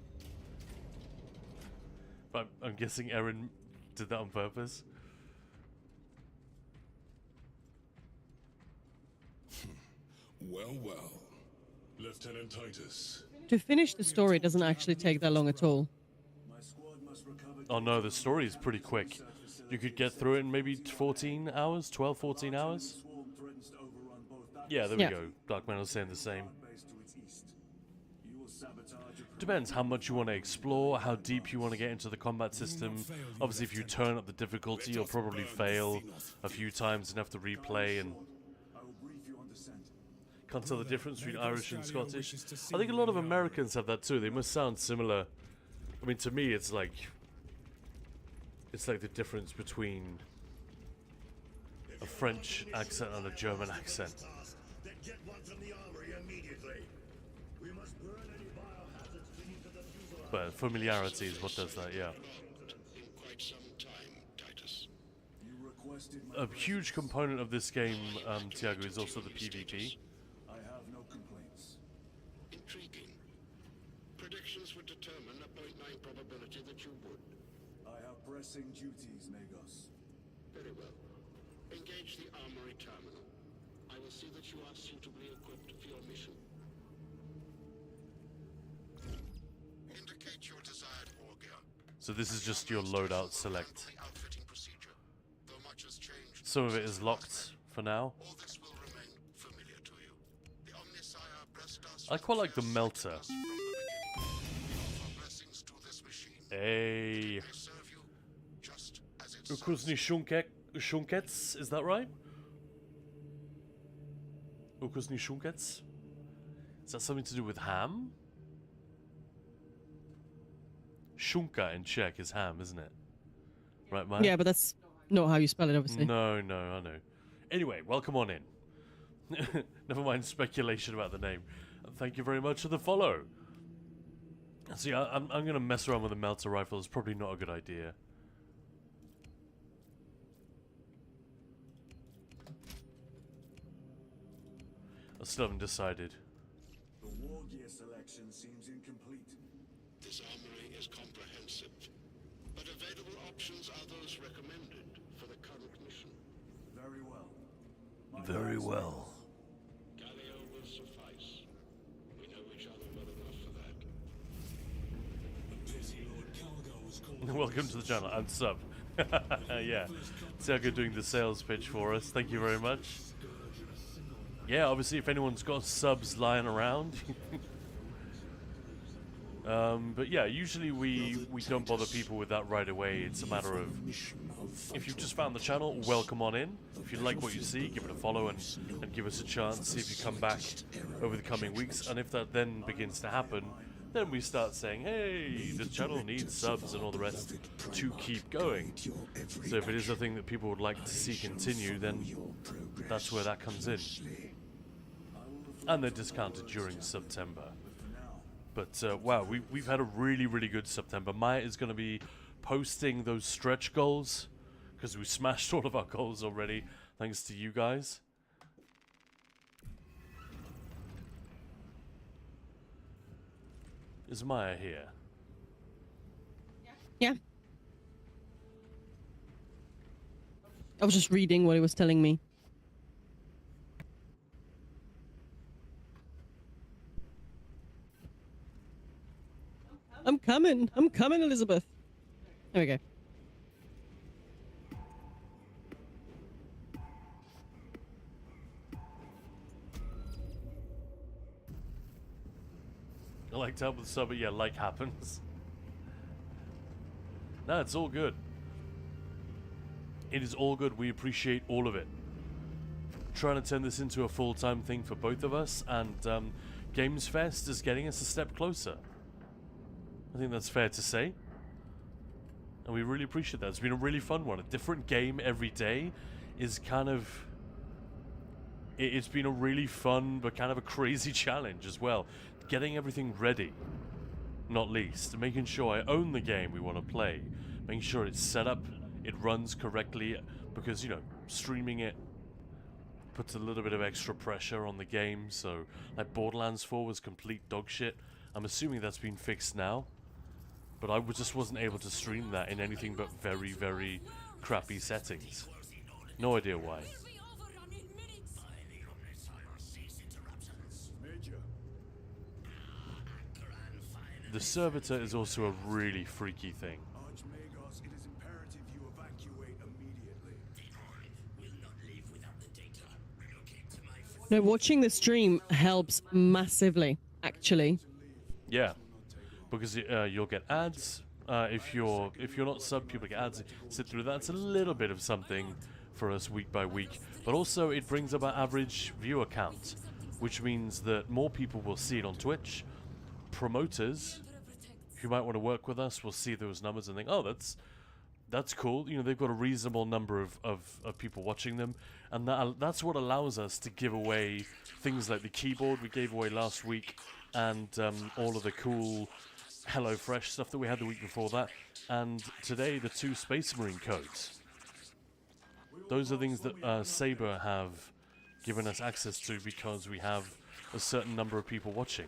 But I'm guessing Erin did that on purpose. Well, well. Lieutenant Titus. To finish the story doesn't actually take that long at all. My squad must recover. Oh no, the story is pretty quick. You could get through it in maybe 14 hours, 12, 14 hours. Swarm threatens to overrun both that Yeah, there Yeah. we go. Darkman was saying the same. base to its east. You will sabotage a Depends how much you want to explore, how deep you want to get into the combat system. Obviously, if you turn up the difficulty, you'll probably fail a few times and have to replay, and I will brief you on descent. can't tell the difference between Irish and Scottish. I think a lot of Americans have that too. They must sound similar. I mean, to me, it's like the difference between a French accent and a German accent. Then get one from the armory immediately. We must burn any biohazards clinging to the fuselage. But familiarity is what does that, yeah. In quite some time, Titus. You requested my A huge component of this game, Tiago, is also the PvP. I have no complaints. Intriguing. Predictions would determine a 0.9 probability that you would. I have pressing duties, Magos. Very well. Engage the armory terminal. I will see that you are suitably equipped for your mission. Indicate your desired war gear. So this is just your loadout select. The outfitting procedure. Though much has changed, Some of it is locked for now. all this will remain familiar to you. The Omnisire blessed us I quite like the melter. from the beginning. We offer blessings to this machine. Hey. They serve you just as it Ukuzni Shunkets, is that right? Ukuzni Shunkets? Is that something to do with ham? Shunka in Czech is ham, isn't it? Right, Mike? Yeah, but that's not how you spell it, obviously. No, I know. Anyway, welcome on in. Never mind speculation about the name. And thank you very much for the follow. See, I'm going to mess around with a melter rifle. It's probably not a good idea. still haven't decided. The war gear selection seems incomplete. This armory is comprehensive, but available options are those recommended for the current mission. Very well. Very well. Galileo will suffice. We know each other well enough for that. Pity Lord Calgar was called. Welcome to the channel and sub. Yeah, Sergio doing the sales pitch for us. Thank you very much. Yeah, obviously, if anyone's got subs lying around. But yeah, usually we don't bother people with that right away. It's a matter of, if you've just found the channel, welcome on in. If you like what you see, give it a follow and give us a chance. See if you come back over the coming weeks. And if that then begins to happen, then we start saying, hey, the channel needs subs and all the rest to keep going. So if it is a thing that people would like to see continue, then that's where that comes in. And they're discounted during September. But wow, we've had a really, really good September. Maya is going to be posting those stretch goals because we smashed all of our goals already, thanks to you guys. Is Maya here? Yeah. I was just reading what he was telling me. I'm coming, Elizabeth. There we go. I like to help with the sub, but yeah, like happens. No, it's all good. It is all good. We appreciate all of it. Trying to turn this into a full-time thing for both of us, and Gamesfest is getting us a step closer. I think that's fair to say. And we really appreciate that. It's been a really fun one. A different game every day is kind of... It's been a really fun, but kind of a crazy challenge as well. Getting everything ready, not least. Making sure I own the game we want to play. Making sure it's set up, it runs correctly. Because, you know, streaming it puts a little bit of extra pressure on the game. So, like Borderlands 4 was complete dog shit. I'm assuming that's been fixed now. But I just wasn't able to stream that in anything but very, very crappy settings. No idea why. The servitor is also a really freaky thing. Archmagos, it is imperative you evacuate immediately. No, watching the stream helps massively, actually. Yeah, because you'll get ads. If you're not sub, people get ads. Sit through that. It's a little bit of something for us week by week, but also it brings up our average viewer count, which means that more people will see it on Twitch. Promoters who might want to work with us will see those numbers and think, oh, that's cool. You know, they've got a reasonable number of people watching them, and that's what allows us to give away things like the keyboard we gave away last week, and all of the cool HelloFresh stuff that we had the week before that, and today the 2 Space Marine codes. Those are things that Saber have given us access to because we have a certain number of people watching.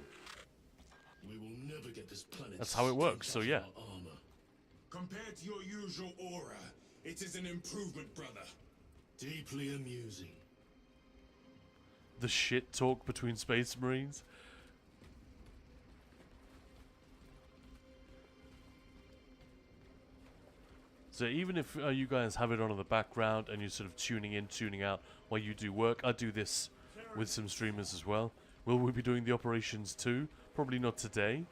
We will never get this planet. That's how it works, so yeah. Compared to your usual aura, it is an improvement, brother. Deeply amusing. The shit talk between Space Marines. So even if you guys have it on in the background and you're sort of tuning in, tuning out while you do work, I do this with some streamers as well. Will we be doing the operations too? Probably not today.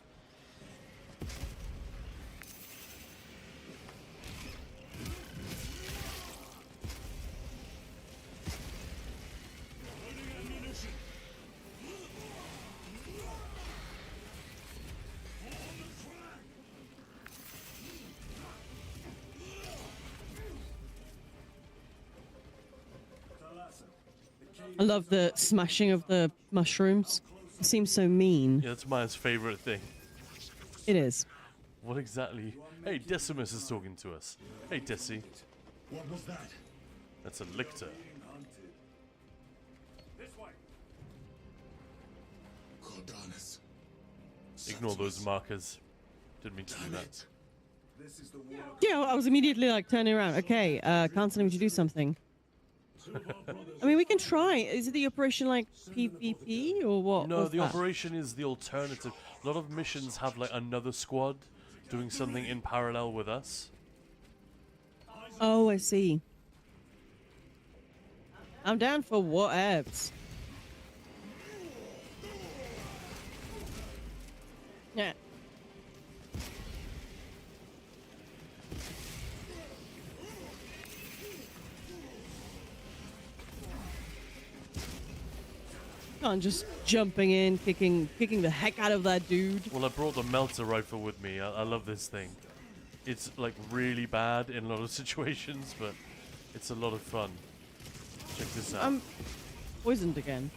I love the smashing of the mushrooms. It seems so mean. Yeah, that's Maya's favorite thing. It is. What exactly? Hey, Decimus is talking to us. Hey, Desi. What was that? That's a lictor. This way. Cordalis. Ignore those markers. Didn't mean to do that. This is the war. Yeah, I was immediately like turning around. Okay, can't tell him to do something. I mean, we can try. Is it the operation like PvP or what? No, What's the that? operation is the alternative. A lot of missions have like another squad doing something in parallel with us. Oh, I see. I'm down for whatevs. Yeah. I'm just jumping in, kicking the heck out of that dude. Well, I brought the melter rifle with me. I love this thing. It's like really bad in a lot of situations, but it's a lot of fun. Check this out. I'm poisoned again.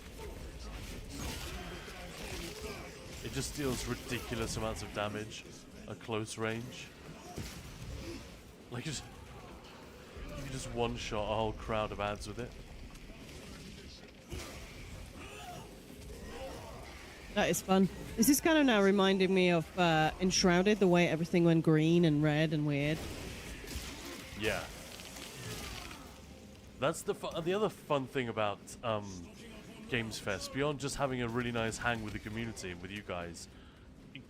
It just deals ridiculous amounts of damage at close range. Like you can just one-shot a whole crowd of ads with it. That is fun. This is kind of now reminding me of Enshrouded, the way everything went green and red and weird. Yeah. That's the other fun thing about Gamesfest, beyond just having a really nice hang with the community and with you guys,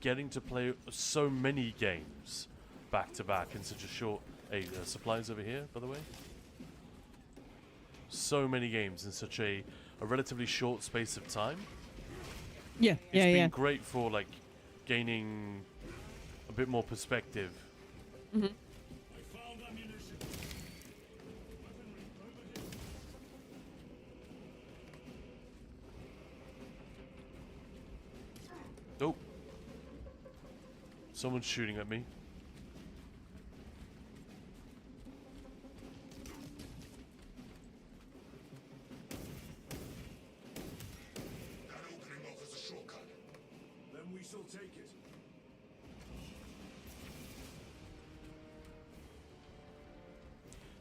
getting to play so many games back to back in such a short... Hey, supplies over here, by the way. So many games in such a relatively short space of time. Yeah, It's been great for like gaining a bit more perspective. Mm-hmm. Oh. Someone's shooting at me. We shall take it.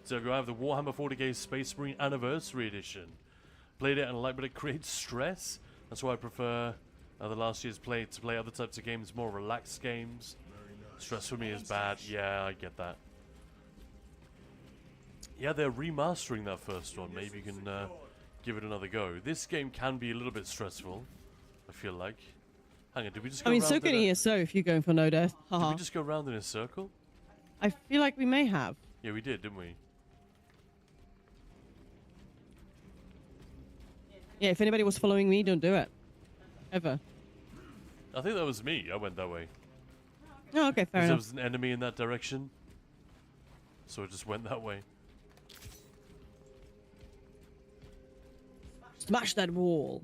So I have the Warhammer 40k Space Marine Anniversary Edition. Played it and I like, but it creates stress. That's why I prefer the last year's play to play other types of games, more relaxed games. Nice. Stress for me is bad. Yeah, I get that. Yeah, they're remastering that first one. Maybe you can give it another go. This game can be a little bit stressful, I feel like. Hang on, did we just go I mean, round so can ESO if you're going for no death. Did we just go round in a circle? I feel like we may have. Yeah, we did, didn't we? Yeah, if anybody was following me, don't do it. Ever. I think that was me. I went that way. Oh, okay, fair enough. There was an enemy in that direction. So I just went that way. Smash that wall.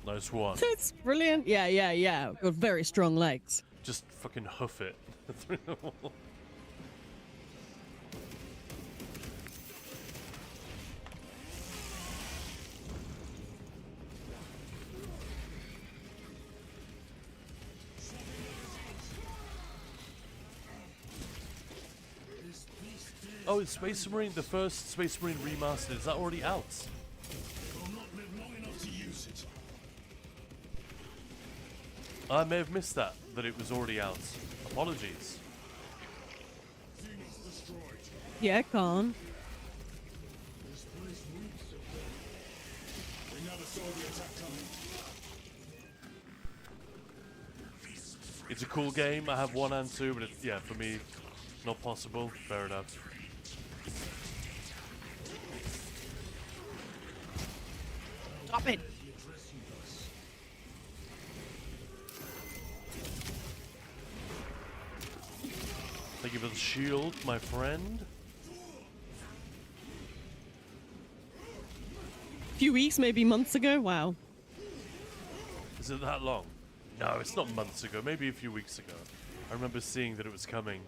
Nice one. That's brilliant. Yeah. Got very strong legs. Just fucking hoof it through the wall. Oh, it's Space Marine, the first Space Marine remastered. Is that already out? I may have missed that it was already out. Apologies. Yeah, Khan. It's a cool game. I have 1 and 2, but yeah, for me, not possible. Fair enough. Stop it. Thank you for the shield, my friend. A few weeks, maybe months ago. Wow. Is it that long? No, it's not months ago. Maybe a few weeks ago. I remember seeing that it was coming.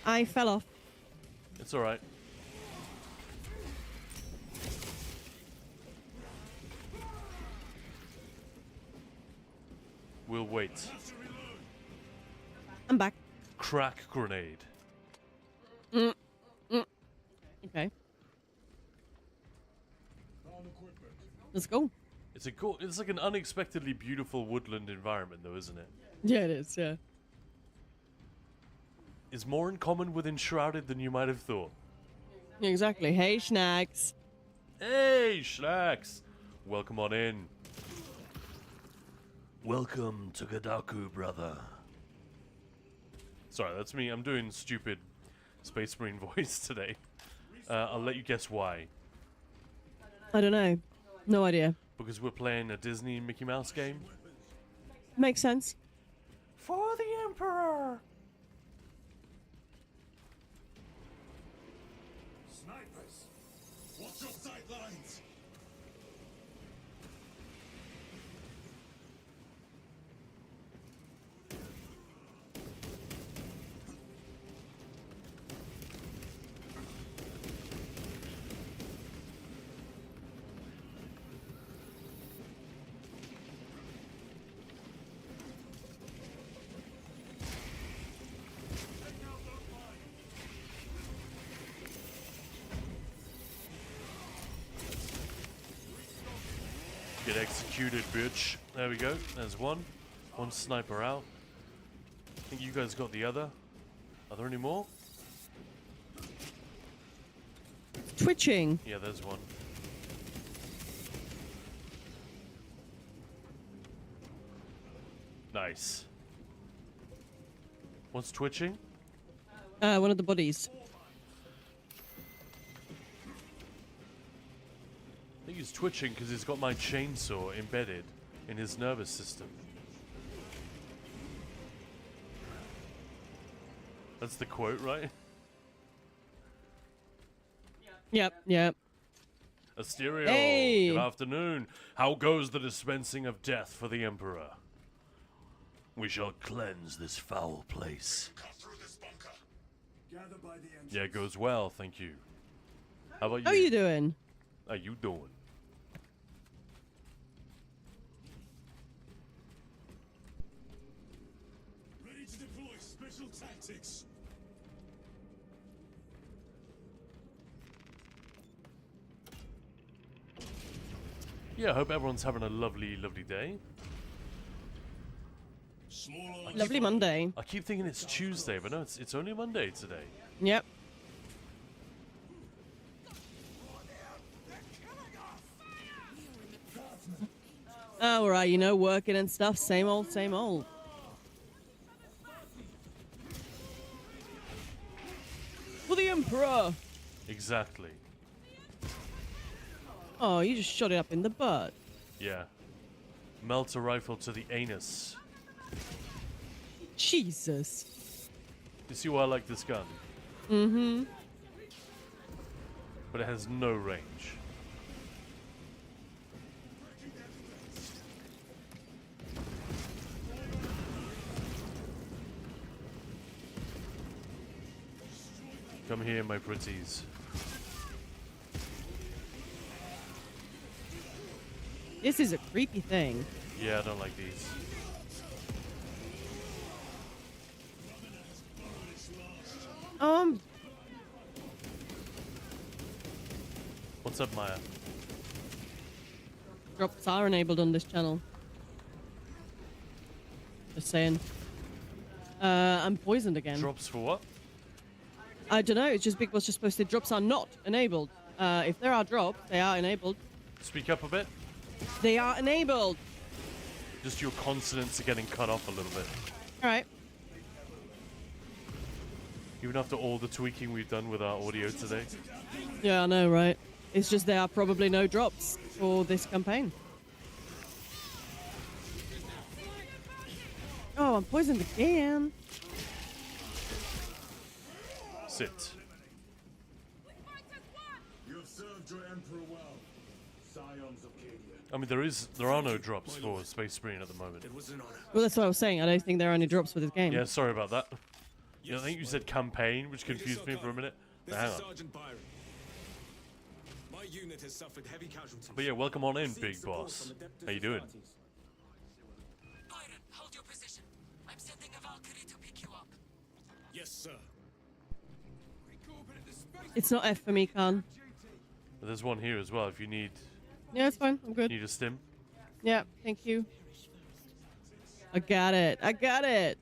I fell off. It's alright. We'll wait. I'm back. Crack grenade. Okay. Let's go. It's like an unexpectedly beautiful woodland environment, though, isn't it? Yeah, it is. Yeah. Is more in common with Enshrouded than you might have thought. Exactly. Hey, Schnacks. Hey, Schnacks. Welcome on in. Welcome to Gadaku, brother. Sorry, that's me. I'm doing stupid Space Marine voice today. I'll let you guess why. I don't know. No idea. Because we're playing a Disney Mickey Mouse game. Makes sense. For the Emperor! Snipers! Watch your sight lines! Get executed, bitch. There we go. There's one. One sniper out. I think you guys got the other. Are there any more? Twitching. Yeah, there's one. Nice. What's twitching? One of the bodies. I think he's twitching because he's got my chainsaw embedded in his nervous system. That's the quote, right? Yep. Asterio, Hey! good afternoon. How goes the dispensing of death for the Emperor? We shall cleanse this foul place. Cut through this bunker. Gather by the entrance. Yeah, it goes well, thank you. How about you? How are you doing? How you doing? Ready to deploy special tactics. Yeah, I hope everyone's having a lovely, lovely day. Lovely Monday. I keep thinking it's Tuesday, but no, it's only Monday today. Yep. Oh, right, you know, working and stuff. Same old, same old. For the Emperor! Exactly. Oh, you just shot it up in the butt. Yeah. Melt a rifle to the anus. Jesus. You see why I like this gun? Mm-hmm. But it has no range. Come here, my pretties. This is a creepy thing. Yeah, I don't like these. What's up, Maya? Drops are enabled on this channel. Just saying. I'm poisoned again. Drops for what? I don't know. It's just Big Boss just posted drops are not enabled. If there are drops, they are enabled. Speak up a bit. They are enabled. Just your consonants are getting cut off a little bit. All right. Even after all the tweaking we've done with our audio today. Yeah, I know, right? It's just there are probably no drops for this campaign. Oh, I'm poisoned again. Sit. You have served your emperor well, scions of Cadia. I mean, there are no drops for Space Marine at the moment. It was an honor. Well, that's what I was saying. I don't think there are any drops for this game. Yeah, sorry about that. Yeah, I think you said campaign, which confused me for a minute. This Hang is on. Sergeant Byron. My unit has suffered heavy casualties. But yeah, welcome on in, Big Boss. How you doing? Byron, how's Yes, sir. It's not F for me, Khan. But there's one here as well if you need Yeah, it's fine. I'm good. need a stim. Yeah, thank you. I got it. I got it.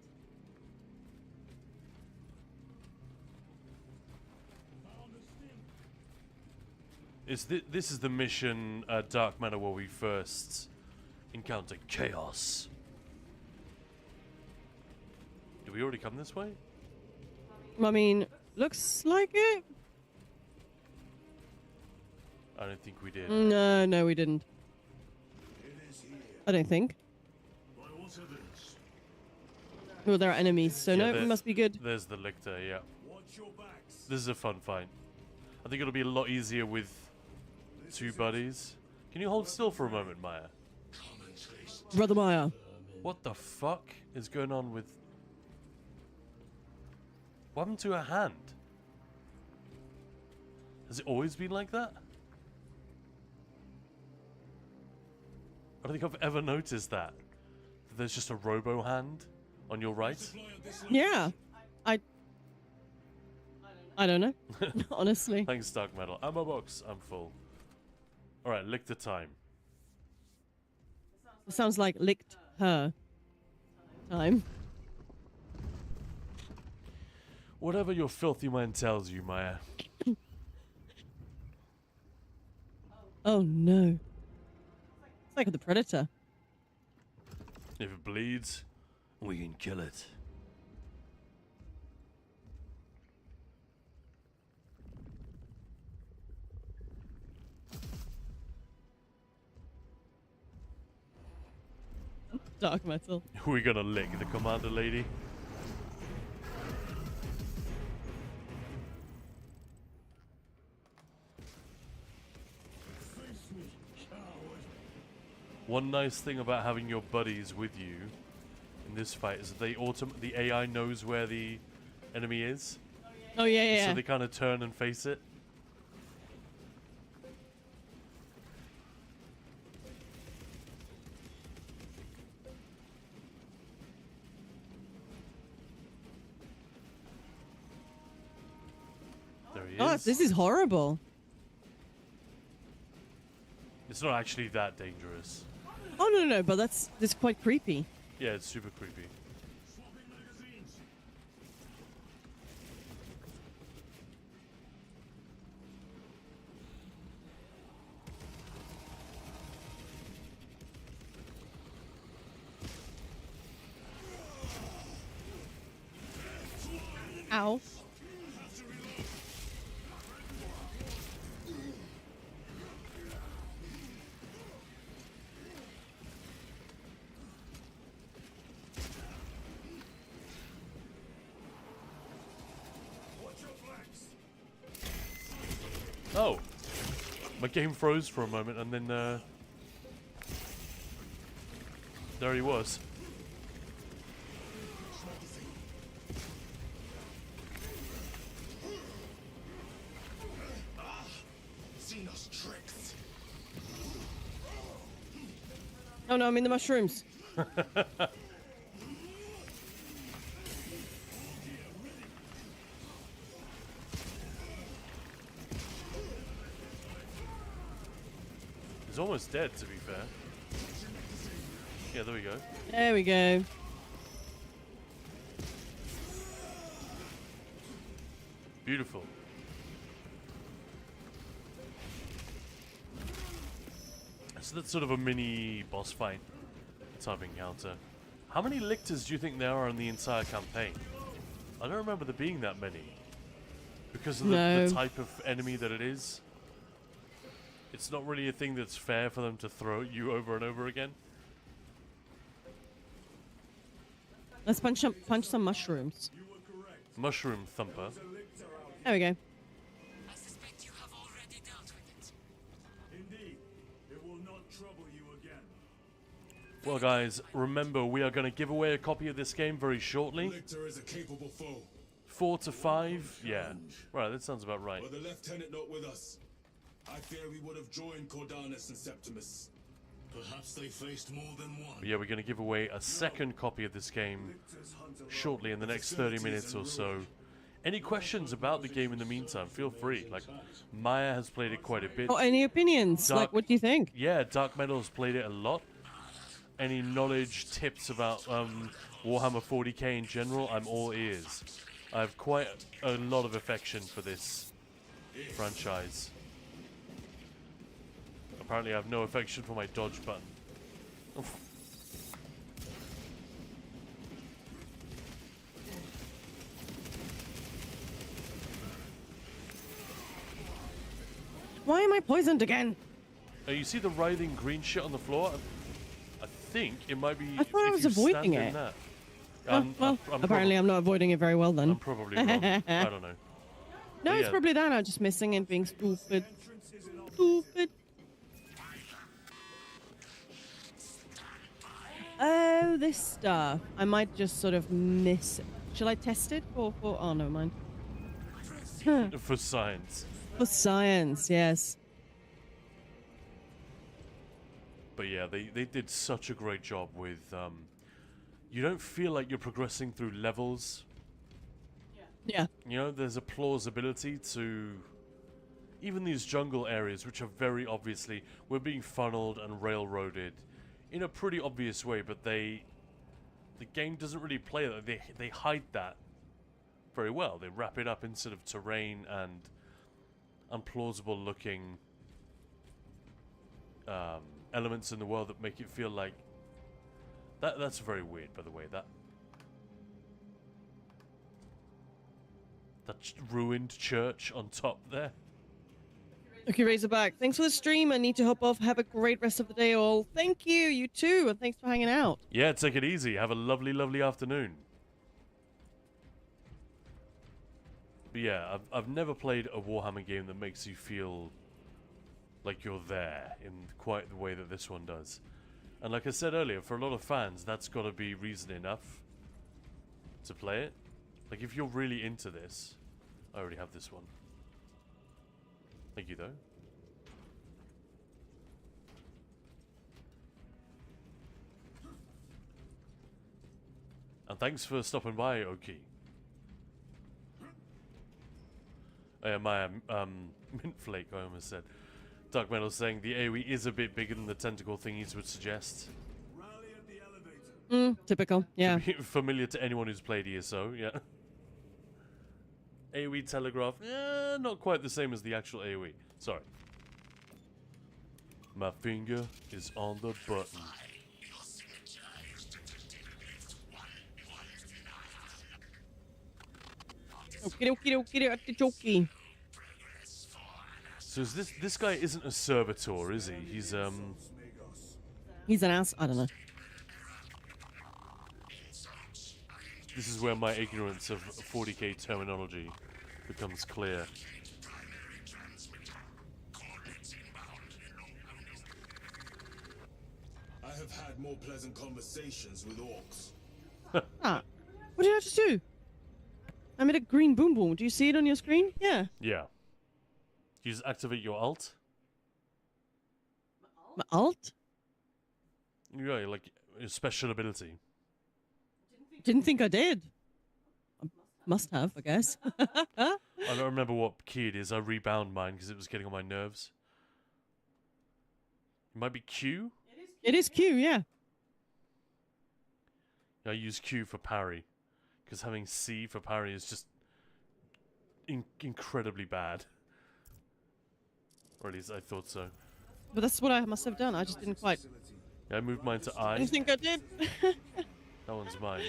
This is the mission Dark Matter where we first encounter chaos. Did we already come this way? I mean, looks like it. I don't think we did. No, we didn't. I don't think. Well, there are enemies, so no, we must be good. There's the Lictor, yeah. This is a fun fight. I think it'll be a lot easier with two buddies. Can you hold still for a moment, Maya? Brother Maya. What the fuck is going on with... What happened to her hand? Has it always been like that? I don't think I've ever noticed that. There's just a robo hand on your right. Yeah. I don't know. Honestly. Thanks, Dark Metal. Ammo box. I'm full. Alright, Lictor time. It sounds like licked her time. Whatever your filthy mind tells you, Maya. Oh no. It's like the Predator. If it bleeds, we can kill it. Dark metal. We're gonna lick the commander lady. One nice thing about having your buddies with you in this fight is that the AI knows where the enemy is. Oh yeah. So they kind of turn and face it. There he is. This is horrible. It's not actually that dangerous. Oh no, but that's quite creepy. Yeah, it's super creepy. Ow. Oh, my game froze for a moment, and then there he was. Oh no, I'm in the mushrooms. He's almost dead, to be fair. Yeah, there we go. There we go. Beautiful. So that's sort of a mini boss fight type encounter. How many lictors do you think there are in the entire campaign? I don't remember there being that many. Because of the type of enemy that it is. It's not really a thing that's fair for them to throw at you over and over again. Let's punch some mushrooms. Mushroom thumper. There we go. I suspect you have already dealt with it. Indeed, it will not trouble you again. Well, guys, remember we are going to give away a copy of this game very shortly. Lictor is a capable foe. 4 to 5, yeah. Right, that sounds about right. Were the lieutenant not with us, I fear we would have joined Cordanus and Septimus. Perhaps they faced more than one. But yeah, we're going to give away a second copy of this game shortly in the next 30 minutes or so. Any questions about the game in the meantime, feel free. Like, Maya has played it quite a bit. Oh, any opinions? Like, what do you think? Yeah, Dark Metal's played it a lot. Any knowledge, tips about Warhammer 40k in general, I'm all ears. I have quite a lot of affection for this franchise. Apparently I have no affection for my dodge button. Oof. Why am I poisoned again? You see the writhing green shit on the floor? I think it might be. I thought I was avoiding it. Apparently I'm not avoiding it very well then. I'm probably wrong. I don't know. No, it's probably that. I'm just missing and being stupid. Stupid. Oh, this stuff. I might just sort of miss it. Shall I test it? Oh, no, mind. For science. For science, yes. But yeah, they did such a great job with, you don't feel like you're progressing through levels. Yeah. You know, there's a plausibility to even these jungle areas, which are very obviously, we're being funneled and railroaded in a pretty obvious way, but the game doesn't really play that. They hide that very well. They wrap it up in sort of terrain and unplausible looking elements in the world that make it feel like that's very weird, by the way. That ruined church on top there. Okay, Razorback, thanks for the stream. I need to hop off. Have a great rest of the day, all. Thank you, you too, and thanks for hanging out. Yeah, take it easy. Have a lovely, lovely afternoon. But yeah, I've never played a Warhammer game that makes you feel like you're there in quite the way that this one does. And like I said earlier, for a lot of fans, that's got to be reason enough to play it. Like, if you're really into this... I already have this one. Thank you, though. And thanks for stopping by, Oki. Oh, yeah, my mint flake, I almost said. Dark Metal saying the AoE is a bit bigger than the tentacle thingies would suggest. Typical, yeah. Familiar to anyone who's played ESO, yeah. AoE telegraph, not quite the same as the actual AoE. Sorry. My finger is on the button. Okie. So is this guy isn't a servitor, is he? He's an ass. I don't know. This is where my ignorance of 40k terminology becomes clear. I have had more pleasant conversations with orcs. What did I just do? I made a green boom boom. Do you see it on your screen? Yeah. Yeah. You just activate your alt. My alt? Yeah, like a special ability. Didn't think I did. Must have, I guess. I don't remember what key it is. I rebound mine because it was getting on my nerves. It might be Q? It is Q, yeah. I use Q for parry. Because having C for parry is just incredibly bad. Or at least I thought so. But that's what I must have done. I just didn't quite. Yeah, I moved mine to I. I didn't think I did. That one's mine.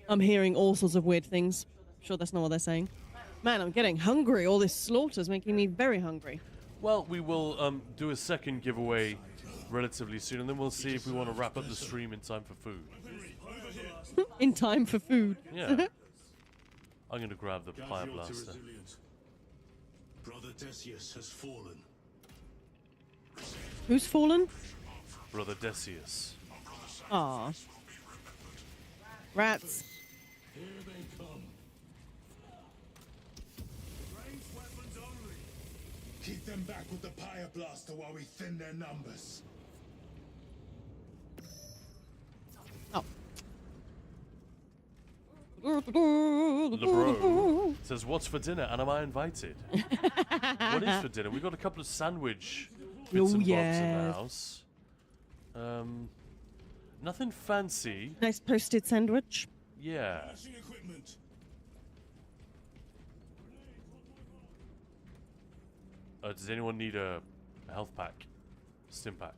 I'm hearing all sorts of weird things. I'm sure that's not what they're saying. Man, I'm getting hungry. All this slaughter is making me very hungry. Well, we will do a second giveaway relatively soon, and then we'll see if we want to wrap up the stream in time for food. In time for food. Yeah. I'm going to grab the fire blaster. Brother Decius has fallen. Who's fallen? Brother Decius. Aw. Rats. Here they come. Ranged weapons only. Keep them back with the pyre blaster while we thin their numbers. Oh. LeBro says, "What's for dinner? And am I invited?" What is for dinner? We got a couple of sandwich bits and bobs in the house. Nothing fancy. Nice posted sandwich. Yeah. Does anyone need a health pack? Stim pack.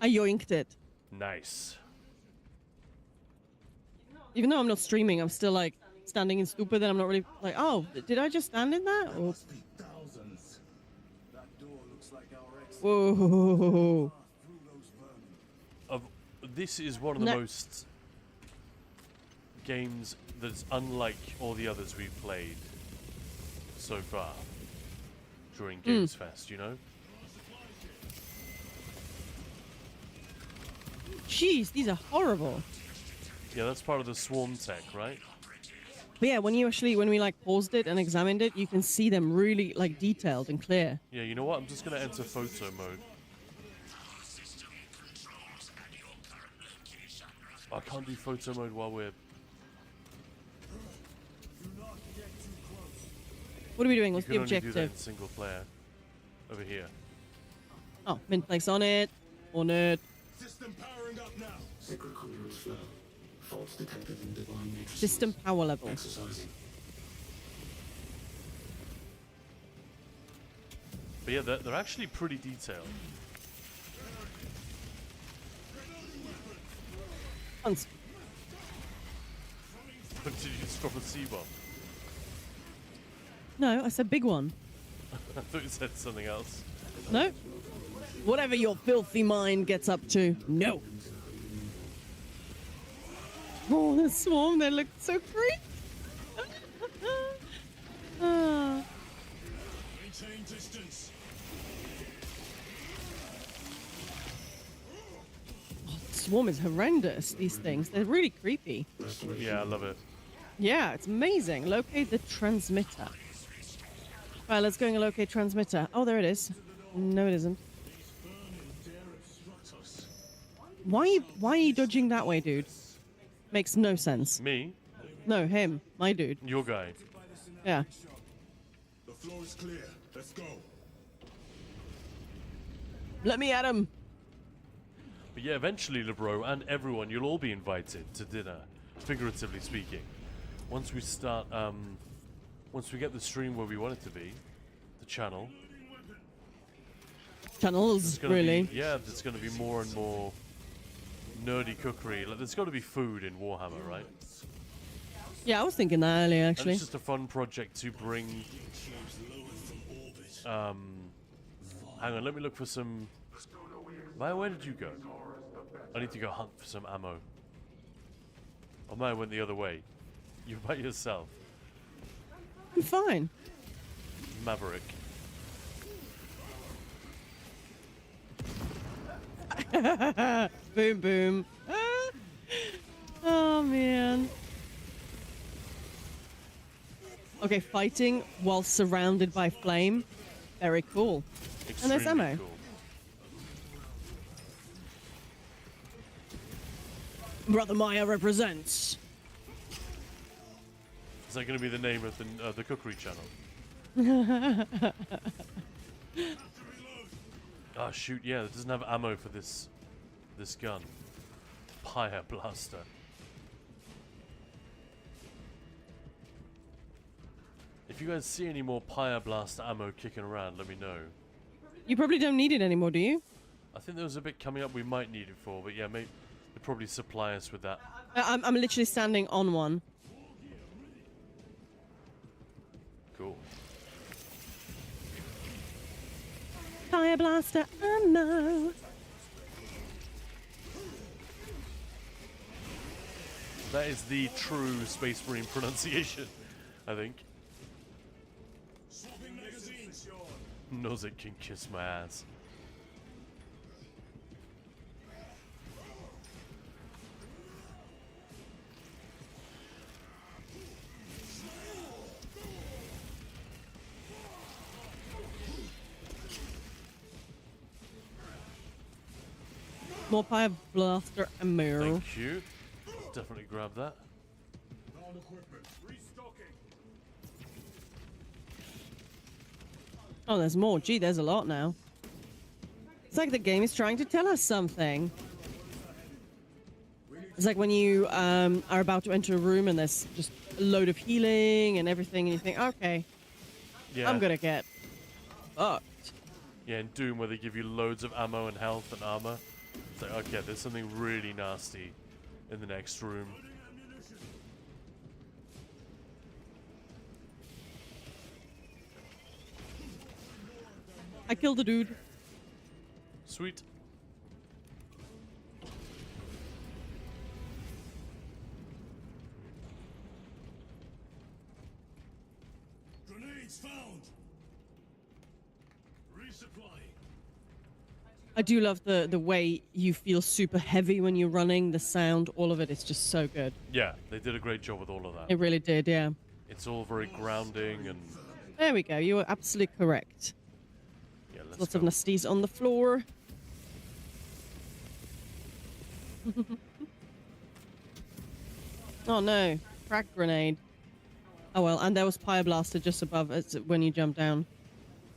I yoinked it. Nice. Even though I'm not streaming, I'm still like standing in stupid. And I'm not really like, oh, did I just stand in that? Or... Whoa. This is one of the most games that's unlike all the others we've played so far during Gamesfest, you know? Jeez, these are horrible. Yeah, that's part of the swarm tech, right? But yeah, when we like paused it and examined it, you can see them really like detailed and clear. Yeah, you know what? I'm just gonna enter photo mode. I can't do photo mode while we're... What are we doing? What's the You can only objective? do that in single player. Over here. Oh, min place on it. On it. System powering up now. Sacred conduits flow. Faults detected in divine matrices. System power level. Exercising. But yeah, they're actually pretty detailed. Once. But did you just drop a C-bomb? No, I said big one. I thought you said something else. No. Whatever your filthy mind gets up to. No. Oh, the swarm, they look so creepy. Ah. Maintain distance. Swarm is horrendous, these things. They're really creepy. Yeah, I love it. Yeah, it's amazing. Locate the transmitter. Right, let's go and locate transmitter. Oh, there it is. No, it isn't. Why are you dodging that way, dude? Makes no sense. Me? No, him. My dude. Your guy. Yeah. The floor is clear. Let's go. Let me at him. But yeah, eventually, LeBro and everyone, you'll all be invited to dinner, figuratively speaking. Once we start, once we get the stream where we want it to be, the channel. Channels, really? Yeah, there's going to be more and more nerdy cookery. Like, there's got to be food in Warhammer, right? Yeah, I was thinking that earlier, And actually. it's just a fun project to bring... hang on, let me look for some... Maya, where did you go? I need to go hunt for some ammo. Oh, Maya went the other way. You're by yourself. I'm fine. Maverick. Boom, boom. Ah. Oh, man. Okay, fighting while surrounded by flame. Very cool. And there's Extremely ammo. cool. Brother Maya represents. Is that going to be the name of the cookery channel? Oh shoot! Yeah, it doesn't have ammo for this gun. Pyre blaster. If you guys see any more Pyre blaster ammo kicking around, let me know. You probably don't need it anymore, do you? I think there was a bit coming up we might need it for, but yeah, maybe they'll probably supply us with that. I'm literally standing on one. Cool. Fire blaster ammo. That is the true Space Marine pronunciation, I think. Knows it can kiss my ass. More fire blaster ammo. Thank you. definitely grab that. Found equipment. Restocking. Oh, there's more. Gee, there's a lot now. It's like the game is trying to tell us something. It's like when you are about to enter a room and there's just a load of healing and everything, and you think, okay, Yeah. I'm gonna get fucked. Yeah, in Doom, where they give you loads of ammo and health and armor. It's like, okay, there's something really nasty in the next room. I killed a dude. Sweet. Grenades found. Resupplying. I do love the way you feel super heavy when you're running. The sound, all of it is just so good. Yeah, they did a great job with all of that. It really did, yeah. It's all very grounding and... There we go. You were absolutely correct. Yeah, let's Lots go. of nasties on the floor. Oh no, frag grenade. Oh well, and there was Pyre Blaster just above us when you jumped down.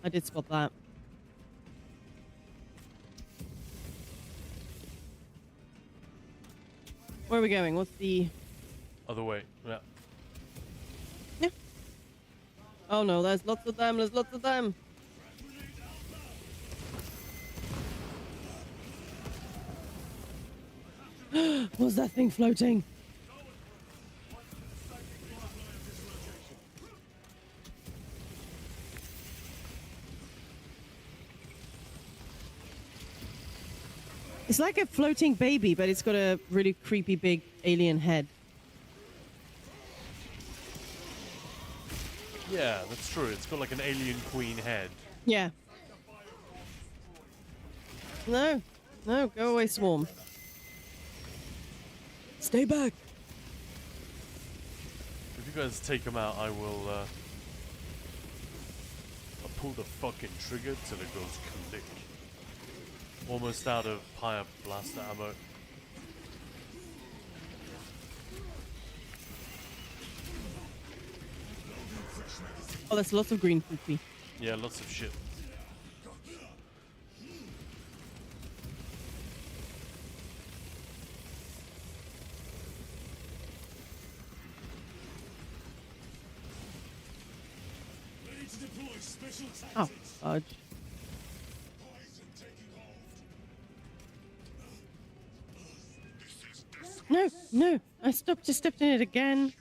I did spot that. Where are we going? What's the... Other way, yeah. Yeah. Oh no, there's lots of them, there's lots of them. Was that thing floating? It's like a floating baby, but it's got a really creepy big alien head. Yeah, that's true. It's got like an alien queen head. Yeah. No. No, go away, Swarm. Stay back. If you guys take them out, I will, I'll pull the fucking trigger till it goes click. Almost out of Pyre Blaster ammo. Oh, there's lots of green poopy. Yeah, lots of shit. Ready to deploy special Oh, tactics. fudge. Poison taking hold. No, no. I stepped in it again.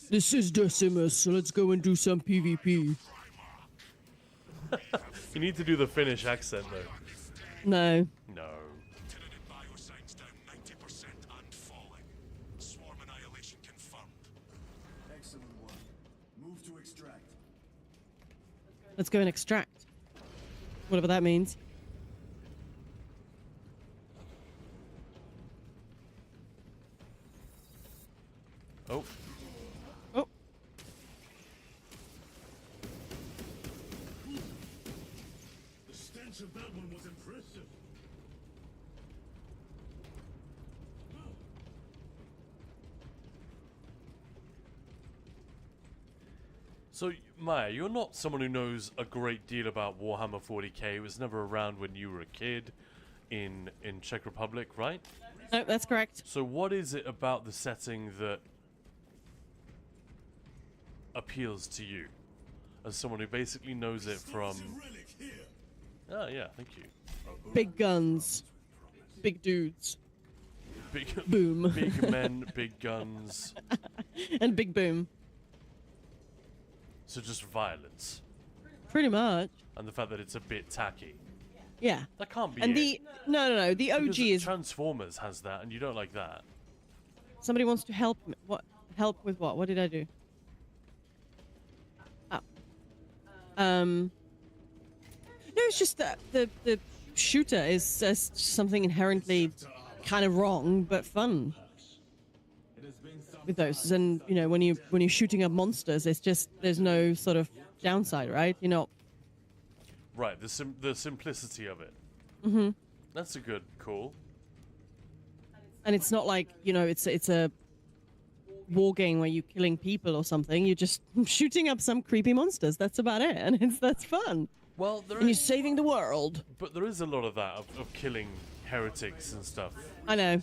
This is Decimus, so let's go and do some PvP. You need to do the Finnish accent, though. No. No. Tyranid biosigns down 90% and falling. Swarm annihilation confirmed. Excellent one. Move to extract. Let's go and extract. Whatever that means. Oh. Oh. The stench of that one was impressive. So, Maya, you're not someone who knows a great deal about Warhammer 40k. It was never around when you were a kid in Czech Republic, right? No, that's correct. So what is it about the setting that appeals to you? As someone who basically knows it from... Relic here. Oh, yeah, thank you. Big guns. Big dudes. Big, Boom. big men, big guns. And big boom. So just violence. Pretty much. And the fact that it's a bit tacky. Yeah. That can't be And it. the... No. The OG Because is... Transformers has that, and you don't like that. Somebody wants to help me. What? Help with what? What did I do? Oh. No, it's just that the shooter is something inherently kind of wrong, but fun. With those, and you know, when you're shooting up monsters, it's just there's no sort of downside, right? You're not. Right, the simplicity of it. Mm-hmm. That's a good call. And it's not like, you know, it's a war game where you're killing people or something. You're just shooting up some creepy monsters. That's about it, and that's fun. Well, and you're saving the world. But there is a lot of that of killing heretics and stuff. I know.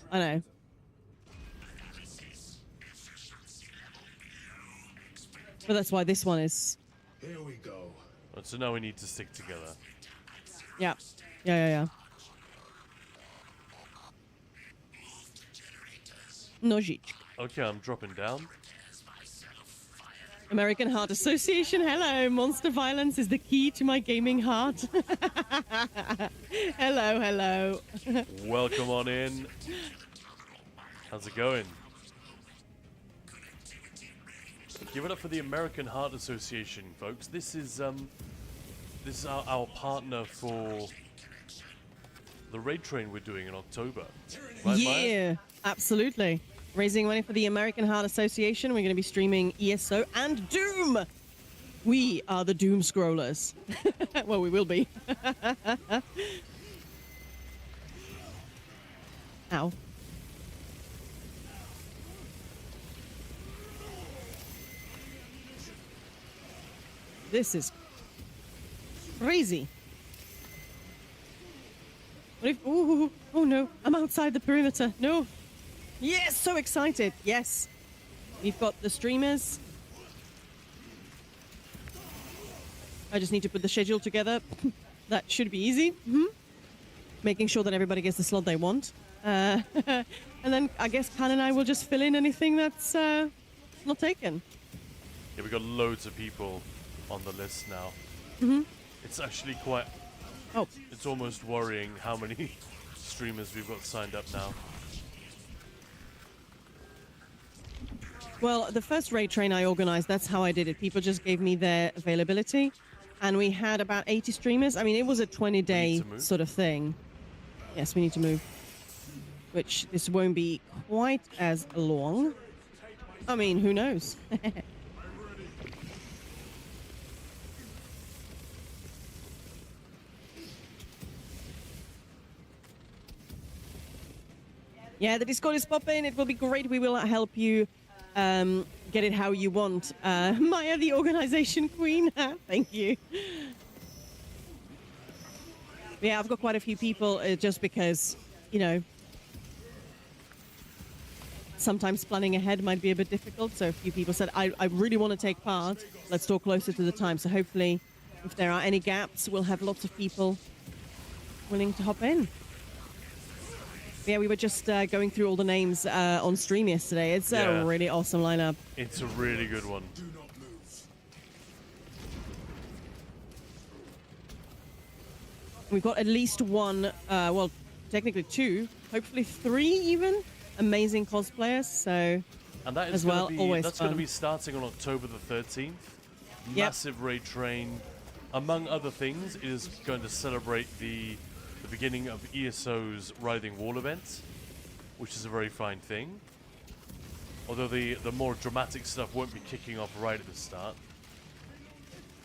But that's why this one is. Here we go. So now we need to stick together. Yeah. Nožička. Okay, I'm dropping down. American Heart Association, hello. Monster violence is the key to my gaming heart. hello. Welcome on in. How's it going? Give it up for the American Heart Association, folks. This is our partner for the raid train we're doing in October. Right, yeah, Maya? Absolutely. Raising money for the American Heart Association. We're going to be streaming ESO and Doom. We are the Doom Scrollers. Well, we will be. Ow. This is crazy. What if... Ooh, oh no, I'm outside the perimeter. No. Yes, so excited. Yes. We've got the streamers. I just need to put the schedule together. That should be easy. Making sure that everybody gets the slot they want. And then I guess Pan and I will just fill in anything that's not taken. Yeah, we've got loads of people on the list now. It's actually quite... Oh. It's almost worrying how many streamers we've got signed up now. Well, the first raid train I organized, that's how I did it. People just gave me their availability. And we had about 80 streamers. I mean, it was a 20-day sort of thing. Yes, we need to move. Which this won't be quite as long. I mean, who knows? Yeah, the Discord is popping. It will be great. We will help you get it how you want. Maya, the organization queen. Thank you. Yeah, I've got quite a few people just because, you know, sometimes planning ahead might be a bit difficult. So a few people said, I really want to take part. Let's talk closer to the time. So hopefully, if there are any gaps, we'll have lots of people willing to hop in. Yeah, we were just going through all the names on stream yesterday. It's a really awesome lineup. It's a really good one. We've got at least one, well, technically two, hopefully three even, amazing cosplayers. So, and that is as well, always that's fun. going to be starting on October the 13th. Massive raid train. Among other things, it is going to celebrate the beginning of ESO's Writhing Wall event, which is a very fine thing. Although the more dramatic stuff won't be kicking off right at the start.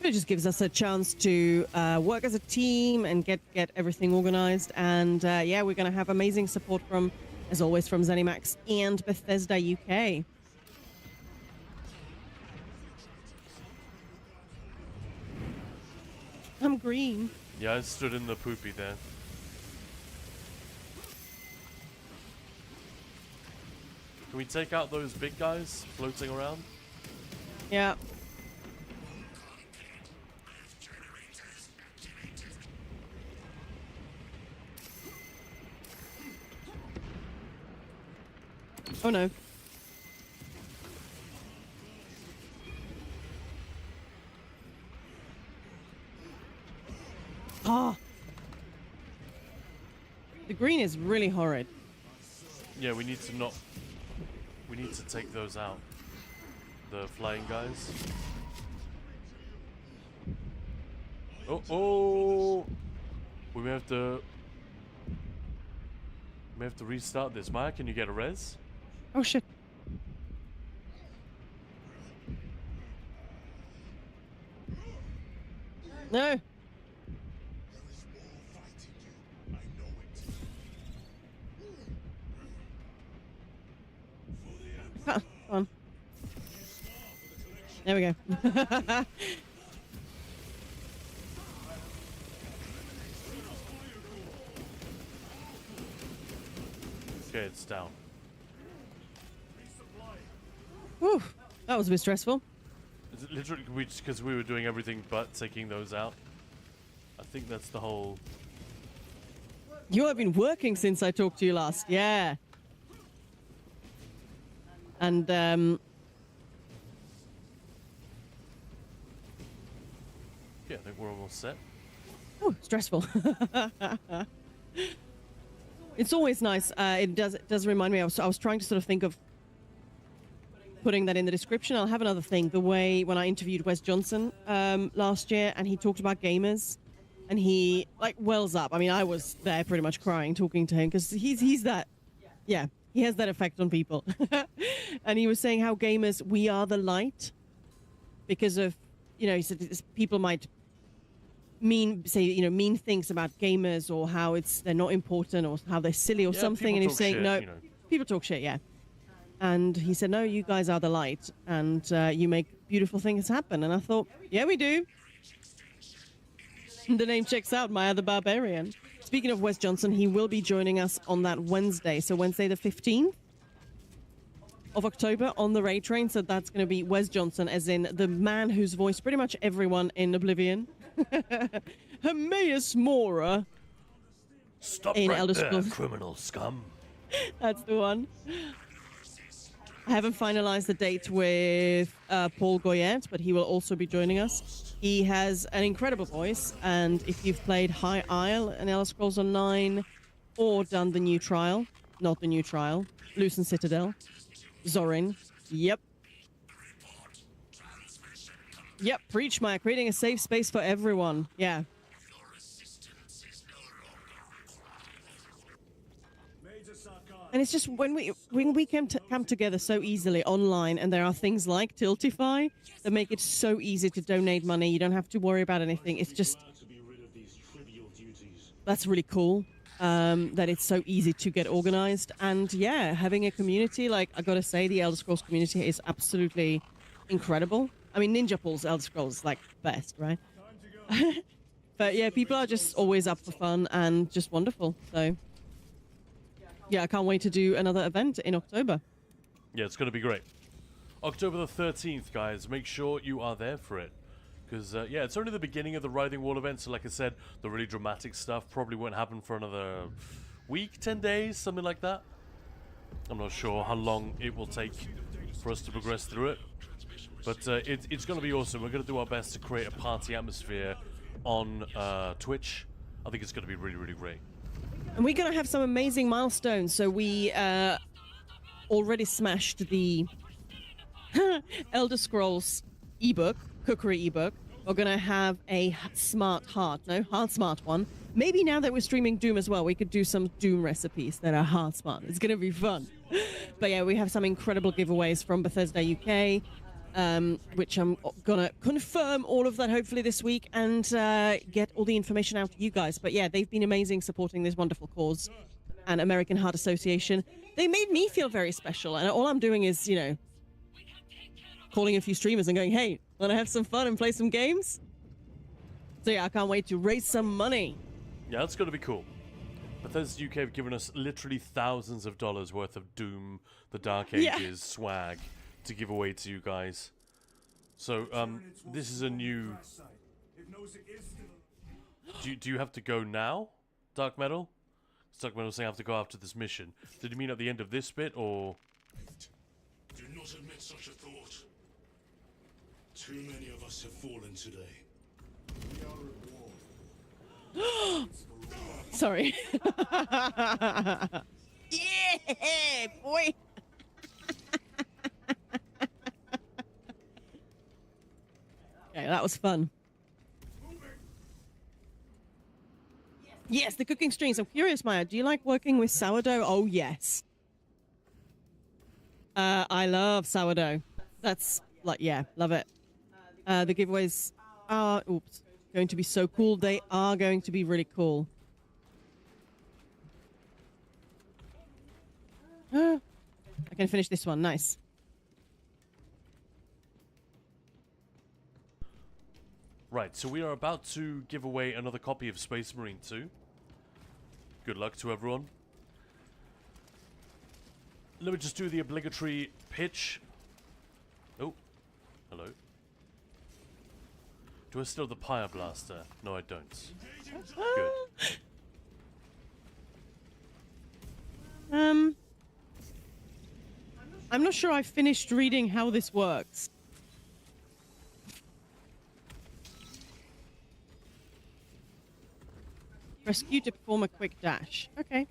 It just gives us a chance to work as a team and get everything organized. And yeah, we're going to have amazing support from, as always, from ZeniMax and Bethesda UK. I'm green. Yeah, I stood in the poopy there. Can we take out those big guys floating around? Yeah. Oh no. Ah. The green is really horrid. Yeah, we need to take those out. The flying guys. Oh! We may have to restart this. Maya, can you get a res? Oh shit. No. Come on. There we go. Okay, it's down. Whew, that was a bit stressful. Is it literally because we were doing everything but taking those out? I think that's the whole... You have been working since I talked to you last. Yeah. And, Yeah, I think we're almost set. oh, stressful. It's always nice. It does remind me. I was trying to sort of think of putting that in the description. I'll have another thing. The way when I interviewed Wes Johnson last year, and he talked about gamers, and he like wells up. I mean, I was there pretty much crying talking to him because he's that. Yeah, he has that effect on people. And he was saying how gamers, we are the light, because of, you know, he said people might mean things about gamers, or how they're not important, or how they're silly, or something. And he was saying, shit, no, you know. people talk shit, yeah. And he said, no, you guys are the light, and you make beautiful things happen. And I thought, yeah, we do. The name checks out, Maya the Barbarian. Speaking of Wes Johnson, he will be joining us on that Wednesday. So Wednesday the 15th of October on the Raid Train. So that's going to be Wes Johnson, as in the man who's voiced pretty much everyone in Oblivion. Hermaeus Mora. Stop in right Elder there, Scrolls. criminal scum. That's the one. I haven't finalized the date with Paul Goyette, but he will also be joining us. He has an incredible voice, and if you've played High Isle and Elder Scrolls Online, or done the new trial, not the new trial, Lucent Citadel, Zorin, yep. Yep, preach, Maya, creating a safe space for everyone. Yeah. And it's just when we come together so easily online, and there are things like Tiltify that make it so easy to donate money. You don't have to worry about anything. It's just, that's really cool. That it's so easy to get organized. And yeah, having a community, like, I gotta say, the Elder Scrolls community is absolutely incredible. I mean, Ninja Pool's Elder Scrolls, like, best, right? But yeah, people are just always up for fun and just wonderful. So yeah, I can't wait to do another event in October. Yeah, it's going to be great. October the 13th, guys. Make sure you are there for it. Because, yeah, it's only the beginning of the Writhing Wall event. So, like I said, the really dramatic stuff probably won't happen for another week, 10 days, something like that. I'm not sure how long it will take for us to progress through it. But it's going to be awesome. We're going to do our best to create a party atmosphere on Twitch. I think it's going to be really, really great. And we're going to have some amazing milestones. So we already smashed the Elder Scrolls ebook, cookery ebook. We're going to have a smart heart smart one. Maybe now that we're streaming Doom as well, we could do some Doom recipes that are heart smart. It's going to be fun. But yeah, we have some incredible giveaways from Bethesda UK, which I'm going to confirm all of that hopefully this week, and get all the information out to you guys. But yeah, they've been amazing supporting this wonderful cause, and American Heart Association. They made me feel very special, and all I'm doing is, you know, calling a few streamers and going, hey, want to have some fun and play some games? So yeah, I can't wait to raise some money. Yeah, that's going to be cool. Bethesda UK have given us literally thousands of dollars worth of Doom, the Dark Ages swag to give away to you guys. So, this is a new... Do you have to go now, Dark Metal? Dark Metal saying I have to go after this mission. Did you mean at the end of this bit, or...? Do not admit such a thought. Too many of us have fallen today. We are at war. Sorry. Yeah, boy. Okay, that was fun. Yes, the cooking streams. I'm curious, Maya, do you like working with sourdough? Oh, yes. I love sourdough. That's, like, yeah, love it. The giveaways are, going to be so cool. They are going to be really cool. I can finish this one. Nice. Right, so we are about to give away another copy of Space Marine 2. Good luck to everyone. Let me just do the obligatory pitch. Oh, hello. Do I still have the Pyre Blaster? No, I don't. Good. I'm not sure I finished reading how this works. Press Q to perform a quick dash. Okay.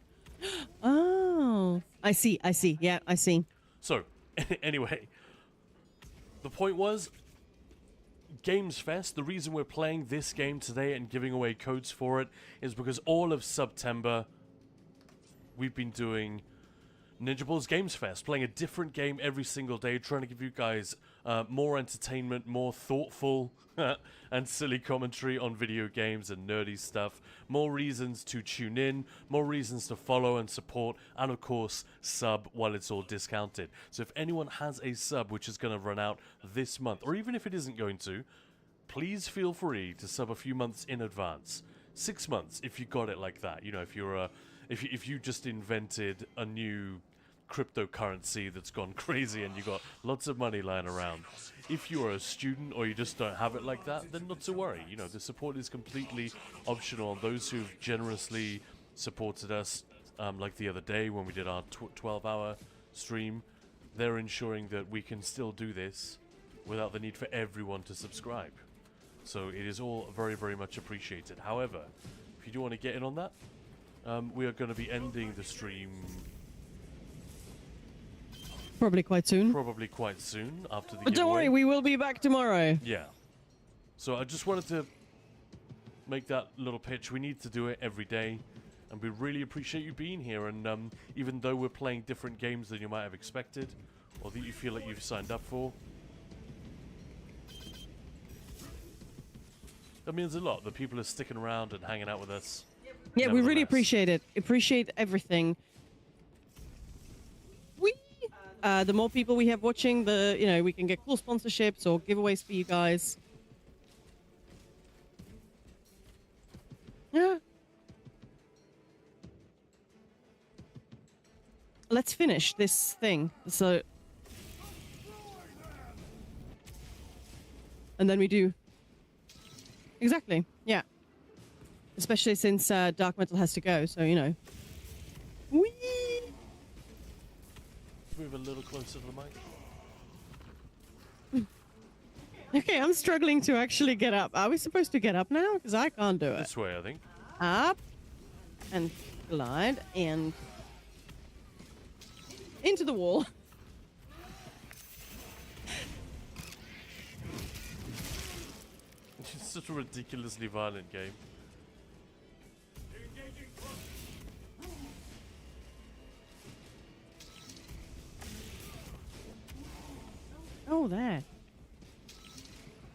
Oh, I see. Yeah, I see. So, anyway, the point was, Gamesfest, the reason we're playing this game today and giving away codes for it is because all of September we've been doing Ninja Balls Gamesfest, playing a different game every single day, trying to give you guys more entertainment, more thoughtful and silly commentary on video games and nerdy stuff, more reasons to tune in, more reasons to follow and support, and of course, sub while it's all discounted. So if anyone has a sub which is going to run out this month, or even if it isn't going to, please feel free to sub a few months in advance. 6 months if you got it like that. You know, if you're if you just invented a new cryptocurrency that's gone crazy and you got lots of money lying around. If you're a student or you just don't have it like that, then not to worry. You know, the support is completely optional. Those who've generously supported us, like the other day when we did our 12-hour stream, they're ensuring that we can still do this without the need for everyone to subscribe. So it is all very, very much appreciated. However, if you do want to get in on that, we are going to be ending the stream probably quite soon after the But don't worry, we will be back tomorrow. Yeah. So I just wanted to make that little pitch. We need to do it every day, and we really appreciate you being here. And even though we're playing different games than you might have expected, or that you feel like you've signed up for, that means a lot. The people are sticking around and hanging out with us. Yeah, we really appreciate it. Appreciate everything. The more people we have watching, the we can get cool sponsorships or giveaways for you guys. Yeah. Let's finish this thing. So, and then we do. Exactly. Yeah. Especially since Dark Metal has to go, so Whee! Move a little closer to the mic. Okay, I'm struggling to actually get up. Are we supposed to get up now? Because I can't do it. This way, I think. Up and glide and into the wall. It's such a ridiculously violent game. Oh, there.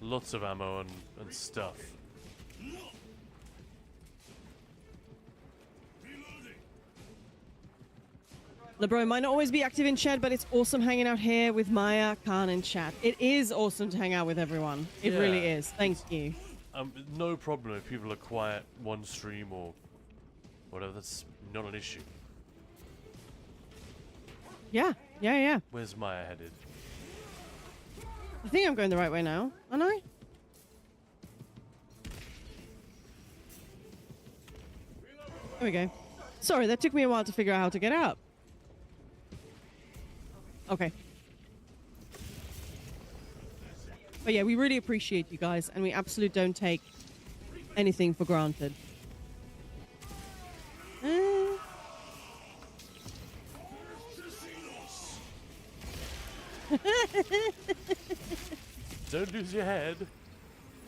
Lots of ammo and stuff. LeBro might not always be active in chat, but it's awesome hanging out here with Maya, Khan, and chat. It is awesome to hang out with everyone. It really is. Thank you. No problem if people are quiet one stream or whatever. That's not an issue. Yeah. Where's Maya headed? I think I'm going the right way now, aren't I? There we go. Sorry, that took me a while to figure out how to get up. Okay. But yeah, we really appreciate you guys, and we absolutely don't take anything for granted. Don't lose your head.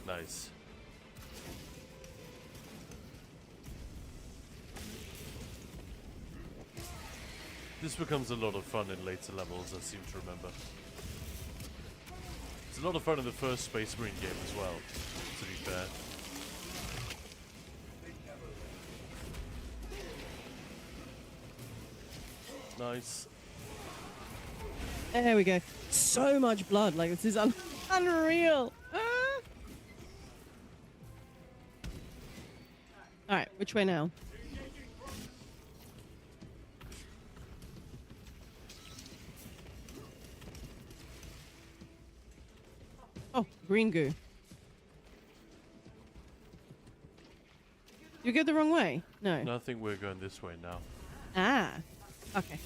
Nice. This becomes a lot of fun in later levels, I seem to remember. It's a lot of fun in the first Space Marine game as well, to be fair. Nice. There we go. So much blood. Like, this is unreal. Which way now? Oh, green goo. You go the wrong way? No. No, I think we're going this way now. Ah. Okay.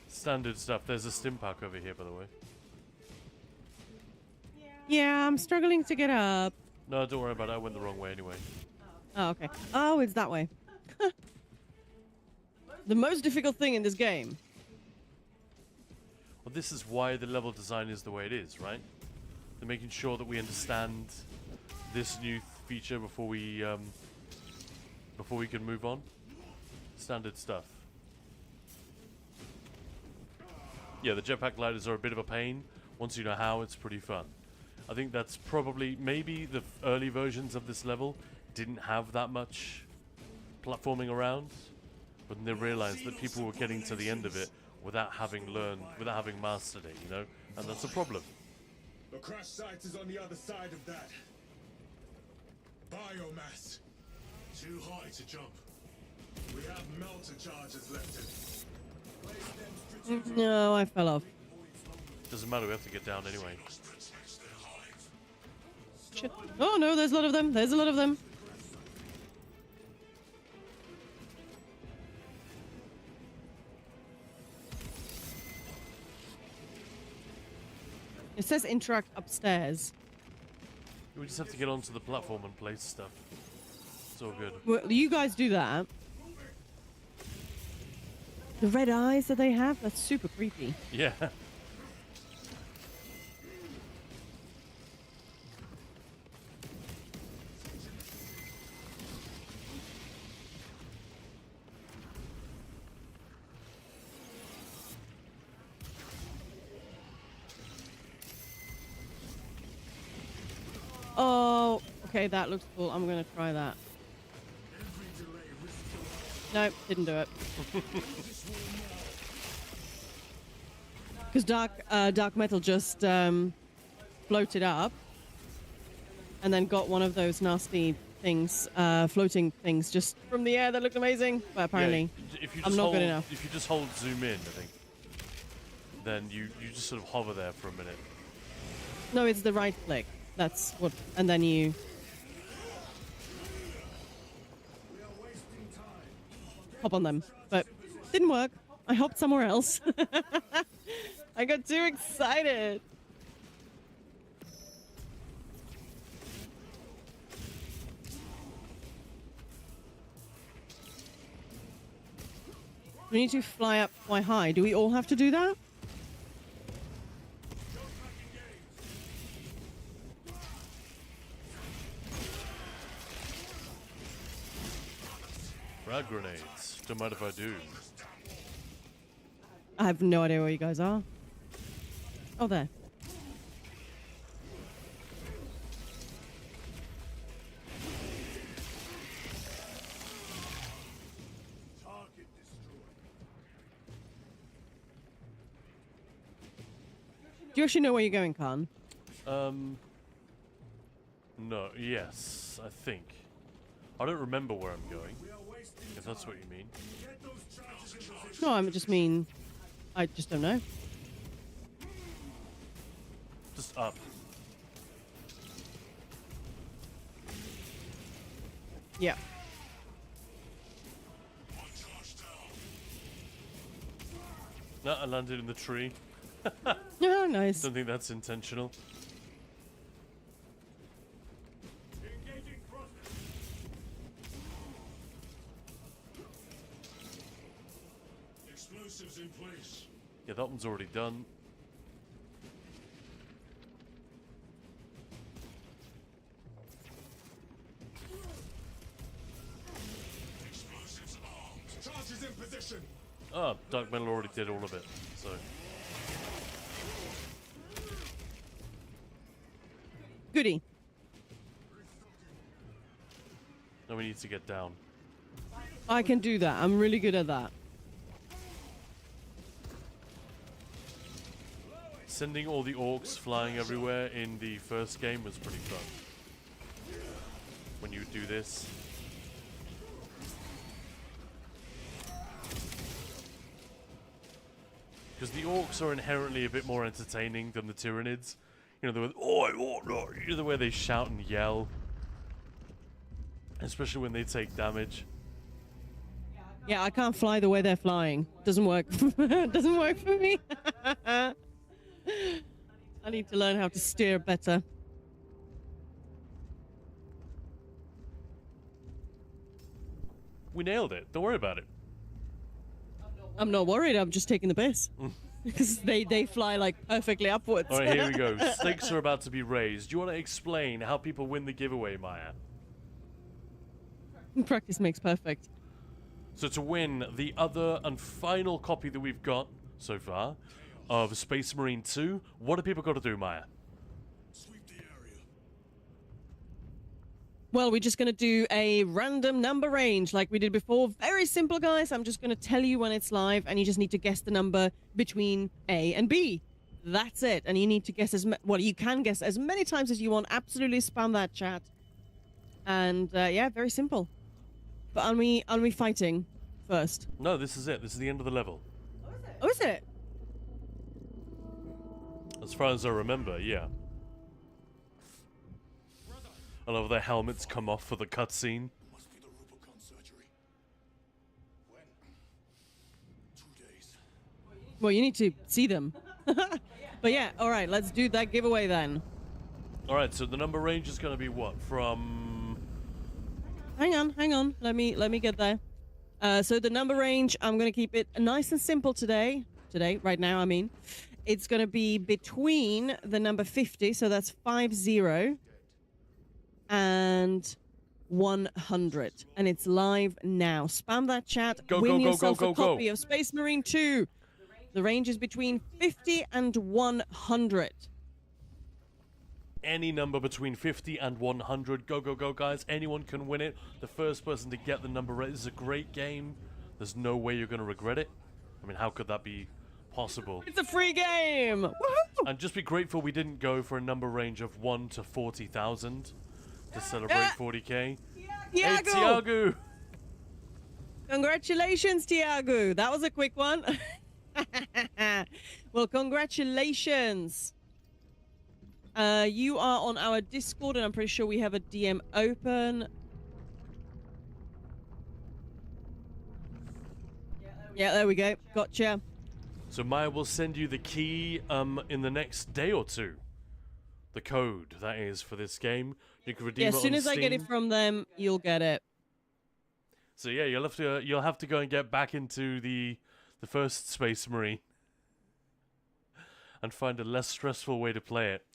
Standard stuff. There's a stim pack over here, by the way. Yeah, I'm struggling to get up. No, don't worry about it. I went the wrong way anyway. Oh, okay. Oh, it's that way. The most difficult thing in this game. Well, this is why the level design is the way it is, right? They're making sure that we understand this new feature before we can move on. Standard stuff. Yeah, the jetpack gliders are a bit of a pain. Once you know how, it's pretty fun. I think that's probably, maybe the early versions of this level didn't have that much platforming around, but then they realized that people were getting to the end of it without having learned, without having mastered it, you know? And that's a problem. The crash site is on the other side of that. Biomass. Too high to jump. We have melter charges left in. No, I fell off. Doesn't matter, we have to get down anyway. Shit. Oh no, there's a lot of them. There's a lot of them. It says interact upstairs. We just have to get onto the platform and place stuff. It's all good. Well, you guys do that. The red eyes that they have, that's super creepy. Yeah. Oh, okay, that looks cool. I'm gonna try that. Nope, didn't do it. Because dark metal just floated up and then got one of those nasty things, floating things, just from the air that looked amazing. But apparently, yeah, if you I'm not good enough. If you just hold zoom in, I think, then you just sort of hover there for a minute. No, it's the right click. That's what, and then you. Hop on them, but didn't work. I hopped somewhere else. I got too excited. We need to fly up quite high. Do we all have to do that? Frag grenades. Don't mind if I do. I have no idea where you guys are. Oh, there. Do you actually know where you're going, Khan? No, yes, I think. I don't remember where I'm going, if that's what you mean. No, I just mean, I just don't know. Just up. Yeah. No, I landed in the tree. Oh, nice. Don't think that's intentional. Explosives in place. Yeah, that one's already done. Explosives armed. Charges in position. Ah, Dark Metal already did all of it, so. Goody. Now we need to get down. I can do that. I'm really good at that. Sending all the orcs flying everywhere in the first game was pretty fun. when you do this. Because the orcs are inherently a bit more entertaining than the Tyranids. You know, the way, you know, the way they shout and yell. Especially when they take damage. Yeah, I can't fly the way they're flying. Doesn't work. Doesn't work for me. I need to learn how to steer better. We nailed it. Don't worry about it. I'm not worried. I'm just taking the piss. Because they fly like perfectly upwards. Alright, here we go. Stakes are about to be raised. Do you want to explain how people win the giveaway, Maya? Practice makes perfect. So to win the other and final copy that we've got so far of Space Marine 2, what do people got to do, Maya? Well, we're just going to do a random number range like we did before. Very simple, guys. I'm just going to tell you when it's live, and you just need to guess the number between A and B. That's it. And you need to guess well, you can guess as many times as you want. Absolutely spam that chat. And yeah, very simple. But are we fighting first? No, this is it. This is the end of the level. Oh, is it? As far as I remember, yeah. I love their helmets come off for the cutscene. Well, you need to see them. But yeah, all right, let's do that giveaway then. All right, so the number range is going to be what? From... Hang on. Let me get there. So the number range, I'm going to keep it nice and simple today. Right now, I mean. It's going to be between the number 50, so that's 50, and 100. And it's live now. Spam that chat. Win yourself a copy of Space Marine 2. The range is between 50 and 100. Any number between 50 and 100. Go, guys. Anyone can win it. The first person to get the number right. This is a great game. There's no way you're going to regret it. I mean, how could that be possible? It's a free game! Woohoo! And just be grateful we didn't go for a number range of 1 to 40,000 to celebrate 40k. Tiago! Hey, Tiago! Congratulations, Tiago! That was a quick one. Well, congratulations. You are on our Discord, and I'm pretty sure we have a DM open. Yeah, there we go. Gotcha. So Maya will send you the key in the next day or two. The code, that is, for this game. You can redeem it on Steam. Yeah, as soon as I get it from them, you'll get it. So yeah, you'll have to go and get back into the first Space Marine and find a less stressful way to play it.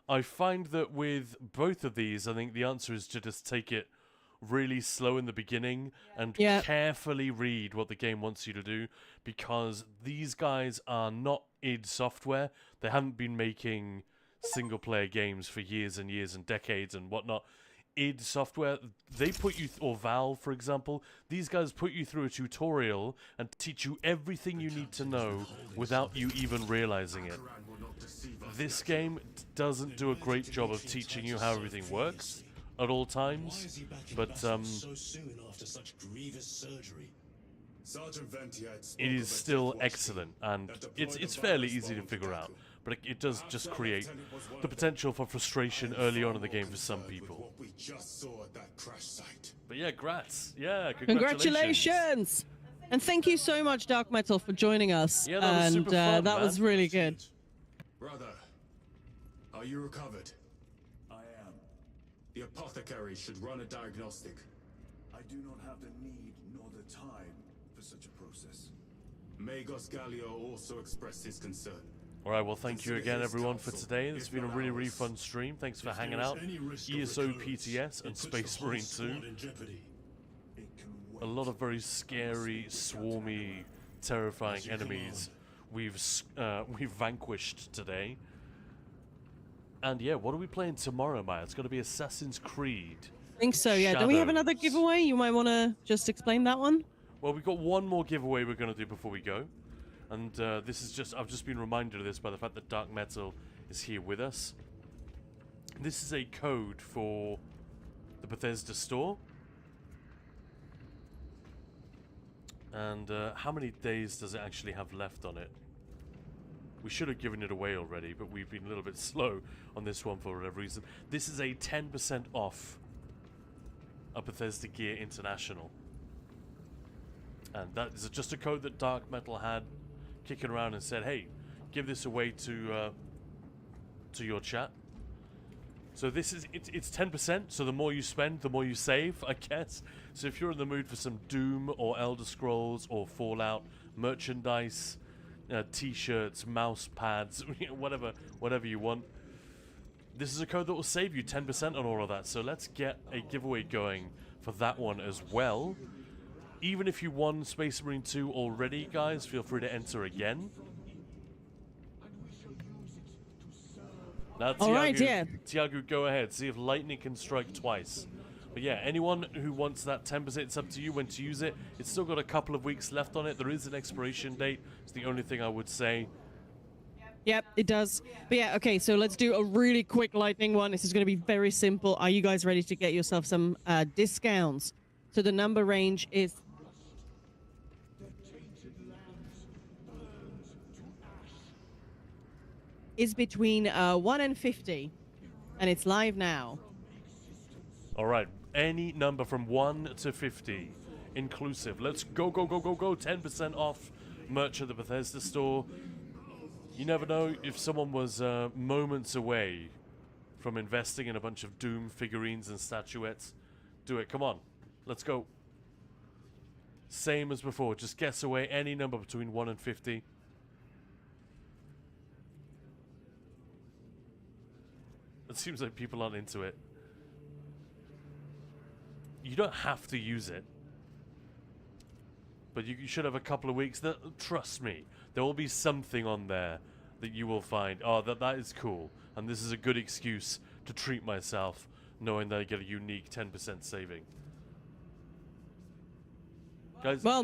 I find that with both of these, I think the answer is to just take it really slow in the beginning and carefully read what the game wants you to do, because these guys are not id Software. They haven't been making single-player games for years and years and decades and whatnot. id Software, they put you, or Valve, for example, these guys put you through a tutorial and teach you everything you need to know without you even realizing it. This game doesn't do a great job of teaching you how everything works at all times, but it is still excellent, and it's fairly easy to figure out, but it does just create the potential for frustration early on in the game for some people. But yeah, grats. Yeah, congratulations! And thank you so much, Dark Metal, for joining us. Yeah, that was super fun, that was really good. Brother, are you recovered? I am. The apothecary should run a diagnostic. I do not have the need nor the time for such a process. Magos Gallio also expressed his concern. Alright, well, thank you again, everyone, for today. This has been a really, really fun stream. Thanks for hanging out. ESO, PTS, and Space Marine 2. A lot of very scary, swarmy, terrifying enemies we've vanquished today. And yeah, what are we playing tomorrow, Maya? It's going to be Assassin's Creed. I think so, yeah. Don't we have another giveaway? You might want to just explain that one. Well, we've got one more giveaway we're going to do before we go. And this is just, I've just been reminded of this by the fact that Dark Metal is here with us. This is a code for the Bethesda store. And how many days does it actually have left on it? We should have given it away already, but we've been a little bit slow on this one for whatever reason. This is a 10% off a Bethesda Gear International. And that is just a code that Dark Metal had kicking around and said, hey, give this away to your chat. So this is, it's 10%, so the more you spend, the more you save, I guess. So if you're in the mood for some Doom or Elder Scrolls or Fallout merchandise, t-shirts, mouse pads, whatever you want, this is a code that will save you 10% on all of that. So let's get a giveaway going for that one as well. Even if you won Space Marine 2 already, guys, feel free to enter again. Now, Tiago, go ahead. See if lightning can strike twice. But yeah, anyone who wants that 10%, it's up to you when to use it. It's still got a couple of weeks left on it. There is an expiration date. It's the only thing I would say. Yep, it does. But yeah, okay, so let's do a really quick lightning one. This is going to be very simple. Are you guys ready to get yourself some discounts? So the number range is... is between 1 and 50, and it's live now. All right, any number from 1 to 50, inclusive. Let's go, go, go, go, go. 10% off merch at the Bethesda store. You never know if someone was moments away from investing in a bunch of Doom figurines and statuettes. Do it, come on, let's go. Same as before, just guess away any number between 1 and 50. It seems like people aren't into it. You don't have to use it. But you should have a couple of weeks. Trust me, there will be something on there that you will find. Oh, that is cool. And this is a good excuse to treat myself, knowing that I get a unique 10% saving. Guys, well,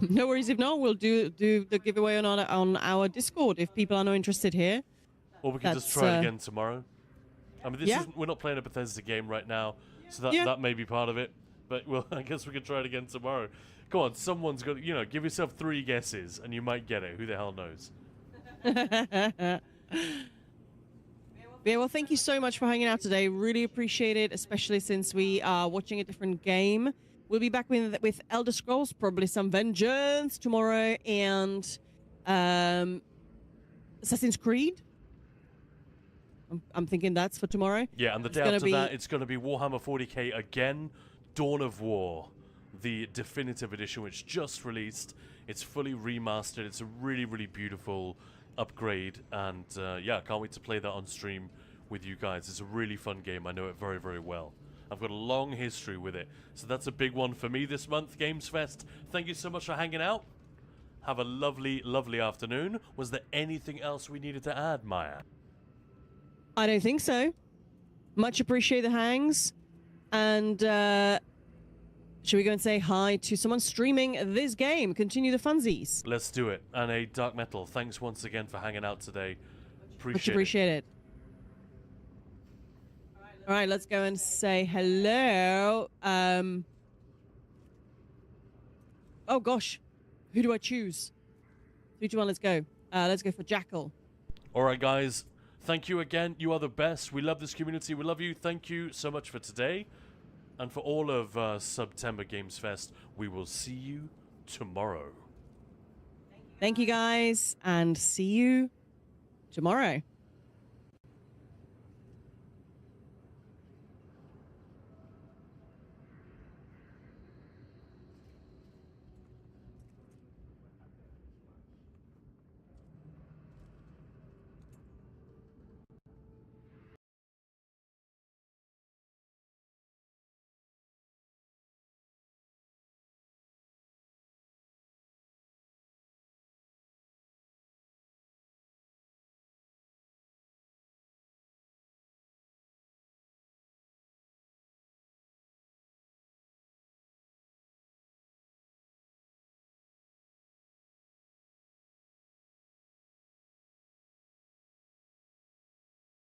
no worries if not. We'll do the giveaway on our Discord if people are not interested here. Or we can just try it again tomorrow. I mean, we're not playing a Bethesda game right now, so that may be part of it. But well, I guess we can try it again tomorrow. Go on, someone's got, give yourself 3 guesses, and you might get it. Who the hell knows? Yeah, well, thank you so much for hanging out today. Really appreciate it, especially since we are watching a different game. We'll be back with Elder Scrolls, probably some Vengeance tomorrow, and Assassin's Creed. I'm thinking that's for tomorrow. Yeah, and the day after that, it's going to be Warhammer 40k again, Dawn of War, the definitive edition, which just released. It's fully remastered. It's a really, really beautiful upgrade, and yeah, can't wait to play that on stream with you guys. It's a really fun game. I know it very, very well. I've got a long history with it, so that's a big one for me this month, Gamesfest. Thank you so much for hanging out. Have a lovely, lovely afternoon. Was there anything else we needed to add, Maya? I don't think so. Much appreciate the hangs. And should we go and say hi to someone streaming this game? Continue the funsies. Let's do it. And a Dark Metal, thanks once again for hanging out today. Much appreciate it. All right, let's go and say hello. Oh, gosh. Who do I choose? 3, 2, 1, let's go. Let's go for Jackal. All right, guys. Thank you again. You are the best. We love this community. We love you. Thank you so much for today. And for all of September Games Fest, we will see you tomorrow. Thank you, guys, and see you tomorrow.